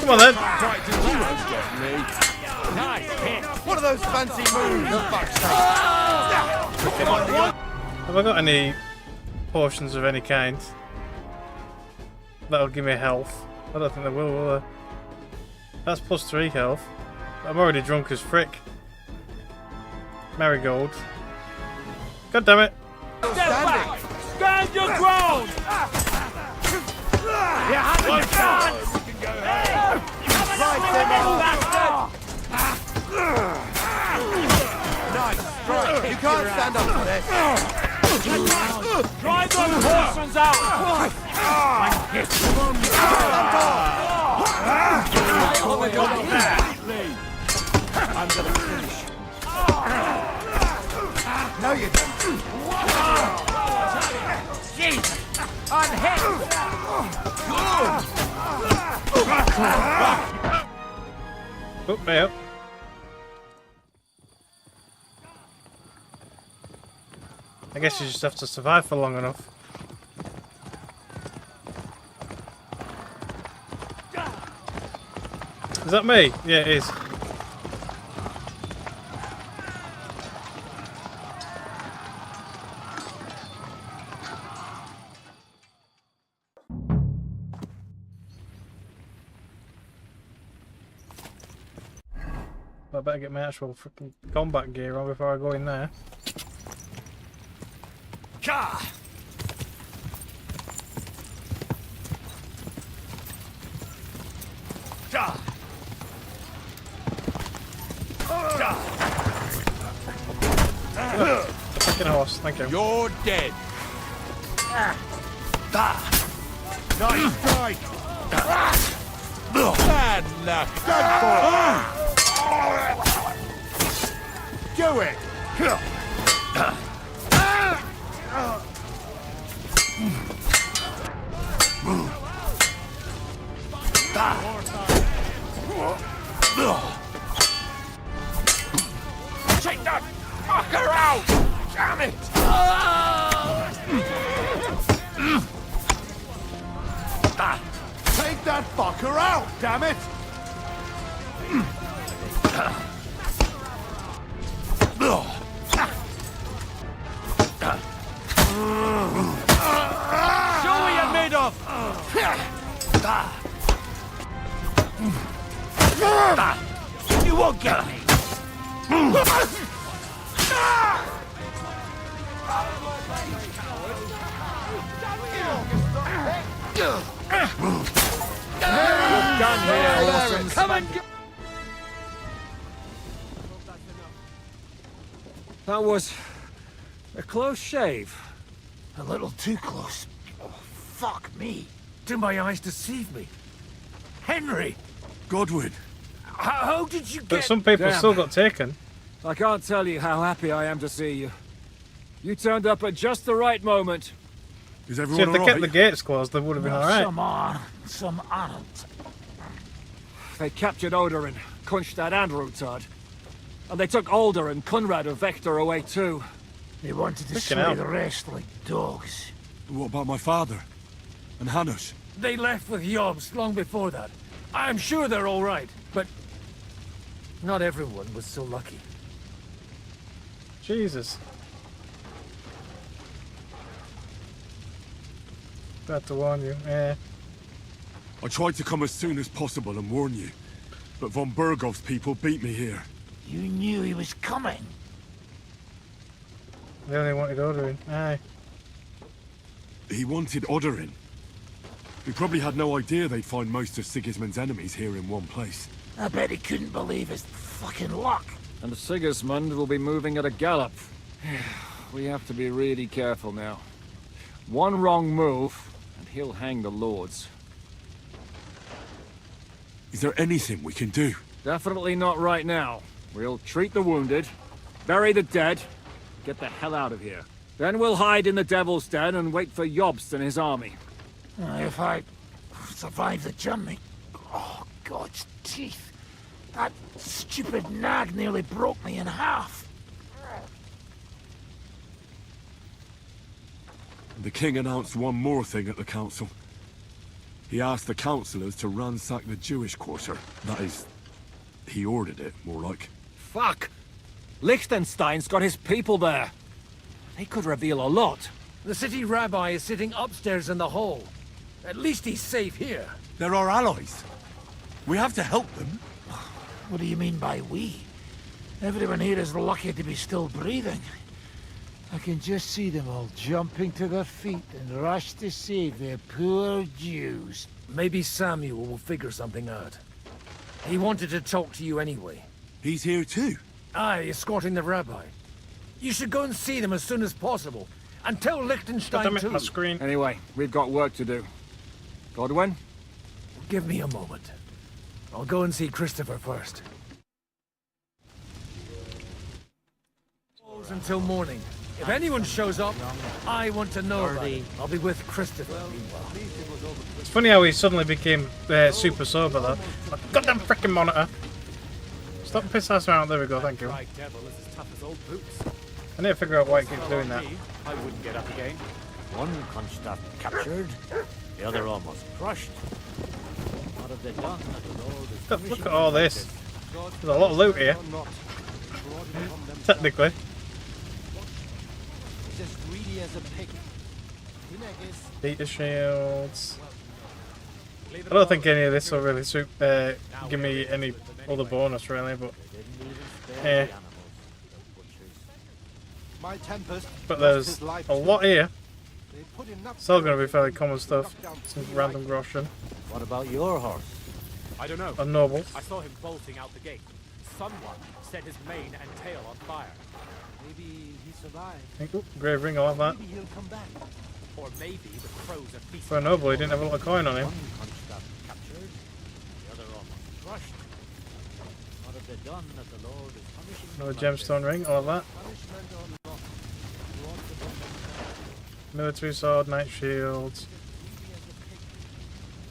Come on then. What are those fancy moves, for fuck's sake? Have I got any potions of any kind that'll give me health? I don't think they will they? That's +3 health. I'm already drunk as frick. Marigold. God damn it. Step back! Stand your ground! You're having a chance! Nice strike. You can't stand up for this. Drive those horses out! I'm gonna finish. No, you don't. Jesus! Unhit! Oh, me up. I guess you just have to survive for long enough. Is that me? Yeah, it is. I better get my actual freaking combat gear on before I go in there. Ka! Ja! Fucking horse, thank you. You're dead. Nice strike. Bad luck. Do it. Take that fucker out! Damn it! Take that fucker out, damn it! Show what you're made of! You won't get me! Done here, awesome. Come and That was a close shave. a little too close. Oh, fuck me. Do my eyes deceive me? Henry! Godwin! How did you get... But some people Damn. still got taken. I can't tell you how happy I am to see you. You turned up at just the right moment. Is See, everyone if they alright? kept the gates closed, they would have been alright. Some are, some aren't. They captured Odorin, Kunstad and Rutard. And they took Alder and Conrad of Vector away too. They wanted to Freaking slay hell. the rest like dogs. What about my father? And Hanush? They left with Yobs long before that. I'm sure they're all right, but not everyone was so lucky. Jesus. Got to warn you. Yeah. I tried to come as soon as possible and warn you, but von Bergov's people beat me here. You knew he was coming. They only wanted ordering. Aye. He wanted Odorin. We probably had no idea they'd find most of Sigismund's enemies here in one place. I bet he couldn't believe his fucking luck. And Sigismund will be moving at a gallop. We have to be really careful now. One wrong move, and he'll hang the lords. Is there anything we can do? Definitely not right now. We'll treat the wounded, bury the dead, get the hell out of here. Then we'll hide in the Devil's Den and wait for Jobst and his army. If I survive the journey... Oh, God's teeth. That stupid nag nearly broke me in half. The king announced one more thing at the council. He asked the councillors to ransack the Jewish quarter. That is, he ordered it, more like. Fuck! Liechtenstein's got his people there. They could reveal a lot. The city rabbi is sitting upstairs in the hall. At least he's safe here. They're our allies. We have to help them. What do you mean by we? Everyone here is lucky to be still breathing. I can just see them all jumping to their feet and rush to save their poor Jews. Maybe Samuel will figure something out. He wanted to talk to you anyway. He's here too? Aye, escorting the rabbi. You should go and see them as soon as possible. And tell Liechtenstein too. My screen. Anyway, we've got work to do. Godwin? Give me a moment. I'll go and see Christopher first. Until morning. If anyone shows up, I want to know about it. I'll be with Christopher meanwhile. It's funny how he suddenly became super sober though. Like, goddamn frickin' monitor. Stop pissing us around. There we go, thank you. I need to figure out why it keeps doing that. I wouldn't get up again. One Kronstadt captured, the other almost crushed. What have they done? Look at all this. There's a lot of loot here. Technically. As greedy as a pig. Beta shields. I don't think any of this will really give me any other bonus really, but yeah. But there's a lot here. Still going to be fairly common stuff. Some random groschen. What about your horse? I don't know. A noble. I saw him bolting out the gate. Someone set his mane and tail on fire. Maybe he survived. Ooh, grave ring, I'll have that. Maybe he'll come back. Or maybe the crows are feasting. For a noble, he didn't have a lot of coin on him. Captured, the other almost crushed. What have they done that the Lord is punishing? Another gemstone ring, I'll have that. Military sword, knight shields.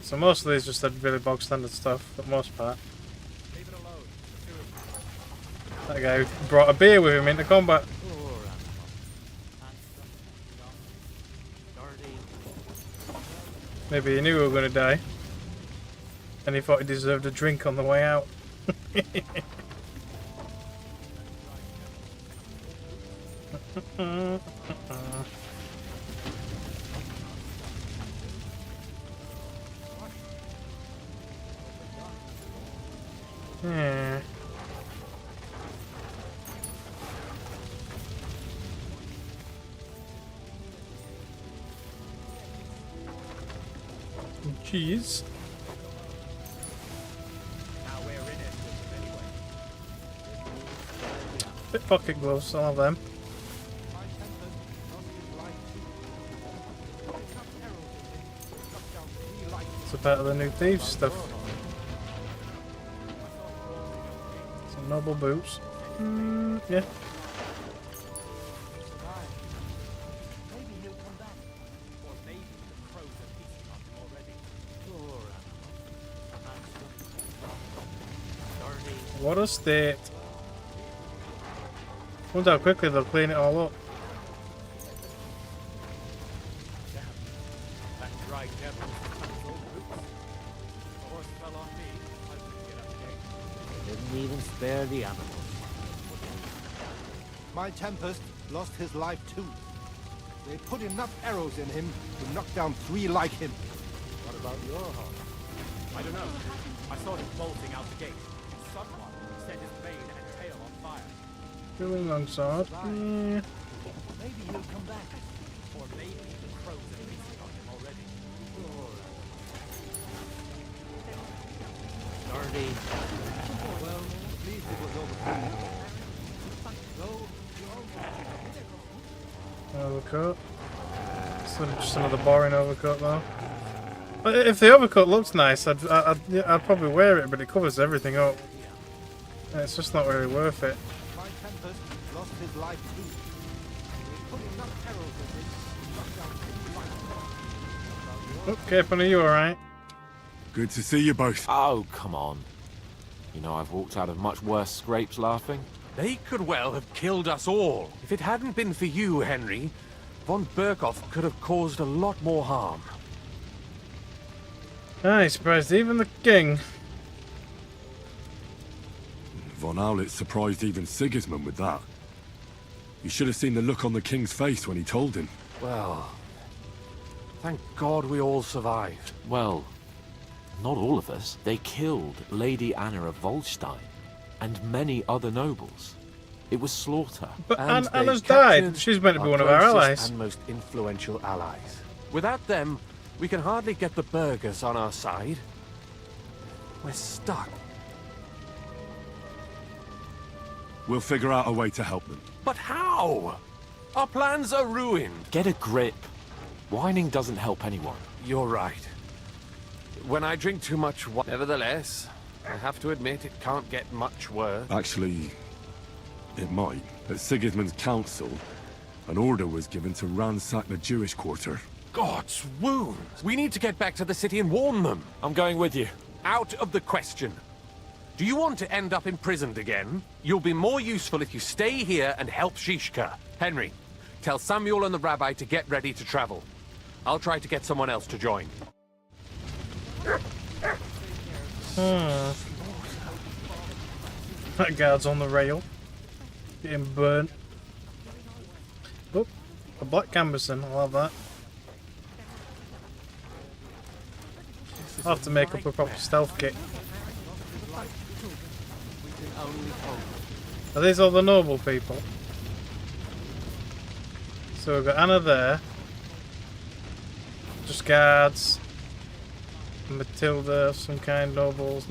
So most of these just had really bog standard stuff, for the most part. That guy brought a beer with him into combat. Maybe he knew we were going to die. And he thought he deserved a drink on the way out. Yeah. Cheese. Bit pocket gloves, I'll have them. It's a part of the new thieves stuff. Some noble boots. Yeah. What a state. Wonder how quickly they'll clean it all up. That dry devil old boots. The horse fell on me. I wouldn't get up again. Didn't even spare the animals. My Tempest lost his life too. They put enough arrows in him to knock down 3 like him. What about your horse? I don't know. I saw him bolting out the gate. Someone set his mane and tail on fire. Doing longsword. Yeah. Maybe he'll come back. Or maybe the crows are feasting on him already. Dirty. Well, at least it was over. Overcoat. Just another boring overcoat though. But if the overcoat looks nice, I'd probably wear it, but it covers everything up. And it's just not really worth it. My Tempest lost his life too. They put enough arrows in him to knock down 3 like him. Okay, Penny, you alright? Good to see you both. Oh, come on. You know I've walked out of much worse scrapes laughing. They could well have killed us all. If it hadn't been for you, Henry, von Berkhoff could have caused a lot more harm. I surprised even the king. Von Aulitz surprised even Sigismund with that. You should have seen the look on the king's face when he told him. Well, thank God we all survived. Well, not all of us. They killed Lady Anna of Volstein. and many other nobles. It was slaughter. But and they Anna's died. captured She's meant to be one of our closest allies. And most influential allies. Without them, we can hardly get the burghers on our side. We're stuck. We'll figure out a way to help them. But how? Our plans are ruined. Get a grip. Whining doesn't help anyone. You're right. When I drink too much wine... Nevertheless, I have to admit it can't get much worse. Actually, it might. At Sigismund's council, an order was given to ransack the Jewish quarter. God's wounds! We need to get back to the city and warn them. I'm going with you. Out of the question. Do you want to end up imprisoned again? You'll be more useful if you stay here and help Shishka. Henry, tell Samuel and the rabbi to get ready to travel. I'll try to get someone else to join. That guard's on the rail. Getting burnt. Oh, a black canvassing. I'll have that. I'll have to make up a proper stealth kit. Are these all the noble people? So we've got Anna there. Just guards. Matilda, some kind, nobles.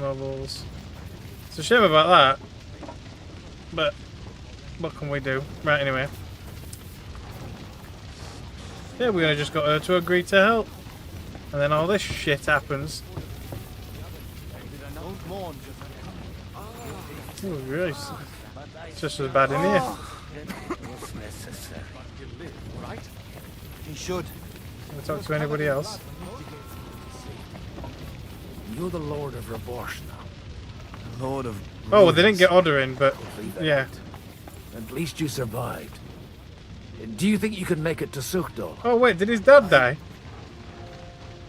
It's a shame about that. But what can we do? Right, anyway. Yeah, we're gonna just got her to agree to help. And then all this shit happens. Oh, really? It's just as bad in here. Right? He should. Can we talk to anybody else? You're the Lord of Raborsh now. Lord of... Oh, well, they didn't get order in, but yeah. At least you survived. Do you think you can make it to Sukhdol? Oh wait, did his dad die?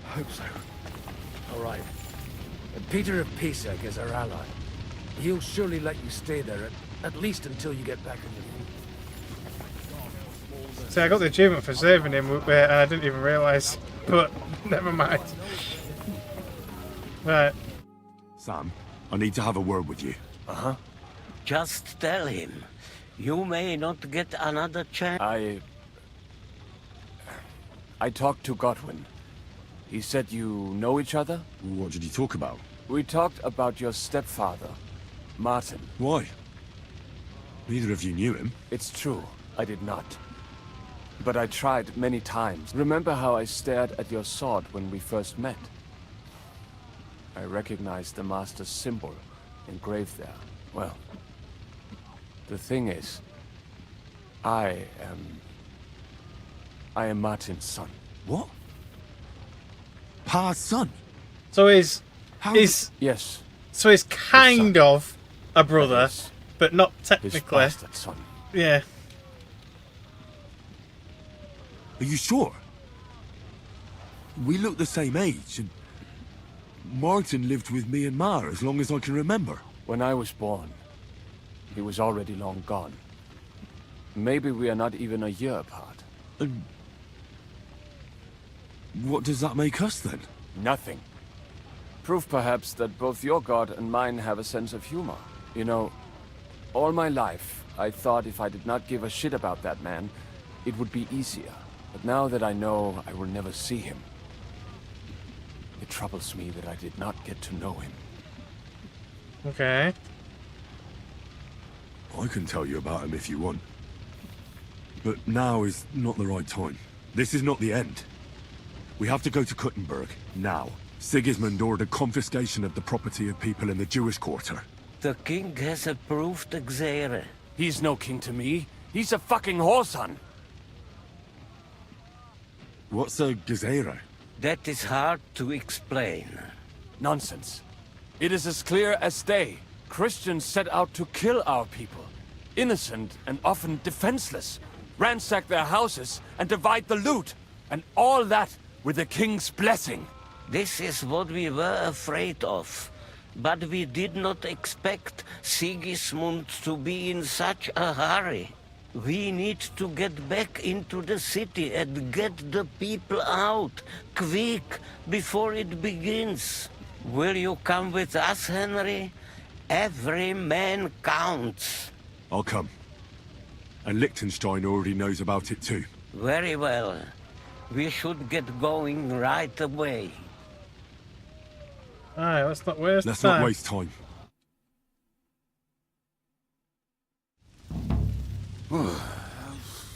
Hope so. All right. Peter of Pisek is our ally. He'll surely let you stay there, at least until you get back on your feet. See, I got the achievement for saving him, and I didn't even realise. But never mind. Right. Sam, I need to have a word with you. Uh-huh. Just tell him. You may not get another chance. I talked to Godwin. He said you know each other? What did you talk about? We talked about your stepfather, Martin. Why? Neither of you knew him. It's true, I did not. But I tried many times. Remember how I stared at your sword when we first met? I recognized the Master's symbol engraved there. Well, the thing is, I am Martin's son. What? Pa's son? So he's yes. So he's kind of a brother, but not technically. His bastard son. Yeah. Are you sure? We look the same age, and Martin lived with me and Ma as long as I can remember. When I was born, he was already long gone. Maybe we are not even a year apart. And what does that make us then? Nothing. Proof perhaps that both your god and mine have a sense of humor. You know, all my life, I thought if I did not give a shit about that man, it would be easier. But now that I know I will never see him, it troubles me that I did not get to know him. Okay. I can tell you about him if you want. But now is not the right time. This is not the end. We have to go to Kuttenberg, now. Sigismund ordered confiscation of the property of people in the Jewish quarter. The king has approved Xere. He's no king to me. He's a fucking whoreson. What's a Gezerah? That is hard to explain. Nonsense. It is as clear as day. Christians set out to kill our people. Innocent and often defenseless. Ransack their houses and divide the loot. And all that with the king's blessing. This is what we were afraid of. But we did not expect Sigismund to be in such a hurry. We need to get back into the city and get the people out, quick, before it begins. Will you come with us, Henry? Every man counts. I'll come. And Liechtenstein already knows about it too. Very well. We should get going right away. Alright, let's not waste Let's time. not waste time.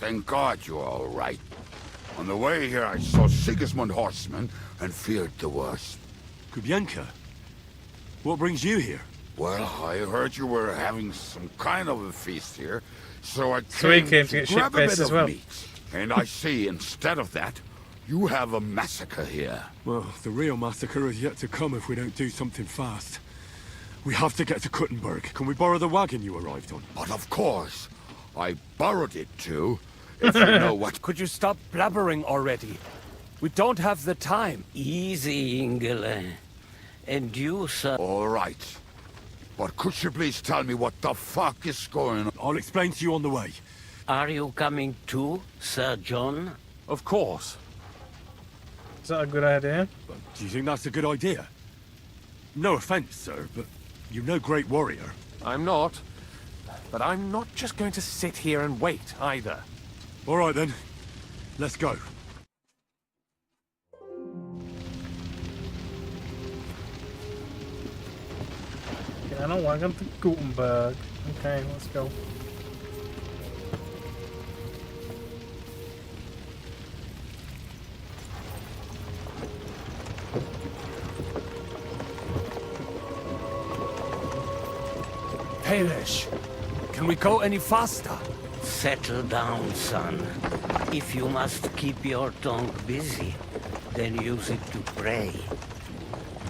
Thank God you're all right. On the way here, I saw Sigismund horsemen and feared the worst. Kubienka? What brings you here? Well, I heard you were having some kind of a feast here, so I So he came, came to get grab a shit-faced bit as of well. meat. And I see, instead of that, you have a massacre here. Well, the real massacre is yet to come if we don't do something fast. We have to get to Kuttenberg. Can we borrow the wagon you arrived on? But of course, I borrowed it too, if you know what... Could you stop blabbering already? We don't have the time. Easy, Ingele. And you, sir? All right. But could you please tell me what the fuck is going on? I'll explain to you on the way. Are you coming too, Sir John? Of course. Is that a good idea? Do you think that's a good idea? No offense, sir, but you're no great warrior. I'm not. But I'm not just going to sit here and wait, either. All right, then. Let's go. Yeah, I know wagon to Gutenberg. Okay, let's go. Hamish, can we go any faster? Settle down, son. If you must keep your tongue busy, then use it to pray.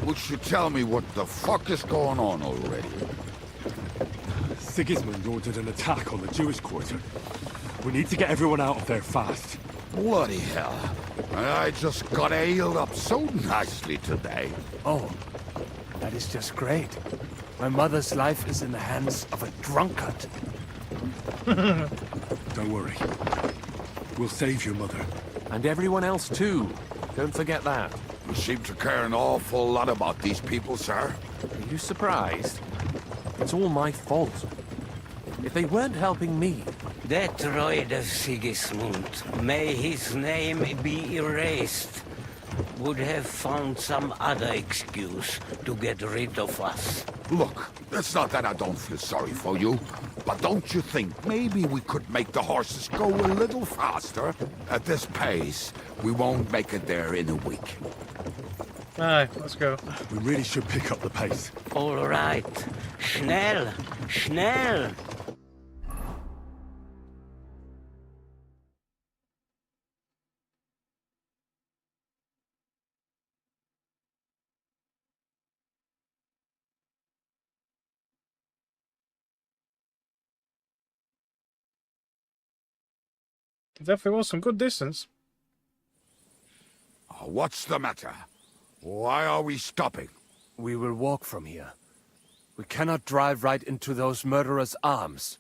Would you tell me what the fuck is going on already? Sigismund ordered an attack on the Jewish quarter. We need to get everyone out of there fast. Bloody hell. I just got ailed up so nicely today. Oh, that is just great. My mother's life is in the hands of a drunkard. Don't worry. We'll save your mother. And everyone else too. Don't forget that. You seem to care an awful lot about these people, sir. Are you surprised? It's all my fault. If they weren't helping me... That droid of Sigismund, may his name be erased, would have found some other excuse to get rid of us. Look, it's not that I don't feel sorry for you, but don't you think maybe we could make the horses go a little faster? At this pace, we won't make it there in a week. Aye, let's go. We really should pick up the pace. All right. Schnell! Schnell! Definitely was some good distance. What's the matter? Why are we stopping? We will walk from here. We cannot drive right into those murderers' arms.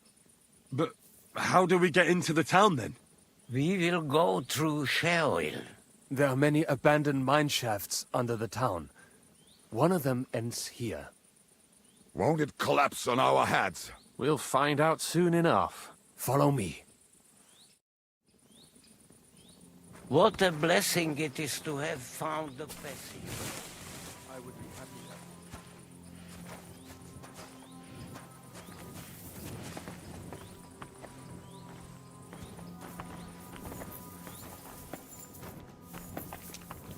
But how do we get into the town then? We will go through Sheol. There are many abandoned mine shafts under the town. One of them ends here. Won't it collapse on our heads? We'll find out soon enough. Follow me. What a blessing it is to have found the passage. I would be happy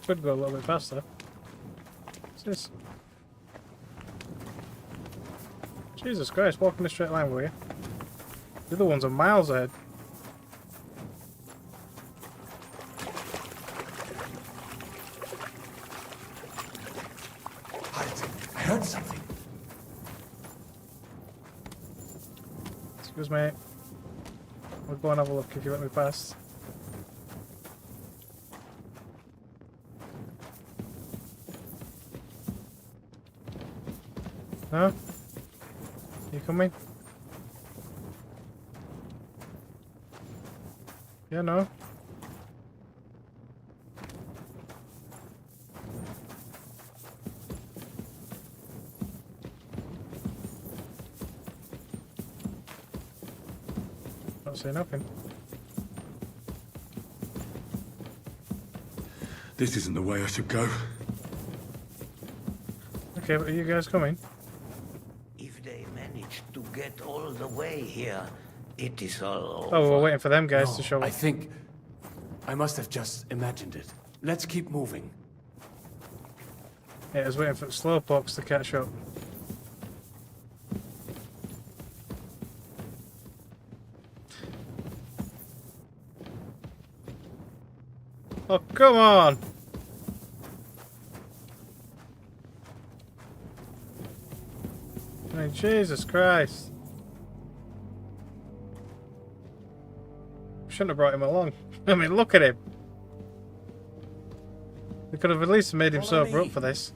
that. Should go a little bit faster. What's this? Jesus Christ, walk in a straight line, will you? The other ones are miles ahead. I heard something. Excuse me. We'll go and have a look if you let me pass. Huh? You coming? Yeah, no. Don't see nothing. This isn't the way I should go. Okay, but are you guys coming? If they manage to get all the way here, it is all over. Oh, we're waiting for them guys to show up. I think I must have just imagined it. Let's keep moving. Yeah, I was waiting for the slowpokes to catch up. Oh, come on! I mean, Jesus Christ. Shouldn't have brought him along. I mean, look at him. We could have at least made him sober up for this.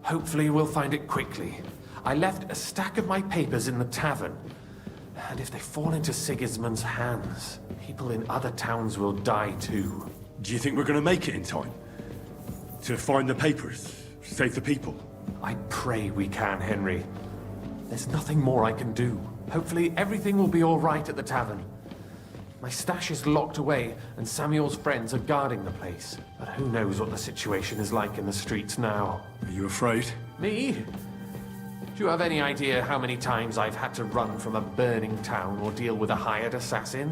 Hopefully we'll find it quickly. I left a stack of my papers in the tavern. And if they fall into Sigismund's hands, people in other towns will die too. Do you think we're going to make it in time? To find the papers? Save the people? I pray we can, Henry. There's nothing more I can do. Hopefully everything will be all right at the tavern. My stash is locked away, and Samuel's friends are guarding the place. But who knows what the situation is like in the streets now. Are you afraid? Me? Do you have any idea how many times I've had to run from a burning town or deal with a hired assassin?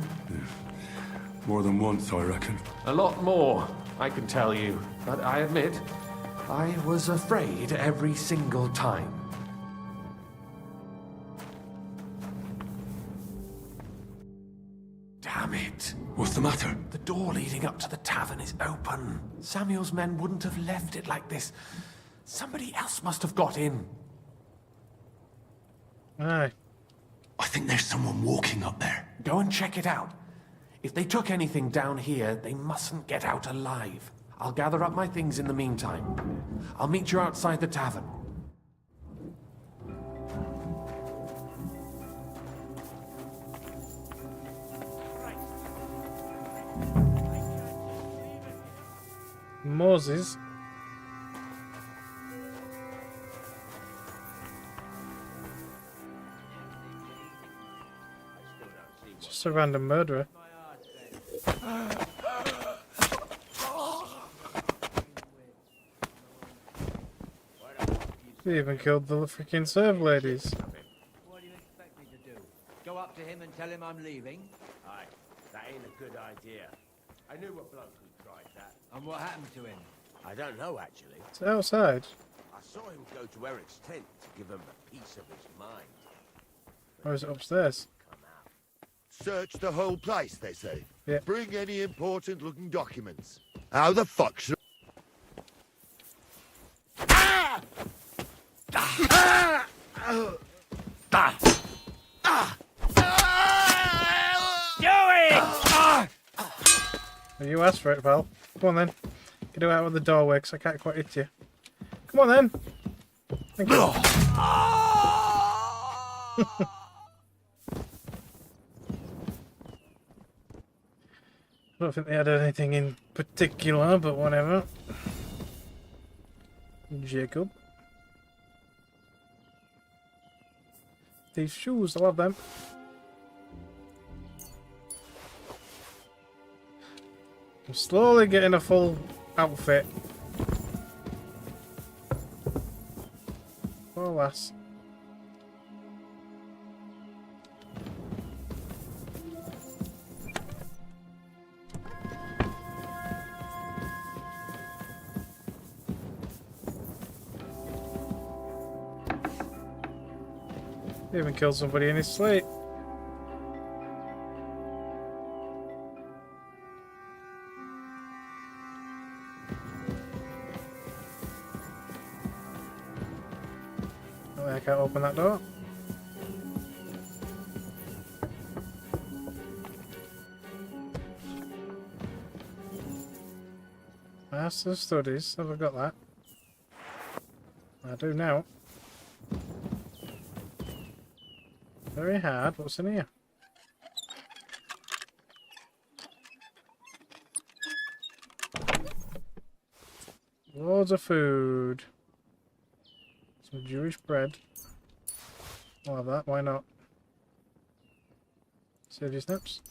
More than once, I reckon. A lot more, I can tell you. But I admit, I was afraid every single time. Damn it. What's the matter? The door leading up to the tavern is open. Samuel's men wouldn't have left it like this. Somebody else must have got in. Aye. I think there's someone walking up there. Go and check it out. If they took anything down here, they mustn't get out alive. I'll gather up my things in the meantime. I'll meet you outside the tavern. Moses. Just a random murderer. He even killed the freaking serve ladies. What do you expect me to do? Go up to him and tell him I'm leaving? Aye, that ain't a good idea. I knew a bloke who tried that. And what happened to him? I don't know, actually. It's outside. I saw him go to Eric's tent to give him a piece of his mind. Or is it upstairs? Search the whole place, they say. Yeah. Bring any important-looking documents. How the fuck should... Ah! Ah! Ah! Ah! Well, you asked for it, pal. Come on then. Get out of the doorway, because I can't quite hit you. Come on then. Thank you. I don't think they had anything in particular, but whatever. Jacob. These shoes, I love them. I'm slowly getting a full outfit. Oh, lass. He even killed somebody in his sleep. I can't open that door. Master Studies, have I got that? I do now. Very hard, what's in here? Loads of food. Some Jewish bread. I'll have that, why not? Save your snaps.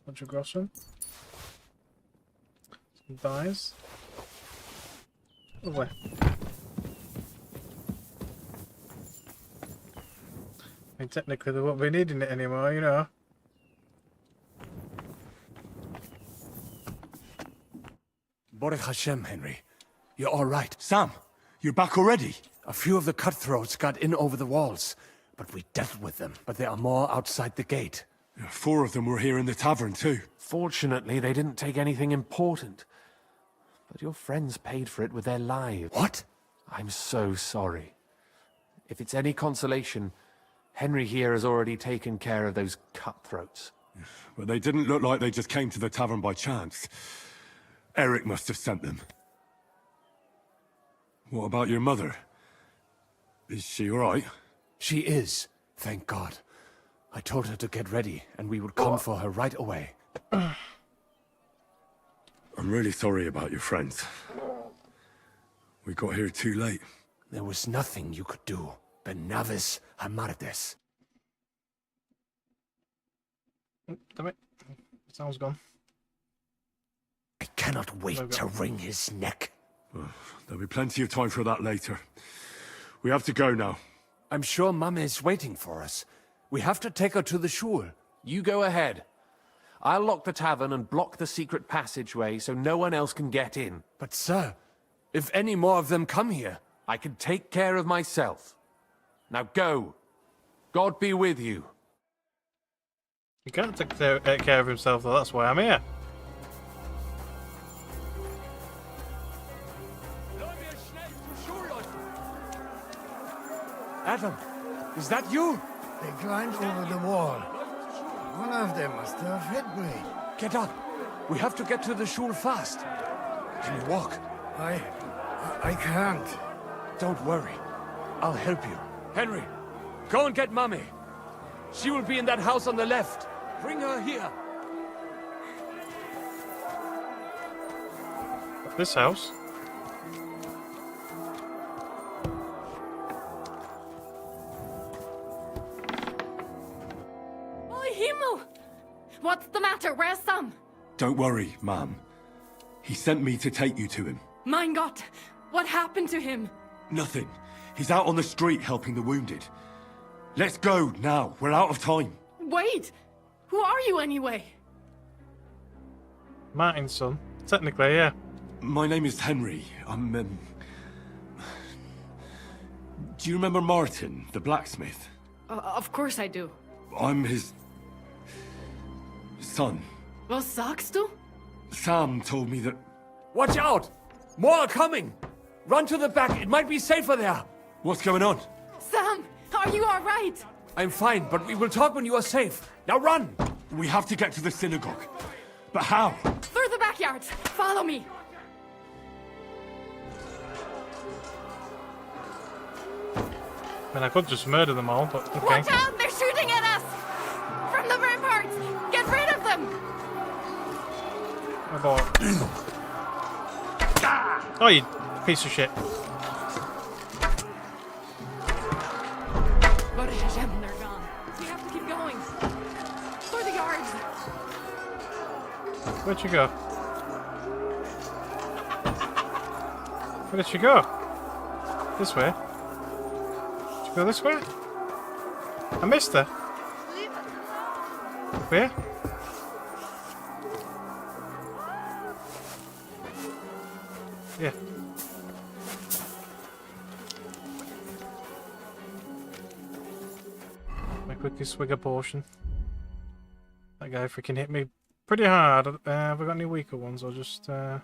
Bunch of grossen. Some dyes. Lovely. I mean, technically they won't be needing it anymore, you know. Baruch Hashem, Henry. You're all right. Sam, you're back already? A few of the cutthroats got in over the walls, but we dealt with them. But there are more outside the gate. 4 of them were here in the tavern too. Fortunately, they didn't take anything important. But your friends paid for it with their lives. What? I'm so sorry. If it's any consolation, Henry here has already taken care of those cutthroats. But they didn't look like they just came to the tavern by chance. Eric must have sent them. What about your mother? Is she all right? She is, thank God. I told her to get ready, and we would come for her right away. I'm really sorry about your friends. We got here too late. There was nothing you could do. Benavis Hamardes. Damn it. Sound's gone. I cannot wait to wring his neck. There'll be plenty of time for that later. We have to go now. I'm sure Mama is waiting for us. We have to take her to the shul. You go ahead. I'll lock the tavern and block the secret passageway so no one else can get in. But sir, if any more of them come here... I can take care of myself. Now go. God be with you. He can't take care of himself though, that's why I'm here. Adam, is that you? They climbed over the wall. One of them must have hit me. Get up. We have to get to the shul fast. Can you walk? I can't. Don't worry. I'll help you. Henry, go and get Mummy. She will be in that house on the left. Bring her here. This house? Oh, Himmel! What's the matter? Where's Sam? Don't worry, ma'am. He sent me to take you to him. Mein Gott! What happened to him? Nothing. He's out on the street helping the wounded. Let's go now. We're out of time. Wait! Who are you anyway? Martin's son. Technically, yeah. My name is Henry. I'm, Do you remember Martin, the blacksmith? Of course I do. I'm his... son. Was sagst du? Sam told me that... Watch out! More are coming! Run to the back, it might be safer there! What's going on? Sam, are you alright? I'm fine, but we will talk when you are safe. Now run! We have to get to the synagogue. But how? Through the backyards. Follow me. I mean, I could just murder them all, but okay. Watch out! They're shooting at us! From the ramparts! Get rid of them! Oh, you piece of shit. Baruch Hashem, they're gone. We have to keep going. For the yards. Where'd you go? Where did she go? This way? Did she go this way? I missed her. Where? Yeah. My quickly swig a potion. That guy freaking hit me pretty hard. Have I got any weaker ones? I'll just yeah,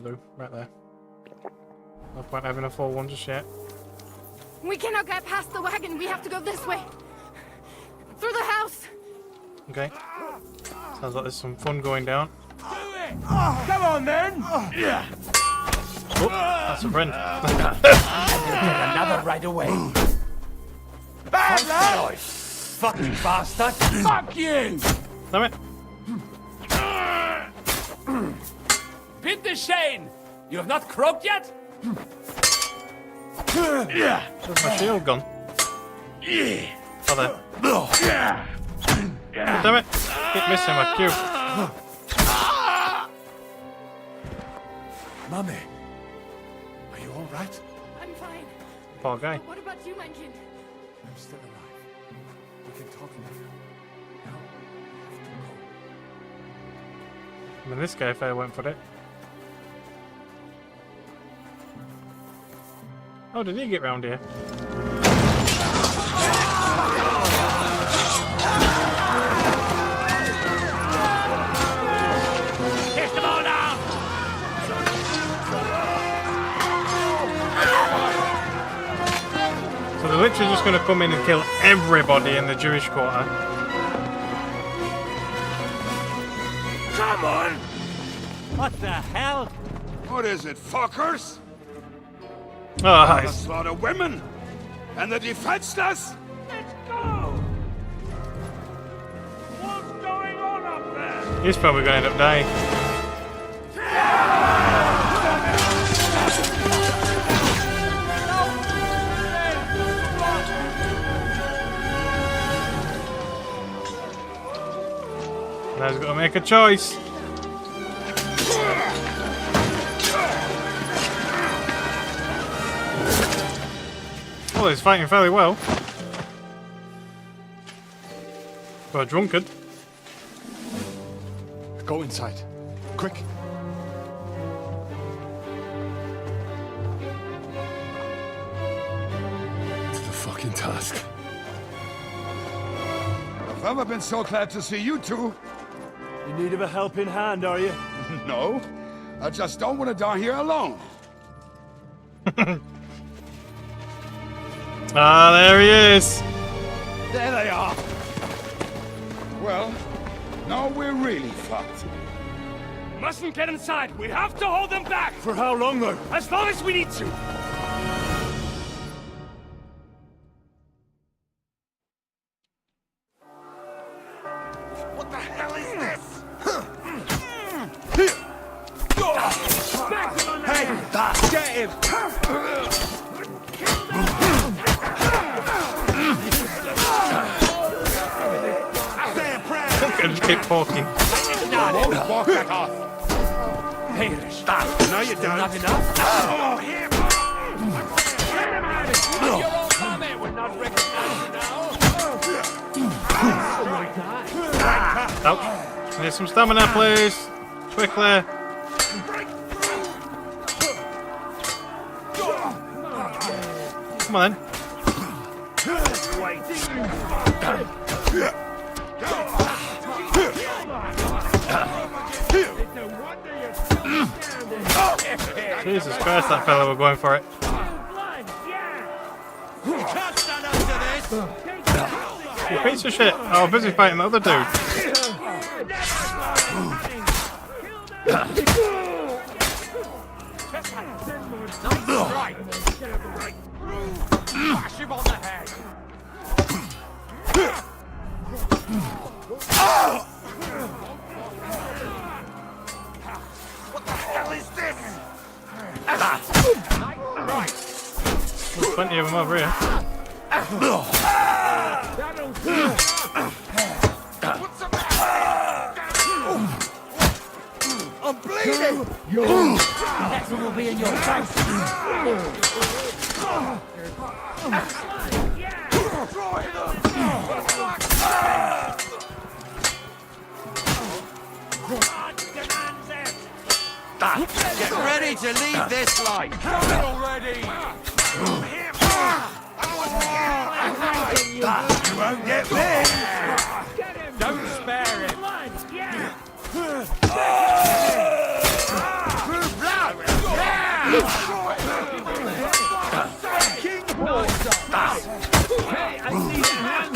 Lou, right there. No point having a full one just yet. We cannot get past the wagon. We have to go this way. Through the house. Okay. Sounds like there's some fun going down. Come on, then! Oh, that's a friend. Another right away. Bad luck! Fucking bastard! Fuck you! Damn it. Bitte Shane! You have not croaked yet? Where's my shield gone? Oh, there. Damn it! Keep missing my cue. Mummy, are you all right? I'm fine. Poor guy. What about you, mein Kind? I'm still alive. We can talk later. Now, I mean, this guy fair went for it. Oh, did he get round here? Kick them all down! So they're literally just going to come in and kill everybody in the Jewish quarter. Come on! What the hell? What is it, fuckers? Oh, The nice. slaughter women and the defenseless? Let's go! What's going on up there? He's probably going to end up dying. Now he's got to make a choice. Oh, he's fighting fairly well. For a drunkard. Go inside. Quick. To the fucking task. I've never been so glad to see you two. In need of a helping hand, are you? No, I just don't want to die here alone. Ah, there he is. There they are. Well, now we're really fucked. Mustn't get inside. We have to hold them back. For how long, though? As long as we need to. What the hell is this? Smack him on the head. Get him! I just keep poking. Walk that off. Hey, stop. No, you don't. Not enough? Oh, here. Get him out of here. Your old mommy would not recognize you now. Ouch. Need some stamina, please. Quickly. Come on then. Jesus Christ, that fella, we're going for it. You piece of shit. I was busy fighting the other dude. Bash him on the head. What the hell is this? Right. There's plenty of them over here. What's the matter? I'm bleeding! Next one will be in your face. Get ready to leave this life. Already! You won't get me! Don't spare him. Hey, I need a hand.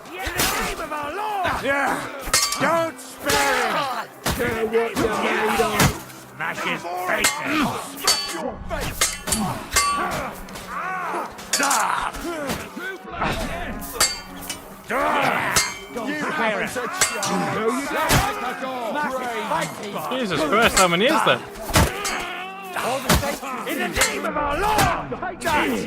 In the name of our Lord. Yeah! Don't spare him! Smash his face in. Jesus Christ, how many is there? All the same, in the name of our Lord! Take that! Is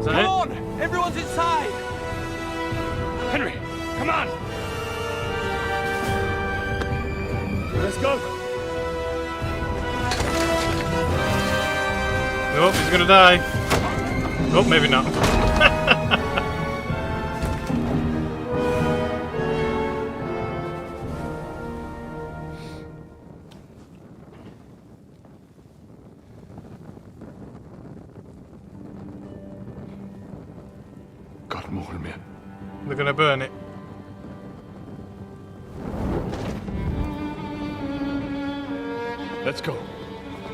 that Come it? on! Everyone's inside! Henry, come on! Let's go! Nope, he's gonna die. Oh, maybe not. God more me. They're gonna burn it. Let's go.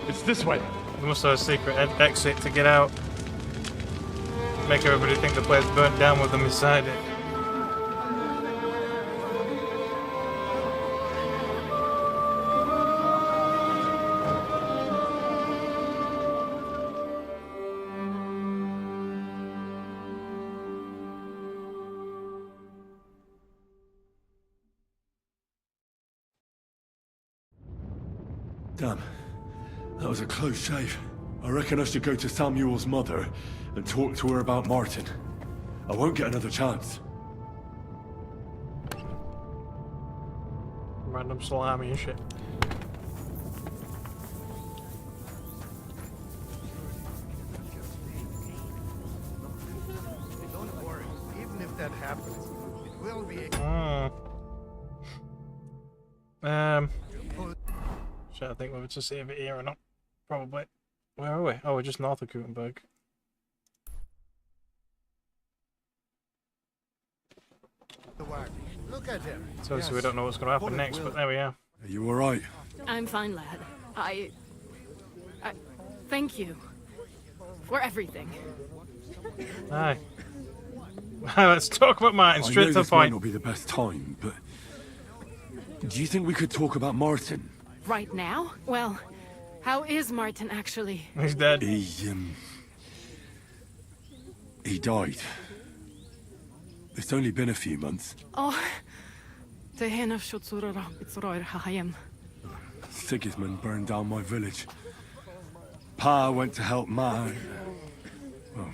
It's this way. They must have a secret exit to get out. Make everybody think the place burnt down with them inside it. Damn. That was a close shave. I reckon I should go to Samuel's mother and talk to her about Martin. I won't get another chance. Random salami and shit. Don't worry. Even if that happens, it will be... Shit, I think whether to save it here or not. Probably. Where are we? Oh, we're just north of Gutenberg. Look at him. So obviously we don't know what's going to happen next, but there we are. Are you alright? I'm fine, lad. I thank you for everything. Aye. Let's talk about Martin, straight to the this might point. not be the best time, but... Do you think we could talk about Martin? Right now? Well, how is Martin actually? He's dead. He died. It's only been a few months. Oh, the hen of Shutsura, it's Roy Hayem. Sigismund burned down my village. Pa went to help Ma. Well,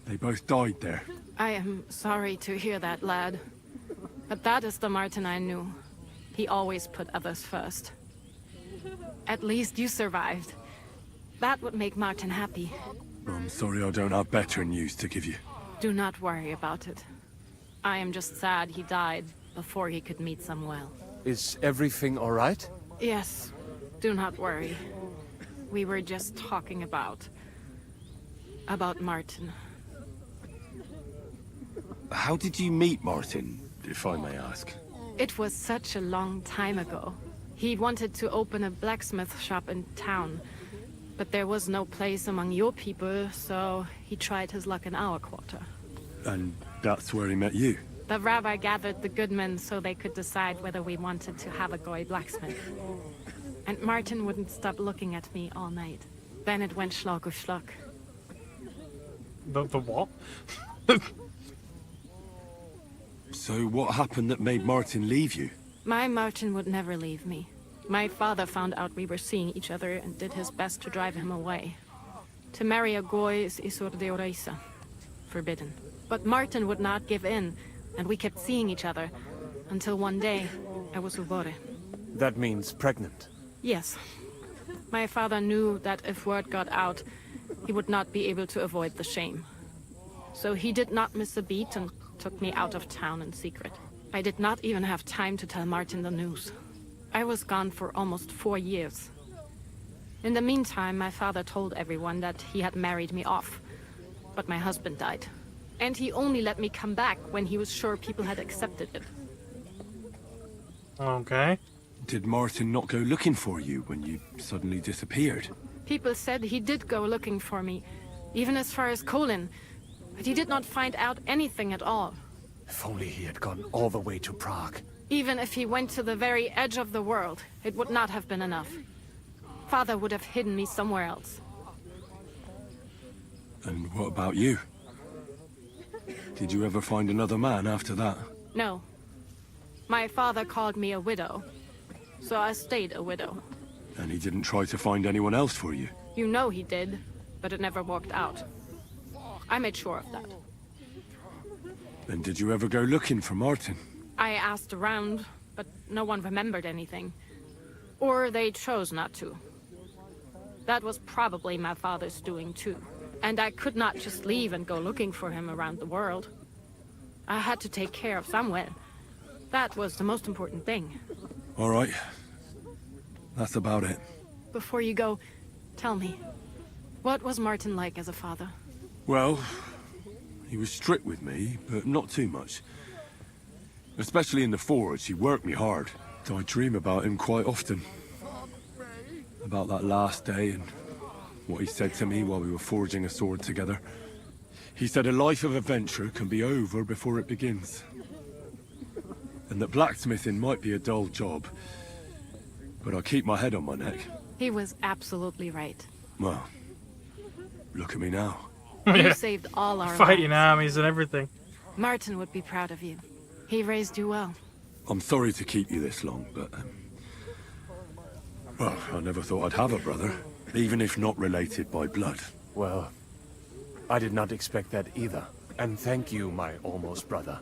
they both died there. I am sorry to hear that, lad. But that is the Martin I knew. He always put others first. At least you survived. That would make Martin happy. I'm sorry I don't have better news to give you. Do not worry about it. I am just sad he died before he could meet Samuel. Is everything all right? Yes, do not worry. We were just talking about Martin. How did you meet Martin, if I may ask? It was such a long time ago. He wanted to open a blacksmith shop in town, but there was no place among your people, so he tried his luck in our quarter. And that's where he met you? The rabbi gathered the good men so they could decide whether we wanted to have a goy blacksmith. And Martin wouldn't stop looking at me all night. Then it went schlag auf schlag. The what? So what happened that made Martin leave you? My Martin would never leave me. My father found out we were seeing each other and did his best to drive him away. To marry a goy is isur de oraisa, forbidden. But Martin would not give in, and we kept seeing each other, until one day, I was ubore. That means pregnant. Yes. My father knew that if word got out, he would not be able to avoid the shame. So he did not miss a beat and took me out of town in secret. I did not even have time to tell Martin the news. I was gone for almost 4 years. In the meantime, my father told everyone that he had married me off. But my husband died. And he only let me come back when he was sure people had accepted it. Okay. Did Martin not go looking for you when you suddenly disappeared? People said he did go looking for me, even as far as Colin. But he did not find out anything at all. If only he had gone all the way to Prague. Even if he went to the very edge of the world, it would not have been enough. Father would have hidden me somewhere else. And what about you? Did you ever find another man after that? No. My father called me a widow, So I stayed a widow. And he didn't try to find anyone else for you? You know he did, but it never worked out. I made sure of that. Then did you ever go looking for Martin? I asked around, but no one remembered anything. Or they chose not to. That was probably my father's doing too. And I could not just leave and go looking for him around the world. I had to take care of Samuel. That was the most important thing. All right. That's about it. Before you go, tell me, what was Martin like as a father? Well, he was strict with me, but not too much. Especially in the forge, he worked me hard. I dream about him quite often. About that last day and what he said to me while we were forging a sword together. He said a life of adventure can be over before it begins. And that blacksmithing might be a dull job, but I keep my head on my neck. He was absolutely right. Well, look at me now. You saved all our Fighting lives. armies and everything. Martin would be proud of you. He raised you well. I'm sorry to keep you this long, but... well, I never thought I'd have a brother, even if not related by blood. Well, I did not expect that either. And thank you, my almost brother.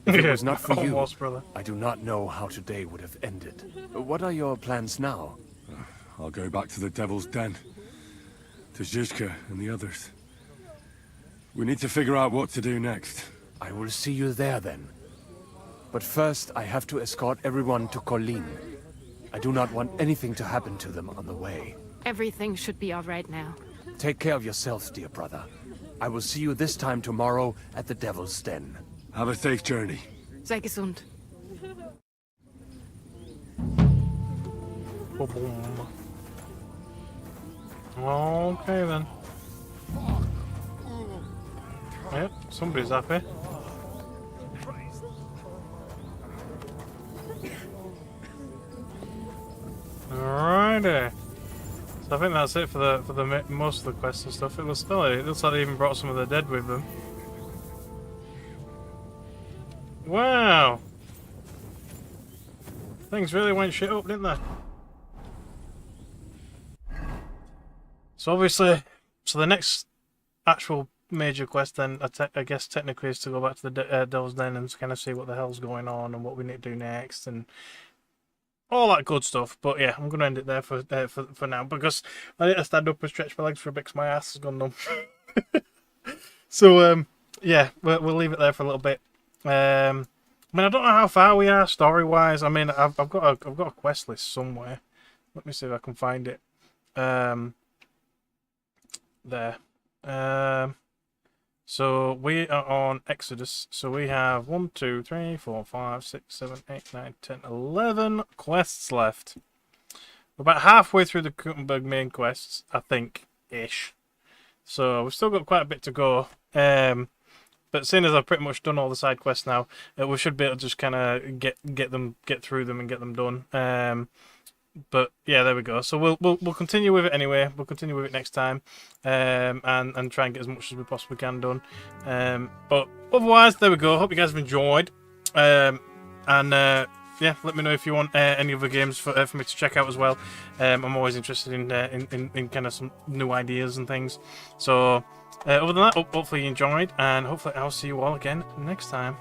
If it was not for you, Almost brother. I do not know how today would have ended. What are your plans now? I'll go back to the Devil's Den. To Zizka and the others. We need to figure out what to do next. I will see you there then. But first, I have to escort everyone to Colleen. I do not want anything to happen to them on the way. Everything should be all right now. Take care of yourself, dear brother. I will see you this time tomorrow at the Devil's Den. Have a safe journey. Sei gesund. Boom. Okay then. Yep, somebody's happy. Alrighty. So I think that's it for the most of the quests and stuff. It looks like they even brought some of the dead with them. Wow. Things really went shit up, didn't they? So obviously, the next actual major quest then, I guess technically, is to go back to the Devil's Den and kind of see what the hell's going on and what we need to do next and all that good stuff. But yeah, I'm going to end it there for now because I need to stand up and stretch my legs for a bit because my ass has gone numb. So yeah, we'll leave it there for a little bit. I mean, I don't know how far we are story-wise. I mean, I've got a quest list somewhere. Let me see if I can find it. There. So we are on Exodus. So we have 1, 2, 3, 4, 5, 6, 7, 8, 9, 10, 11 quests left. We're about halfway through the Kuttenberg main quests, I think, ish. So we've still got quite a bit to go. But seeing as I've pretty much done all the side quests now, we should be able to just kind of get through them and get them done. But yeah, there we go. So we'll continue with it anyway. We'll continue with it next time, and try and get as much as we possibly can done. But otherwise, there we go. Hope you guys have enjoyed. Yeah, let me know if you want any other games for me to check out as well. I'm always interested in kind of some new ideas and things. So other than that, hopefully you enjoyed, and hopefully I'll see you all again next time.